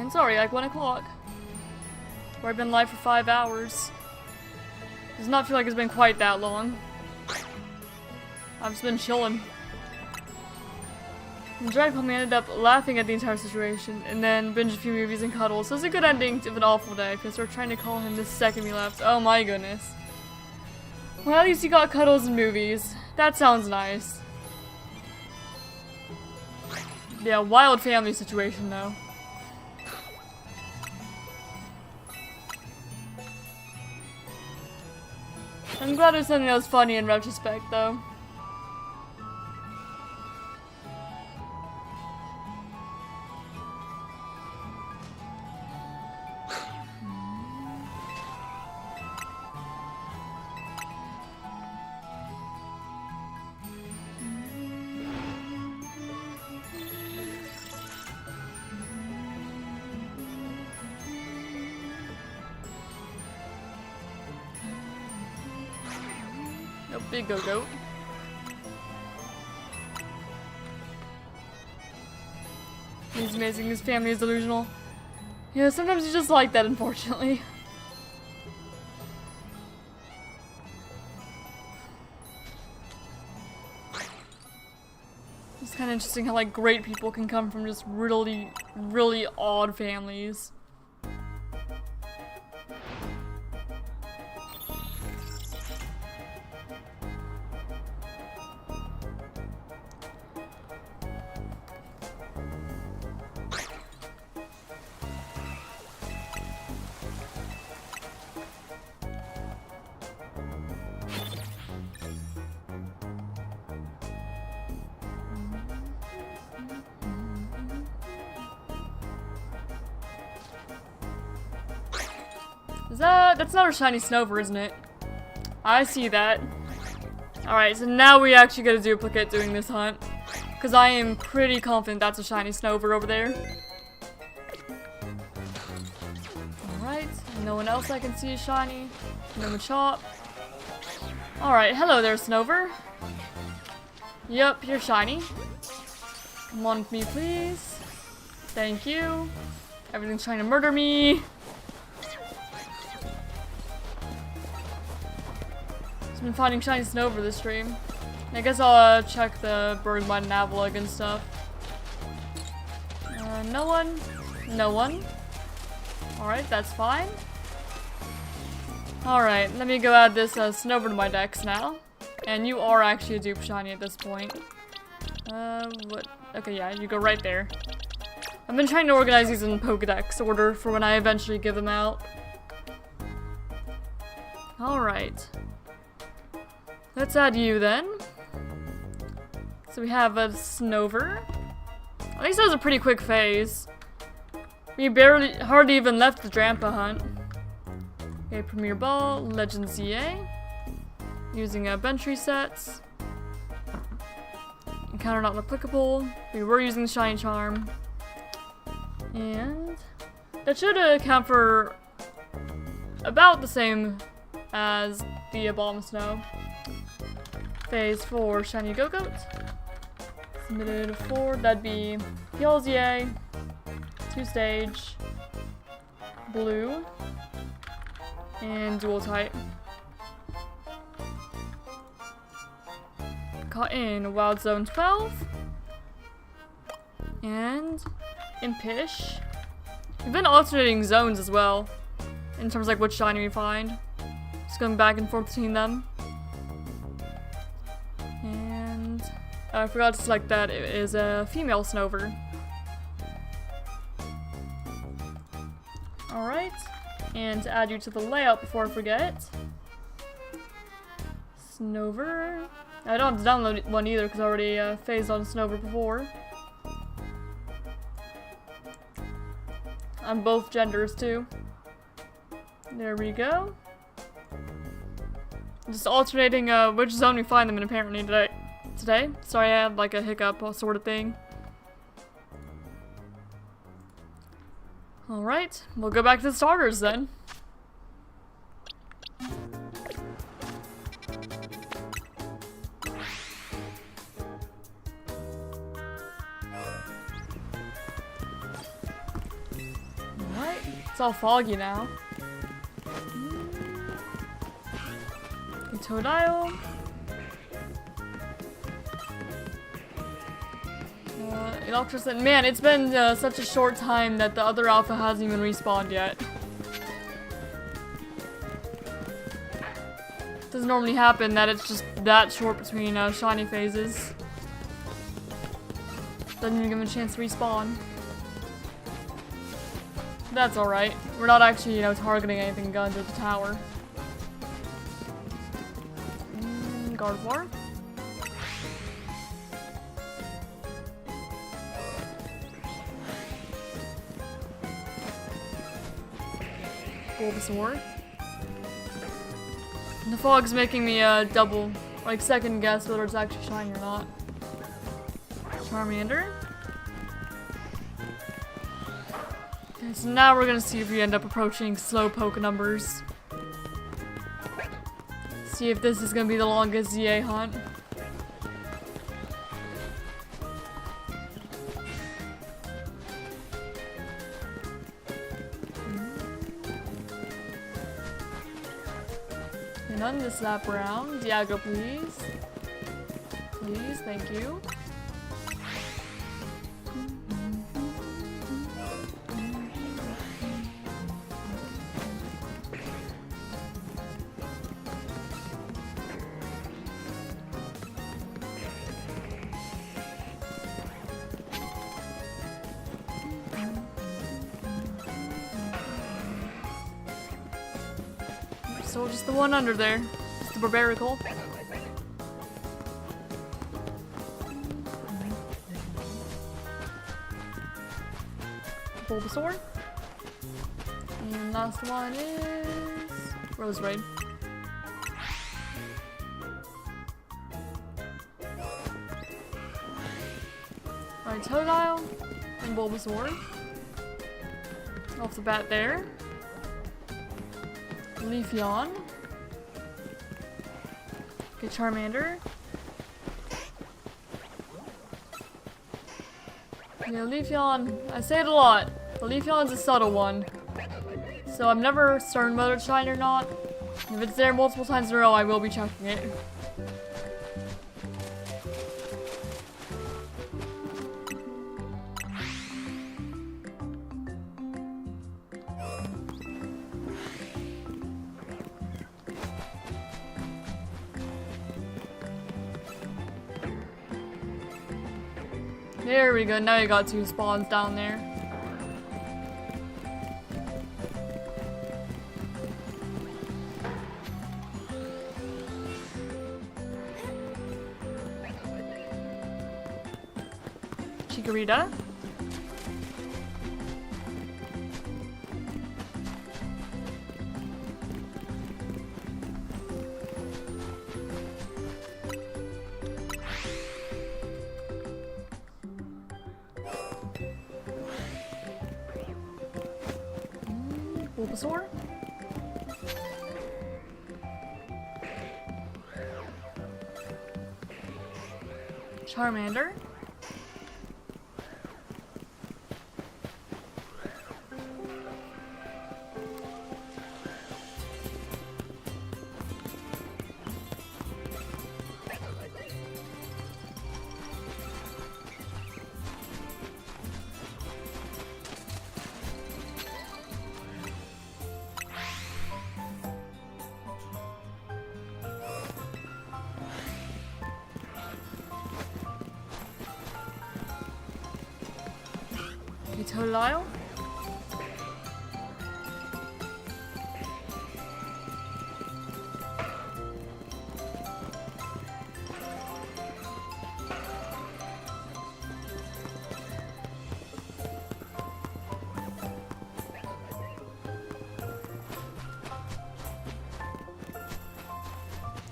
it's already like 1 o'clock. Or I've been live for 5 hours. Does not feel like it's been quite that long. I've just been chilling. And Drag Homie ended up laughing at the entire situation, and then binge a few movies and cuddles. So it's a good ending of an awful day, because we're trying to call him the second we left. Oh my goodness. Well, at least he got cuddles and movies. That sounds nice. Yeah, wild family situation though. I'm glad it was something that was funny in retrospect though. No big Gogoat. He's amazing, his family is delusional. Yeah, sometimes he's just like that, unfortunately. It's kind of interesting how, like, great people can come from just really, really odd families. That's not a shiny Snover, isn't it? I see that. Alright, so now we actually get a duplicate doing this hunt. Because I am pretty confident that's a shiny Snover over there. Alright, no one else I can see is shiny. No Machop. Alright, hello there, Snover. Yep, you're shiny. Come on with me, please. Thank you. Everything's trying to murder me. I've been finding shiny Snover this stream. I guess I'll check the Bergmine and Avalugg and stuff. No one. No one. Alright, that's fine. Alright, let me go add this Snover to my decks now. And you are actually a dupe shiny at this point. What? Okay, yeah, you go right there. I've been trying to organize these in Pokedex order for when I eventually give them out. Alright. Let's add you then. So we have a Snover. At least that was a pretty quick phase. We hardly even left the Drampa hunt. Okay, Premier Ball, Legend ZA. Using bench resets. Encounter not applicable. We were using the Shiny Charm. And that should account for about the same as the Bomb Snow. Phase 4, Shiny Gogoat. Submitted 4, that'd be Yelzier, 2-stage, blue, and dual type. Caught in Wild Zone 12, and Impish. We've been alternating zones as well, in terms of like what shiny we find. Just going back and forth between them. And I forgot to select that it is a female Snover. Alright, and to add you to the layout before I forget. Snover. I don't have to download one either because I already phased on Snover before. On both genders too. There we go. Just alternating which zone we find them in apparently today. Sorry, I had like a hiccup sort of thing. Alright, we'll go back to the starters then. It's all foggy now. Okay, Totodile. Electricity. Man, it's been such a short time that the other alpha hasn't even respawned yet. Doesn't normally happen that it's just that short between shiny phases. Doesn't even give them a chance to respawn. That's alright. We're not actually, you know, targeting anything guns at the tower. Gardevoir. Bulbasaur. And the fog's making me double, like second guess whether it's actually shiny or not. Charmander. Okay, so now we're gonna see if we end up approaching Slowpoke numbers. See if this is gonna be the longest ZA hunt. None this lap round. Dialga, please. Please, thank you. So just the one under there. Just the Barbarical. Bulbasaur. And last one is Roserade. Alright, Totodile and Bulbasaur. Off the bat there. Leafeon. Okay, Charmander. Yeah, Leafeon, I say it a lot, but Leafeon's a subtle one. So I'm never certain whether it's shiny or not. If it's there multiple times in a row, I will be checking it. There we go, now you got two spawns down there. Chikorita. Bulbasaur. Charmander. Totodile.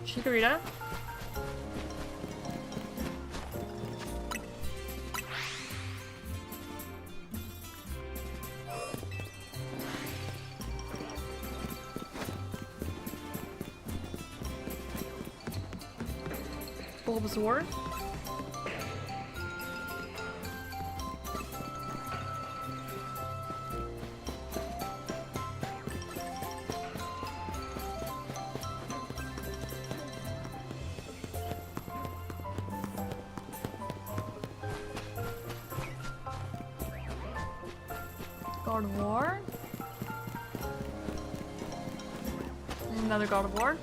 Chikorita. Bulbasaur. Gardevoir. Another Gardevoir.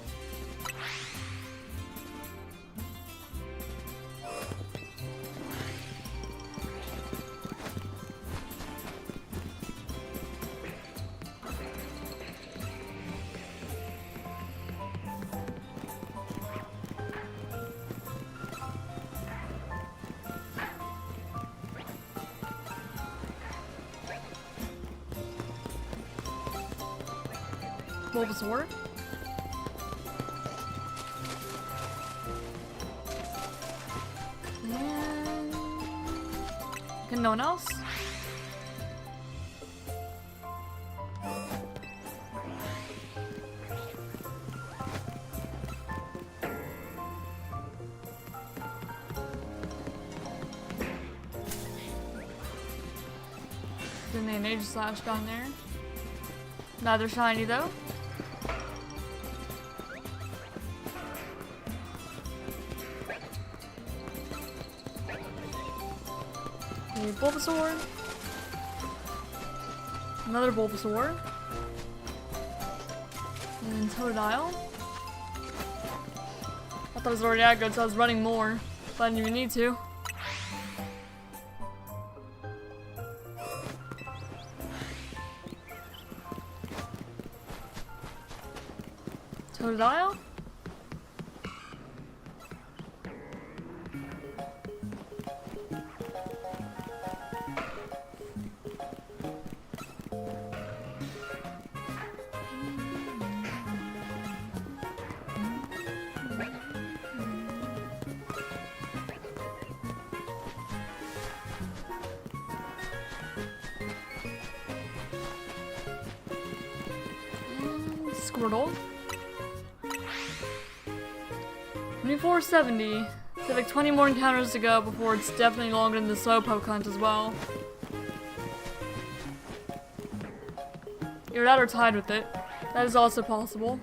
Bulbasaur. And... Can no one else? Then they Age Slash down there. Neither shiny though. Bulbasaur. Another Bulbasaur. And Totodile. I thought it was already aggro, so I was running more. But I didn't even need to. Totodile. Squirtle. 2470. So like 20 more encounters to go before it's definitely longer than the Slowpoke hunt as well. Either that or tied with it. That is also possible.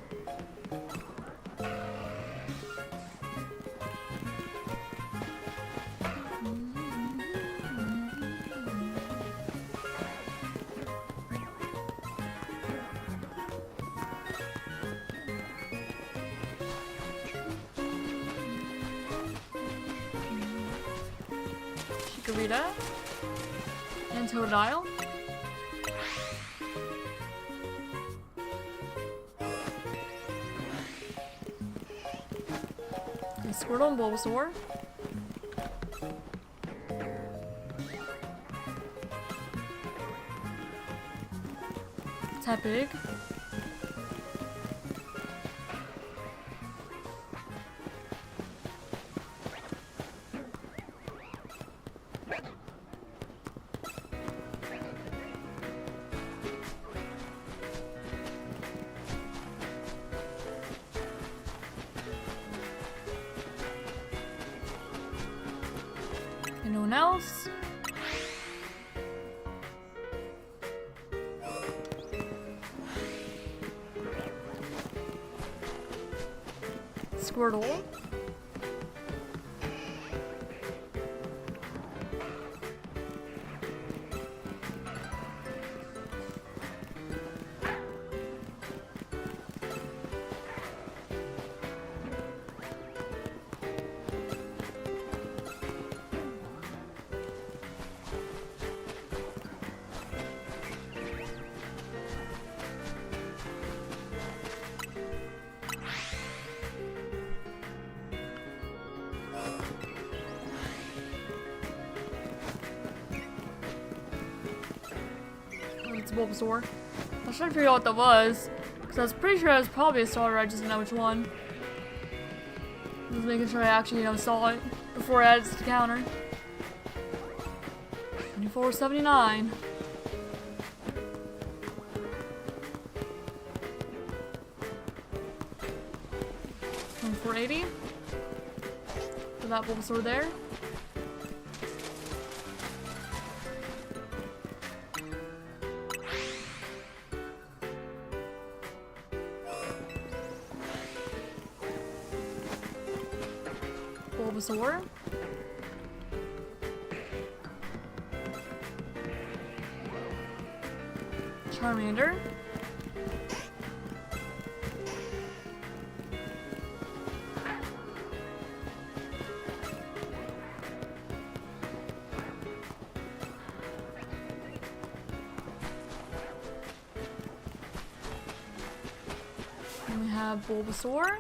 Chikorita and Totodile. And Squirtle and Bulbasaur. Tepig. Anyone else? Squirtle. It's Bulbasaur. I should figure out what that was, because I was pretty sure it was probably a starter, I just didn't know which one. Just making sure I actually, saw it before I added it to the counter. 2479. And 480. For that Bulbasaur there. Bulbasaur. Salamander. And we have Bulbasaur.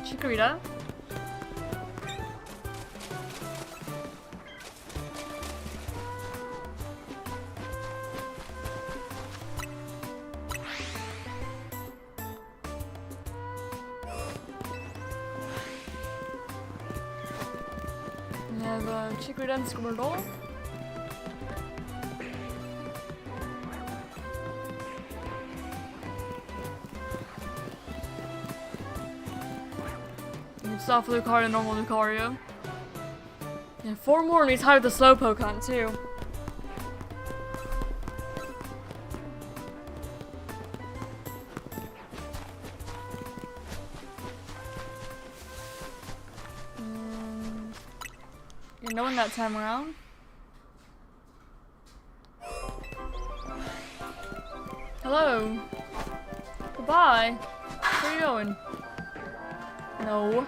Chikorita. We have Chikorita and Squirtle. Soft Lucario, normal Lucario. Yeah, 4 more and we tied with the Slowpoke hunt too. Yeah, no one that time around. Hello. Goodbye. Where are you going? No.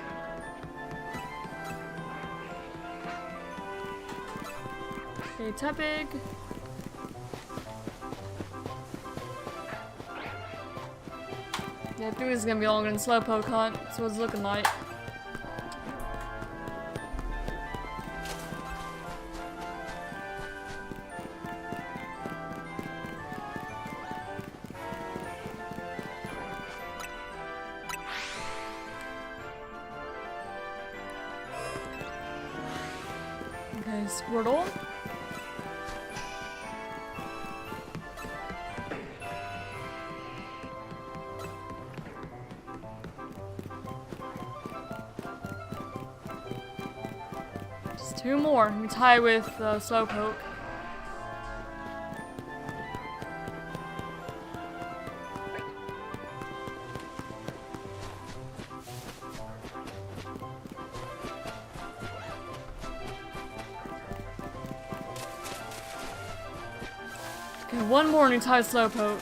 Okay, Tepig. Yeah, I think this is gonna be longer than Slowpoke hunt, so what's it looking like? Okay, Squirtle. Just 2 more. We tie with Slowpoke. Okay, 1 more and we tie Slowpoke.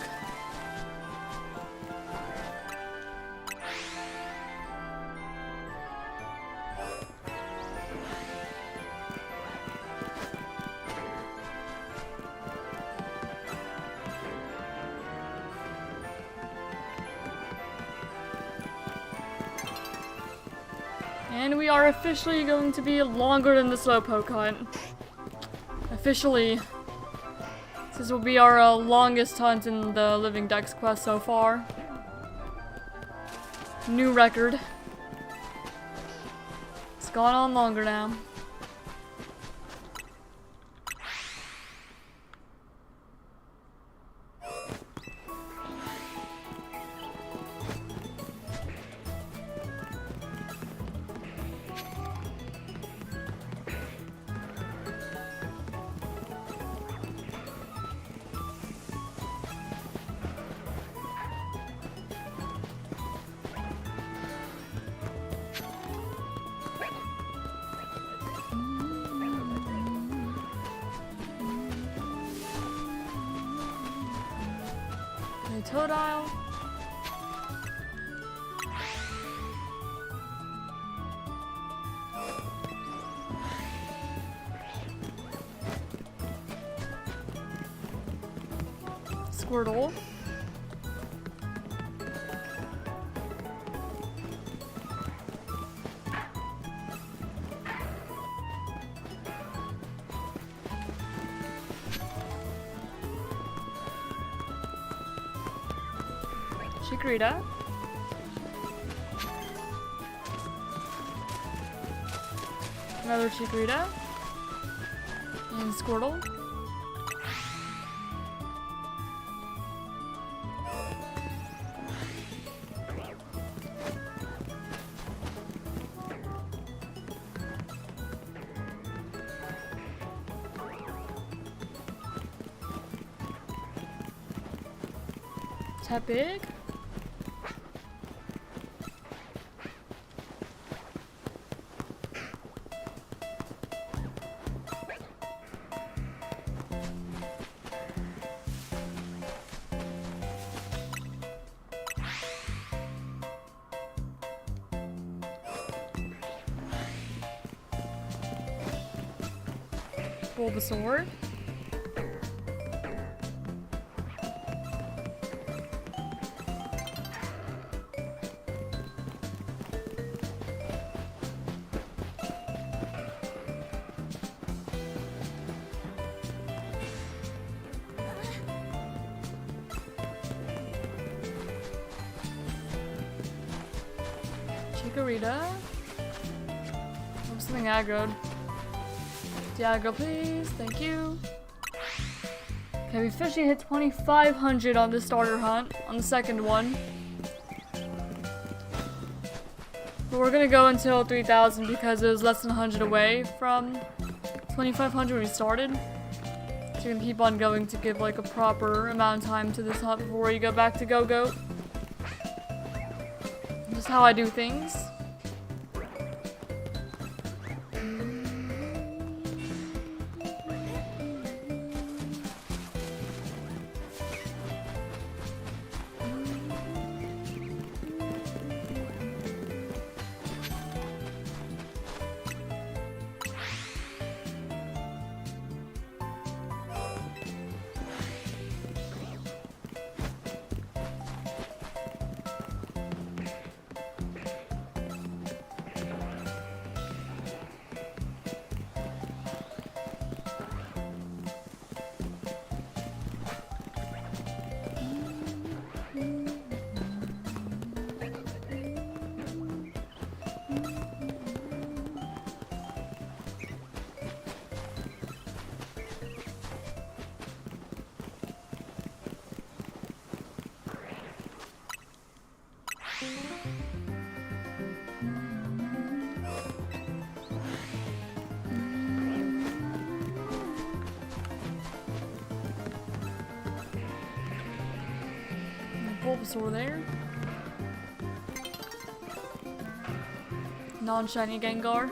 And we are officially going to be longer than the Slowpoke hunt. Officially. This will be our longest hunt in the Living Dex quest so far. New record. It's gone on longer now. Totodile. Squirtle. Chikorita. Another Chikorita. And Squirtle. Tepig. Bulbasaur. Chikorita. Oh, something aggroed. Diago, please. Thank you. Okay, we officially hit 2,500 on the starter hunt, on the second one. But we're gonna go until 3,000 because it was less than 100 away from 2,500 when we started. So we're gonna keep on going to give like a proper amount of time to this hunt before you go back to Gogoat. Just how I do things. Bulbasaur there. Non-shiny Gengar.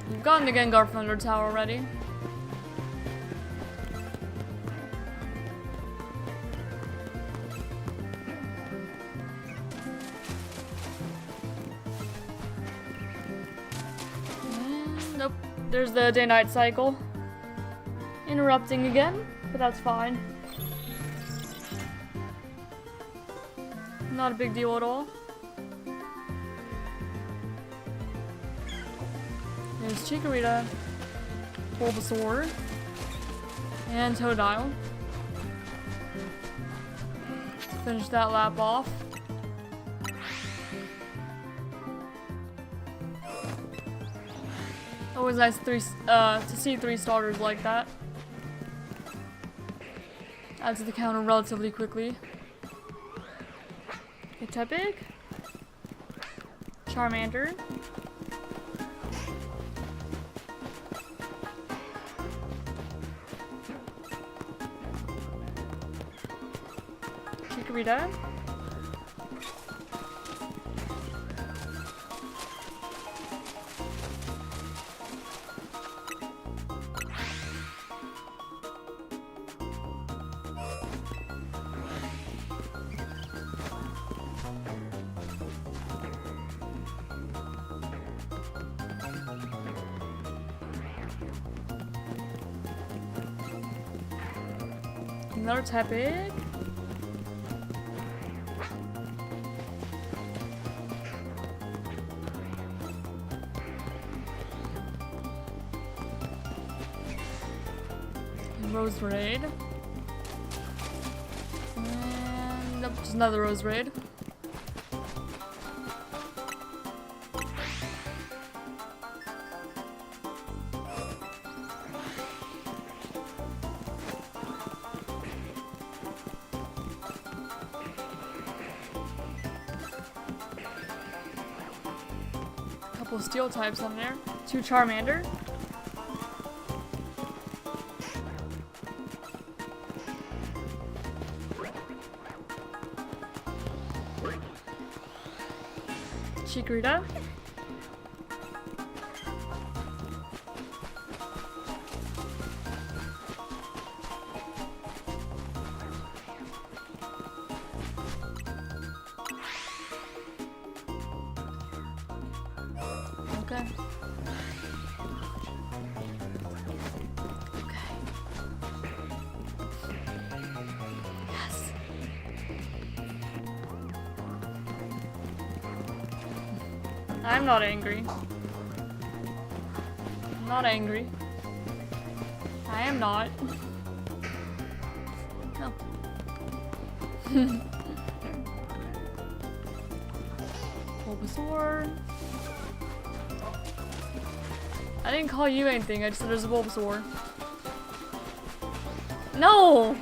You've gotten the Gengar from Thunder Tower already. Nope. There's the day-night cycle. Interrupting again, but that's fine. Not a big deal at all. There's Chikorita, Bulbasaur, and Totodile. Finish that lap off. Always nice to see 3 starters like that. Add to the counter relatively quickly. Tepig, Charmander, Chikorita, another Tepig. Roserade. And nope, just another Roserade. Couple steel types on there. 2 Charmander. Chikorita. Okay. Yes. I'm not angry. I'm not angry. I am not. No. Bulbasaur. I didn't call you anything, I just said there's a Bulbasaur. No!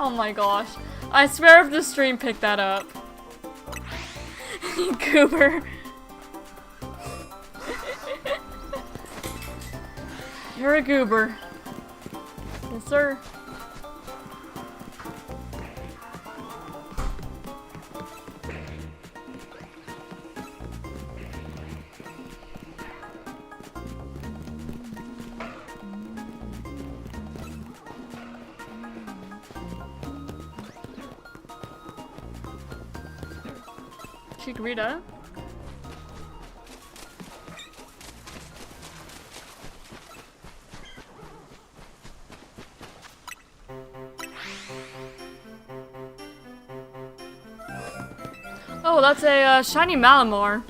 Oh my gosh. I swear if the stream picked that up. Goober. You're a goober. Yes, sir. Chikorita. Oh, that's a shiny Malamar.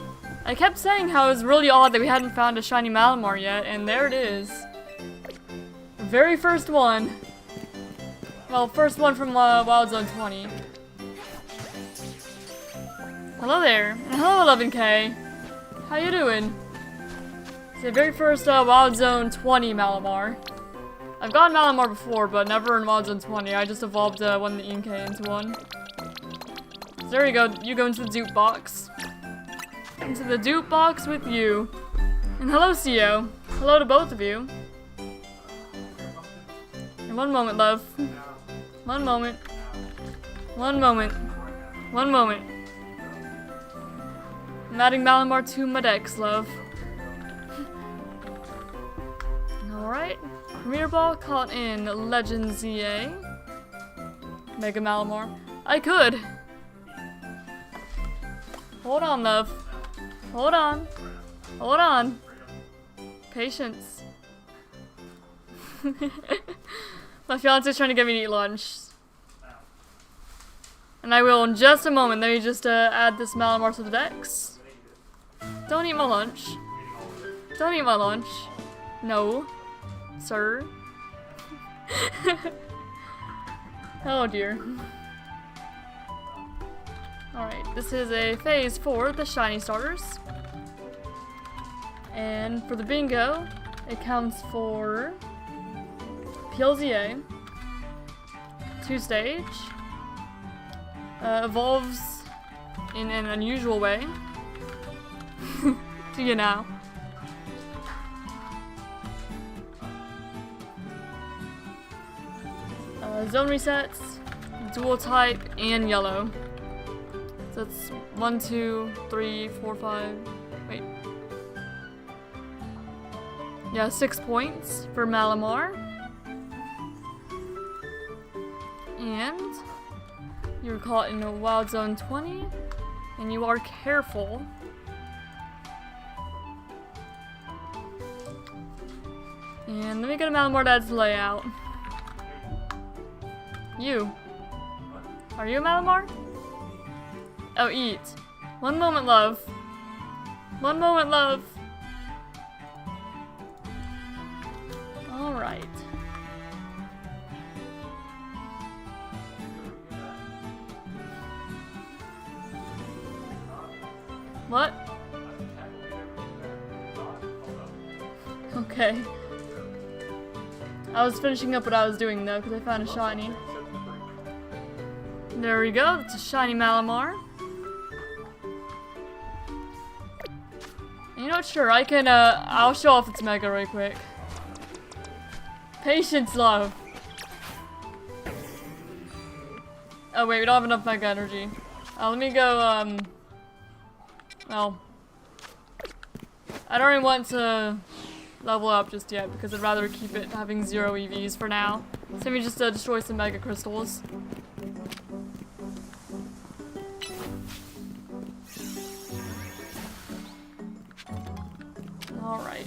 I kept saying how it was really odd that we hadn't found a shiny Malamar yet, and there it is. The very first one. Well, first one from Wild Zone 20. Hello there, and hello 11K. How you doing? It's the very first Wild Zone 20 Malamar. I've gotten Malamar before, but never in Wild Zone 20. I just evolved one of the Inkay into one. So there you go. You go into the dupe box. Into the dupe box with you. And hello, CEO. Hello to both of you. And one moment, love. One moment. One moment. One moment. I'm adding Malamar to my decks, love. Alright. Premier Ball caught in Legend ZA. Mega Malamar. I could. Hold on, love. Hold on. Hold on. Patience. My fiance's trying to get me to eat lunch. And I will in just a moment. Let me just add this Malamar to the decks. Don't eat my lunch. Don't eat my lunch. No. Sir. Oh dear. Alright, this is a phase for the shiny starters. And for the bingo, it counts for PLZA, 2-stage, evolves in an unusual way. Do you know? Zone resets, dual type, and yellow. So it's 1, 2, 3, 4, 5. Wait. Yeah, 6 points for Malamar. And you're caught in a Wild Zone 20, and you are careful. And let me get a Malamar to add to layout. You. Are you a Malamar? Oh, eat. One moment, love. One moment, love. Alright. What? Okay. I was finishing up what I was doing though, because I found a shiny. There we go, it's a shiny Malamar. You know what, sure, I can, I'll show off its Mega right quick. Patience, love. Oh wait, we don't have enough Mega Energy. Let me go, Well, I don't really want to level up just yet because I'd rather keep it having 0 EVs for now. So maybe just destroy some mega crystals. Alright.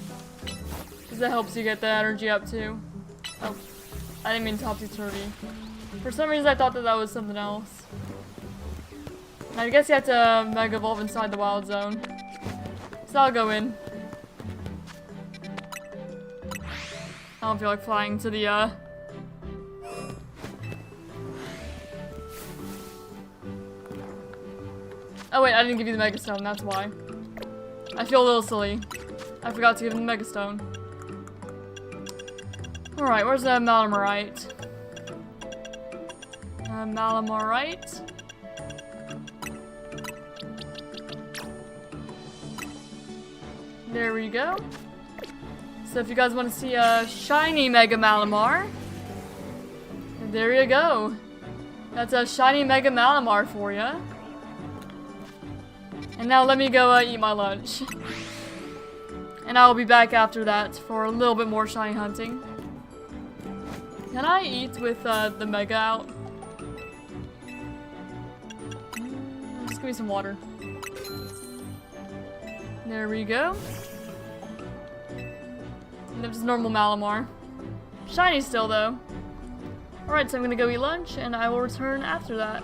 Because that helps you get the energy up too. Oh, I didn't mean topsy-turvy. For some reason I thought that that was something else. I guess you have to mega evolve inside the wild zone. So I'll go in. I don't feel like flying to the Oh wait, I didn't give you the Mega Stone, that's why. I feel a little silly. I forgot to give him the Mega Stone. Alright, where's the Malamorite? Malamorite? There we go. So if you guys want to see a shiny Mega Malamar, there you go. That's a shiny Mega Malamar for you. And now let me go eat my lunch. And I will be back after that for a little bit more shiny hunting. Can I eat with the Mega out? Just give me some water. There we go. And there's normal Malamar. Shiny still though. Alright, so I'm gonna go eat lunch and I will return after that.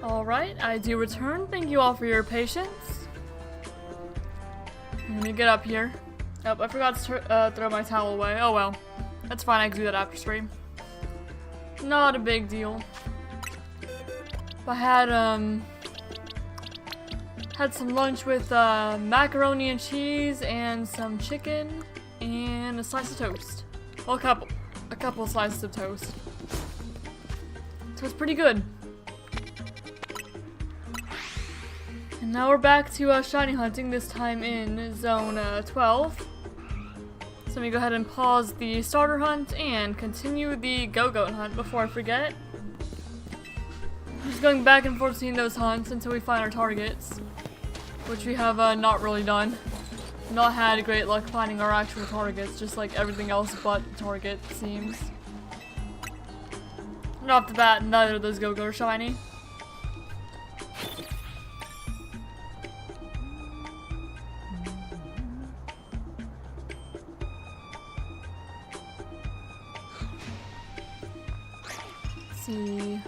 Alright, I do return. Thank you all for your patience. Let me get up here. Oh, I forgot to throw my towel away. Oh well. That's fine, I can do that after stream. Not a big deal. I had some lunch with macaroni and cheese and some chicken and a slice of toast. Well, a couple slices of toast. So it's pretty good. And now we're back to shiny hunting, this time in zone 12. So let me go ahead and pause the starter hunt and continue the Gogoat hunt before I forget. I'm just going back and forth between those hunts until we find our targets, which we have not really done. Not had great luck finding our actual targets, just like everything else but target seems. And off the bat, neither of those Gogoat are shiny. See,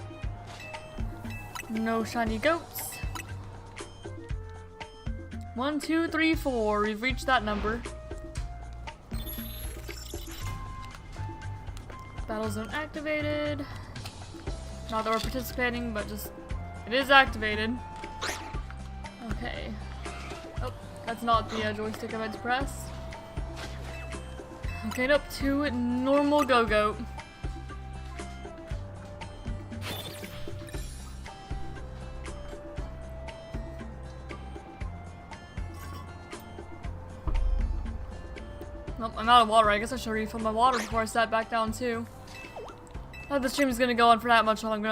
no shiny goats. 1, 2, 3, 4. We've reached that number. Battle zone activated. Not that we're participating, but just it is activated. Okay. Oh, that's not the joystick I meant to press. Okay, nope. 2 normal Gogoat. Nope, I'm out of water. I guess I should refill my water before I sat back down too. Now the stream is gonna go on for that much longer.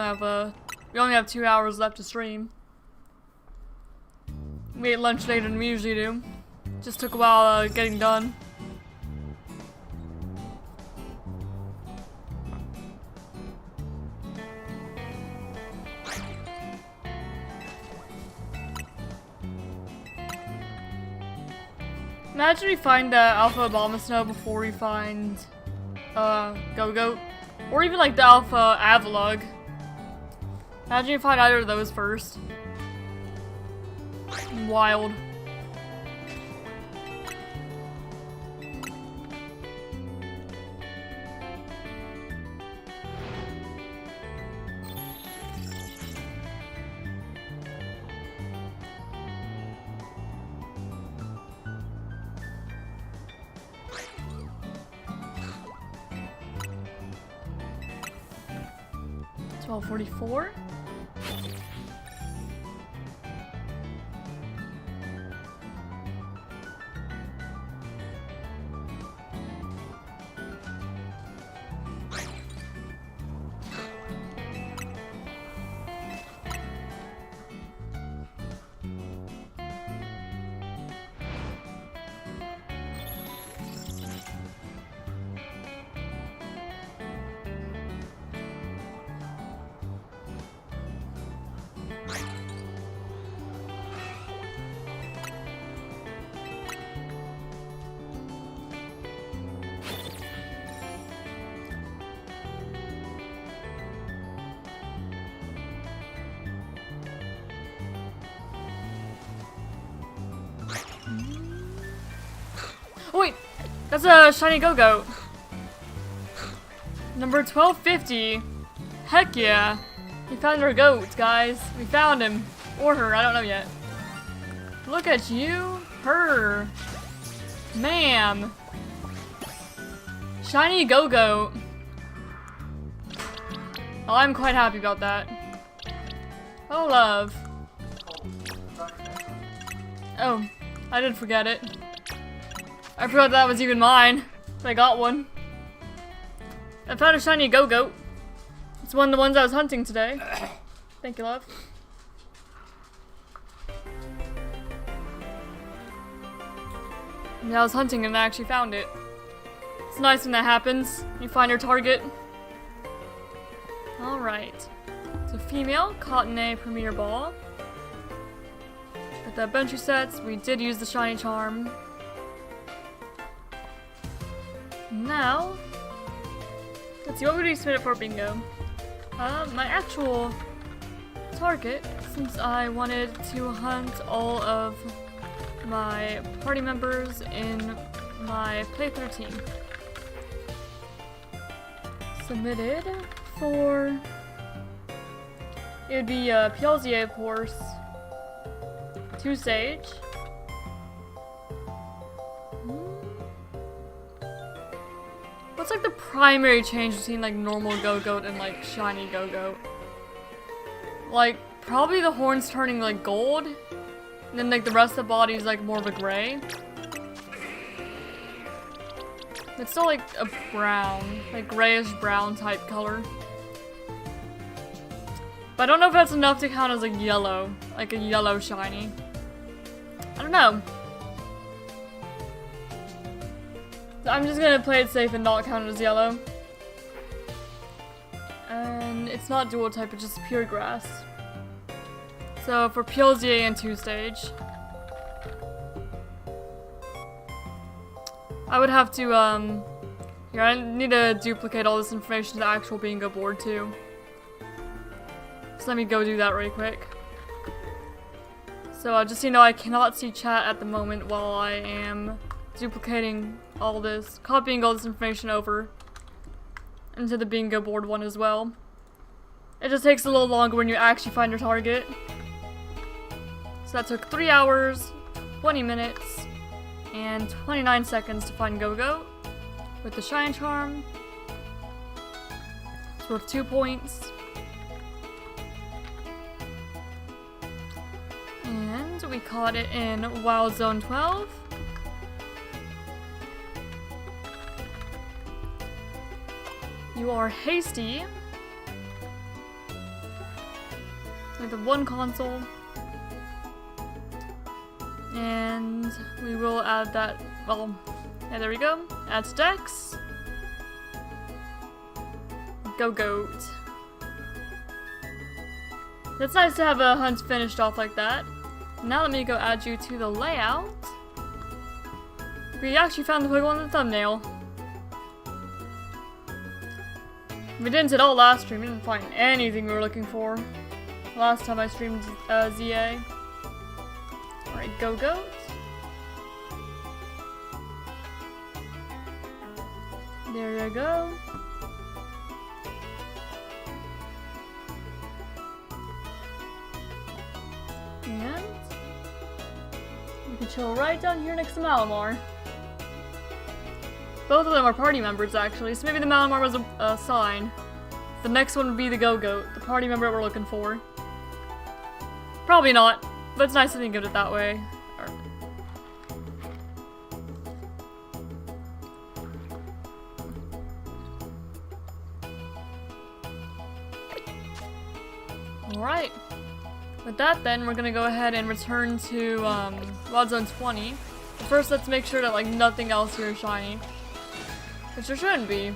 We only have 2 hours left to stream. We ate lunch later than we usually do. Just took a while getting done. Imagine we find Alpha Obama Snow before we find Gogoat. Or even like the Alpha Avalugg. Imagine you find either of those first. Wild. $12.44. Oh wait, that's a shiny Gogoat. Number 1250. Heck yeah. We found our goat, guys. We found him. Or her, I don't know yet. Look at you. Her. Ma'am. Shiny Gogoat. Oh, I'm quite happy about that. Oh, love. Oh, I did forget it. I forgot that was even mine. I got one. I found a shiny Gogoat. It's one of the ones I was hunting today. Thank you, love. Yeah, I was hunting and I actually found it. It's nice when that happens. You find your target. Alright. It's a female, caught in a Premier Ball. With the adventure sets, we did use the shiny charm. Now, let's see, what would we submit it for bingo? My actual target, since I wanted to hunt all of my party members in my playthrough team. Submitted for, it would be PLZA, of course, 2 stage. What's like the primary change between like normal Gogoat and like shiny Gogoat? Like probably the horns turning like gold, and then like the rest of the body is like more of a gray. It's still like a brown, like grayish brown type color. But I don't know if that's enough to count as like a yellow shiny. I don't know. I'm just gonna play it safe and not count it as yellow. And it's not dual type, it's just pure grass. So for PLZA and 2 stage, I would have to, here, I need to duplicate all this information to the actual bingo board too. So let me go do that really quick. So just so you know, I cannot see chat at the moment while I am duplicating all this, copying all this information over into the bingo board one as well. It just takes a little longer when you actually find your target. So that took 3 hours, 20 minutes, and 29 seconds to find Gogoat with the shine charm. It's worth 2 points. And we caught it in Wild Zone 12. You are hasty. With the 1 console. And we will add that, well, yeah, there we go. Add to Dex. Gogoat. It's nice to have a hunt finished off like that. Now let me go add you to the layout. We actually found the Pokemon in the thumbnail. We didn't at all last stream, we didn't find anything we were looking for. last time I streamed ZA. Alright, Gogoat. There you go. And you can chill right down here next to Malamar. Both of them are party members, actually, so maybe the Malamar was a sign. The next one would be the Gogoat, the party member we're looking for. Probably not, but it's nice to think of it that way. Alright. With that then, we're gonna go ahead and return to VOD Zone 20. But first, let's make sure that like nothing else here is shiny. Which there shouldn't be.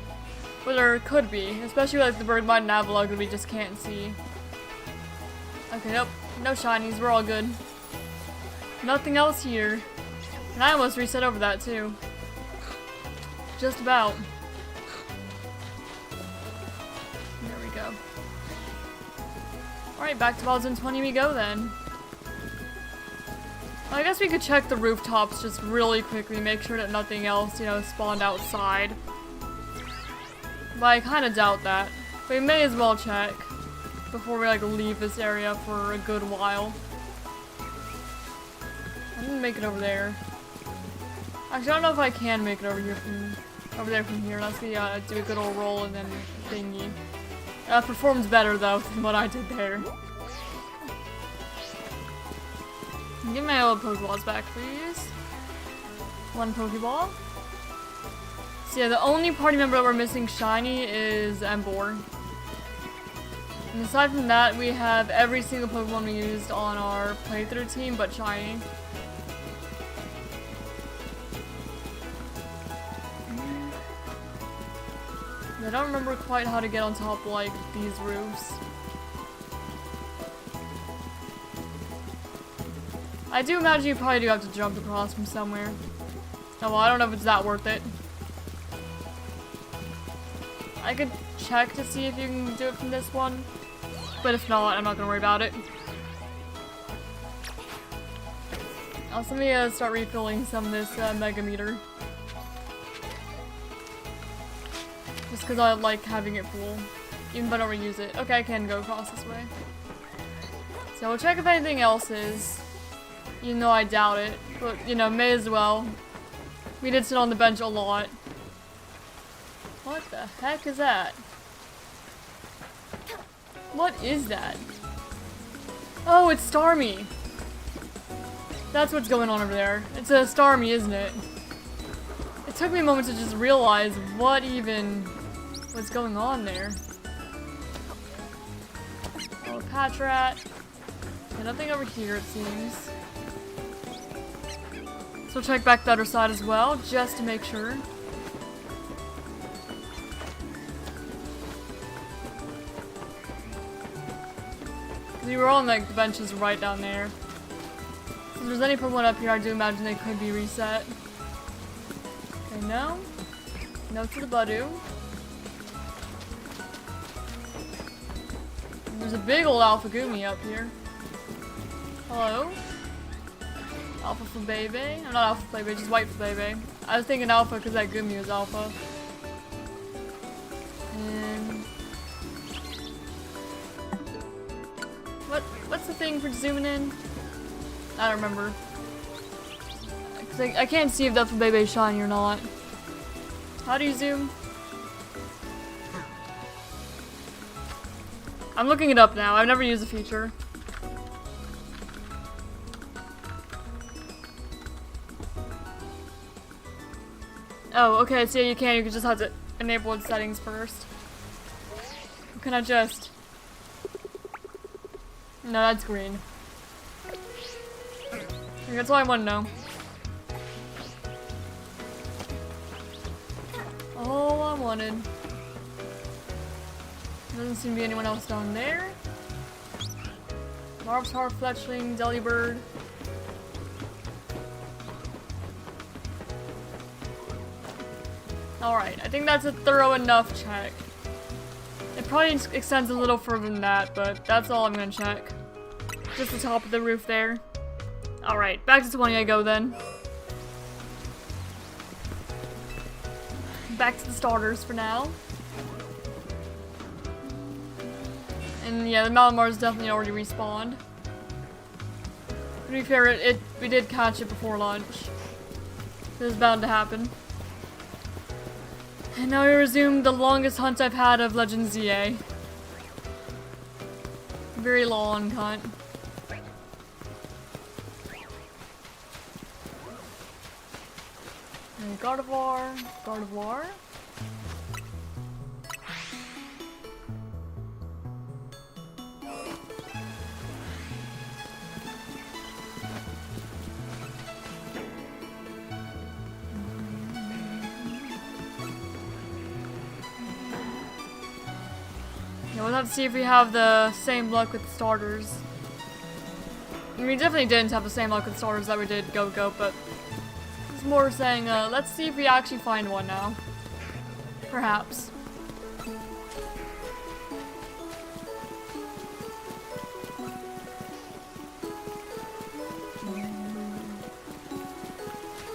But there could be. Especially like the Bergmite and Avalugg that we just can't see. Okay, nope. No shinies, we're all good. Nothing else here. And I almost reset over that too. Just about. There we go. Alright, back to VOD Zone 20 we go then. I guess we could check the rooftops just really quickly, make sure that nothing else, you know, spawned outside. But I kinda doubt that. But we may as well check before we like leave this area for a good while. I didn't make it over there. Actually, I don't know if I can make it over here from here. Let's see, do a good old roll and then thingy. Performs better though than what I did there. Give my old Pokeballs back, please. One Pokeball. So yeah, the only party member that we're missing shiny is Ember. And aside from that, we have every single Pokemon we used on our playthrough team but shiny. I don't remember quite how to get on top like these roofs. I do imagine you probably do have to jump across from somewhere. Oh well, I don't know if it's that worth it. I could check to see if you can do it from this one. But if not, I'm not gonna worry about it. Also, let me start refilling some of this Mega Meter. Just because I like having it full. Even if I don't reuse it. Okay, I can go across this way. So we'll check if anything else is. Even though I doubt it. But, you know, may as well. We did sit on the bench a lot. What the heck is that? What is that? Oh, it's Starmie! That's what's going on over there. It's a Starmie, isn't it? It took me a moment to just realize what even was going on there. Oh, Patrat. Okay, nothing over here, it seems. So we'll check back the other side as well, just to make sure. We were on like the benches right down there. So if there's any Pokemon up here, I do imagine they could be reset. Okay, no. No to the Budu. There's a big old Alpha Gumi up here. Hello? Alpha Flabebe? I'm not Alpha Flabebe, just White Flabebe. I was thinking Alpha because that Gumi was Alpha. And... What's the thing for zooming in? I don't remember. Cause I can't see if that Flabebe is shiny or not. How do you zoom? I'm looking it up now. I've never used the feature. Oh, okay, so yeah, you can. You just have to enable its settings first. Or can I just... No, that's green. That's all I want to know. All I wanted. Doesn't seem to be anyone else down there. Marvstar, Fletchling, Delibird. Alright, I think that's a thorough enough check. If probably extends a little further than that, but that's all I'm gonna check. Just the top of the roof there. Alright, back to 20 I go then. Back to the starters for now. And yeah, the Malamars definitely already respawned. To be fair, we did catch it before lunch. It was bound to happen. And now we resume the longest hunt I've had of Legend ZA. Very long hunt. And Gardevoir. Yeah, we'll have to see if we have the same luck with the starters. I mean, we definitely didn't have the same luck with starters that we did Gogoat, but it's more saying, let's see if we actually find one now. Perhaps.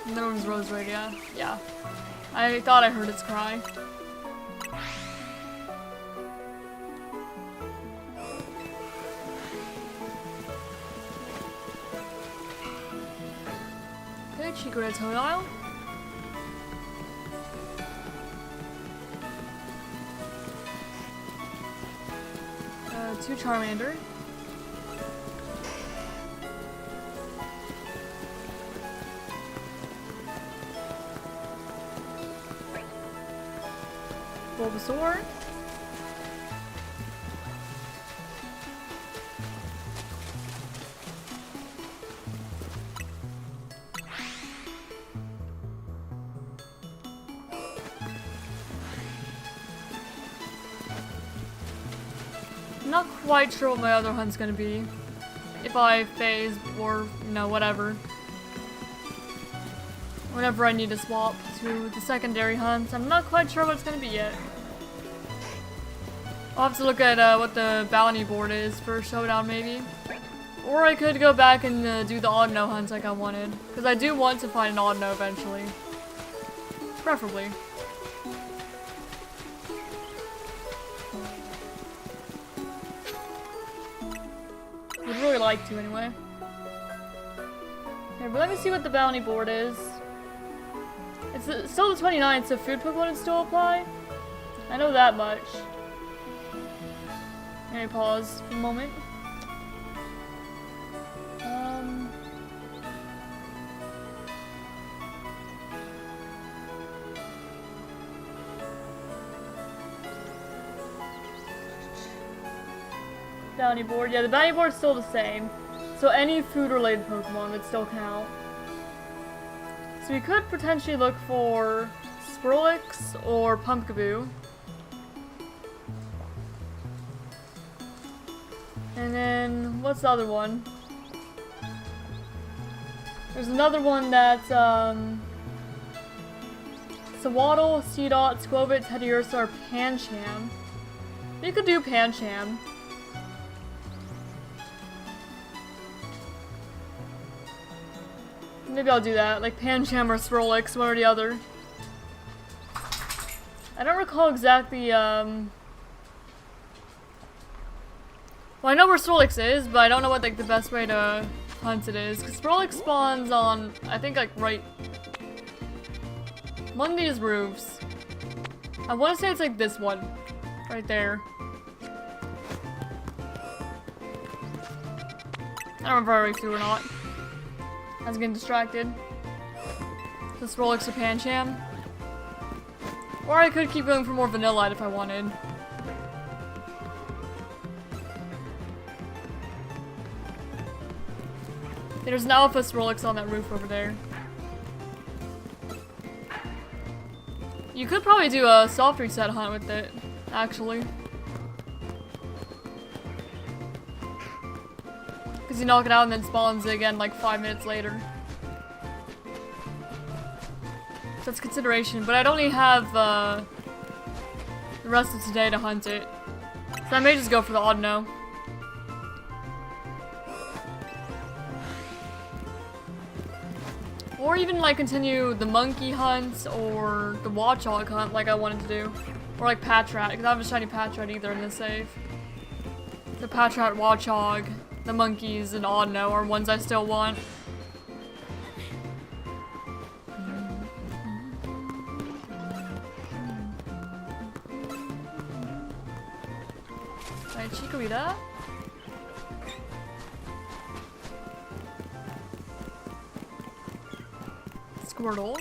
And there was Roserade, yeah. I thought I heard its cry. Secret Toenail. Two Charmander. Bulbasaur. Not quite sure what my other hunt's gonna be. If I phase or, you know, whatever. Whenever I need to swap to the secondary hunt. I'm not quite sure what it's gonna be yet. I'll have to look at what the bounty board is for Showdown maybe. Or I could go back and do the odd no hunts like I wanted. Because I do want to find an odd no eventually. Preferably. Would really like to anyway. Okay, but let me see what the bounty board is. It's still the 29th, so food Pokemon still apply? I know that much. Let me pause for a moment. Bounty board. Yeah, the bounty board's still the same. So any food-related Pokemon would still count. So we could potentially look for Skrillex or Pumpkaboo. And then, what's the other one? There's another one that's, Sawaddle, Seedot, Squovit, Teddiursa, or Pancham. You could do Pancham. Maybe I'll do that, like Pancham or Skrillex, one or the other. I don't recall exactly, well, I know where Skrillex is, but I don't know what, like, the best way to hunt it is. Because Skrillex spawns on, I think, like, right... one of these roofs. I want to say it's, like, this one. Right there. I don't remember if I already flew or not. I was getting distracted. So Skrillex or Pancham. Or I could keep going for more Vanillite if I wanted. There's an Alpha Skrillex on that roof over there. You could probably do a soft reset hunt with it, actually. Because you knock it out and then spawns it again like 5 minutes later. So that's consideration, but I'd only have the rest of today to hunt it. So I may just go for the odd no. Or even like continue the monkey hunt or the watchhog hunt like I wanted to do. Or like Patrat, because I haven't shiny Patrat either in this save. The Patrat, watchhog, the monkeys, and odd no are ones I still want. Alright, Chikorita. Squirtle.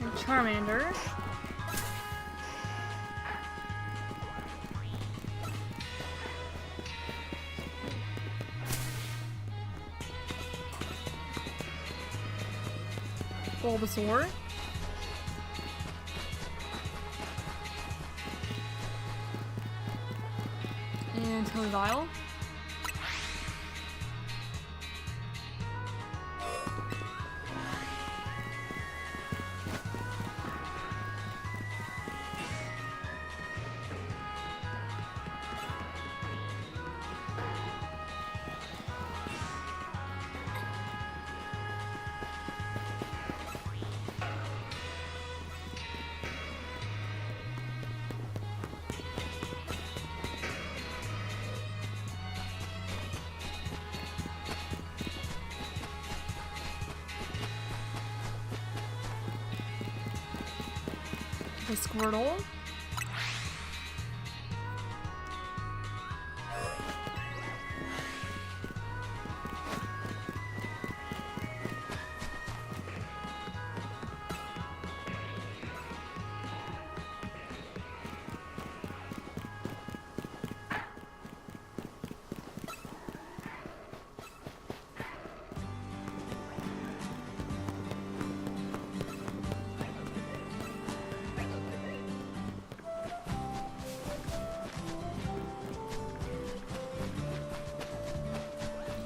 And Charmander. Bulbasaur. And Totodile. The Squirtle.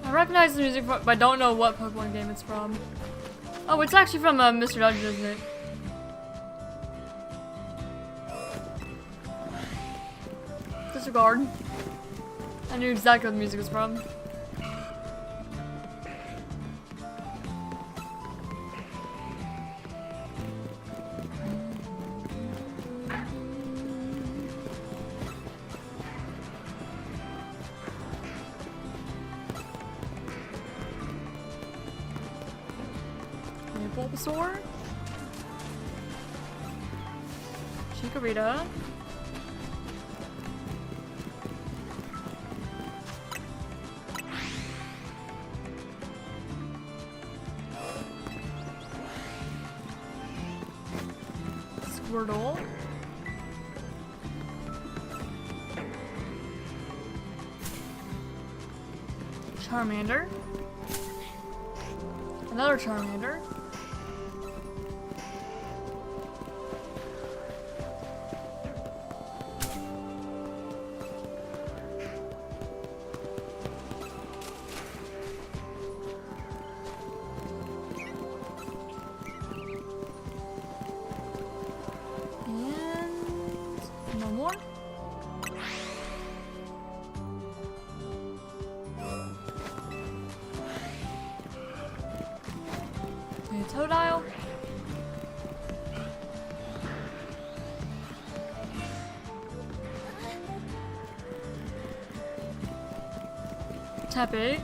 I recognize the music, but I don't know what Pokemon game it's from. Oh, it's actually from Mr. Dungeon, isn't it? Disregard. I knew exactly what the music was from. Bulbasaur, Chikorita, Squirtle, Charmander, another Charmander. Totodile. Tepig.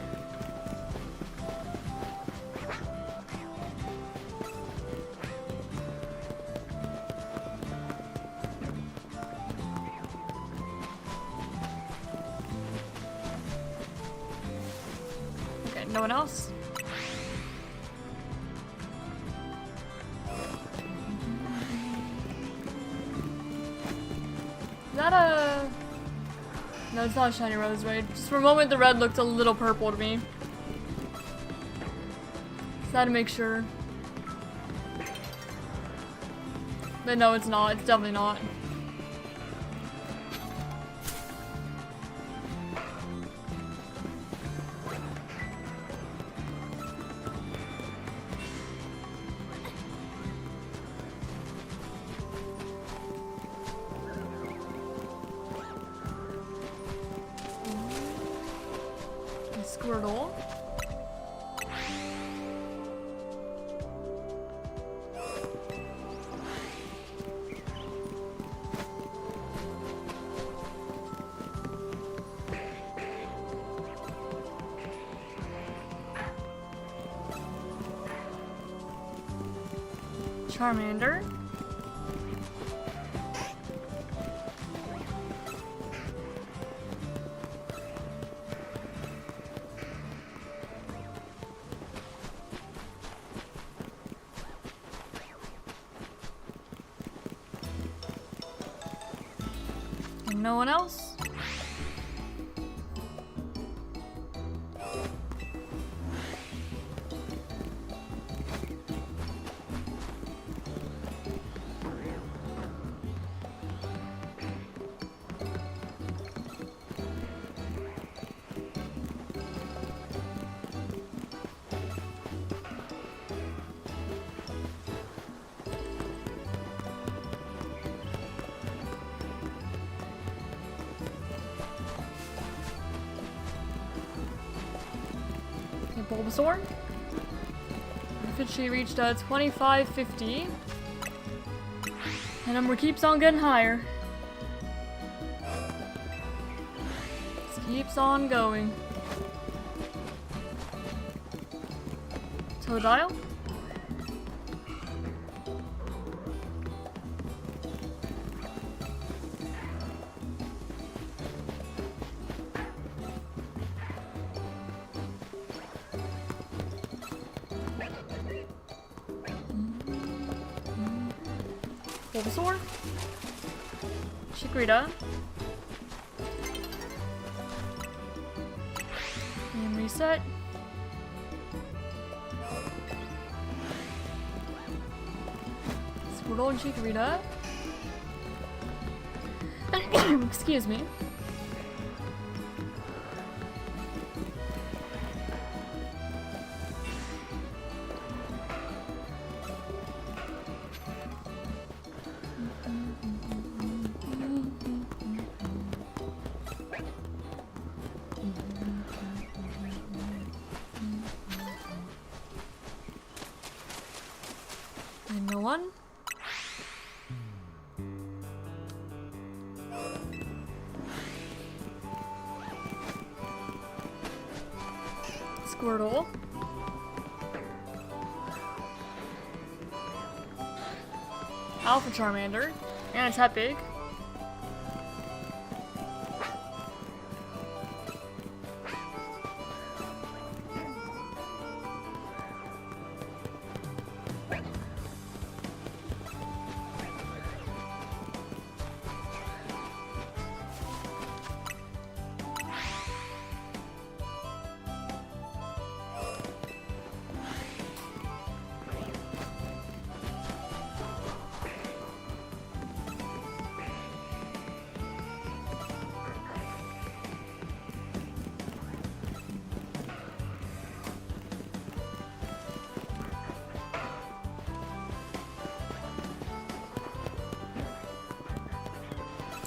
Okay, no one else? Is that a... No, it's not a shiny rose raid. Just for a moment the red looked a little purple to me. Just had to make sure. But no, it's not. It's definitely not. Squirtle. Charmander. And no one else? Bulbasaur. Officially reached 2550. The number keeps on getting higher. Just keeps on going. Totodile. Bulbasaur, Chikorita, and reset. Squirtle and Chikorita. Excuse me. And no one. Squirtle. Alpha Charmander. And a Tepig.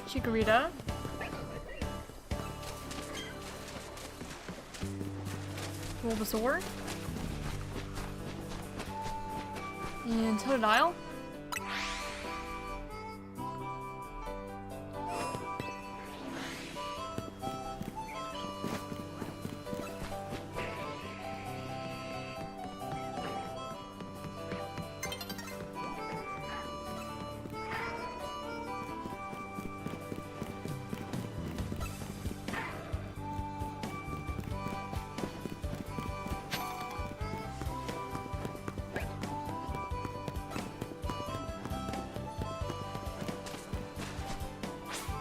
Chikorita. Bulbasaur. And Totodile.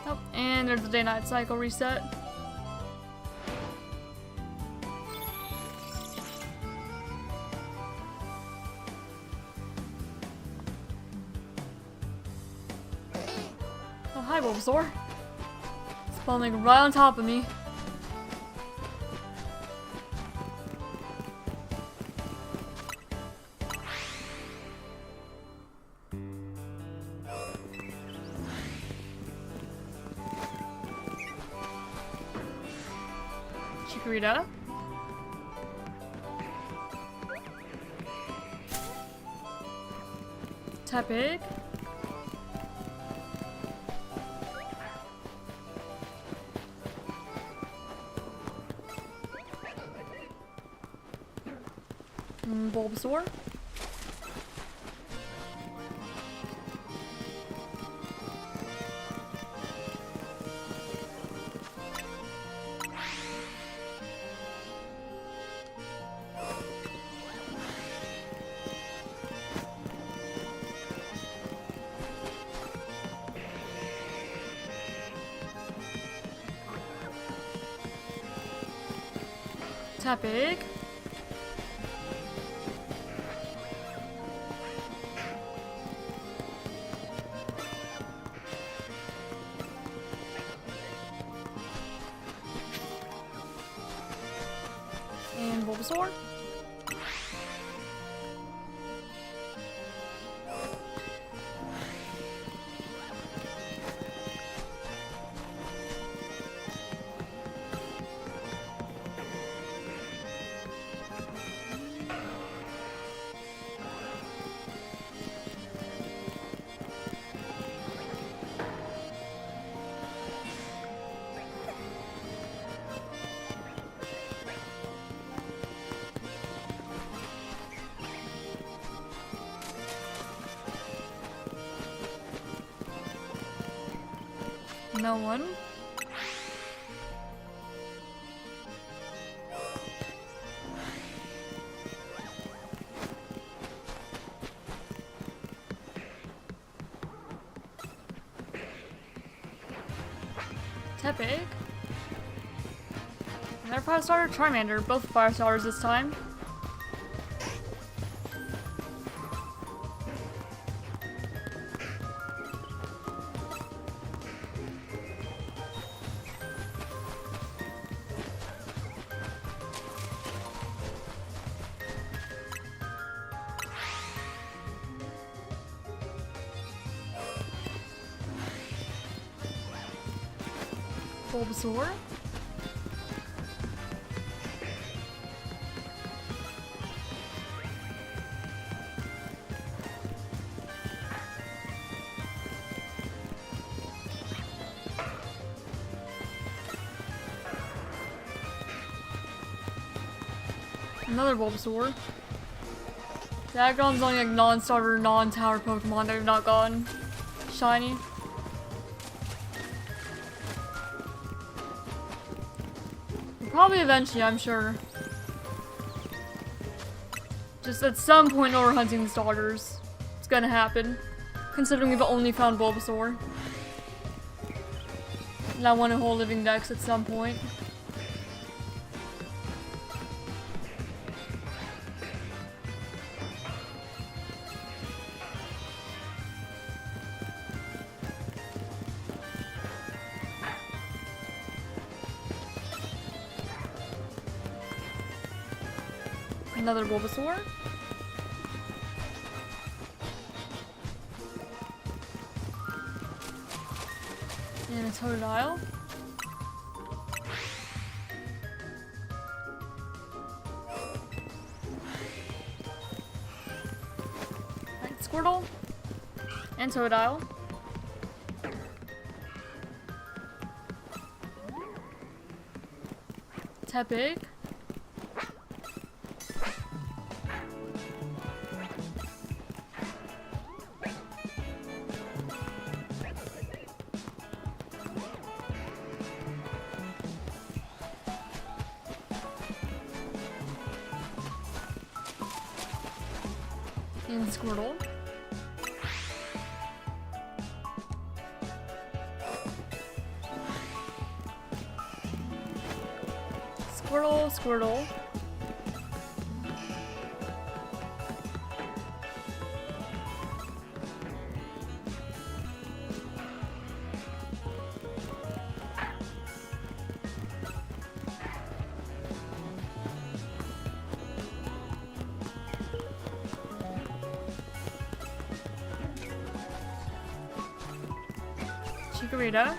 Oh, and there's the day-night cycle reset. Oh, hi, Bulbasaur. Spawning right on top of me. Chikorita. Tepig. Bulbasaur. Tepig. And Bulbasaur. No one. Tepig. Another 5-star Charmander, both 5 stars this time. Bulbasaur. Another Bulbasaur. That one's only like non-starter, non-tower Pokemon that have not gotten shiny. Probably eventually, I'm sure. Just at some point when we're hunting the starters, it's gonna happen. Considering we've only found Bulbasaur. And I want a whole living dex at some point. Another Bulbasaur. And a Totodile. Right, Squirtle. And Totodile. Tepig. And Squirtle. Squirtle, Squirtle. Chikorita.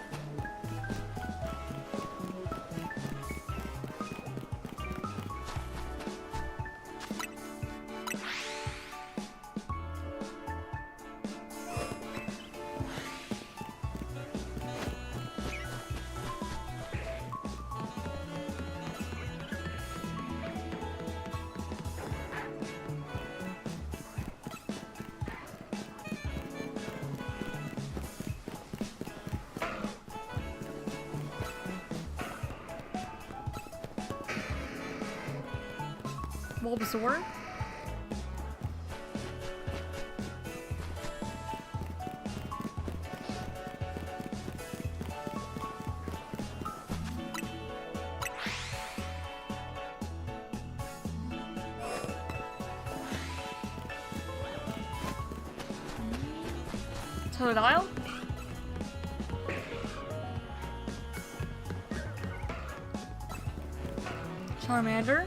Bulbasaur. Totodile. Charmander.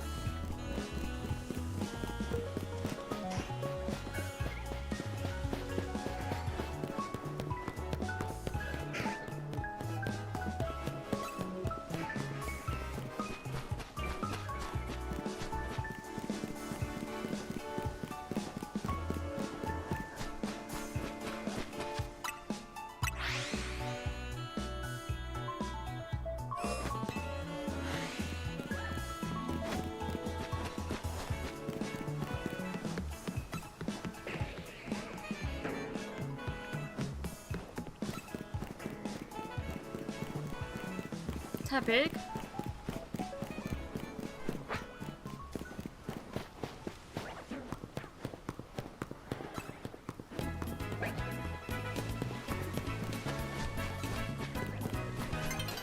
Tepig.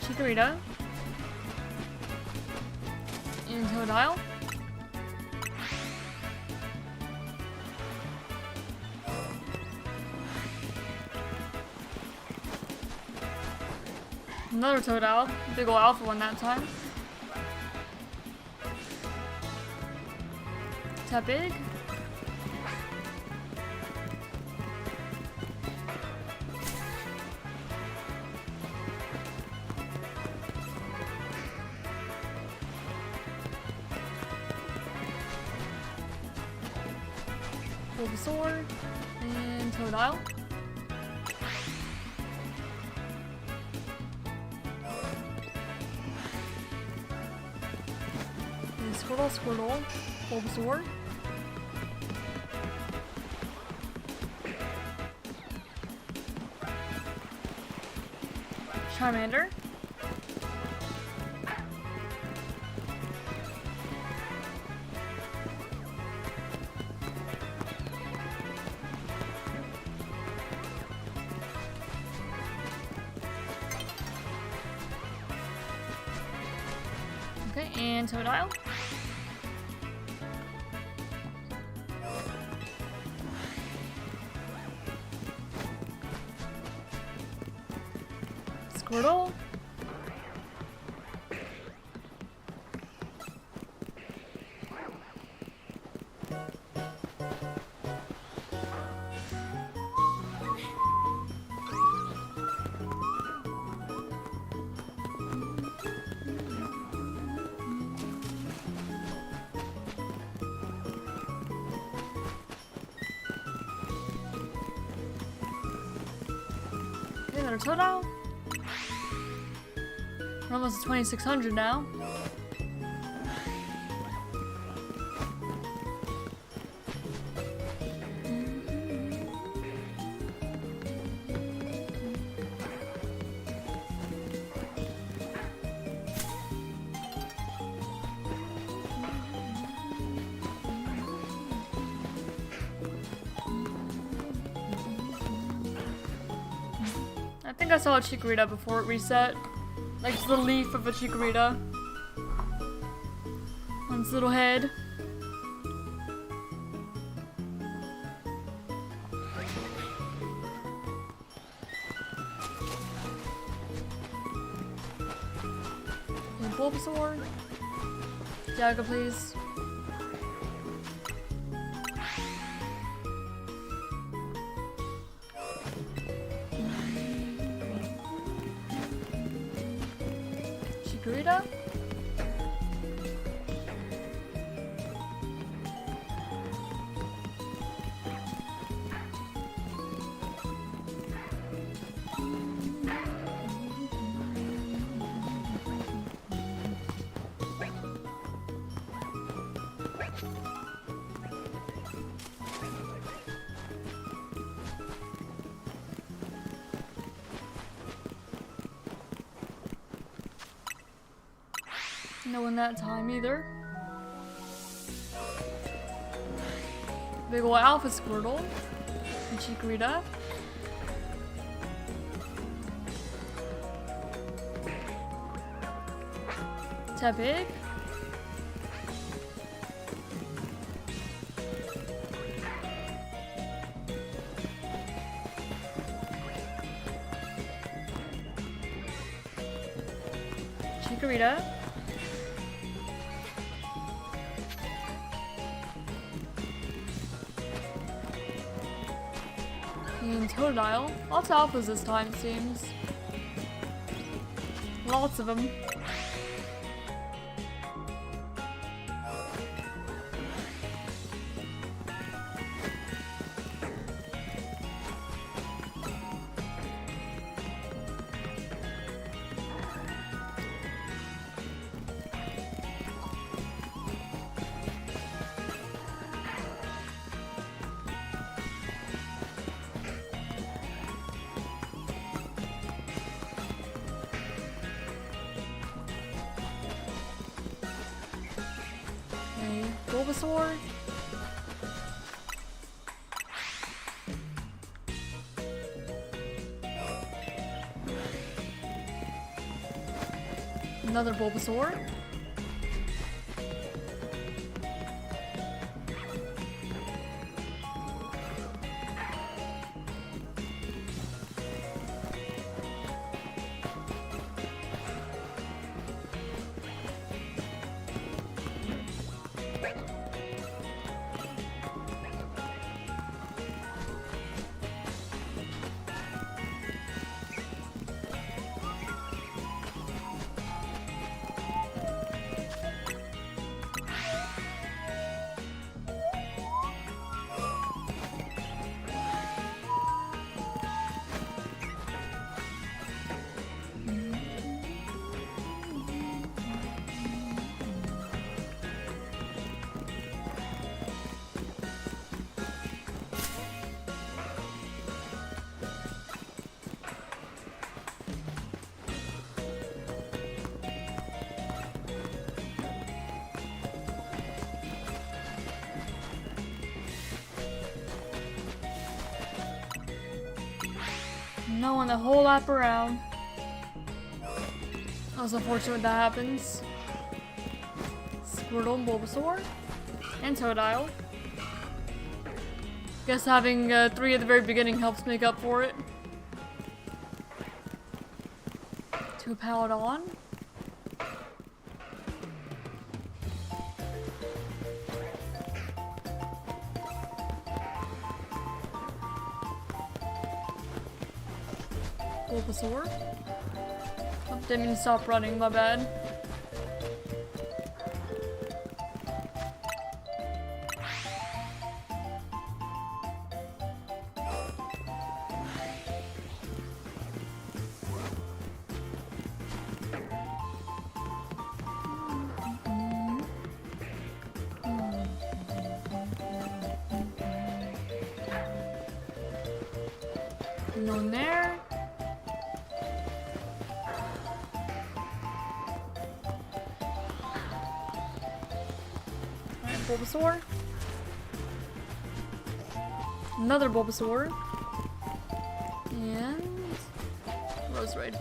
Chikorita. And Totodile. Another Totodile. Big ol' alpha one that time. Tepig. Bulbasaur. And Totodile. Squirtle, Bulbasaur. Charmander. Okay, and Totodile. Squirtle. Okay, another Totodile. We're almost at 2600 now. I think I saw a Chikorita before it reset. Like the leaf of a Chikorita on its little head. And Bulbasaur. Jaga, please. Chikorita. No one that time either. Big ol' Alpha Squirtle. And Chikorita. Tepig. Chikorita. And Totodile. Lots of alphas this time, it seems. Lots of them. Bulbasaur. Another Bulbasaur. No one the whole lap around. That was unfortunate when that happens. Squirtle and Bulbasaur. And Totodile. Guess having 3 at the very beginning helps make up for it. 2 Paladon. Bulbasaur. Oh, didn't mean to stop running, my bad. No one there. Bulbasaur. Another Bulbasaur. And Roserade.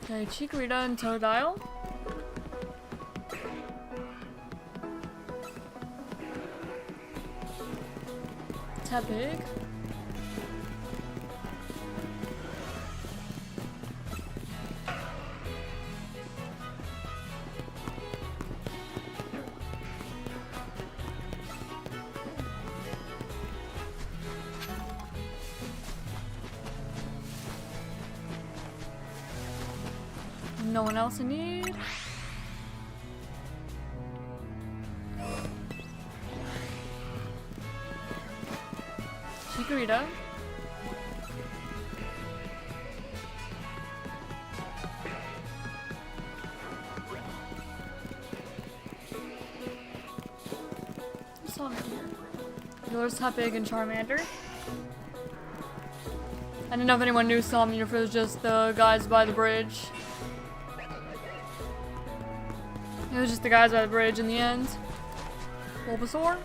Okay, Chikorita and Totodile. Tepig. No one else in need. Chikorita. What's on here? Yours, Tepig, and Charmander. didn't know if anyone knew Somni or if it was just the guys by the bridge. It was just the guys by the bridge in the end. Bulbasaur?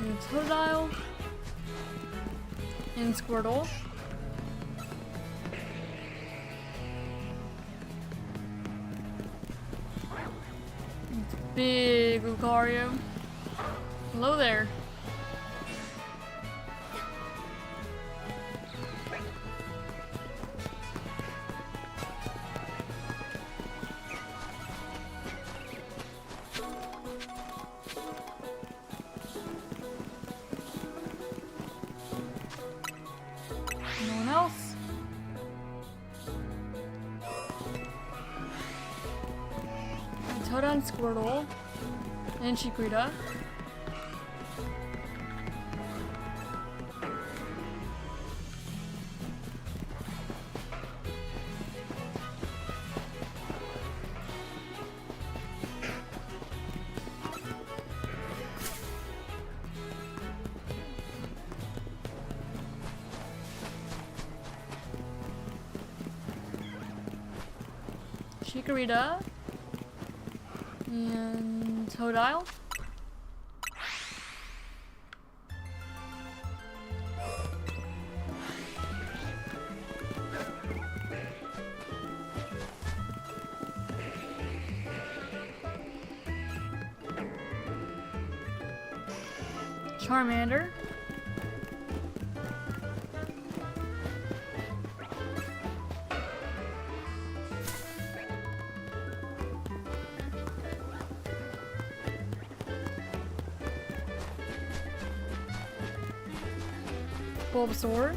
And Totodile. And Squirtle. Big Lucario. Hello there. No one else? Toda and Squirtle. And Chikorita. Chikorita. And Totodile. Charmander. Bulbasaur.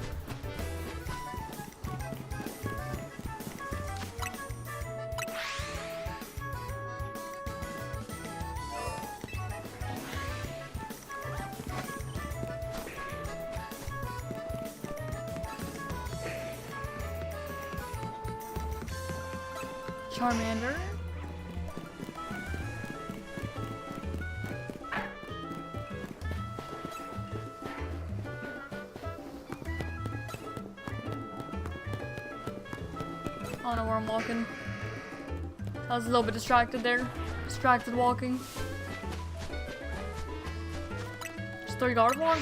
Charmander. I don't know where I'm walking. I was a little bit distracted there. Distracted walking. Just 3 Gardevoir.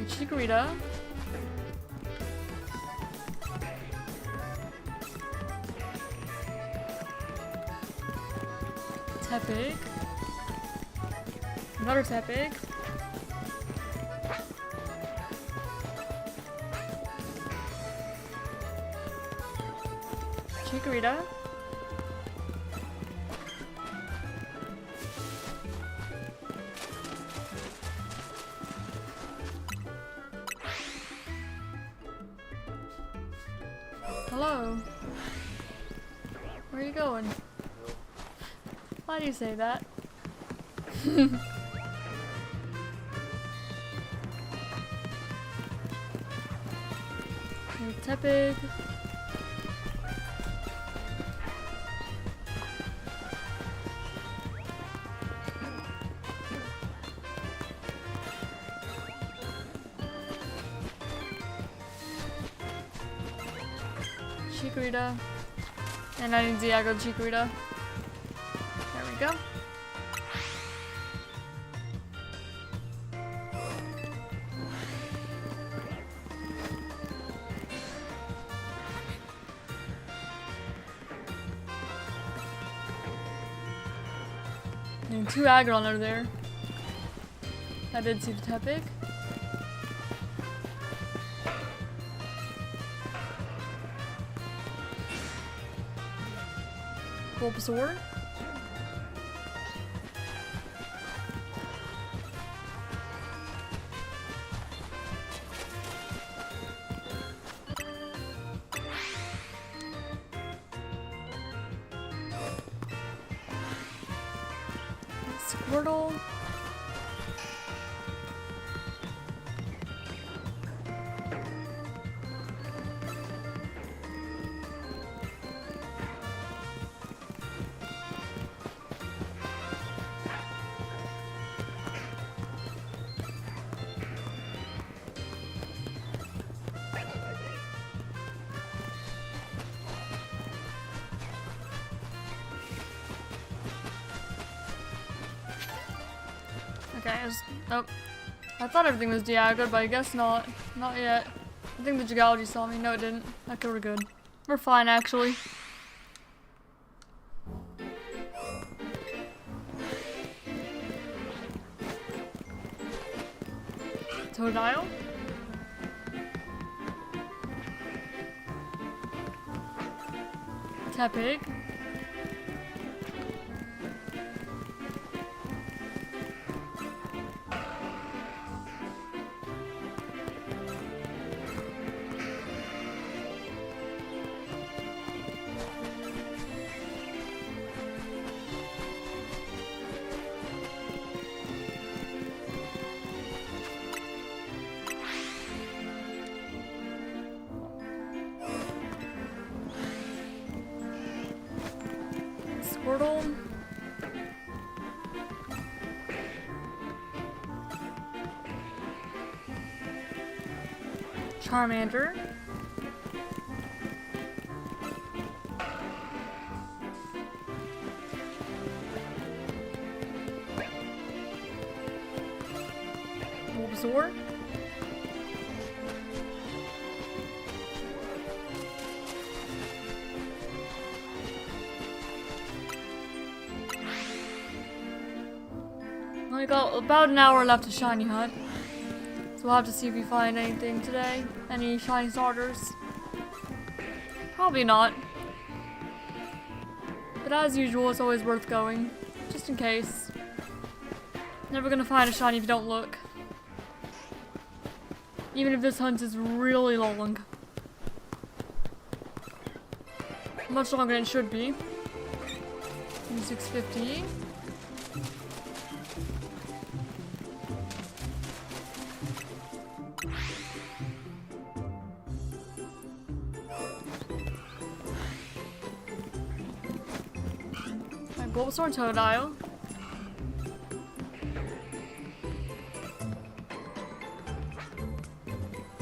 Chikorita. Tepig. Another Tepig. Chikorita. Hello. Where are you going? Why do you say that? Tepig. Chikorita. And I need Diago Chikorita. There we go. And 2 Aggron over there. I did see the Tepig. Bulbasaur. Squirtle. Okay, oh. I thought everything was Diagoed, but I guess not. Not yet. I think the geology saw me. No, it didn't. Okay, we're good. We're fine, actually. Totodile? Tepig? Squirtle. Charmander. Bulbasaur. We got about an hour left to shiny hunt, so we'll have to see if we find anything today. Any shiny starters? Probably not. But as usual, it's always worth going, just in case. Never gonna find a shiny if you don't look. Even if this hunt is really long. Much longer than it should be. 650. Bulbasaur and Totodile.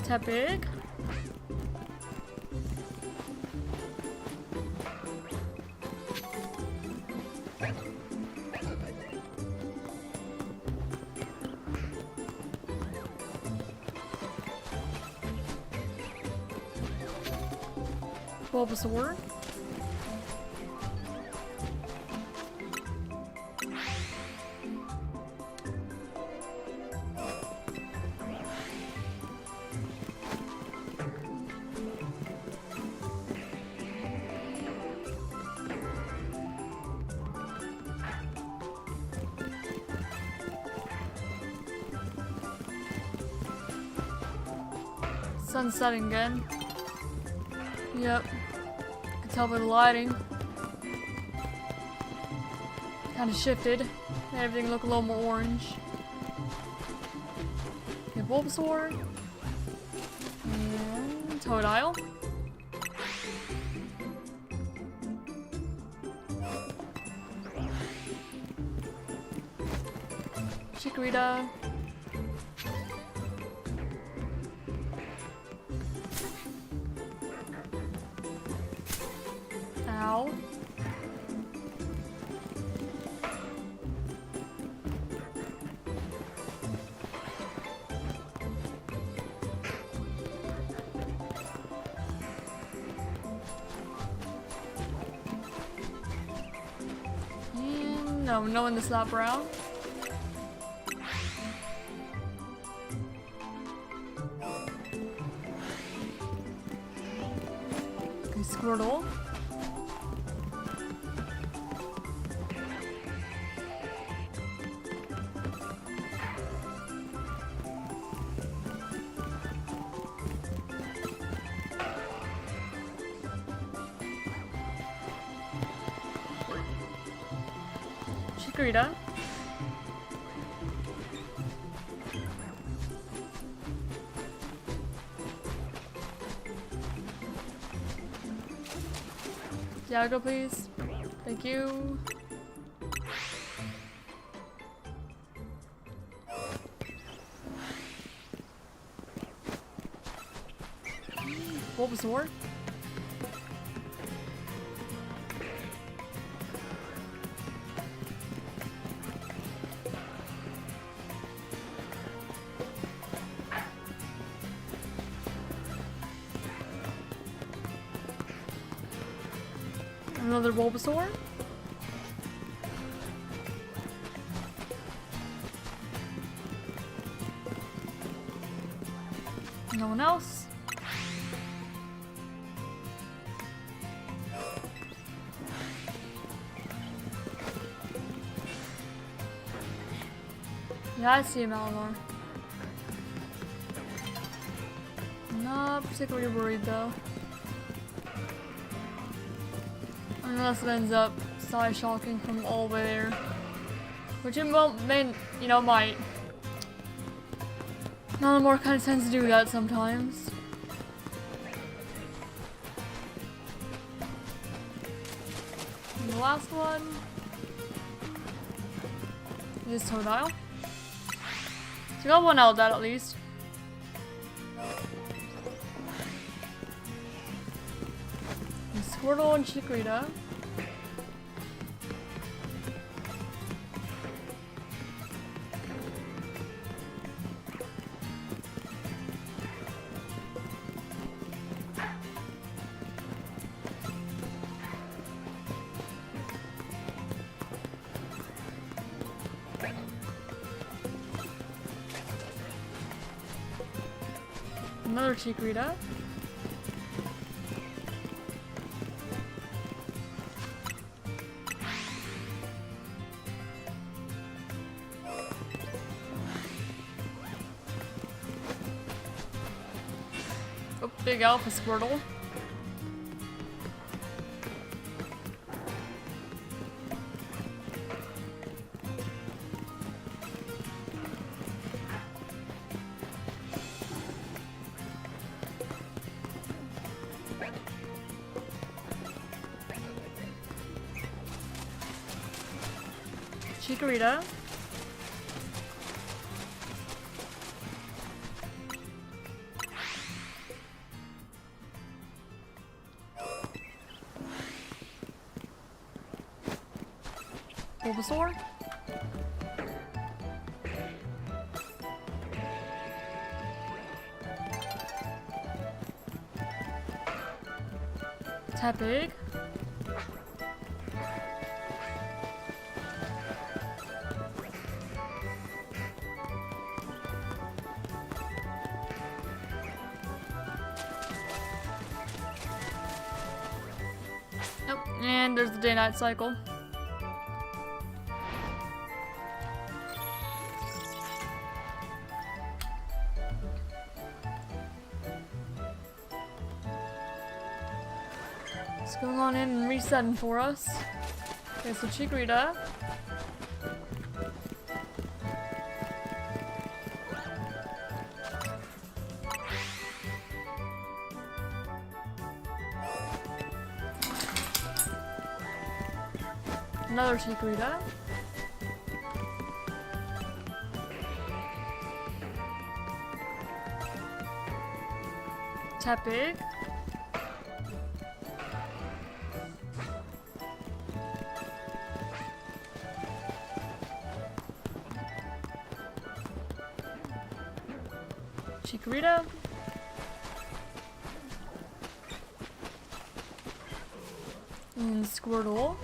Tepig. Bulbasaur. Sun's setting again. Yep. I can tell by the lighting. Kind of shifted. Made everything look a little more orange. Okay, Bulbasaur. And Totodile. Chikorita. Ow. No, no one this lap round. Okay, Squirtle. Chikorita. Dialga, please. Thank you. Bulbasaur. Another Bulbasaur. No one else. Yeah, I see a Malamar. Not particularly worried though. Unless it ends up side shocking from all the way there. Which it might. Malamar kind of tends to do that sometimes. And the last one is Totodile. So we got one out of that at least. And Squirtle and Chikorita. Another Chikorita. Oh, big Alpha Squirtle. Chikorita. Bulbasaur. Tepig. Nope, and there's the day-night cycle. It's going on in and resetting for us. Okay, so Chikorita. Another Chikorita. Tepig. Chikorita. And Squirtle.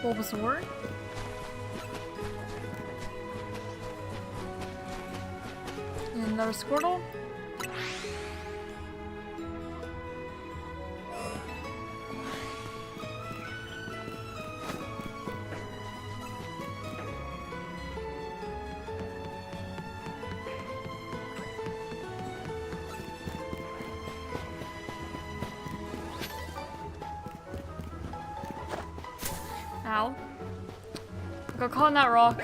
Bulbasaur. And another Squirtle. Ow. I got caught in that rock.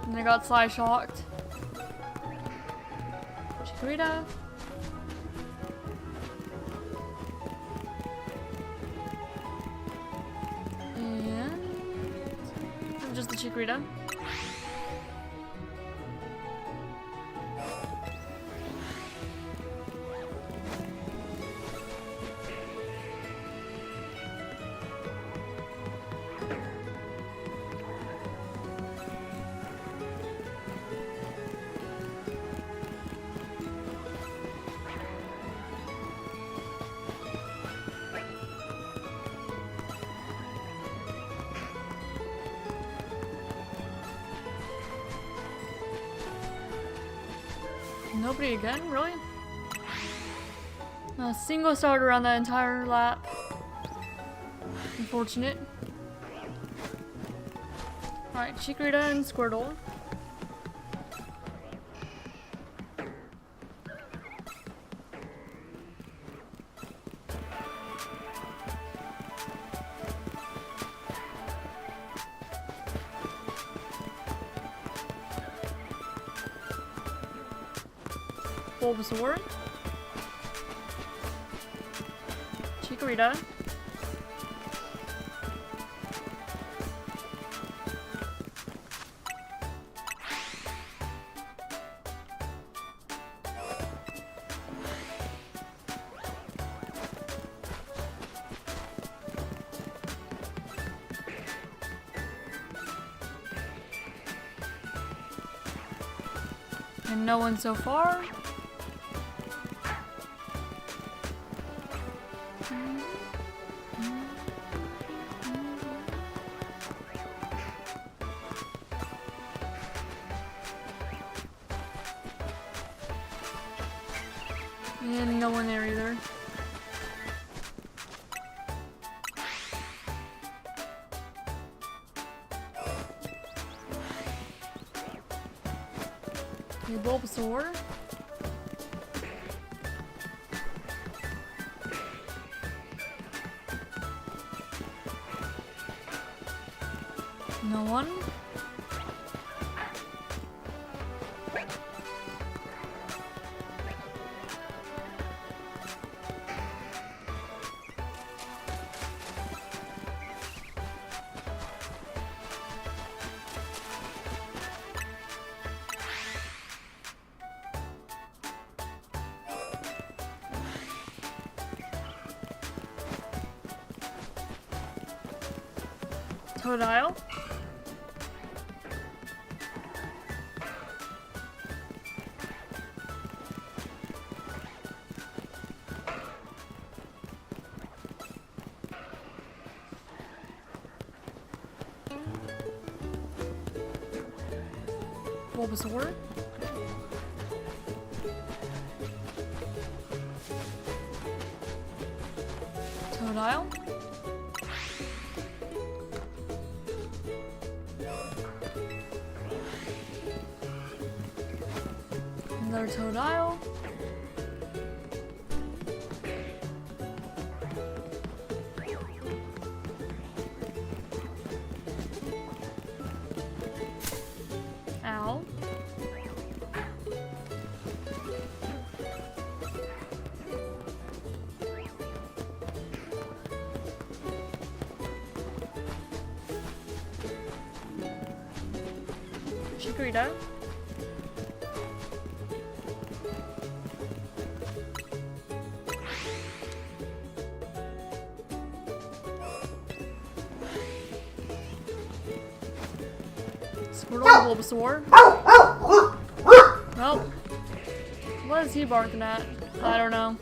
And I got side shocked. Chikorita. just the Chikorita. Nobody again? Really? Not a single starter on that entire lap. Unfortunate. Alright, Chikorita and Squirtle. Bulbasaur, Chikorita, and no one so far. And no one there either. Okay, Bulbasaur. No one. Totodile. Bulbasaur. Totodile. Another Totodile. Ow. Chikorita. Squirtle, Bulbasaur. Well, what is he barking at? I don't know.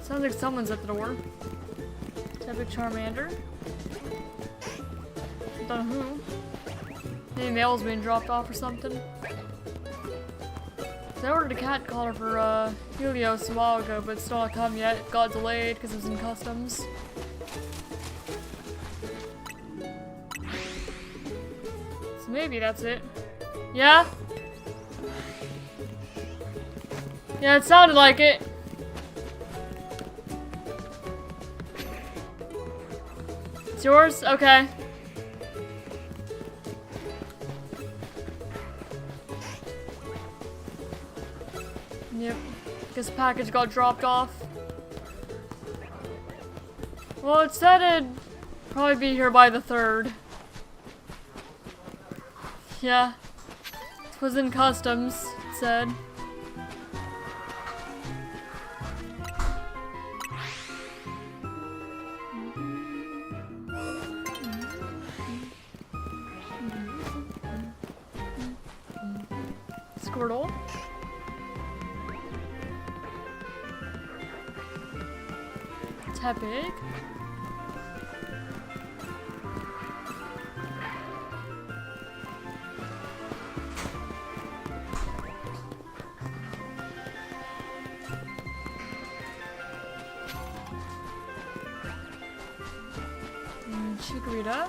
Sounds like someone's at the door. Tepig, Charmander. Don't know who. Maybe mail's being dropped off or something. I ordered a cat collar for Helios a while ago, but it's still not come yet. It got delayed because it was in customs. So maybe that's it. Yeah? Yeah, it sounded like it. It's yours? Okay. Yep. Guess the package got dropped off. Well, it said it Probably be here by the 3rd. Yeah. It was in customs, it said. Squirtle. Tepig. Chikorita.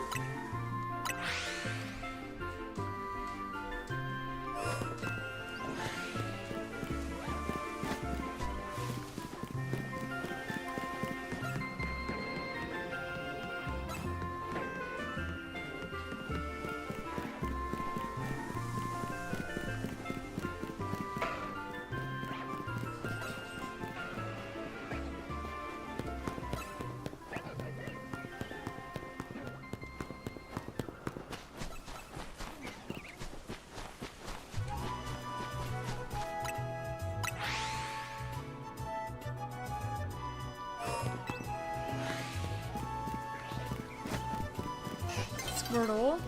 Squirtle.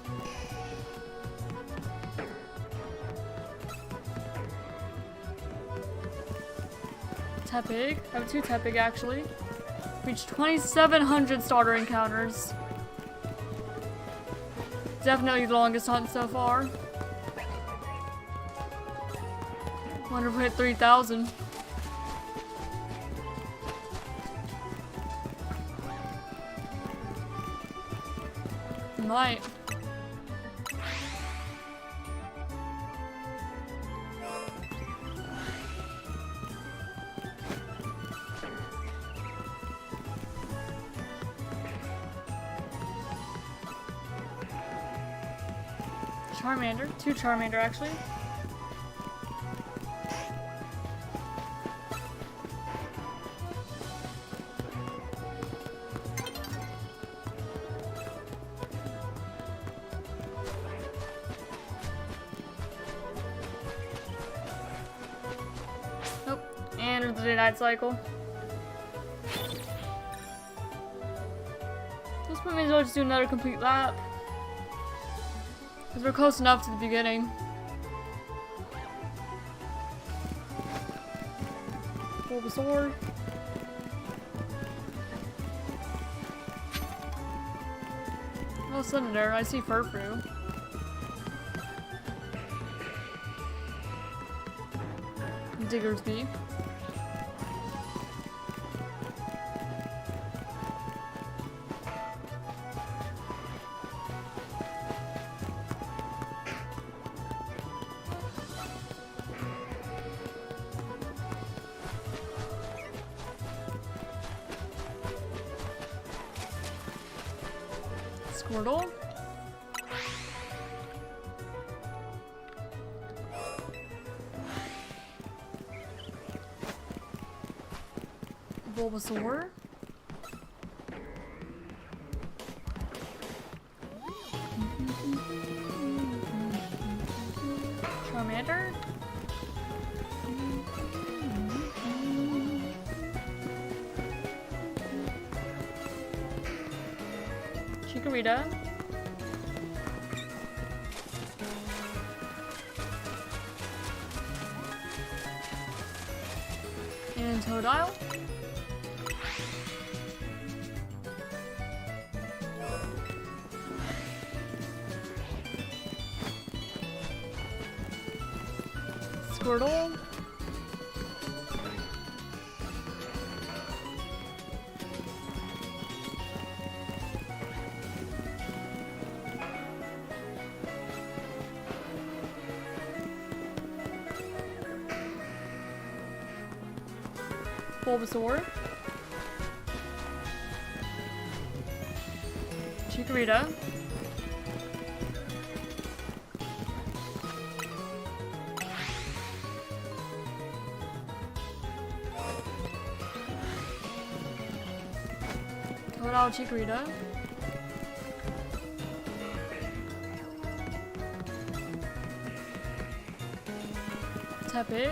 Tepig. I have 2 Tepig actually. Reached 2,700 starter encounters. Definitely the longest hunt so far. Wonder if we hit 3,000. Might. Charmander. 2 Charmander actually. Nope. And the day-night cycle. This point means I'll just do another complete lap. Because we're close enough to the beginning. Bulbasaur. Oh, Slender. I see Furfrou. Diggersby. Squirtle. Bulbasaur. Charmander. Chikorita. And Totodile. Squirtle. Bulbasaur. Chikorita. Totodile, Chikorita. Tepig.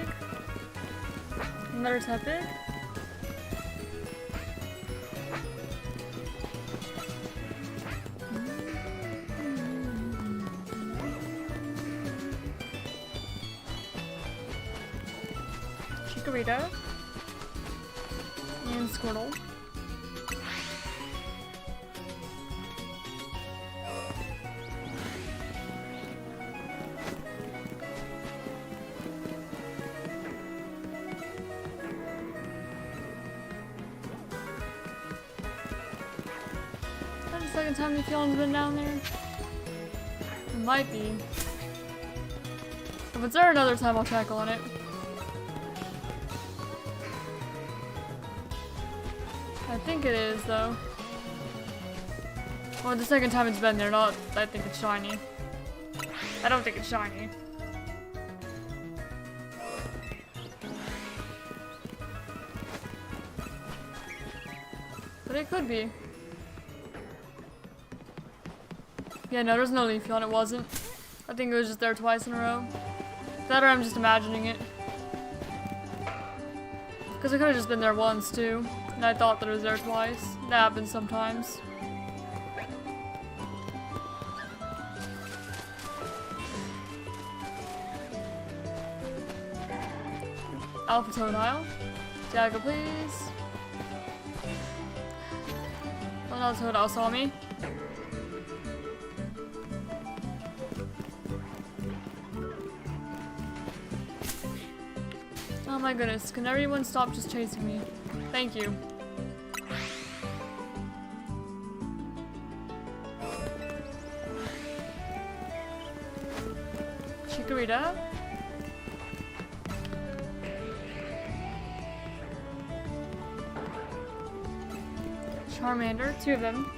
Another Tepig. Chikorita. And Squirtle. That's the second time the Fion's been down there. It might be. If it's there another time, I'll check on it. I think it is, though. Well, the second time it's been there, not I think it's shiny. I don't think it's shiny. But it could be. Yeah, no, there's no Leafeon, it wasn't. I think it was just there twice in a row. That or I'm just imagining it. Because it could have just been there once, too. And I thought that it was there twice. That happens sometimes. Alpha Totodile. Jagger, please. Oh no, Totodile saw me. Oh my goodness, can everyone stop just chasing me? Thank you. Chikorita. Charmander, two of them.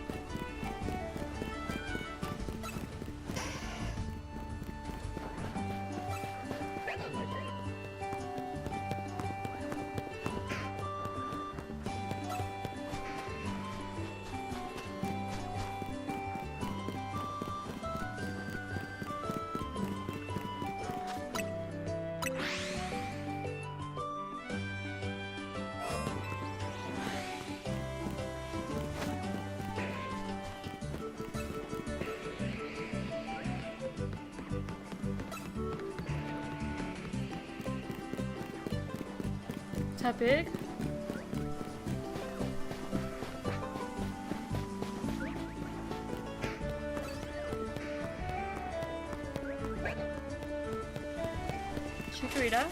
Tepig. Chikorita.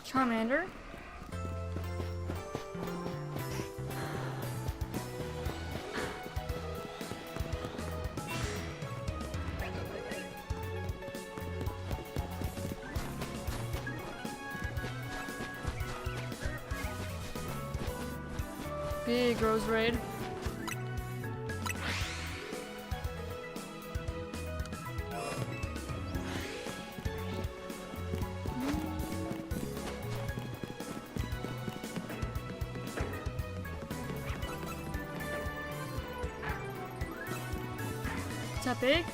Charmander. Big Rose Raid. Tepig.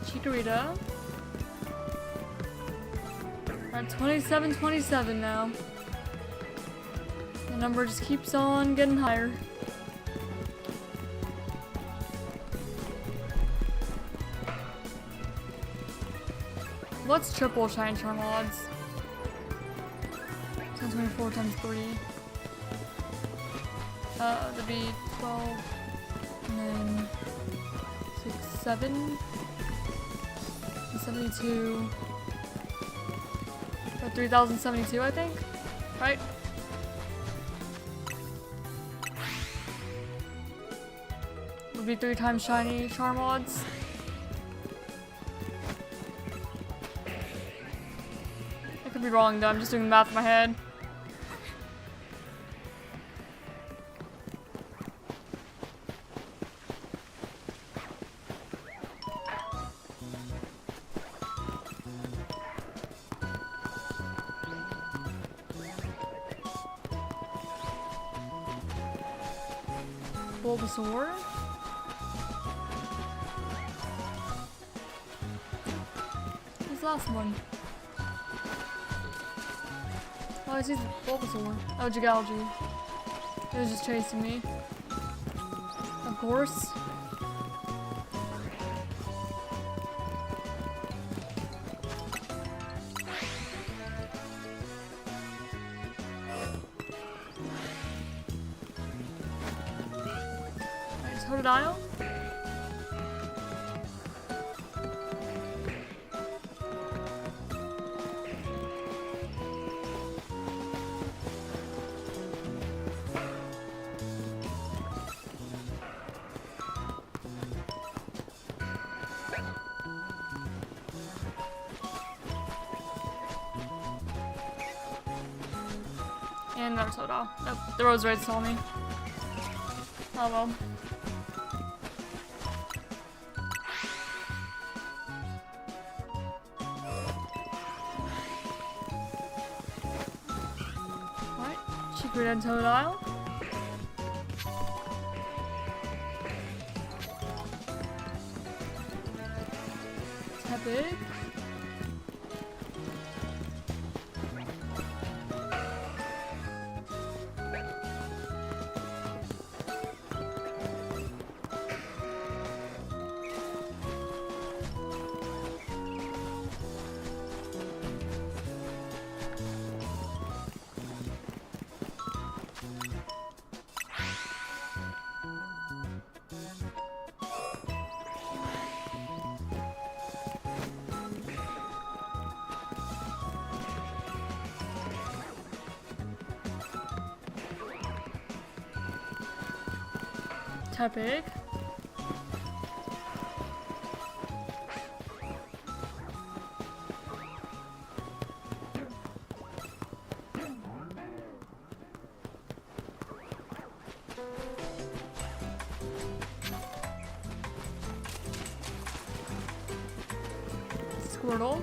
Chikorita. We're at 27-27 now. The number just keeps on getting higher. What's triple shine charm odds? 1024 times 3. That'd be 12, and then 6, 7, and 72. About 3,072, I think. Right? Would be 3 times shiny charm odds. I could be wrong though, I'm just doing the math in my head. Bulbasaur. Who's the last one? Oh, I see Bulbasaur. Oh, Jigalgi. It was just chasing me. Of course. Totodile? And another Totodile. Nope, the Rose Raid saw me. Oh well. Secret and Totodile. Tepig. Tepig. Squirtle.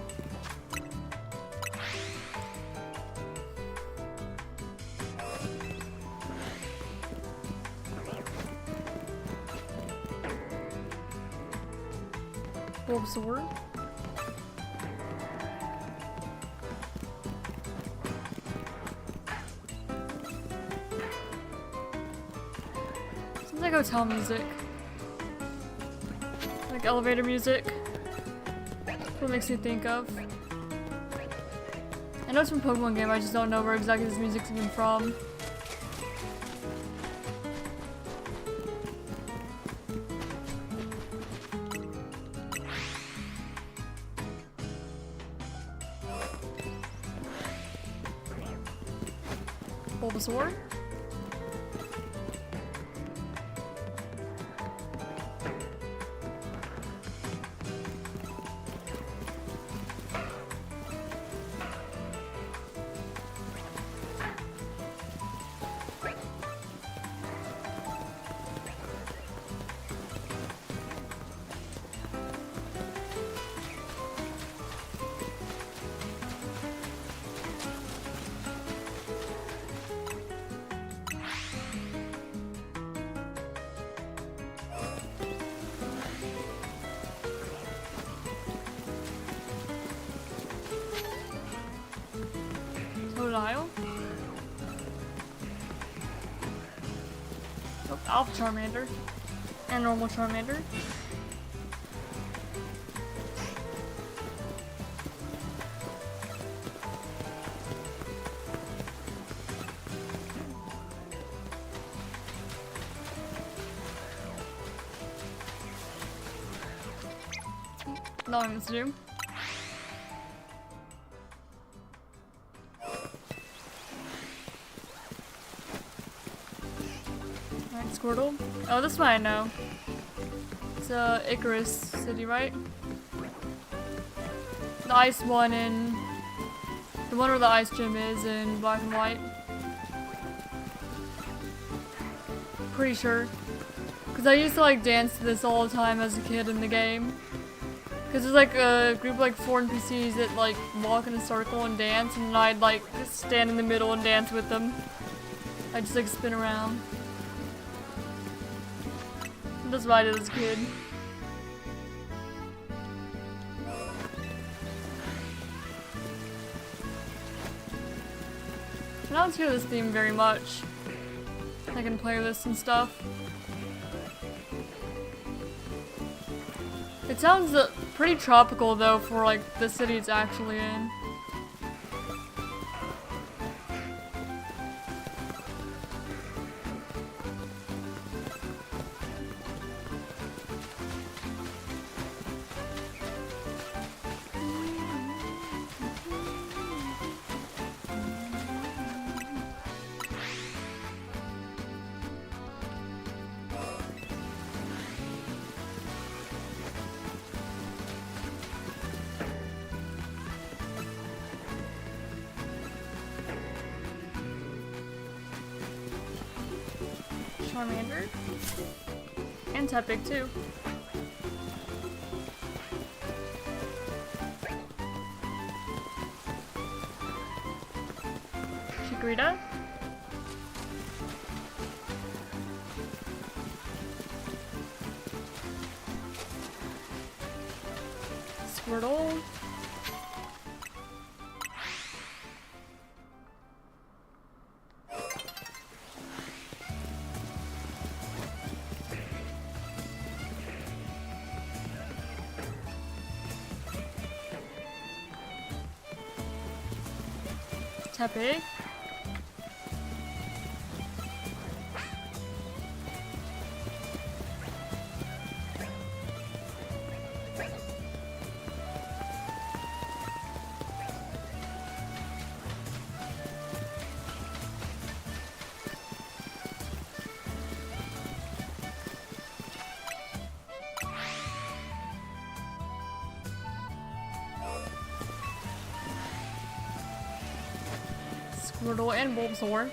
Bulbasaur. Sounds like hotel music. Like elevator music. That's what it makes me think of. I know it's from Pokemon game, I just don't know where exactly this music's even from. Bulbasaur. Totodile. Oh, Alpha Charmander. And normal Charmander. Not what I meant to do. Alright, Squirtle. Oh, this one I know. It's Icarus City, right? The ice one in... The one where the ice gym is in black and white. Pretty sure. Because I used to like dance to this all the time as a kid in the game. Because there's like a group of like 4 NPCs that like walk in a circle and dance, and I'd like just stand in the middle and dance with them. I'd just like spin around. That's what I did as a kid. I don't hear this theme very much. I can play this and stuff. It sounds pretty tropical though for like the city it's actually in. Charmander. And Tepig too. Chikorita. Squirtle. Tepig. Squirtle and Bulbasaur.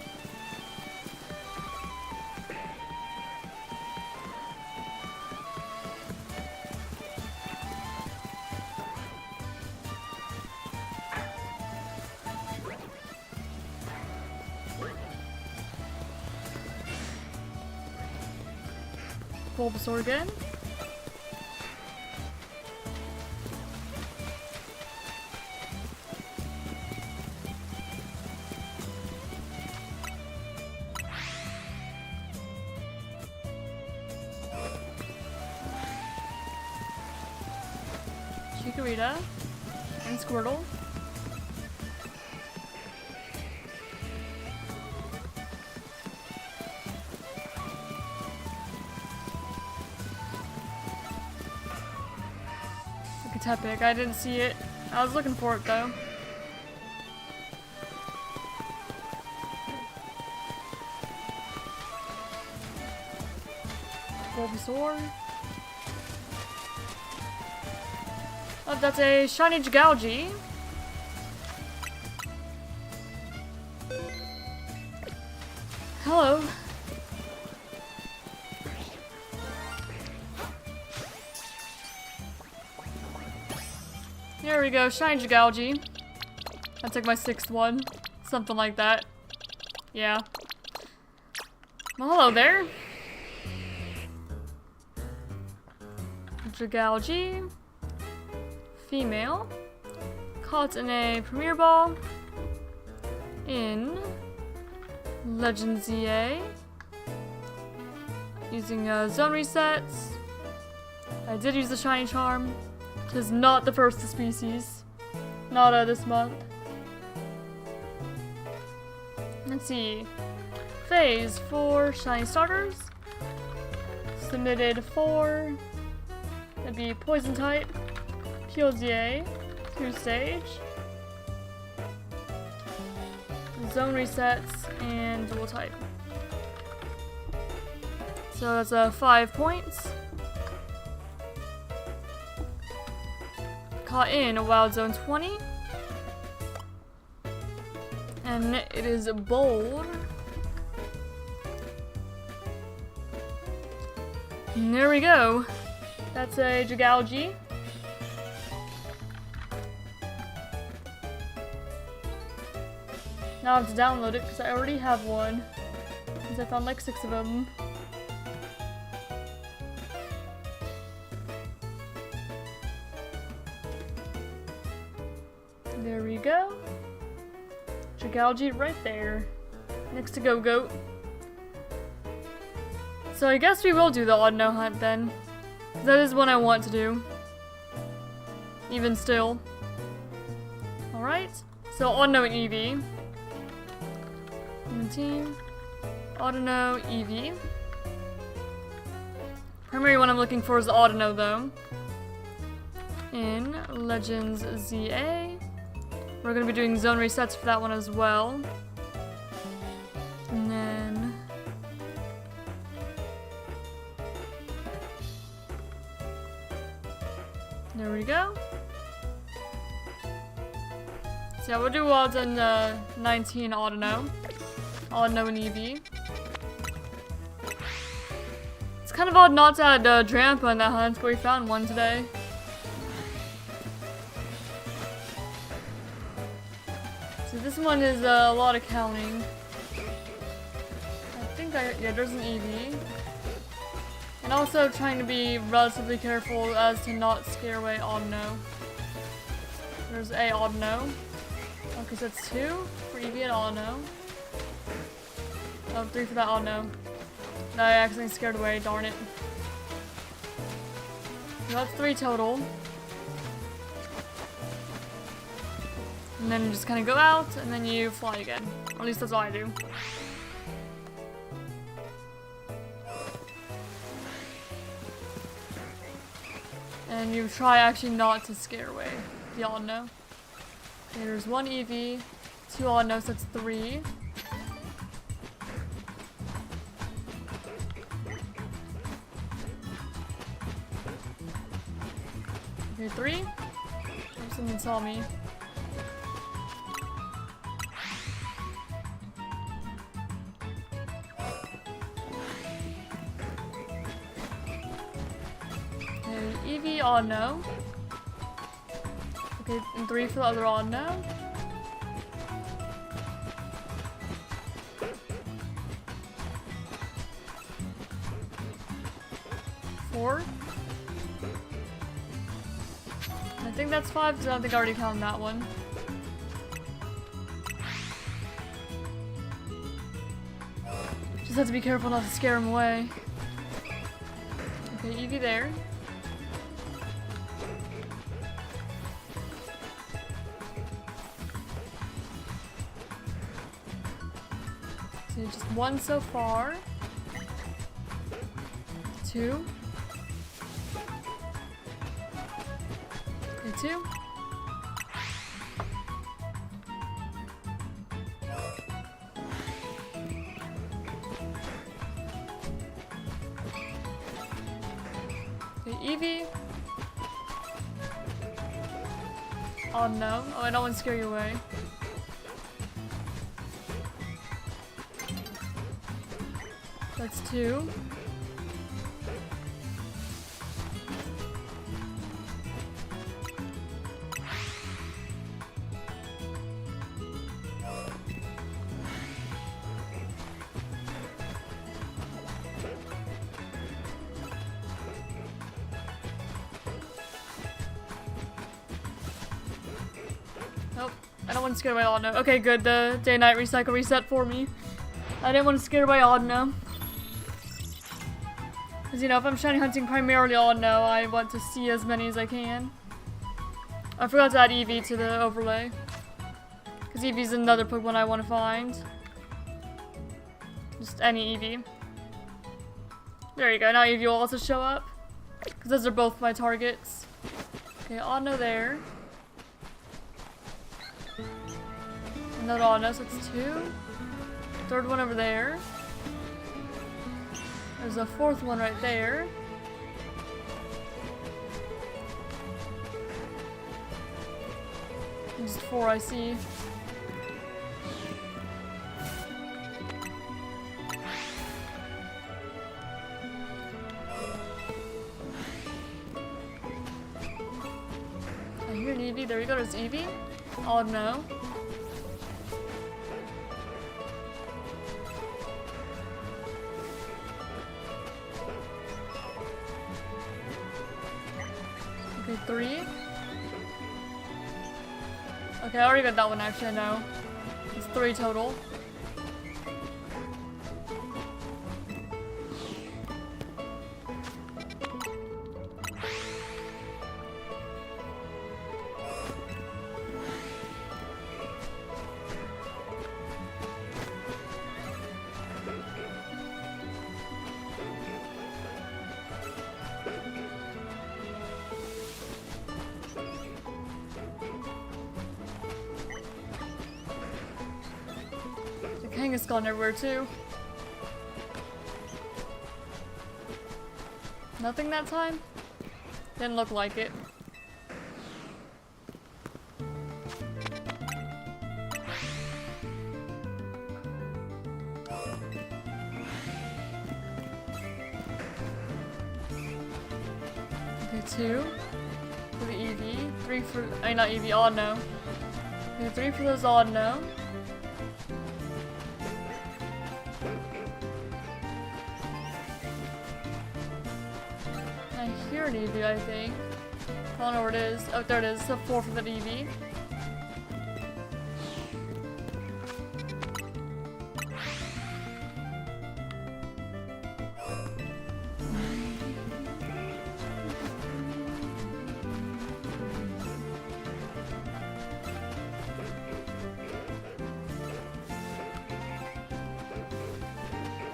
Bulbasaur again. Chikorita and Squirtle. Look at Tepig, I didn't see it. I was looking for it though. Bulbasaur. Oh, that's a shiny Gogoat. Hello. Here we go, shiny Gogoat. That's like my 6th one. Something like that. Yeah. Well, hello there. Gogoat. Female, caught in a Premier Ball in Legends EA using zone resets. I did use the shiny charm. It is not the first of species, not this month. Let's see, phase 4 shiny starters submitted 4. That'd be poison type. Kyojie, 2-stage. Zone resets and dual type. So that's 5 points. Caught in a Wild Zone 20. And it is bold. And there we go. That's a Jigauji. Now I have to download it because I already have one. Because I found like 6 of them. There we go. Jigauji right there. Next to Gogoat. So I guess we will do the odd no hunt then. That is what I want to do. Even still. Alright. So odd no and EV. Team. Autono, EV. Primary one I'm looking for is the Autono though. In Legends ZA. We're going to be doing zone resets for that one as well. And then... there we go. So yeah, we'll do odds in 19 Autono. Autono and EV. It's kind of odd not to add Drampa in that hunt, but we found one today. So this one is a lot of counting. I think yeah, there's an EV. And also trying to be relatively careful as to not scare away Autono. There's a Autono. Okay, so that's 2 for EV and Autono. Oh, 3 for that Autono. That I accidentally scared away, darn it. So that's 3 total. And then you just kind of go out, and then you fly again. Or at least that's all I do. And you try actually not to scare away the Autono. Okay, there's 1 EV, 2 Autono, so that's 3. Okay, 3. Oh, someone saw me. Okay, EV Autono. Okay, and 3 for the other Autono. Four. I think that's 5 because I don't think I already counted that one. Just have to be careful not to scare him away. Okay, EV there. So just 1 so far. 2. Okay, 2. Okay, Eevee. Oh no. Oh, I don't want to scare you away. That's 2. Nope, I don't want to scare away Autono. Okay, good. The day-night recycle reset for me. I didn't want to scare away Autono. Because, you know, if I'm shiny hunting primarily Autono, I want to see as many as I can. I forgot to add Eevee to the overlay. Because Eevee's another Pokemon I want to find. Just any Eevee. There you go, now Eevee will also show up. Because those are both my targets. Okay, auto there. Another auto, so it's 2. Third one over there. There's a fourth one right there. Just 4 I see. I hear an Eevee. There we go, there's Eevee. Oh no. Okay, 3. Okay, I already got that one actually, I know. It's 3 total. King has gone everywhere too. Nothing that time? Didn't look like it. Okay, 2 for the Eevee, 3 for, I mean not Eevee, odd no. Okay, 3 for those odd no. I hear an Eevee, I think. I don't know where it is. Oh, there it is. So 4 for the Eevee.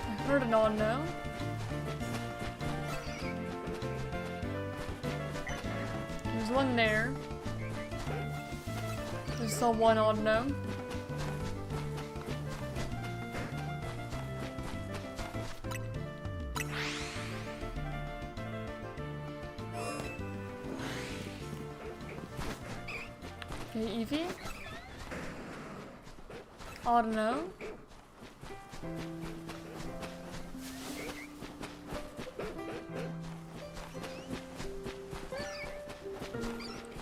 I heard an odd no. There's one there. There's still one odd no. Okay, Eevee. Odd no.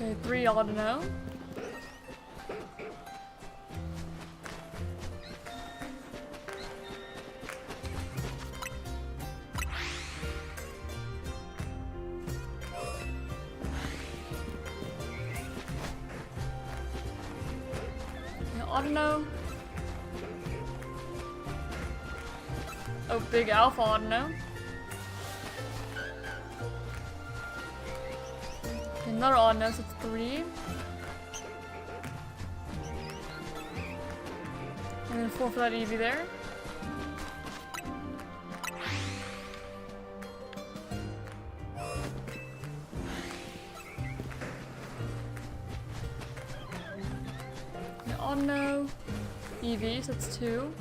Okay, 3 odd no. Okay, odd no. Oh, big alpha odd no. Another odd no, so it's 3. And then 4 for that Eevee there. An odd no. Eevee, so it's 2.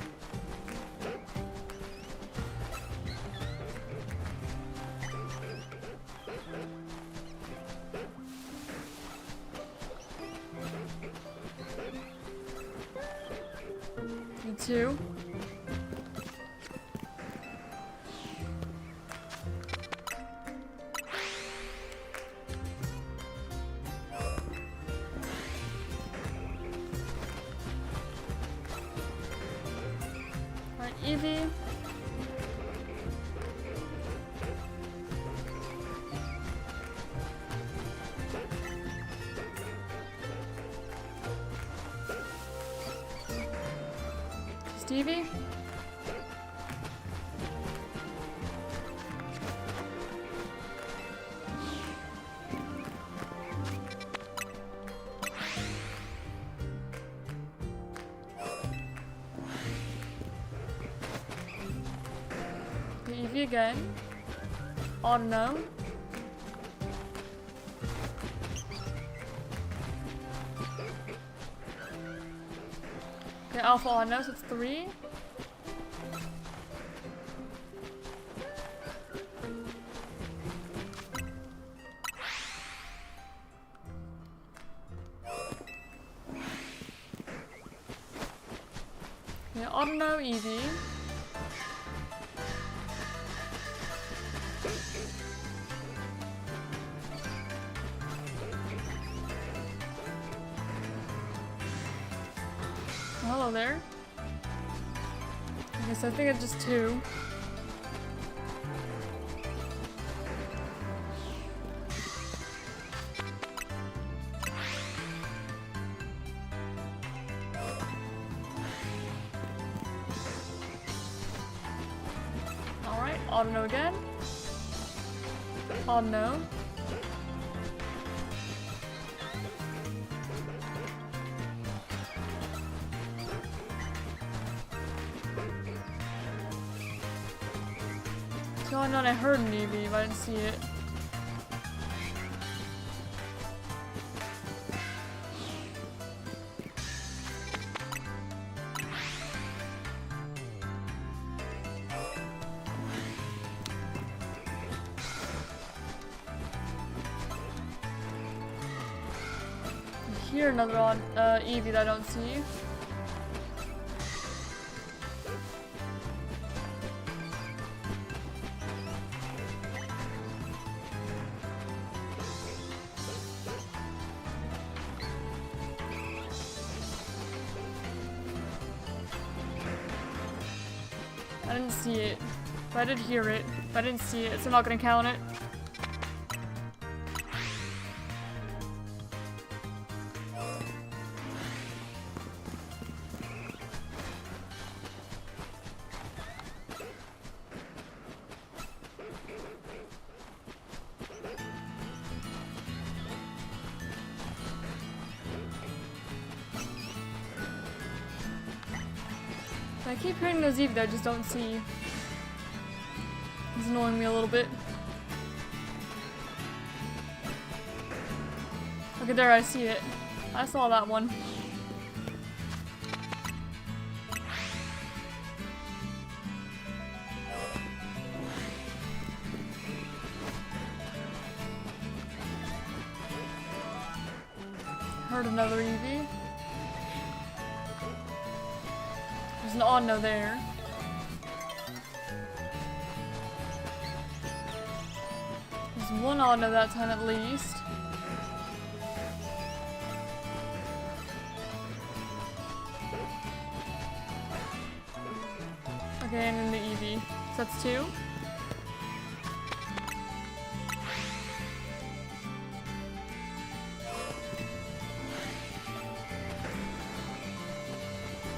And 2. Alright, Eevee. Stevie? Okay, Eevee again. Odd no. Okay, alpha on now, so it's 3. Okay, auto no Eevee. Hello there. Okay, so I think it's just 2. Alright, auto no again. Auto no. So I know I heard an Eevee, but I didn't see it. I hear another Eevee that I don't see. I didn't see it, but I did hear it, but I didn't see it, so I'm not gonna count it. I keep hearing those Eevee that I just don't see. It's annoying me a little bit. Okay, there, I see it. I saw that one. Heard another Eevee. There's an odd no there. There's one odd no that time at least. Okay, and then the Eevee. So that's 2.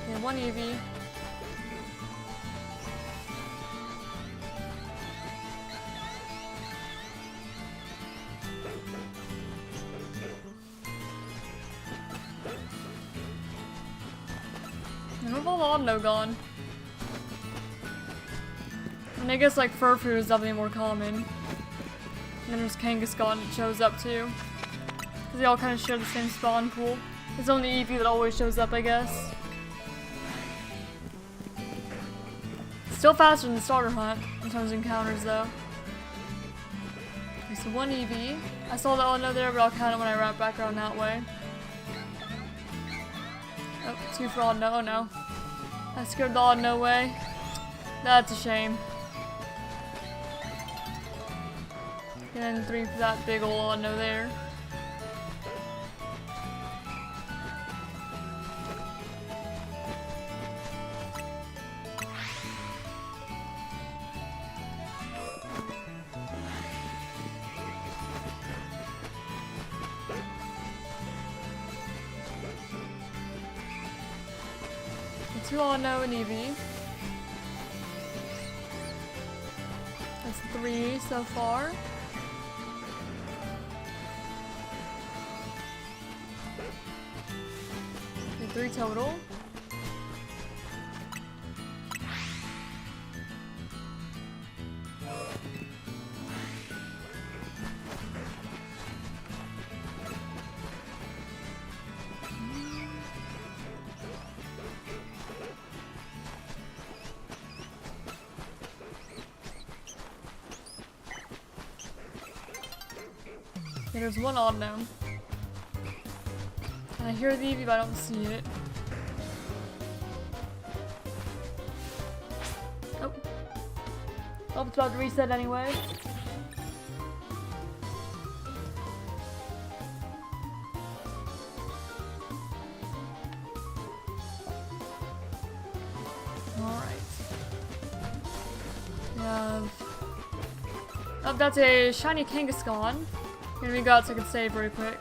Okay, 1 Eevee. And we've all no gone. And I guess like Furfu is definitely more common. And then there's Kangaskhan that shows up too. Because they all kind of share the same spawn pool. It's only Eevee that always shows up, I guess. Still faster than the starter hunt in terms of encounters though. Okay, so 1 Eevee. I saw the Odd No there, but I'll count it when I wrap back around that way. Oh, 2 for Odd No. Oh no. I scared the Odd No way. That's a shame. And then 3 for that big ol' Odd No there. And 2 Odd No and Eevee. That's 3 so far. Okay, 3 total. Okay, there's one odd gnome. And I hear the Eevee, but I don't see it. Oh. Oh, it's about to reset anyway. Oh, that's a shiny Kangaskhan. Here we go, so I can save very quick.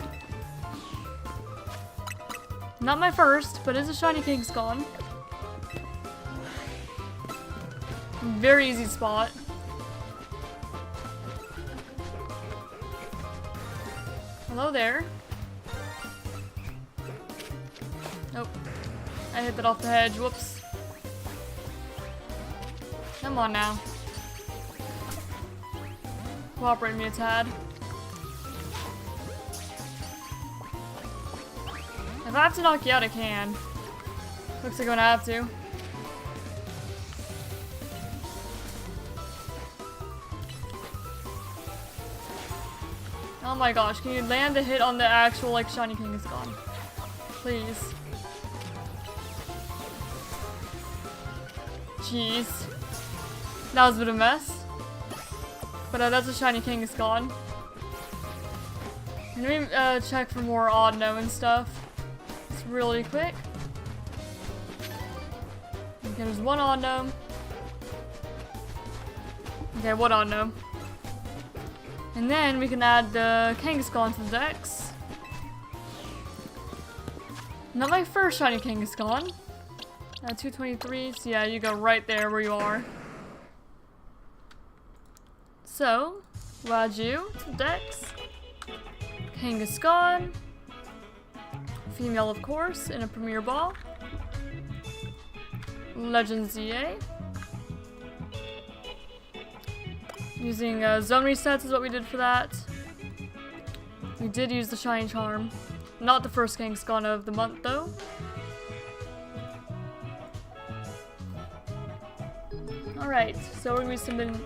Not my first, but it's a shiny Kangaskhan. Very easy spot. Hello there. Nope. I hit that off the hedge. Whoops. Come on now. Cooperate me a tad. If I have to knock you out, I can. Looks like I'm gonna have to. Oh my gosh, can you land a hit on the actual, like, shiny Kangaskhan? Please. Jeez. That was a bit of a mess. But that's a shiny Kangaskhan. Let me check for more odd gnome and stuff. It's really quick. Okay, there's one odd gnome. Okay, one odd gnome. And then we can add the Kangaskhan to the dex. Not my first shiny Kangaskhan. 223, so yeah, you go right there where you are. So, we'll add you to the dex. Kangaskhan. Female, of course, in a Premier Ball. Legend ZA. Using zone resets is what we did for that. We did use the Shiny Charm. Not the first Kangaskhan of the month, though. Alright, so we're going to be submitting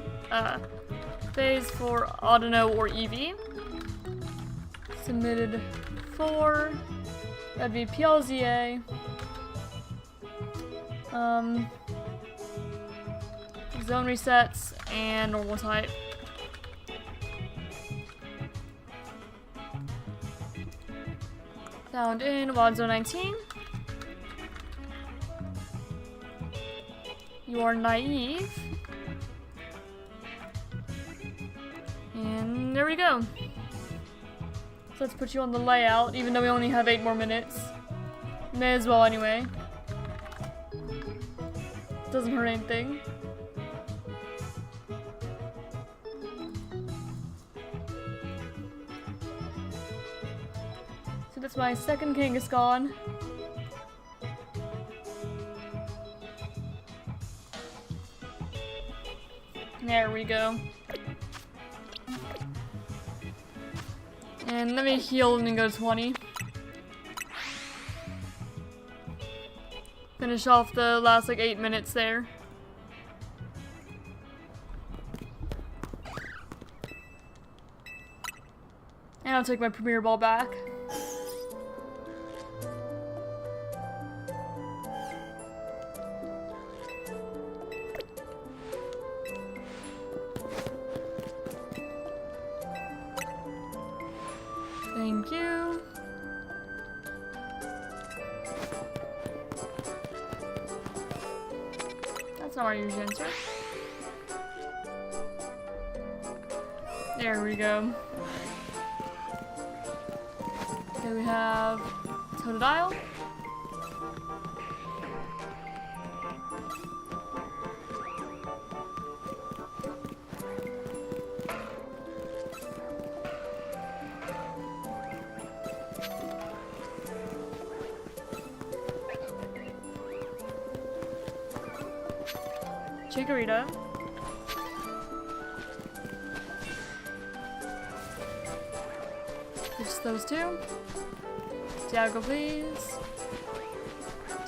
phase for Audino or Eevee. Submitted 4. That'd be PLZA. Zone resets and normal type. Found in Wild Zone 19. You are naive. And there we go. So let's put you on the layout, even though we only have 8 more minutes. May as well anyway. Doesn't hurt anything. So that's my second Kangaskhan. There we go. And let me heal and then go to 20. Finish off the last like 8 minutes there. And I'll take my Premier Ball back. Thank you. That's not where I usually enter. There we go. Okay, we have Totodile. Chikorita. Just those two. Diago, please.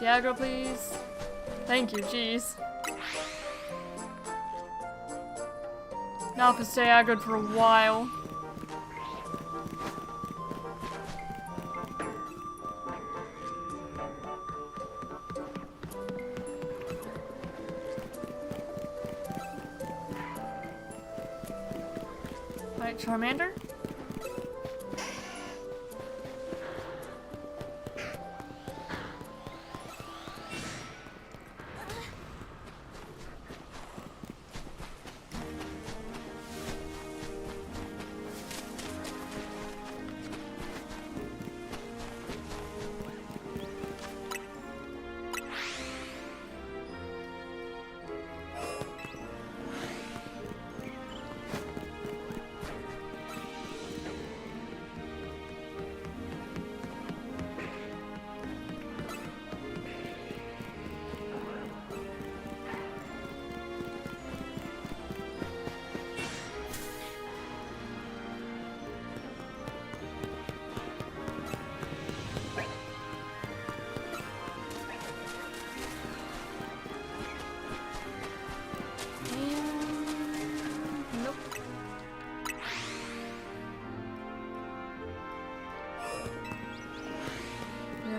Diago, please. Thank you, jeez. Now if it's Diagoed for a while. Alright, Charmander.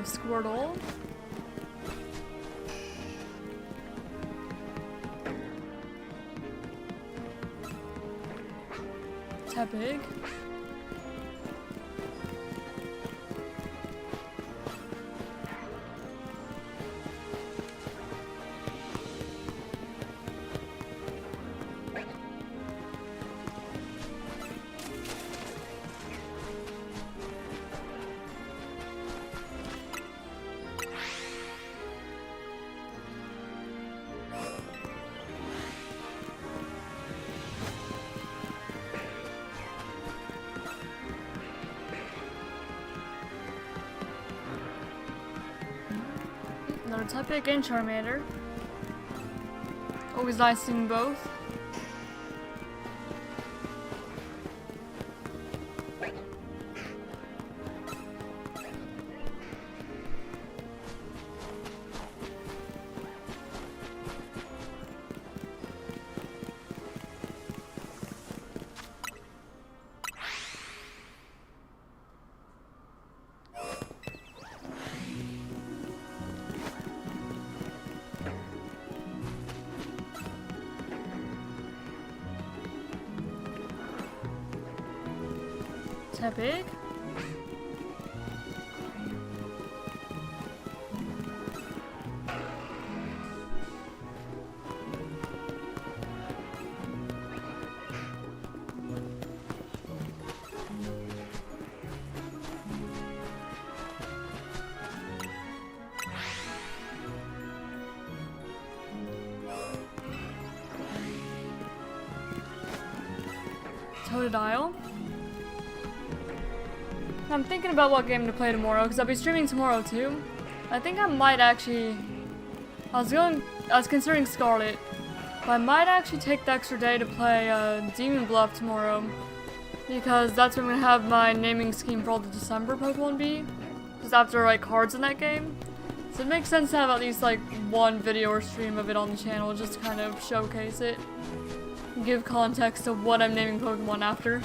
Squirtle. Tepig. Another Tepig and Charmander. Always nice seeing both. Tepig. Totodile. I'm thinking about what game to play tomorrow because I'll be streaming tomorrow too. I think I might actually. I was considering Scarlet, but I might actually take the extra day to play Demon Bluff tomorrow because that's when I'm gonna have my naming scheme for all the December Pokemon be. Just after like cards in that game, so it makes sense to have at least like one video or stream of it on the channel just to kind of showcase it, and give context to what I'm naming Pokemon after.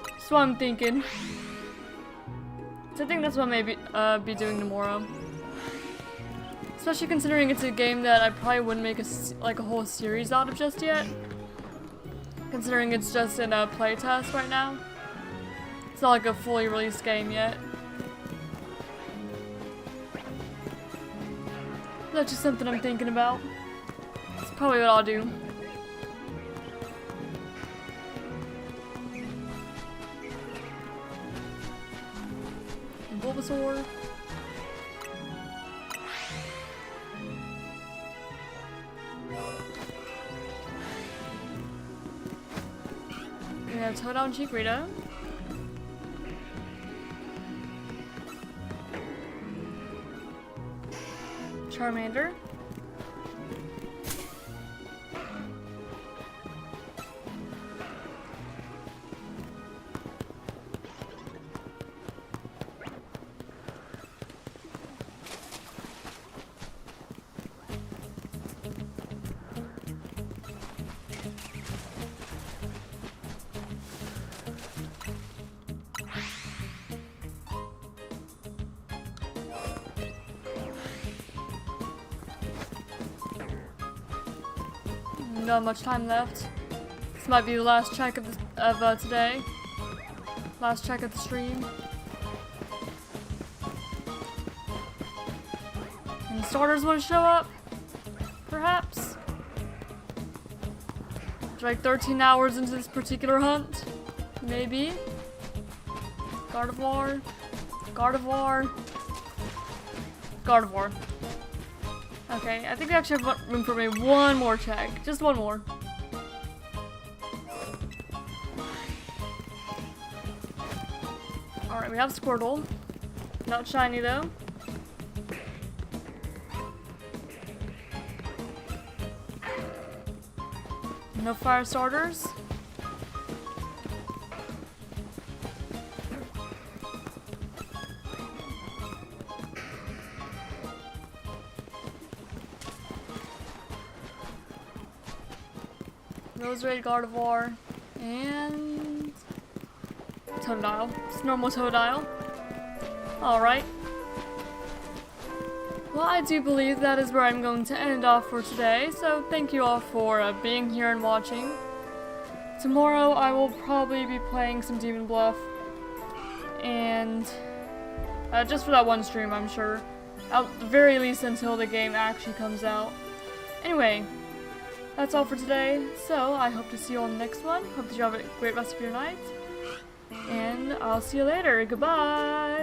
That's what I'm thinking. So I think that's what I may be doing tomorrow. Especially considering it's a game that I probably wouldn't make a whole series out of just yet. Considering it's just in a playtest right now. It's not like a fully released game yet. That's just something I'm thinking about. It's probably what I'll do. Bulbasaur. We have Totodile and Chikorita. Charmander. Not much time left. This might be the last check of of today. Last check of the stream. Any starters want to show up? Perhaps? Like 13 hours into this particular hunt? Maybe? Gardevoir? Gardevoir? Gardevoir. Okay, I think we actually have room for maybe one more check. Just one more. Alright, we have Squirtle. Not shiny though. No fire starters. Roserade, Gardevoir, and Totodile. Just normal Totodile. Alright. Well, I do believe that is where I'm going to end off for today, so thank you all for being here and watching. Tomorrow I will probably be playing some Demon Bluff, and just for that one stream, I'm sure. At the very least until the game actually comes out. Anyway, that's all for today, so I hope to see you all in the next one. Hope that you have a great rest of your night, and I'll see you later. Goodbye!